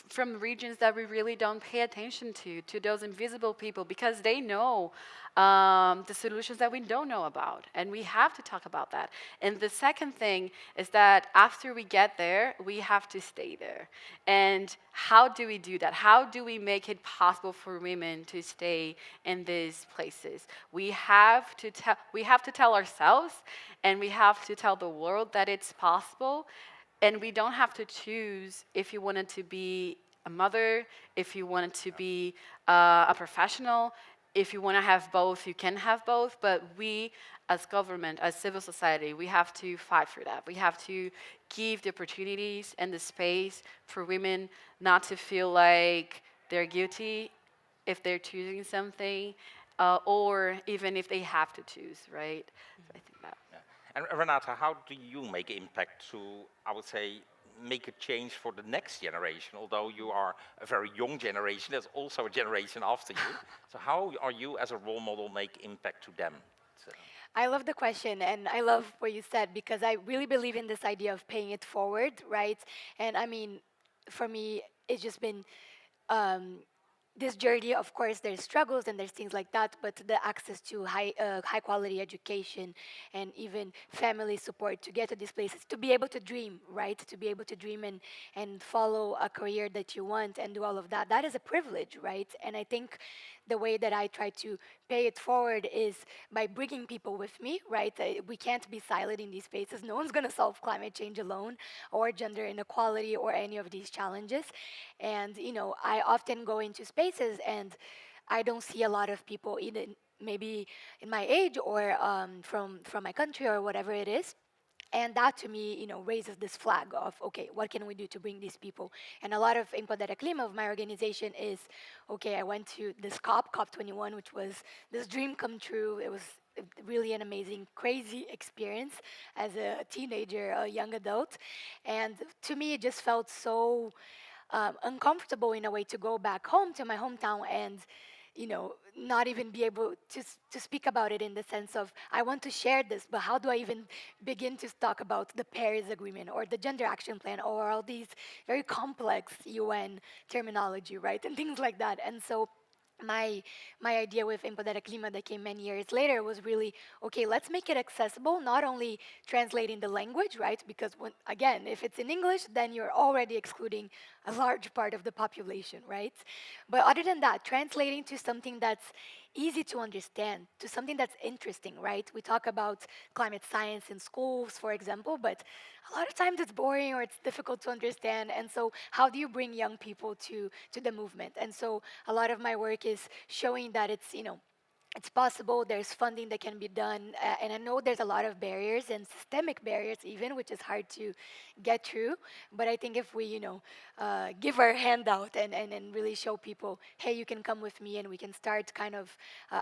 from regions that we really don't pay attention to those invisible people, because they know the solutions that we don't know about, and we have to talk about that. And the second thing is that after we get there, we have to stay there. And how do we do that? How do we make it possible for women to stay in these places? We have to tell ourselves, and we have to tell the world that it's possible. And we don't have to choose if you wanted to be a mother, if you wanted to be a professional. If you want to have both, you can have both. But we, as government, as civil society, we have to fight for that. We have to give the opportunities and the space for women not to feel like they're guilty if they're choosing something, or even if they have to choose, right? So I think that. And Renata, how do you make impact to, I would say, make a change for the next generation? Although you are a very young generation, there's also a generation after you. So how are you as a role model make impact to them? So. I love the question, and I love what you said, because I really believe in this idea of paying it forward, right? And I mean, for me, it's just been this journey. Of course, there's struggles and there's things like that, but the access to high quality education and even family support to get to these places, to be able to dream, right? To be able to dream and follow a career that you want and do all of that, that is a privilege, right? And I think the way that I try to pay it forward is by bringing people with me, right? We can't be silent in these spaces. No one's going to solve climate change alone, or gender inequality, or any of these challenges. And, you know, I often go into spaces and I don't see a lot of people, either maybe in my age or from my country or whatever it is. And that, to me, you know, raises this flag of, okay, what can we do to bring these people? And a lot of Empoderra Clima of my organization is, okay, I went to this COP21, which was this dream come true. It was really an amazing, crazy experience as a teenager, a young adult. And to me, it just felt so uncomfortable in a way to go back home to my hometown and, you know, not even be able to speak about it, in the sense of, I want to share this, but how do I even begin to talk about the Paris Agreement or the Gender Action Plan or all these very complex UN terminology, right? And things like that. And so my idea with Empoderra Clima that came many years later was really, okay, let's make it accessible, not only translating the language, right? Because again, if it's in English, then you're already excluding a large part of the population, right? But other than that, translating to something that's easy to understand, to something that's interesting, right? We talk about climate science in schools, for example, but a lot of times it's boring or it's difficult to understand. And so how do you bring young people to the movement? And so a lot of my work is showing that it's, you know, it's possible, there's funding that can be done, and I know there's a lot of barriers and systemic barriers even, which is hard to get through, but I think if we, you know, give our hand out and really show people, hey, you can come with me, and we can start kind of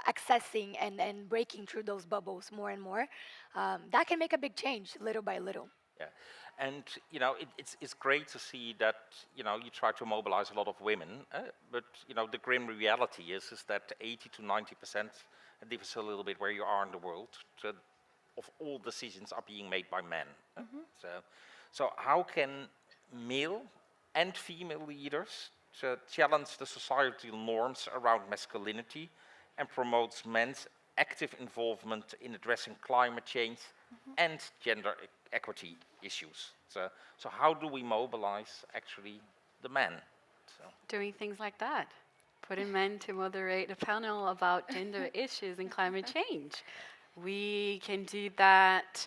accessing and breaking through those bubbles more and more, that can make a big change little by little. Yeah, and you know, it's great to see that, you know, you try to mobilize a lot of women, but you know, the grim reality is that 80 to 90%, it differs a little bit where you are in the world, of all decisions are being made by men. So how can male and female leaders challenge the societal norms around masculinity and promotes men's active involvement in addressing climate change and gender equity issues? So how do we mobilize actually the men? Doing things like that. Putting men to moderate a panel about gender issues and climate change. We can do that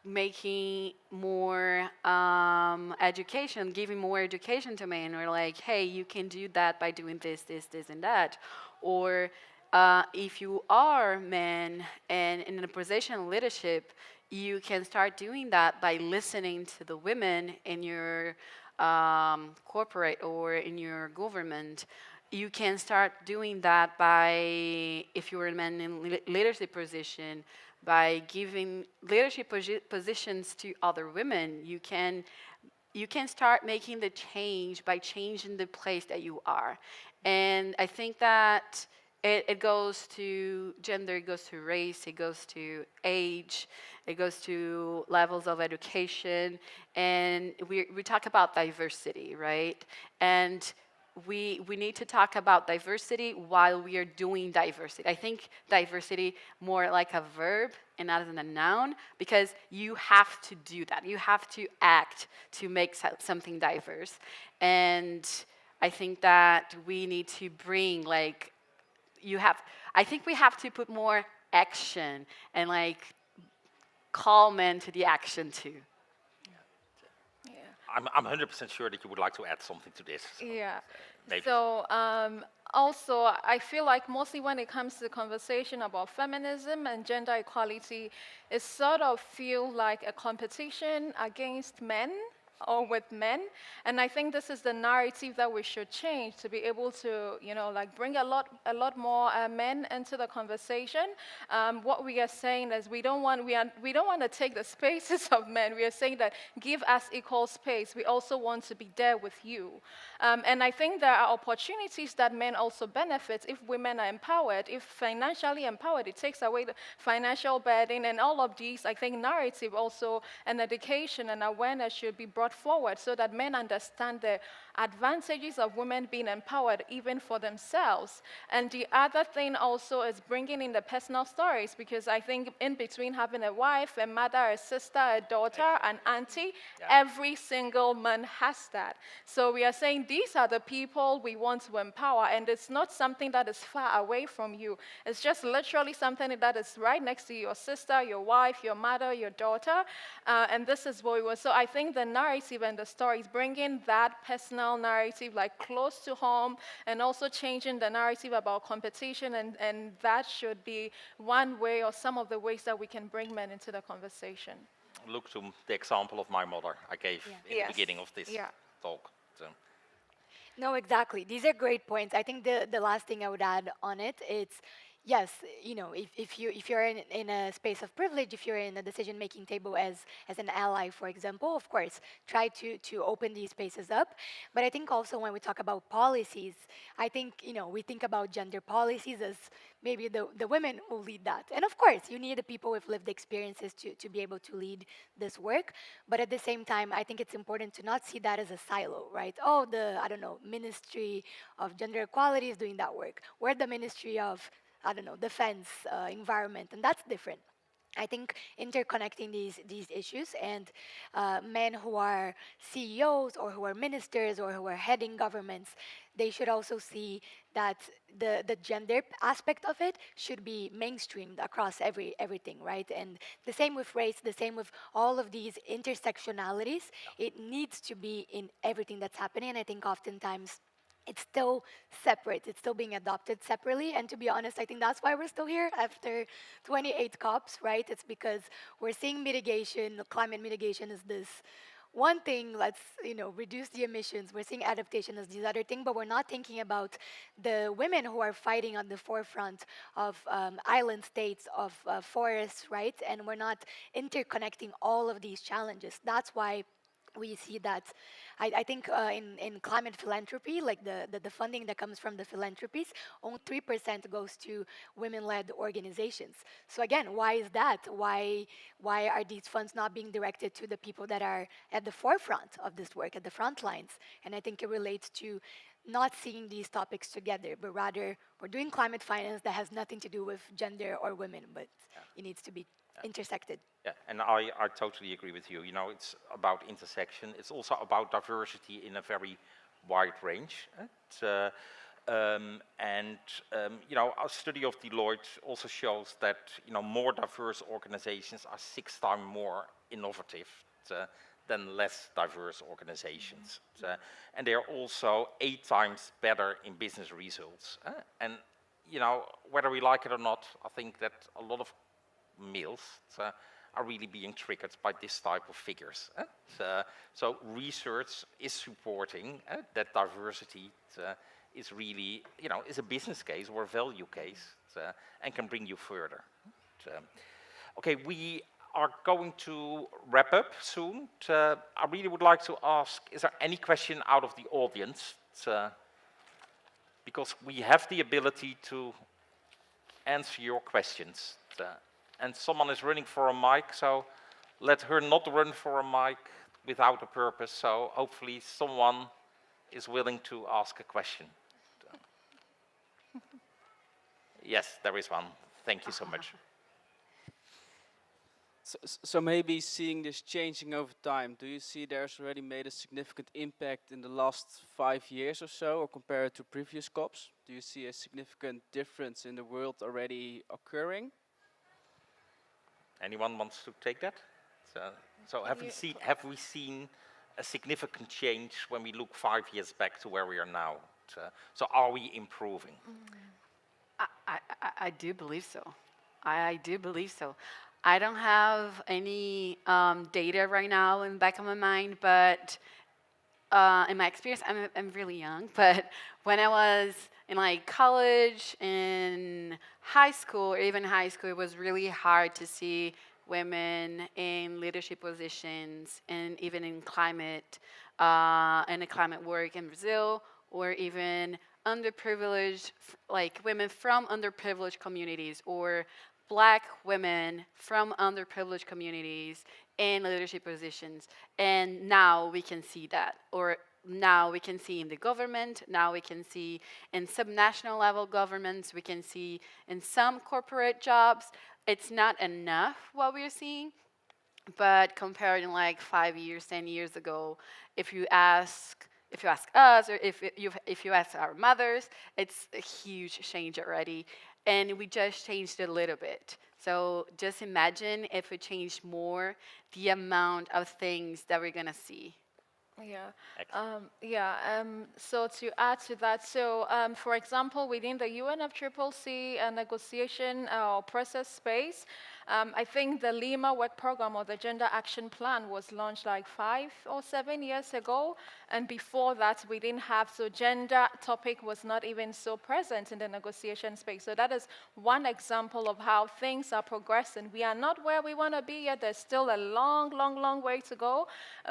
making more education, giving more education to men, or like, hey, you can do that by doing this, this, this, and that. Or if you are men and in a position of leadership, you can start doing that by listening to the women in your corporate or in your government. You can start doing that by, if you're a man in leadership position, by giving leadership positions to other women. You can start making the change by changing the place that you are. And I think that it goes to gender, it goes to race, it goes to age, it goes to levels of education, and we talk about diversity, right? And we need to talk about diversity while we are doing diversity. I think diversity more like a verb and not as a noun, because you have to do that. You have to act to make something diverse. And I think that we need to bring like, I think we have to put more action and like call men to the action too. I'm 100% sure that you would like to add something to this. Yeah. Maybe. So also, I feel like mostly when it comes to the conversation about feminism and gender equality, it sort of feels like a competition against men or with men. And I think this is the narrative that we should change to be able to, like bring a lot more men into the conversation. What we are saying is we don't want to take the spaces of men. We are saying that give us equal space. We also want to be there with you. And I think there are opportunities that men also benefit if women are empowered, if financially empowered. It takes away the financial burden, and all of these, I think, narrative also and education and awareness should be brought forward so that men understand the advantages of women being empowered even for themselves. And the other thing also is bringing in the personal stories, because I think in between having a wife, a mother, a sister, a daughter, an auntie, every single man has that. So we are saying these are the people we want to empower, and it's not something that is far away from you. It's just literally something that is right next to your sister, your wife, your mother, your daughter, and this is what we want. So I think the narrative and the stories, bringing that personal narrative like close to home, and also changing the narrative about competition, and that should be one way or some of the ways that we can bring men into the conversation. Look to the example of my mother I gave in the beginning of this talk. So. No, exactly. These are great points. I think the last thing I would add on it is, yes, if you're in a space of privilege, if you're in a decision-making table as an ally, for example, of course, try to open these spaces up. But I think also when we talk about policies, I think we think about gender policies as maybe the women will lead that. And of course, you need the people with lived experiences to be able to lead this work. But at the same time, I think it's important to not see that as a silo, right? Oh, I don't know, Ministry of Gender Equality is doing that work. We're the Ministry of, I don't know, defense, environment, and that's different. I think interconnecting these issues, and men who are CEOs or who are ministers or who are heading governments, they should also see that the gender aspect of it should be mainstreamed across everything, right? And the same with race, the same with all of these intersectionalities. It needs to be in everything that's happening, and I think oftentimes it's still separate. It's still being adopted separately. And to be honest, I think that's why we're still here after 28 COPs, right? It's because we're seeing mitigation, climate mitigation is this one thing, let's reduce the emissions. We're seeing adaptation as this other thing, but we're not thinking about the women who are fighting on the forefront of island states, of forests, right? And we're not interconnecting all of these challenges. That's why we see that I think in climate philanthropy, like the funding that comes from the philanthropies, only 3% goes to women-led organizations. So again, why is that? Why are these funds not being directed to the people that are at the forefront of this work, at the front lines? And I think it relates to not seeing these topics together, but rather we're doing climate finance that has nothing to do with gender or women, but it needs to be intersected. Yeah, and I totally agree with you. It's about intersection. It's also about diversity in a very wide range. A study of Deloitte also shows that more diverse organizations are 6 times more innovative than less diverse organizations. And they're also 8 times better in business results. And you know, whether we like it or not, I think that a lot of males are really being triggered by this type of figures. So research is supporting that diversity is really, you know, is a business case or a value case and can bring you further. Okay, we are going to wrap up soon. I really would like to ask, is there any question out of the audience? Because we have the ability to answer your questions. And someone is running for a mic, so let her not run for a mic without a purpose. So hopefully someone is willing to ask a question. Yes, there is one. Thank you so much. So maybe seeing this changing over time, do you see there's already made a significant impact in the last 5 years or so, or compared to previous COPs? Do you see a significant difference in the world already occurring? Anyone wants to take that? So have we seen a significant change when we look 5 years back to where we are now? So are we improving? I do believe so. I do believe so. I don't have any data right now in the back of my mind, but in my experience, I'm really young, but when I was in like college and high school, or even high school, it was really hard to see women in leadership positions and even in climate and the climate work in Brazil, or even underprivileged, like women from underprivileged communities, or Black women from underprivileged communities in leadership positions. And now we can see that, or now we can see in the government, now we can see in subnational level governments, we can see in some corporate jobs. It's not enough what we're seeing, but compared in like 5 years, 10 years ago, if you ask us, or if you ask our mothers, it's a huge change already. And we just changed a little bit. So just imagine if we changed more, the amount of things that we're gonna see. So to add to that, for example, within the UNFCCC negotiation process space, I think the Lima Work Program, or the Gender Action Plan, was launched like 5 or 7 years ago. And before that, we didn't have, so gender topic was not even so present in the negotiation space. So that is one example of how things are progressing. We are not where we want to be yet. There's still a long, long, long way to go.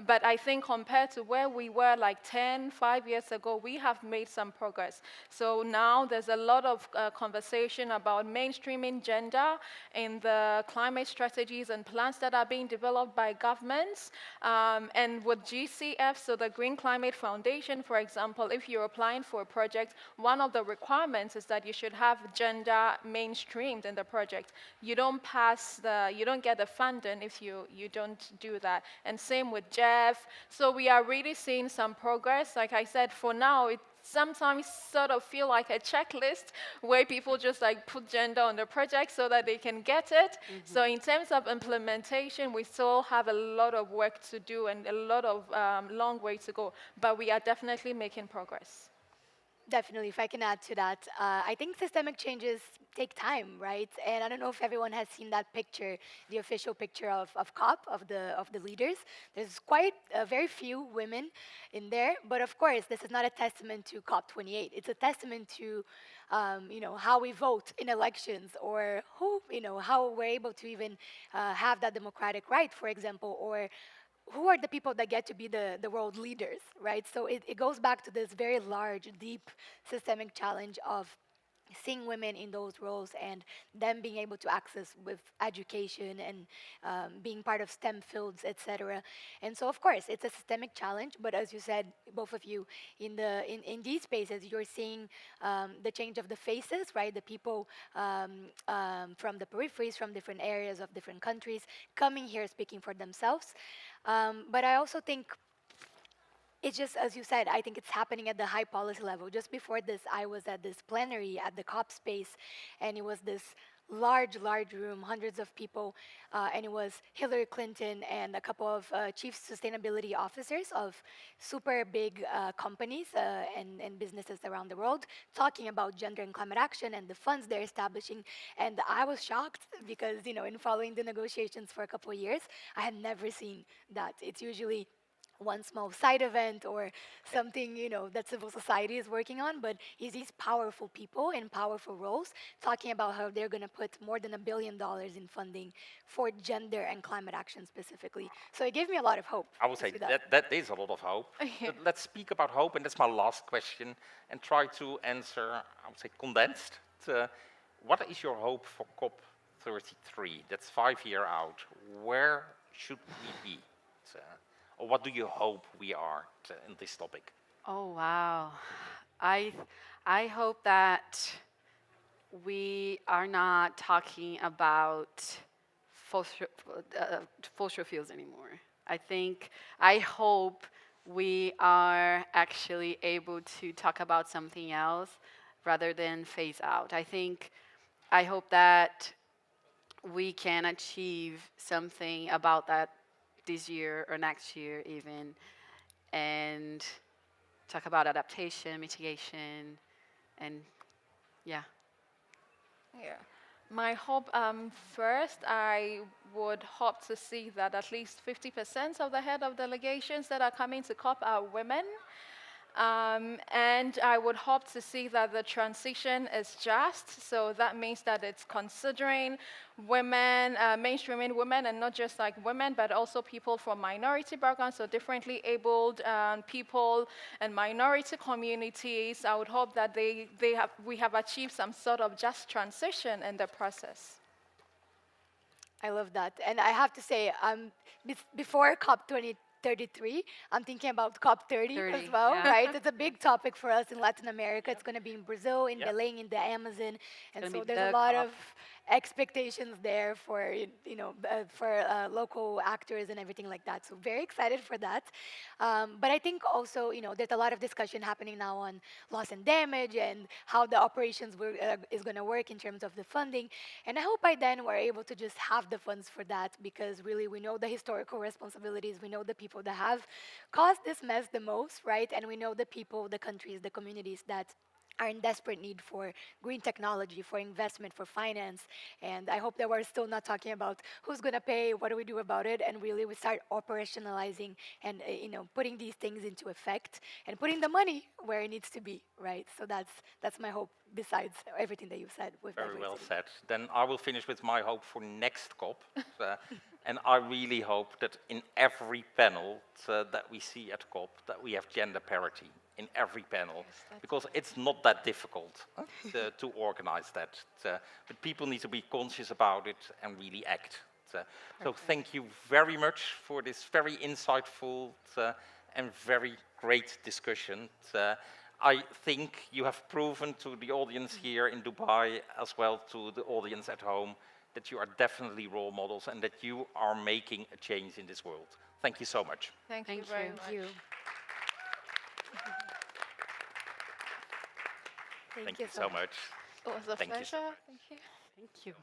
But I think compared to where we were like 5 years ago, we have made some progress. So now there's a lot of conversation about mainstreaming gender in the climate strategies and plans that are being developed by governments. And with GCF, so the Green Climate Foundation, for example, if you're applying for a project, one of the requirements is that you should have gender mainstreamed in the project. You don't get the funding if you don't do that. And same with Jeff. So we are really seeing some progress. Like I said, for now, it sometimes sort of feel like a checklist where people just like put gender on the project so that they can get it. So in terms of implementation, we still have a lot of work to do and a lot of long way to go, but we are definitely making progress. Definitely, if I can add to that, I think systemic changes take time, right? And I don't know if everyone has seen that picture, the official picture of COP, of the leaders. There's quite very few women in there, but of course, this is not a testament to COP28. It's a testament to how we vote in elections, or how we're able to even have that democratic right, for example, or who are the people that get to be the world leaders, right? So it goes back to this very large, deep systemic challenge of seeing women in those roles and them being able to access with education and being part of STEM fields, etc. And so, of course, it's a systemic challenge. But as you said, both of you, in these spaces, you're seeing the change of the faces, right? The people from the peripheries, from different areas of different countries, coming here speaking for themselves. But I also think it's just, as you said, I think it's happening at the high policy level. Just before this, I was at this plenary at the COP space, and it was this large room, hundreds of people, and it was Hillary Clinton and a couple of chief sustainability officers of super big companies and businesses around the world talking about gender and climate action and the funds they're establishing. And I was shocked because, in following the negotiations for a couple of years, I had never seen that. It's usually one small side event or something that civil society is working on, but it's these powerful people in powerful roles talking about how they're going to put more than $1 billion in funding for gender and climate action specifically. So it gave me a lot of hope. I would say that is a lot of hope. But let's speak about hope, and that's my last question, and try to answer, I would say, condensed. What is your hope for COP33? That's 5 years out. Where should we be? Or what do you hope we are in this topic? Oh, wow. I hope that we are not talking about fossil fuels anymore. I hope we are actually able to talk about something else rather than phase out. I hope that we can achieve something about that this year or next year even, and talk about adaptation, mitigation, and yeah. Yeah. My hope, first, I would hope to see that at least 50% of the head of delegations that are coming to COP are women. And I would hope to see that the transition is just, so that means that it's considering women, mainstreaming women, and not just like women, but also people from minority backgrounds, so differently abled people and minority communities. I would hope that we have achieved some sort of just transition in the process. I love that. And I have to say, before COP33, I'm thinking about COP30 as well, yeah. right? It's a big topic for us in Latin America. It's going to be in Brazil, in Belém, in the Amazon. And gonna so be there's the a lot COP. of expectations there for, for local actors and everything like that. So very excited for that. But I think also, there's a lot of discussion happening now on loss and damage and how the operations is going to work in terms of the funding. And I hope by then we're able to just have the funds for that, because really we know the historical responsibilities, we know the people that have caused this mess the most, right? And we know the people, the countries, the communities that are in desperate need for green technology, for investment, for finance. And I hope that we're still not talking about who's going to pay, what do we do about it, and really we start operationalizing and putting these things into effect and putting the money where it needs to be, right? So that's my hope, besides everything that you said with Very well said. Then I will finish with my hope for next COP. And I really hope that in every panel that we see at COP, that we have gender parity in every panel, because it's not that difficult to organize that. But people need to be conscious about it and really act. So thank you very much for this very insightful and very great discussion. I think you have proven to the audience here in Dubai, as well to the audience at home, that you are definitely role models and that you are making a change in this world. Thank you so much. Thank you very much. Thank you so much. It was a pleasure. Thank you. Thank you.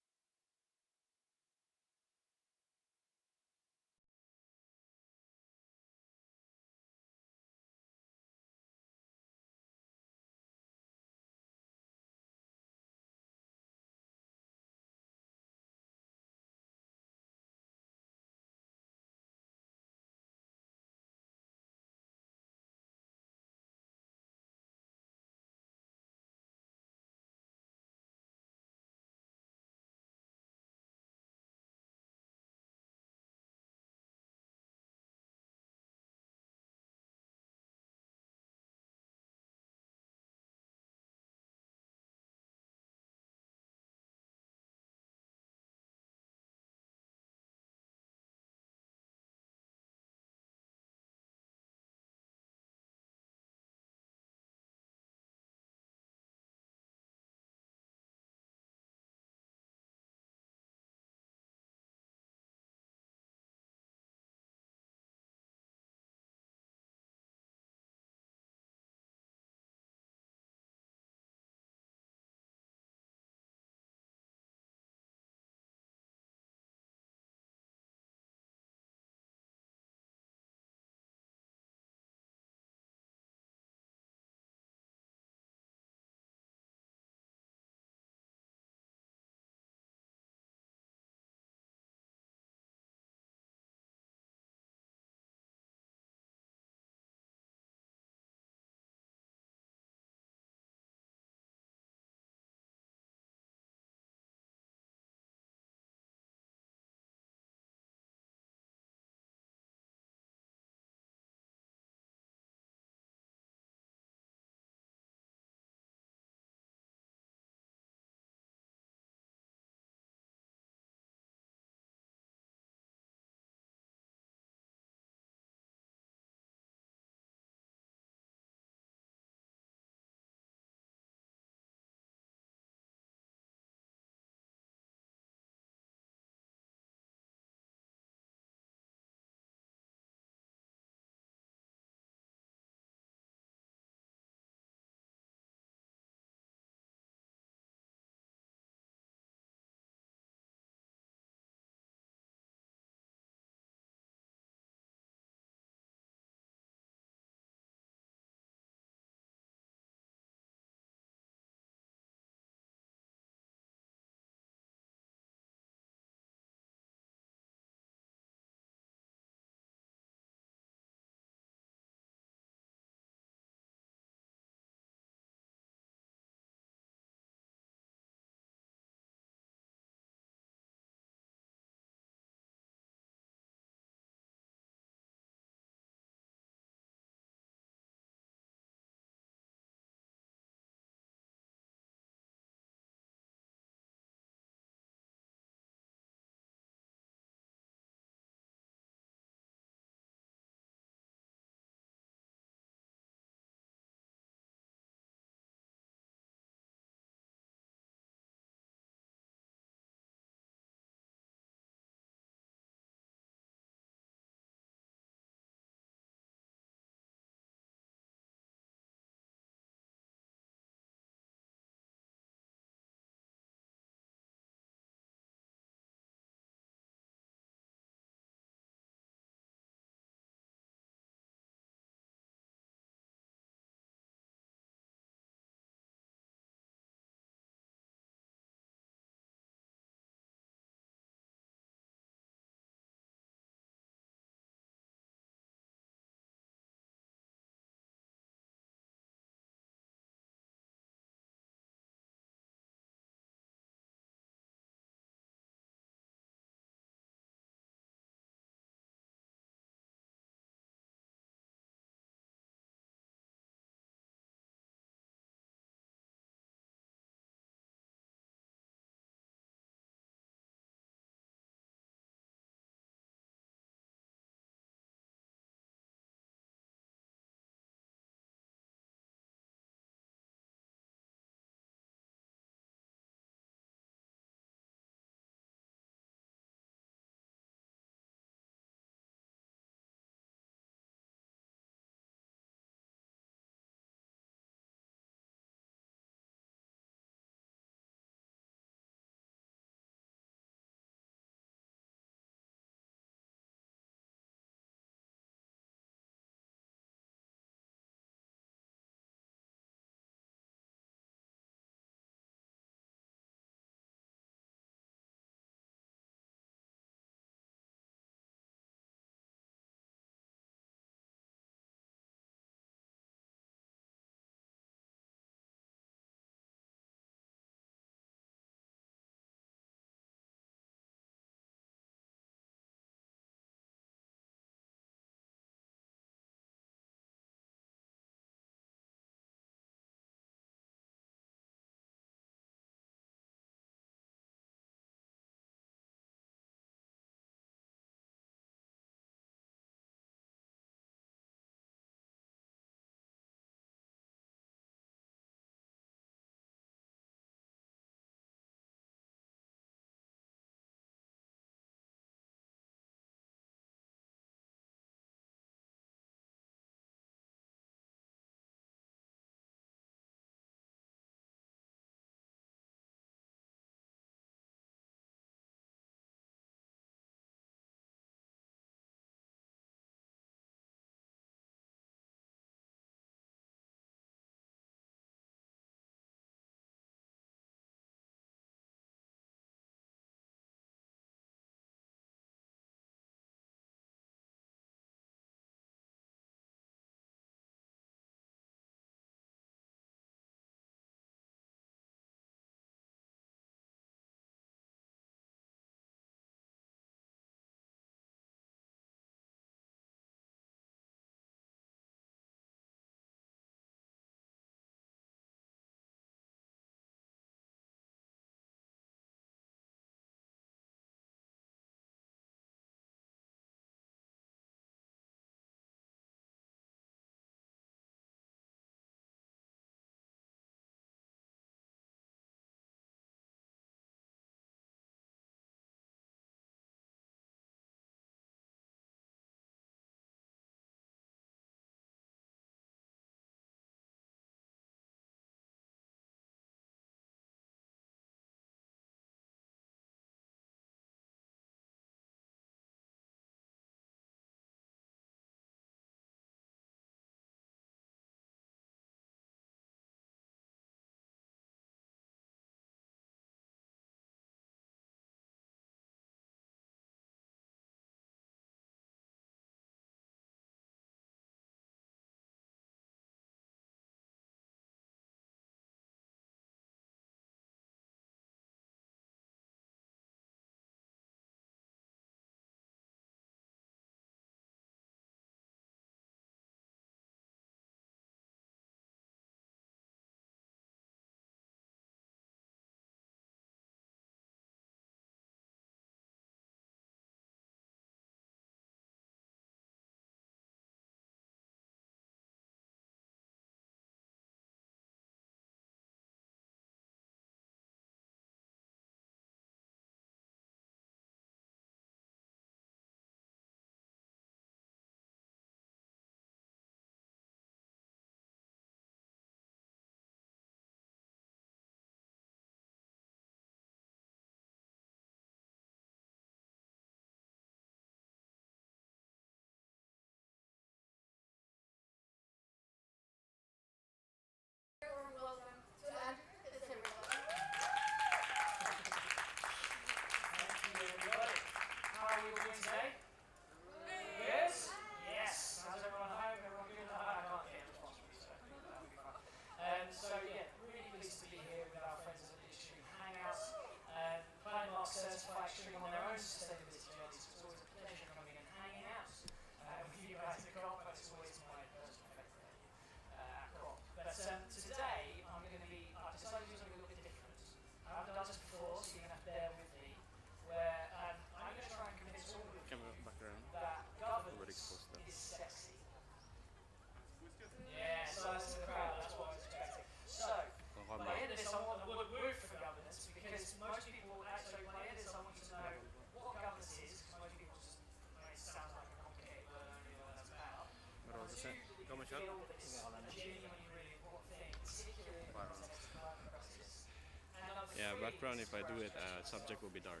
Yeah, background, if I do it, subject will be dark.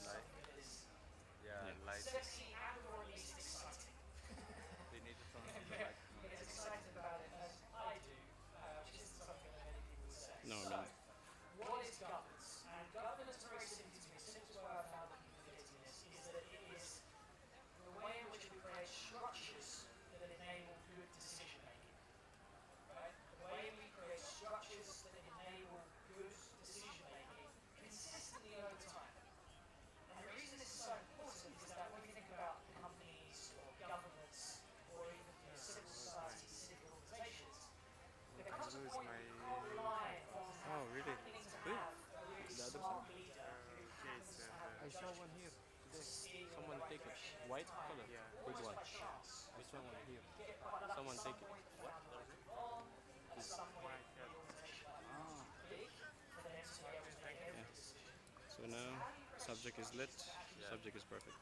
Light. Yeah, light. Sexy and or at least exciting. We need to turn on the Very light. as excited about it as I do, which isn't something that many people would say. No, I So, mean, what is governance? And governance, very simply to me, the simplest way I've found of communicating this is that it is the way in which we create structures that enable good decision making. Right? The way we create structures that enable good decision making consistently over time. And the reason this is so important is that when you think about companies or governments or even civil society, civic organizations, there comes a point where you can't rely on oh, really? happening to Wait, have a really the other smart side? leader who happens to have I saw one here today. Someone take it. White color. Yeah. Big one. I saw one here. Someone take it. What? Yeah. So now, subject is lit, subject is perfect.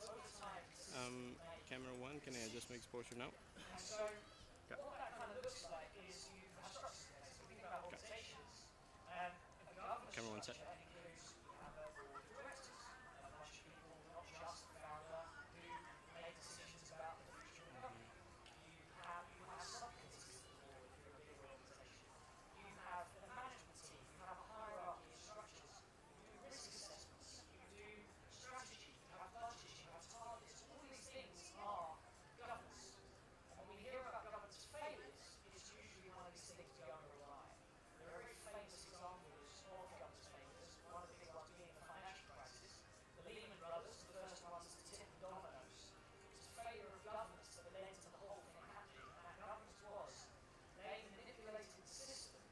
Camera 1, can I adjust my exposure now? So Okay. what that kind of looks like is you have structures there. So think about organizations. A governance Camera 1 set. structure includes you have a board of directors, a bunch of people, not just the founder, who make decisions about the future of the company. You have subcommittees to the board if you're a big organization. You have a management team, you have a hierarchy of structures, you do risk assessments, you do strategy, you have budgets, you have targets. All these things are governance. And when we hear about governance failures, it's usually one of these things we over-rely. There are very famous examples of governance failures, one of the big ones being the financial crisis. The Lehman Brothers, the first ones to tip the dominoes. It was failure of governance that led to the whole thing happening. And that governance was they manipulated the system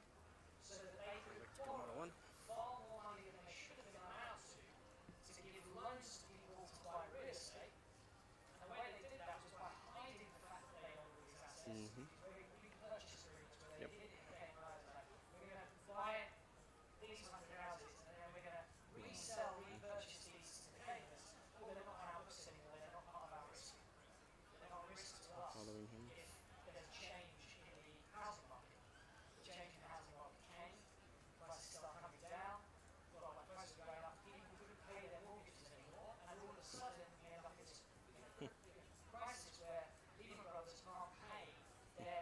so that they could borrow far more money than they should have been allowed to give loans to people to buy real estate. And the way they did that was by hiding the fact that they owned all these assets. Very big purchase agreements where they did it again, right? Like, we're going to buy these 100 houses and then we're going to resell, repurchase these to the creditors. Oh, they're not on our books anymore, they're not part of our risk. They're not risk to us. Following him. If there's a change in the housing market. The change in the housing market came, prices start coming down, prices are going up, people couldn't pay their mortgages anymore, and all of a sudden we end up in this crisis where Lehman Brothers can't pay their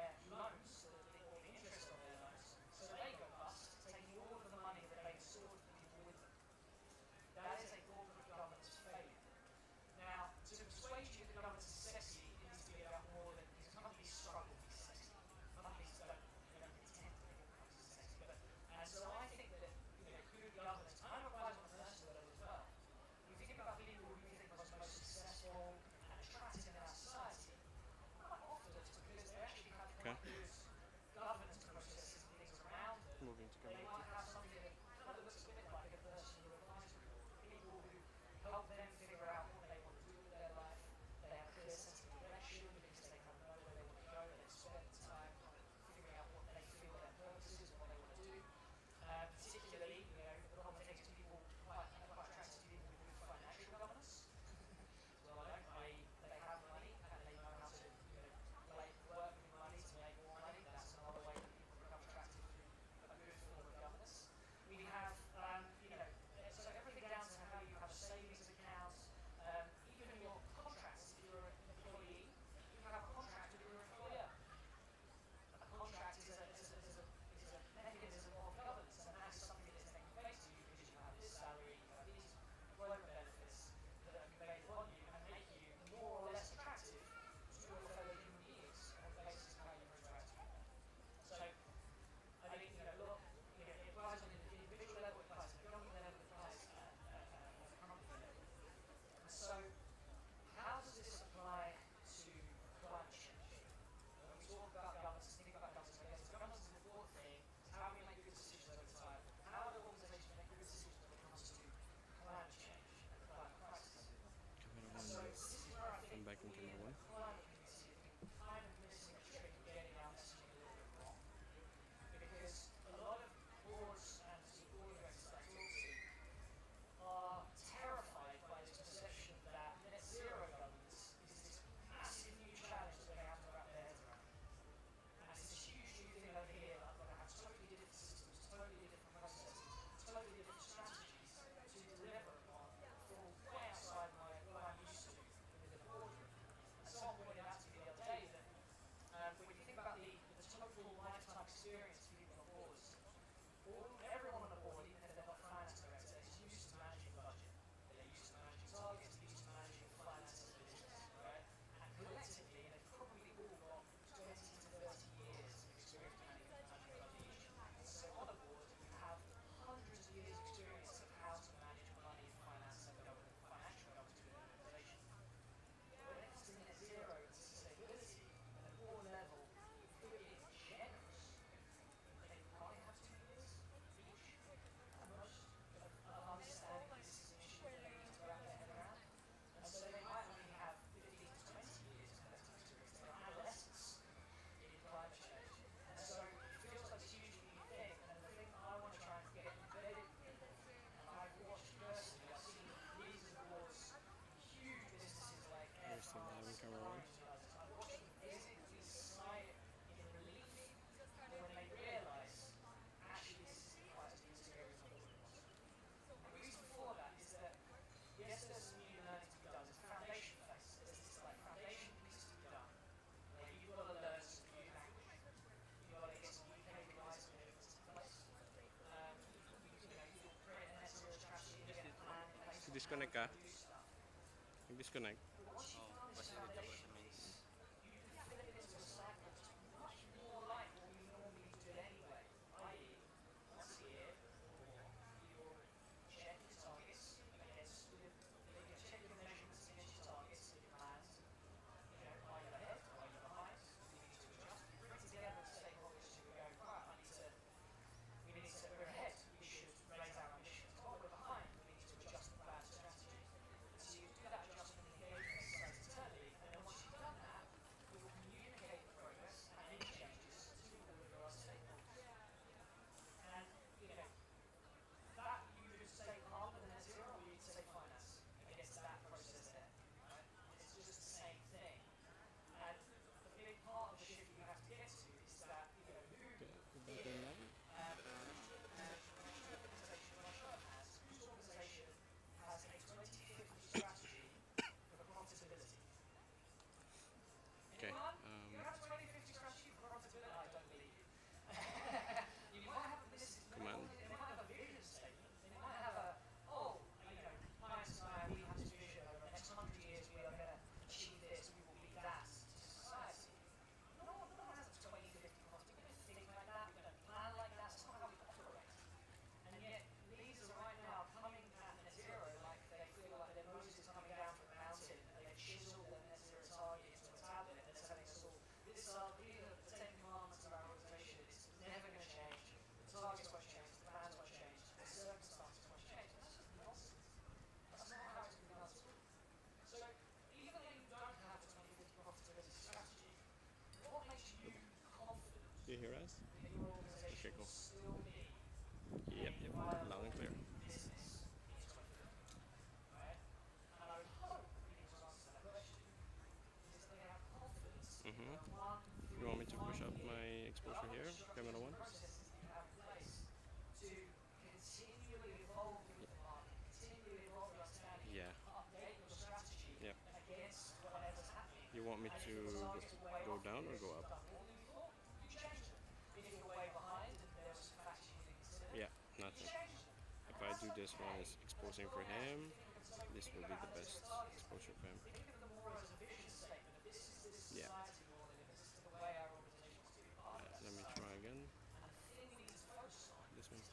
disconnect kah? Disconnect. Oh, pasti dito kasi means Okay. Come on. Do you hear us? Okay, cool. Yep, loud and clear. You want me to push up my exposure here, camera 1? Yeah. Yep. You want me to go down or go up? Yeah, nothing. If I do this one is exposing for him, this will be the best exposure for him. Yeah. Let me try again. This one.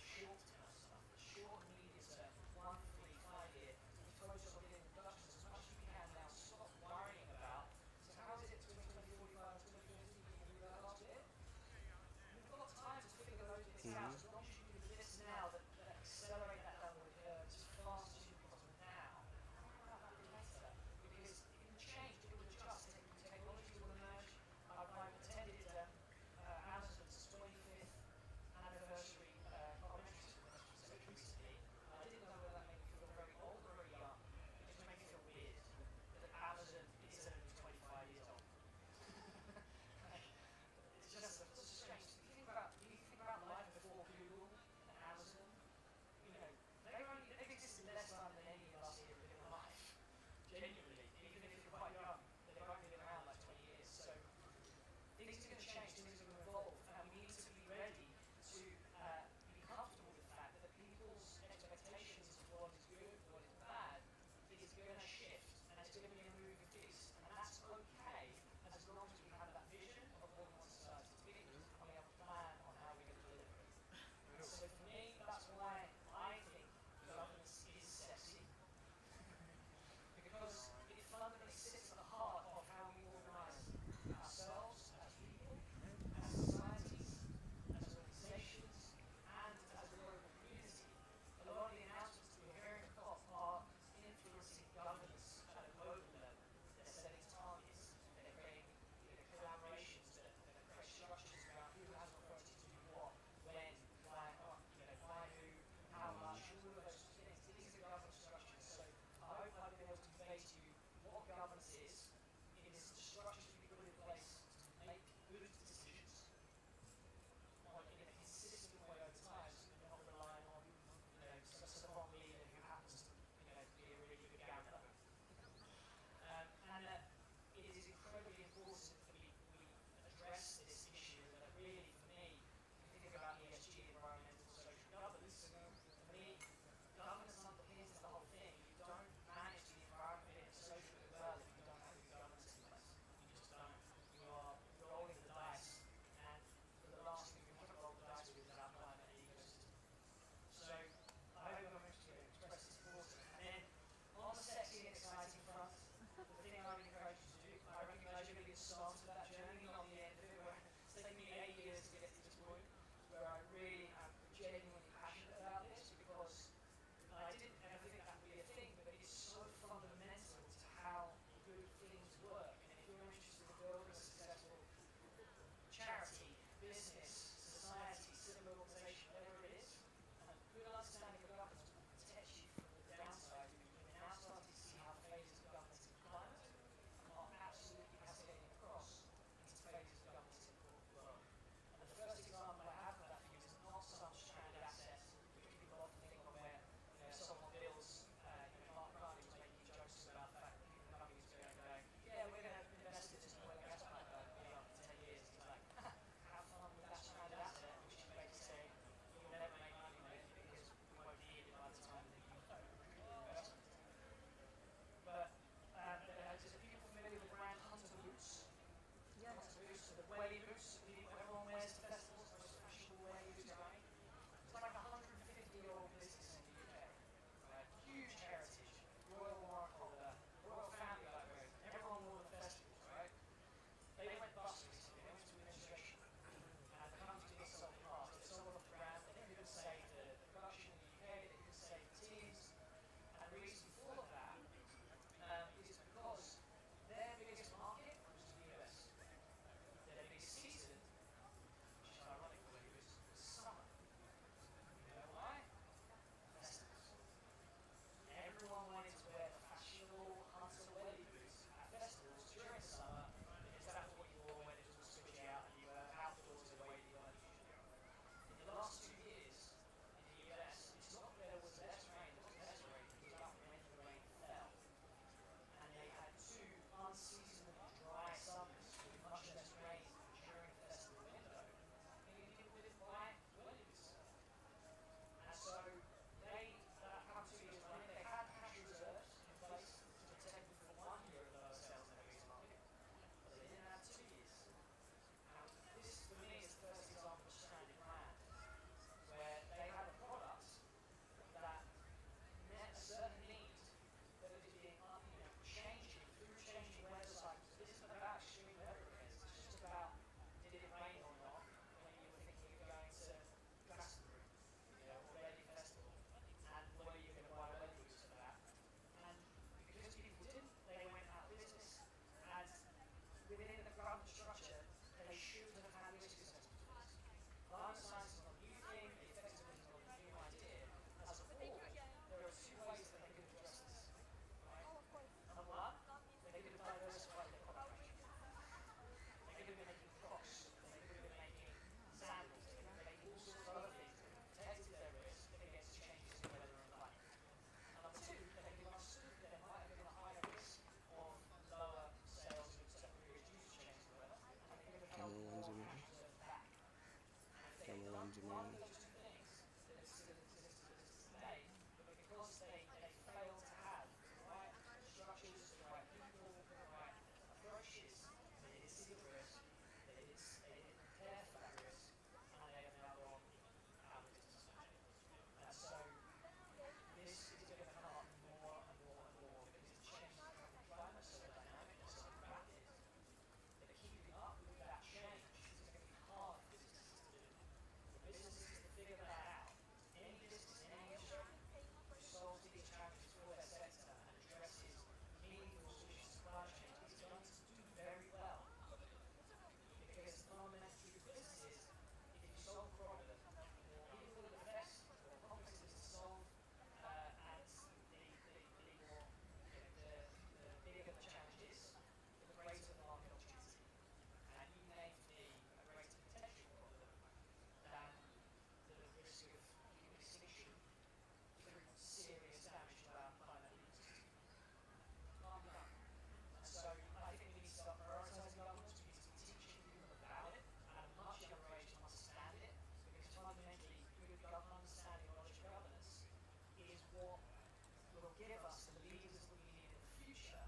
give us the leaders that we need in the future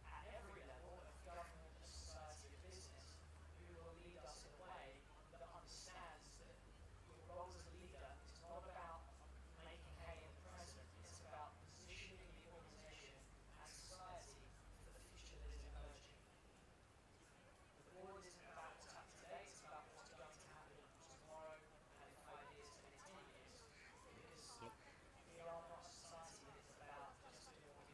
at every level of government, of society, of business, who will lead us in a way that understands that your role as a leader is not about making hay in the present, it's about positioning the organization and society for the future that is emerging. The board isn't about what's happening today, it's about what's going to happen tomorrow and in 5 years and in 10 years. Because we are not a society that is about just doing what's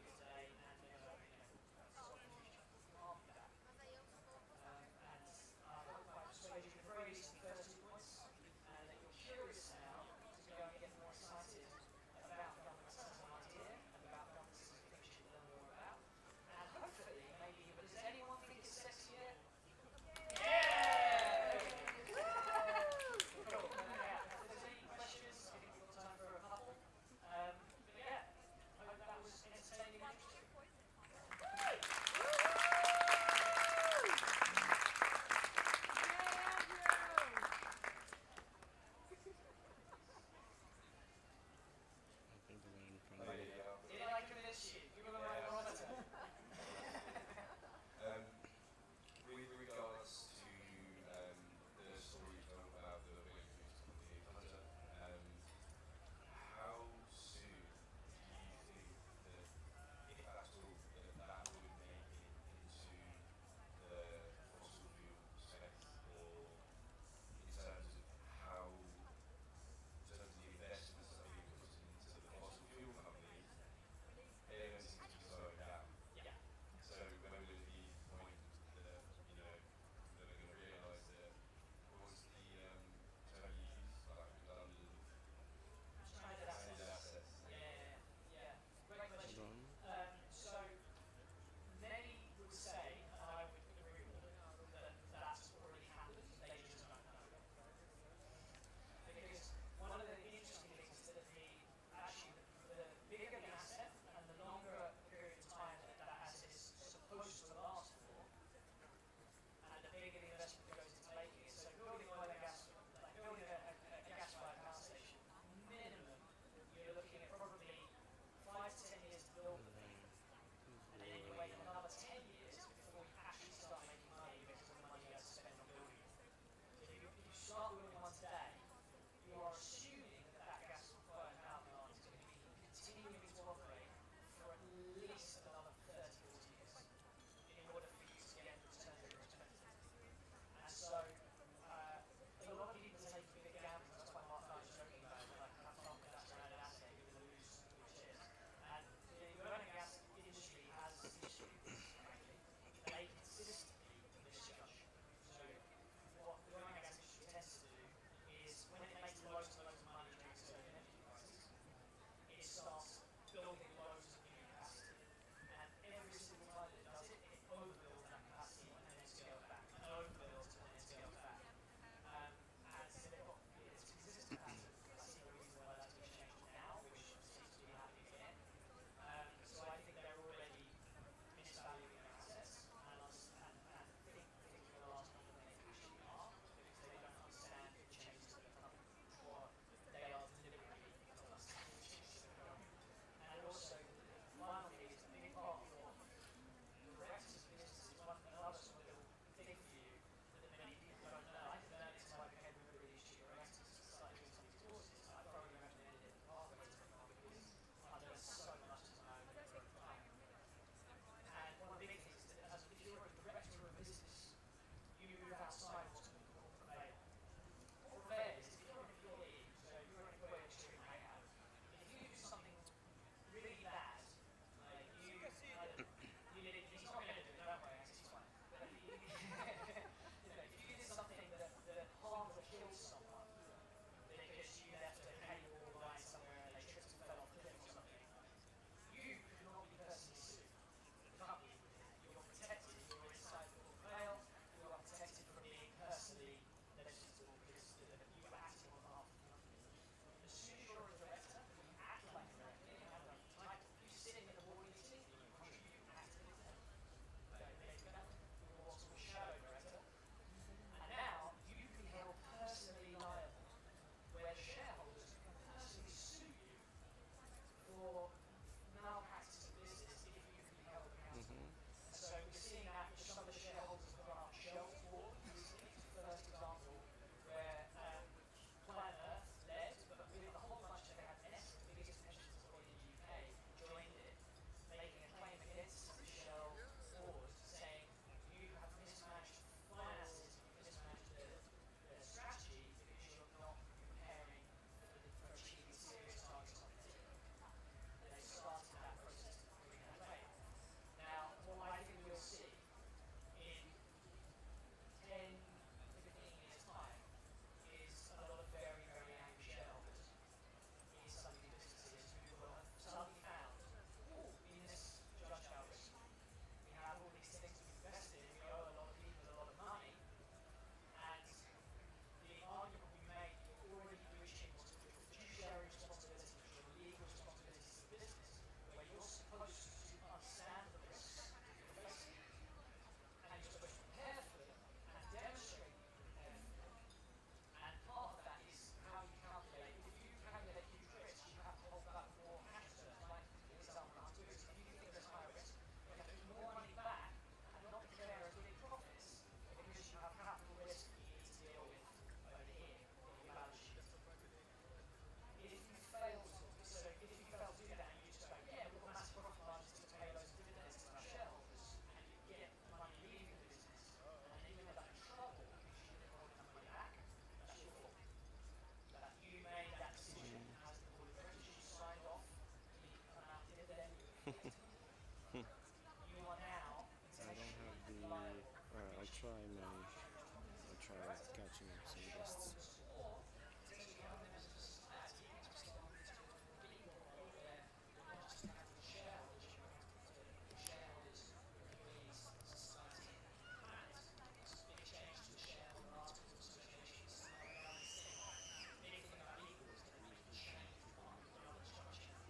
try catching up some guests.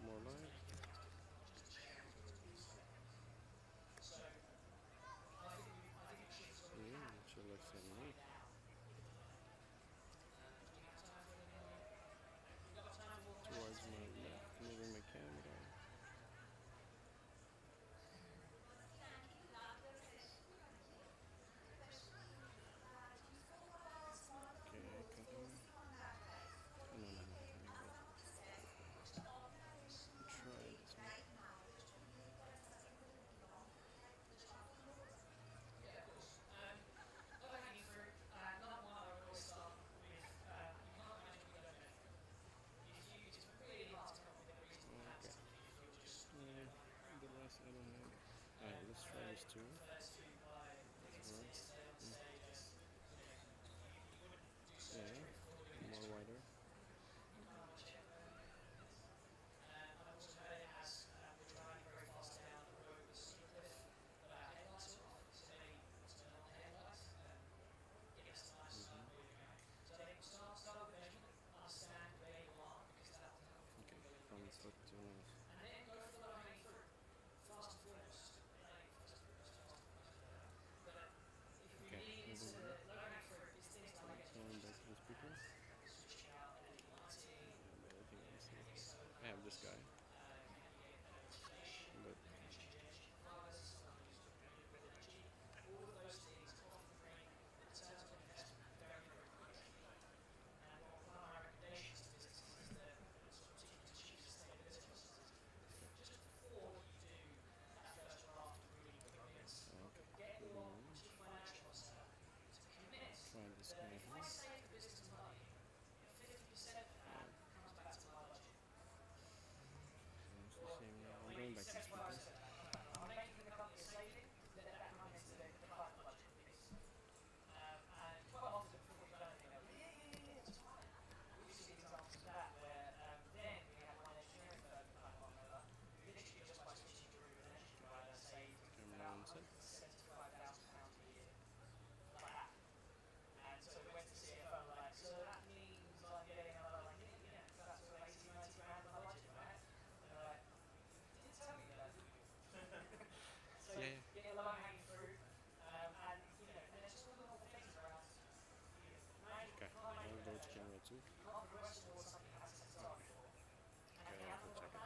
More live. She looks at me. Towards my left, moving my camera. Okay, cutting. No, cutting good. Try this one. The rest I don't have. Alright, let's try this too. Yeah, more wider. Okay, from foot to nose. Okay, moving on. Going back to the speaker. I have this guy. But try this guy here. I'm going back to the speaker. Camera on set. Okay, I'll go to camera 2. Okay, I have to check it.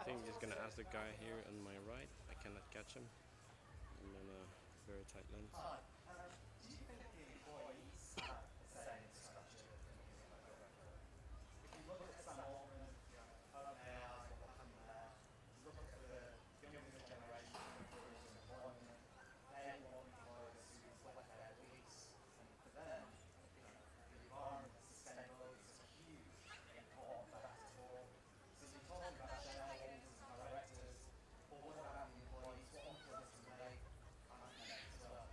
I think I'm just gonna ask the guy here on my right. I cannot catch him. I'm in a very tight lens. Do you think the employees have the same discussion? If you look at Sam Altman, OpenAI, what happened there, look at the younger generation improving employment, they want employers who reflect their beliefs, and for them, the environment, sustainability is a huge important factor for them. So you're talking about shareholders and directors, but what about the employees? What influence do they kind of make as well?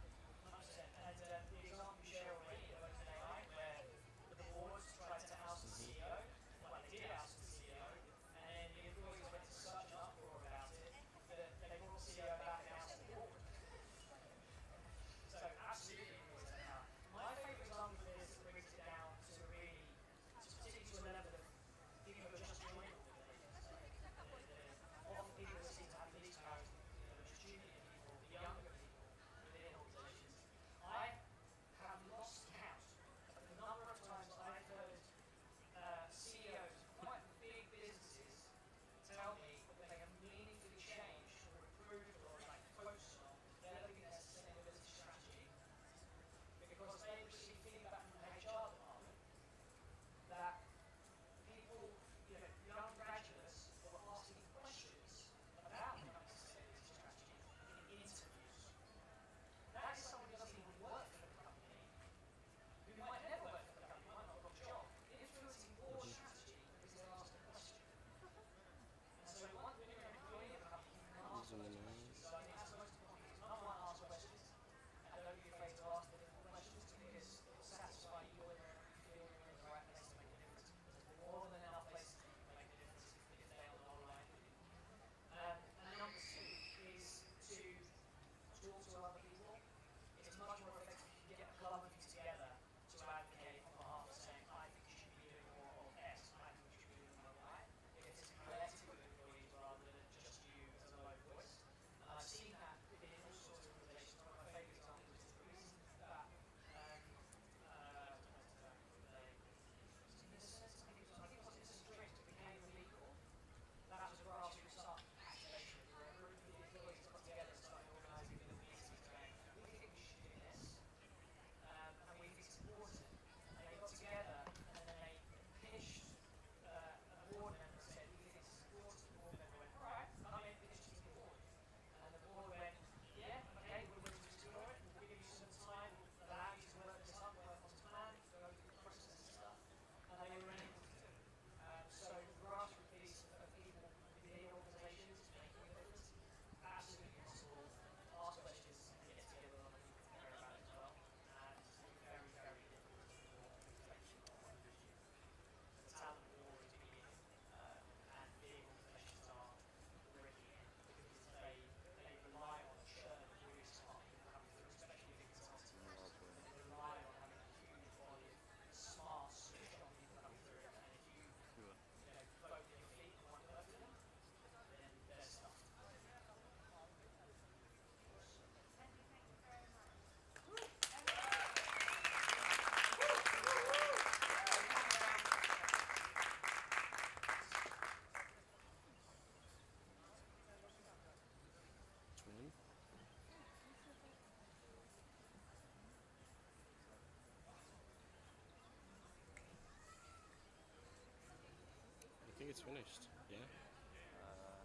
think it's finished. Yeah.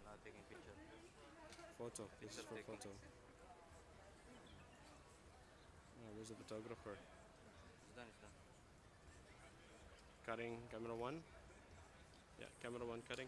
Now taking picture. Photo. This is for photo. Where's the photographer? It's done. It's done. Cutting. Camera 1. Yeah. Camera 1 cutting.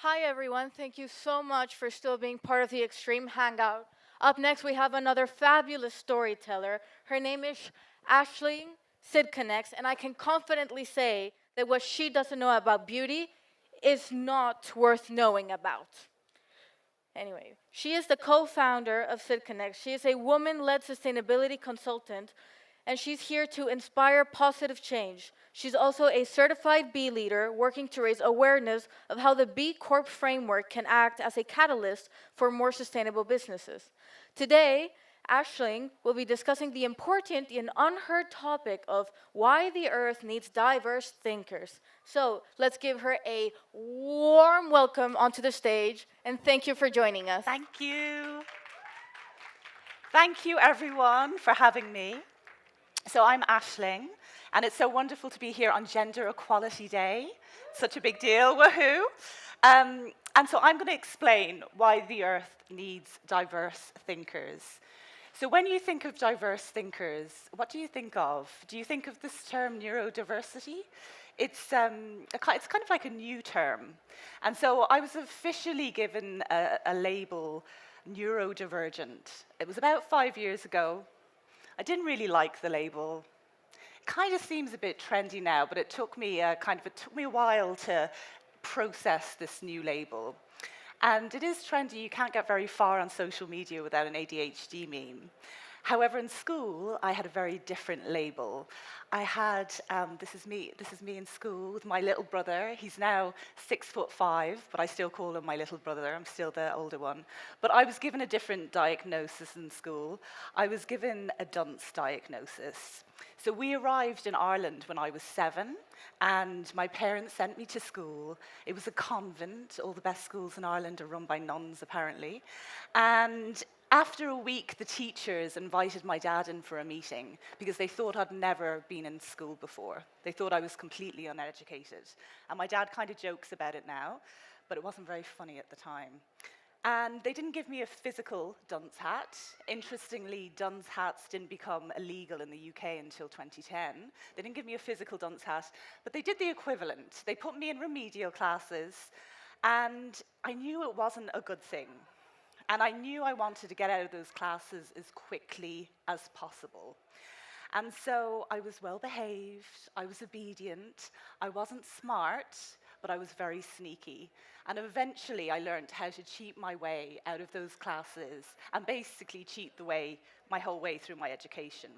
Hi, everyone. Thank you so much for still being part of the Extreme Hangout. Up next, we have another fabulous storyteller. Her name is Aisling Sidconnects, and I can confidently say that what she doesn't know about beauty is not worth knowing about. Anyway, she is the co-founder of SidConnect. She is a woman-led sustainability consultant, and she's here to inspire positive change. She's also a certified B leader working to raise awareness of how the B Corp framework can act as a catalyst for more sustainable businesses. Today, Aisling will be discussing the important and unheard topic of why the Earth needs diverse thinkers. So let's give her a warm welcome onto the stage, and thank you for joining us. Thank you. Thank you, everyone, for having me. So I'm Aisling, and it's so wonderful to be here on Gender Equality Day. Such a big deal, woohoo. And so I'm going to explain why the Earth needs diverse thinkers. So when you think of diverse thinkers, what do you think of? Do you think of this term neurodiversity? It's kind of like a new term. And so I was officially given a label, neurodivergent. It was about 5 years ago. I didn't really like the label. It kind of seems a bit trendy now, but it took me a while to process this new label. And it is trendy. You can't get very far on social media without an ADHD meme. However, in school, I had a very different label. I had, this is me in school with my little brother. He's now 6'5", but I still call him my little brother. I'm still the older one. But I was given a different diagnosis in school. I was given a dunce diagnosis. So we arrived in Ireland when I was 7, and my parents sent me to school. It was a convent. All the best schools in Ireland are run by nuns, apparently. And After a week, the teachers invited my dad in for a meeting because they thought I'd never been in school before. They thought I was completely uneducated. And my dad kind of jokes about it now, but it wasn't very funny at the time. And they didn't give me a physical dunce hat. Interestingly, dunce hats didn't become illegal in the UK until 2010. They didn't give me a physical dunce hat, but they did the equivalent. They put me in remedial classes, and I knew it wasn't a good thing. And I knew I wanted to get out of those classes as quickly as possible. And so I was well behaved, I was obedient, I wasn't smart, but I was very sneaky. And eventually I learned how to cheat my way out of those classes and basically cheat my whole way through my education.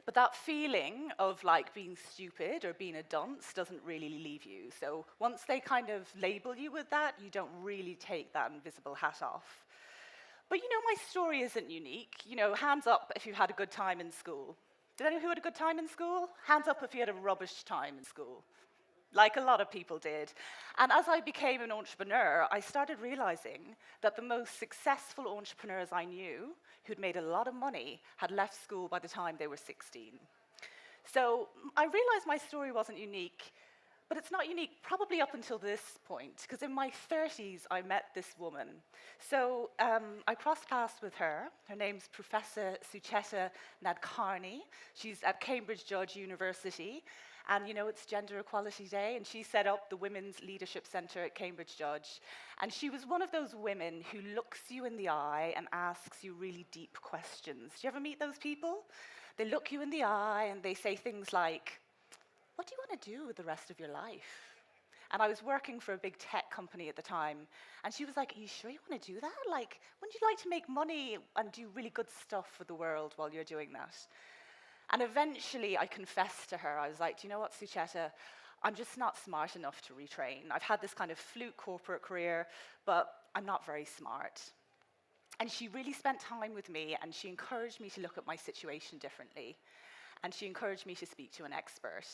But that feeling of like being stupid or being a dunce doesn't really leave you. So once they kind of label you with that, you don't really take that invisible hat off. But you know, my story isn't unique. You know, hands up if you had a good time in school. Did anyone who had a good time in school? Hands up if you had a rubbish time in school. Like a lot of people did. And as I became an entrepreneur, I started realizing that the most successful entrepreneurs I knew, who'd made a lot of money, had left school by the time they were 16. So I realized my story wasn't unique, but it's not unique probably up until this point, because in my 30s, I met this woman. So I crossed paths with her. Her name's Professor Sucheta Nadkarni. She's at Cambridge Judge University. And you know, it's Gender Equality Day, and she set up the Women's Leadership Centre at Cambridge Judge. And she was one of those women who looks you in the eye and asks you really deep questions. Do you ever meet those people? They look you in the eye and they say things like, what do you want to do with the rest of your life? And I was working for a big tech company at the time, and she was like, are you sure you want to do that? Like, wouldn't you like to make money and do really good stuff for the world while you're doing that? And eventually I confessed to her, I was like, do you know what, Sucheta, I'm just not smart enough to retrain. I've had this kind of fluke corporate career, but I'm not very smart. And she really spent time with me, and she encouraged me to look at my situation differently. And she encouraged me to speak to an expert.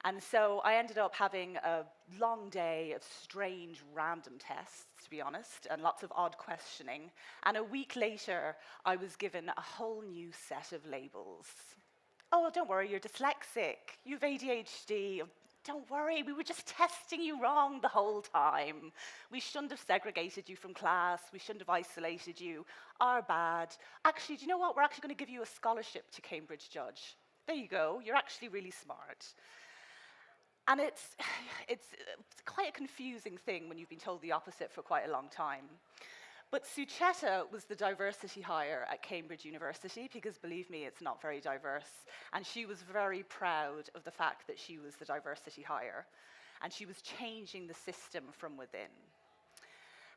And so I ended up having a long day of strange, random tests, to be honest, and lots of odd questioning. And a week later, I was given a whole new set of labels. Oh, don't worry, you're dyslexic, you have ADHD. Don't worry, we were just testing you wrong the whole time. We shouldn't have segregated you from class, we shouldn't have isolated you. Our bad. Actually, do you know what? We're actually going to give you a scholarship to Cambridge Judge. There you go, you're actually really smart. And it's quite a confusing thing when you've been told the opposite for quite a long time. But Sucheta was the diversity hire at Cambridge University, because believe me, it's not very diverse. And she was very proud of the fact that she was the diversity hire. And she was changing the system from within.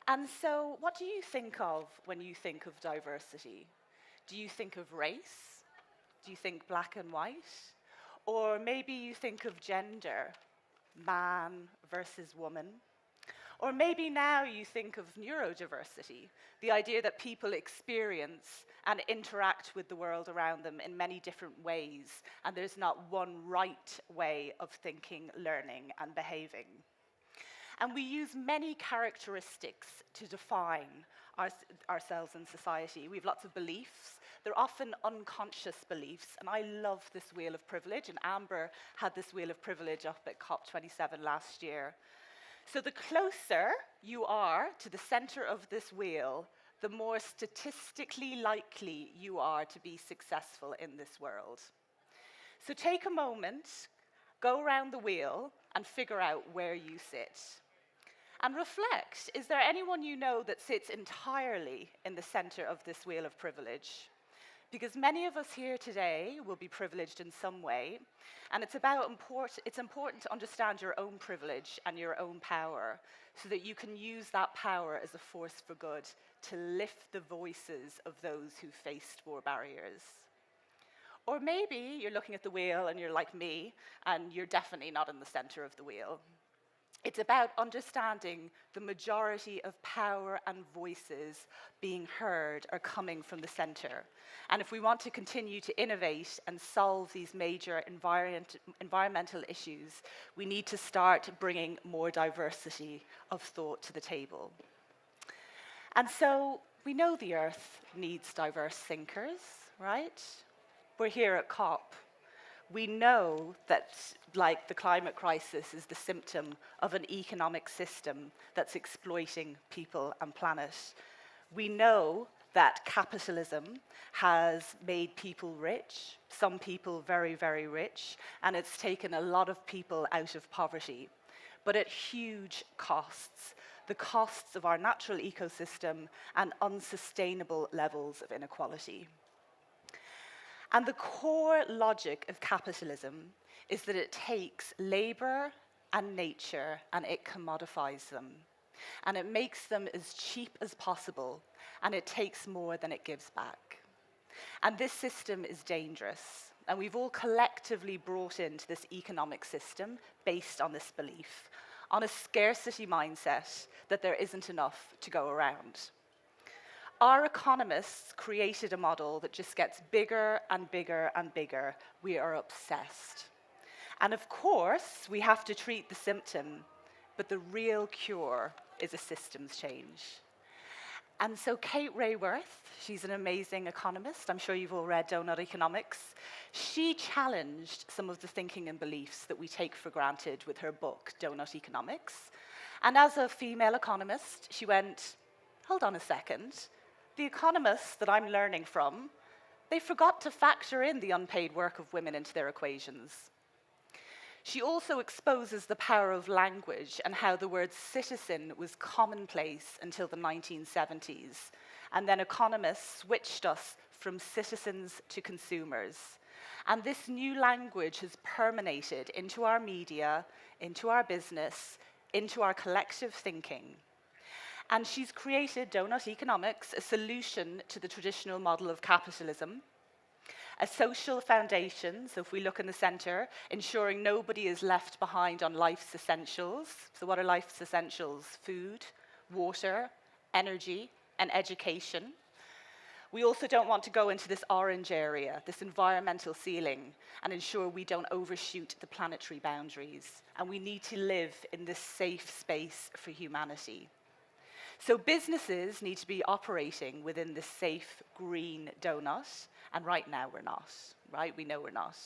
And so what do you think of when you think of diversity? Do you think of race? Do you think black and white? Or maybe you think of gender, man versus woman? Or maybe now you think of neurodiversity, the idea that people experience and interact with the world around them in many different ways, and there's not one right way of thinking, learning, and behaving. And we use many characteristics to define ourselves in society. We have lots of beliefs. They're often unconscious beliefs, and I love this wheel of privilege, and Amber had this wheel of privilege up at COP27 last year. So the closer you are to the center of this wheel, the more statistically likely you are to be successful in this world. So take a moment, go around the wheel, and figure out where you sit. And reflect, is there anyone you know that sits entirely in the center of this wheel of privilege? Because many of us here today will be privileged in some way, and it's important to understand your own privilege and your own power so that you can use that power as a force for good to lift the voices of those who faced more barriers. Or maybe you're looking at the wheel and you're like me, and you're definitely not in the center of the wheel. It's about understanding the majority of power and voices being heard are coming from the center. And if we want to continue to innovate and solve these major environmental issues, we need to start bringing more diversity of thought to the table. And so We know the Earth needs diverse thinkers, right? We're here at COP. We know that, like, the climate crisis is the symptom of an economic system that's exploiting people and planet. We know that capitalism has made people rich, some people very, very rich, and it's taken a lot of people out of poverty, but at huge costs. The costs of our natural ecosystem and unsustainable levels of inequality. And the core logic of capitalism is that it takes labor and nature and it commodifies them. And it makes them as cheap as possible, and it takes more than it gives back. And this system is dangerous, and we've all collectively brought into this economic system based on this belief, on a scarcity mindset that there isn't enough to go around. Our economists created a model that just gets bigger and bigger and bigger. We are obsessed. And of course, we have to treat the symptom, but the real cure is a systems change. And so Kate Raworth, she's an amazing economist. I'm sure you've all read Donut Economics. She challenged some of the thinking and beliefs that we take for granted with her book, Donut Economics. And as a female economist, she went, hold on a second. The economists that I'm learning from, they forgot to factor in the unpaid work of women into their equations. She also exposes the power of language and how the word citizen was commonplace until the 1970s. And then economists switched us from citizens to consumers. And this new language has permeated into our media, into our business, into our collective thinking. And she's created Donut Economics, a solution to the traditional model of capitalism, a social foundation, so if we look in the center, ensuring nobody is left behind on life's essentials. So what are life's essentials? Food, water, energy, and education. We also don't want to go into this orange area, this environmental ceiling, and ensure we don't overshoot the planetary boundaries. And we need to live in this safe space for humanity. So businesses need to be operating within this safe green donut, and right now we're not, right? We know we're not.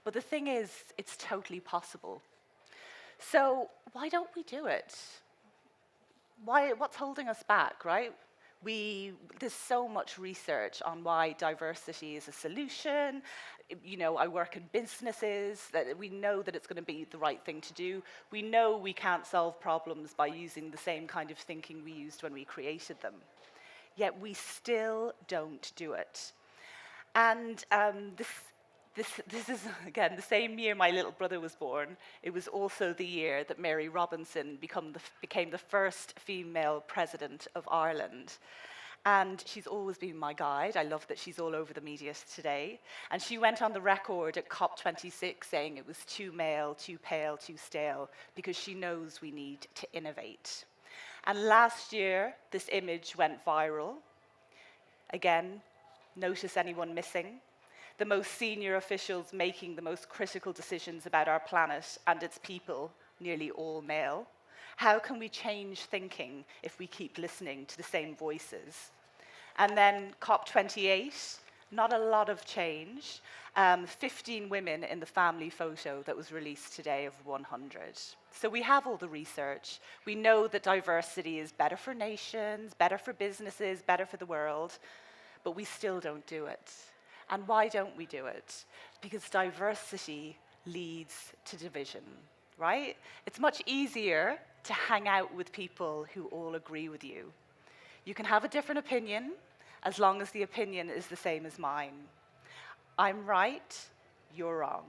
But the thing is, it's totally possible. So why don't we do it? What's holding us back, right? There's so much research on why diversity is a solution. You know, I work in businesses, that we know that it's going to be the right thing to do. We know we can't solve problems by using the same kind of thinking we used when we created them. Yet we still don't do it. And this is, again, the same year my little brother was born. It was also the year that Mary Robinson became the first female president of Ireland. And she's always been my guide. I love that she's all over the media today. And she went on the record at COP26 saying it was too male, too pale, too stale, because she knows we need to innovate. And last year, this image went viral. Again, notice anyone missing? The most senior officials making the most critical decisions about our planet and its people, nearly all male. How can we change thinking if we keep listening to the same voices? And then COP28, not a lot of change. 15 women in the family photo that was released today of 100. So we have all the research. We know that diversity is better for nations, better for businesses, better for the world, but we still don't do it. And why don't we do it? Because diversity leads to division, right? It's much easier to hang out with people who all agree with you. You can have a different opinion as long as the opinion is the same as mine. I'm right, you're wrong.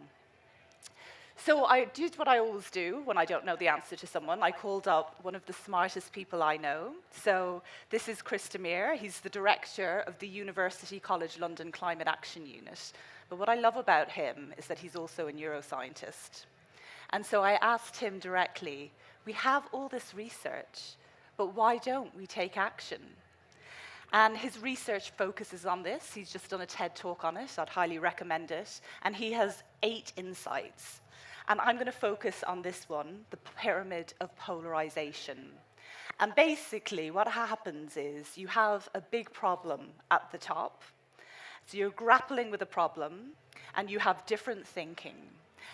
So I did what I always do when I don't know the answer to someone. I called up one of the smartest people I know. So this is Chris Demir. He's the director of the University College London Climate Action Unit. But what I love about him is that he's also a neuroscientist. And so I asked him directly, we have all this research, but why don't we take action? And his research focuses on this. He's just done a TED talk on it. I'd highly recommend it. And he has 8 insights. And I'm going to focus on this one, the pyramid of polarization. And basically, what happens is you have a big problem at the top. So you're grappling with a problem, and you have different thinking.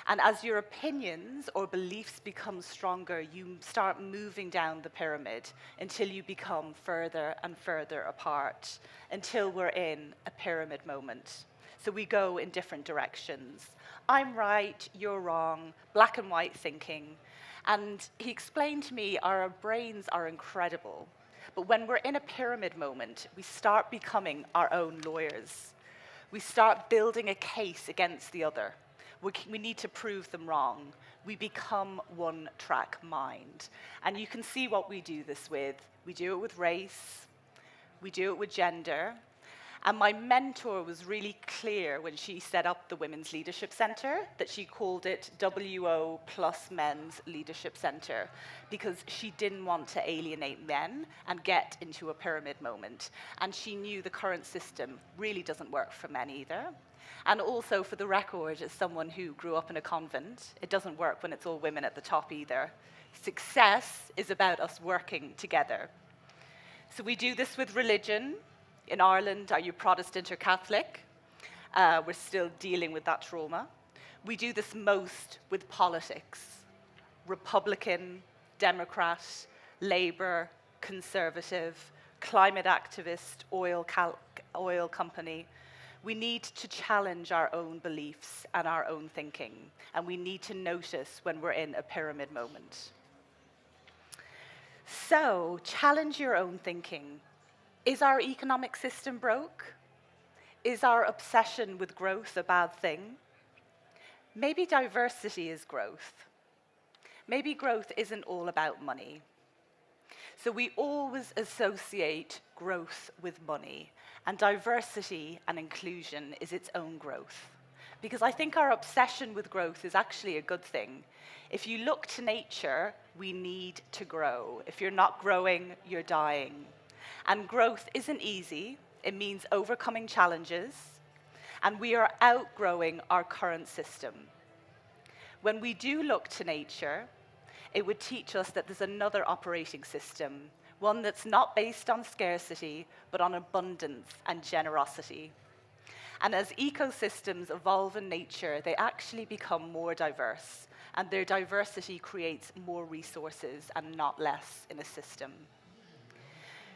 And as your opinions or beliefs become stronger, you start moving down the pyramid until you become further and further apart, until we're in a pyramid moment. So we go in different directions. I'm right, you're wrong, black and white thinking. And he explained to me our brains are incredible. But when we're in a pyramid moment, we start becoming our own lawyers. We start building a case against the other. We need to prove them wrong. We become one-track mind. And you can see what we do this with. We do it with race. We do it with gender. And my mentor was really clear when she set up the Women's Leadership Center that she called it WO plus Men's Leadership Center, because she didn't want to alienate men and get into a pyramid moment. And she knew the current system really doesn't work for men either. And also, for the record, as someone who grew up in a convent, it doesn't work when it's all women at the top either. Success is about us working together. So we do this with religion. In Ireland, are you Protestant or Catholic? We're still dealing with that trauma. We do this most with politics. Republican, Democrat, Labour, Conservative, climate activist, oil company. We need to challenge our own beliefs and our own thinking, and we need to notice when we're in a pyramid moment. So, challenge your own thinking. Is our economic system broke? Is our obsession with growth a bad thing? Maybe diversity is growth. Maybe growth isn't all about money. So we always associate growth with money, and diversity and inclusion is its own growth. Because I think our obsession with growth is actually a good thing. If you look to nature, we need to grow. If you're not growing, you're dying. And growth isn't easy. It means overcoming challenges, and we are outgrowing our current system. When we do look to nature, it would teach us that there's another operating system, one that's not based on scarcity, but on abundance and generosity. And as ecosystems evolve in nature, they actually become more diverse, and their diversity creates more resources and not less in a system.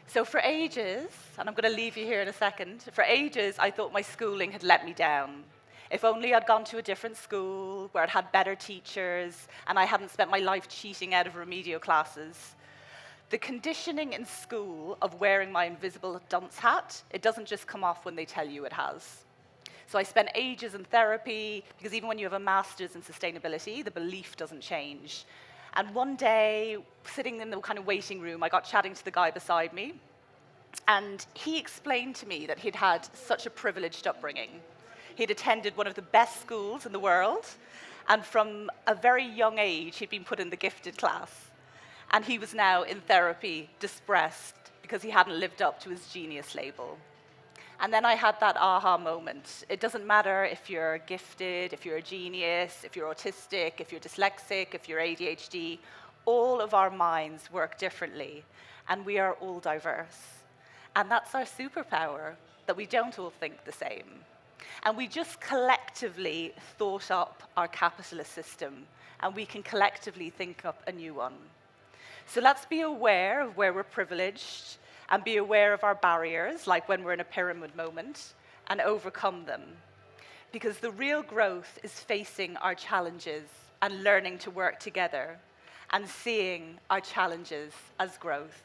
So for ages, and I'm going to leave you here in a second, for ages I thought my schooling had let me down. If only I'd gone to a different school where I'd had better teachers and I hadn't spent my life cheating out of remedial classes. The conditioning in school of wearing my invisible dunce hat, it doesn't just come off when they tell you it has. So I spent ages in therapy, because even when you have a master's in sustainability, the belief doesn't change. And one day, sitting in the kind of waiting room, I got chatting to the guy beside me, and he explained to me that he'd had such a privileged upbringing. He'd attended one of the best schools in the world, and from a very young age, he'd been put in the gifted class. And he was now in therapy, distressed, because he hadn't lived up to his genius label. And then I had that aha moment. It doesn't matter if you're gifted, if you're a genius, if you're autistic, if you're dyslexic, if you're ADHD. All of our minds work differently, and we are all diverse. And that's our superpower, that we don't all think the same. And we just collectively thought up our capitalist system, and we can collectively think up a new one. So let's be aware of where we're privileged, and be aware of our barriers, like when we're in a pyramid moment, and overcome them. Because the real growth is facing our challenges and learning to work together, and seeing our challenges as growth.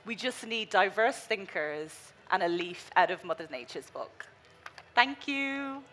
We just need diverse thinkers and a leaf out of Mother Nature's book. Thank you.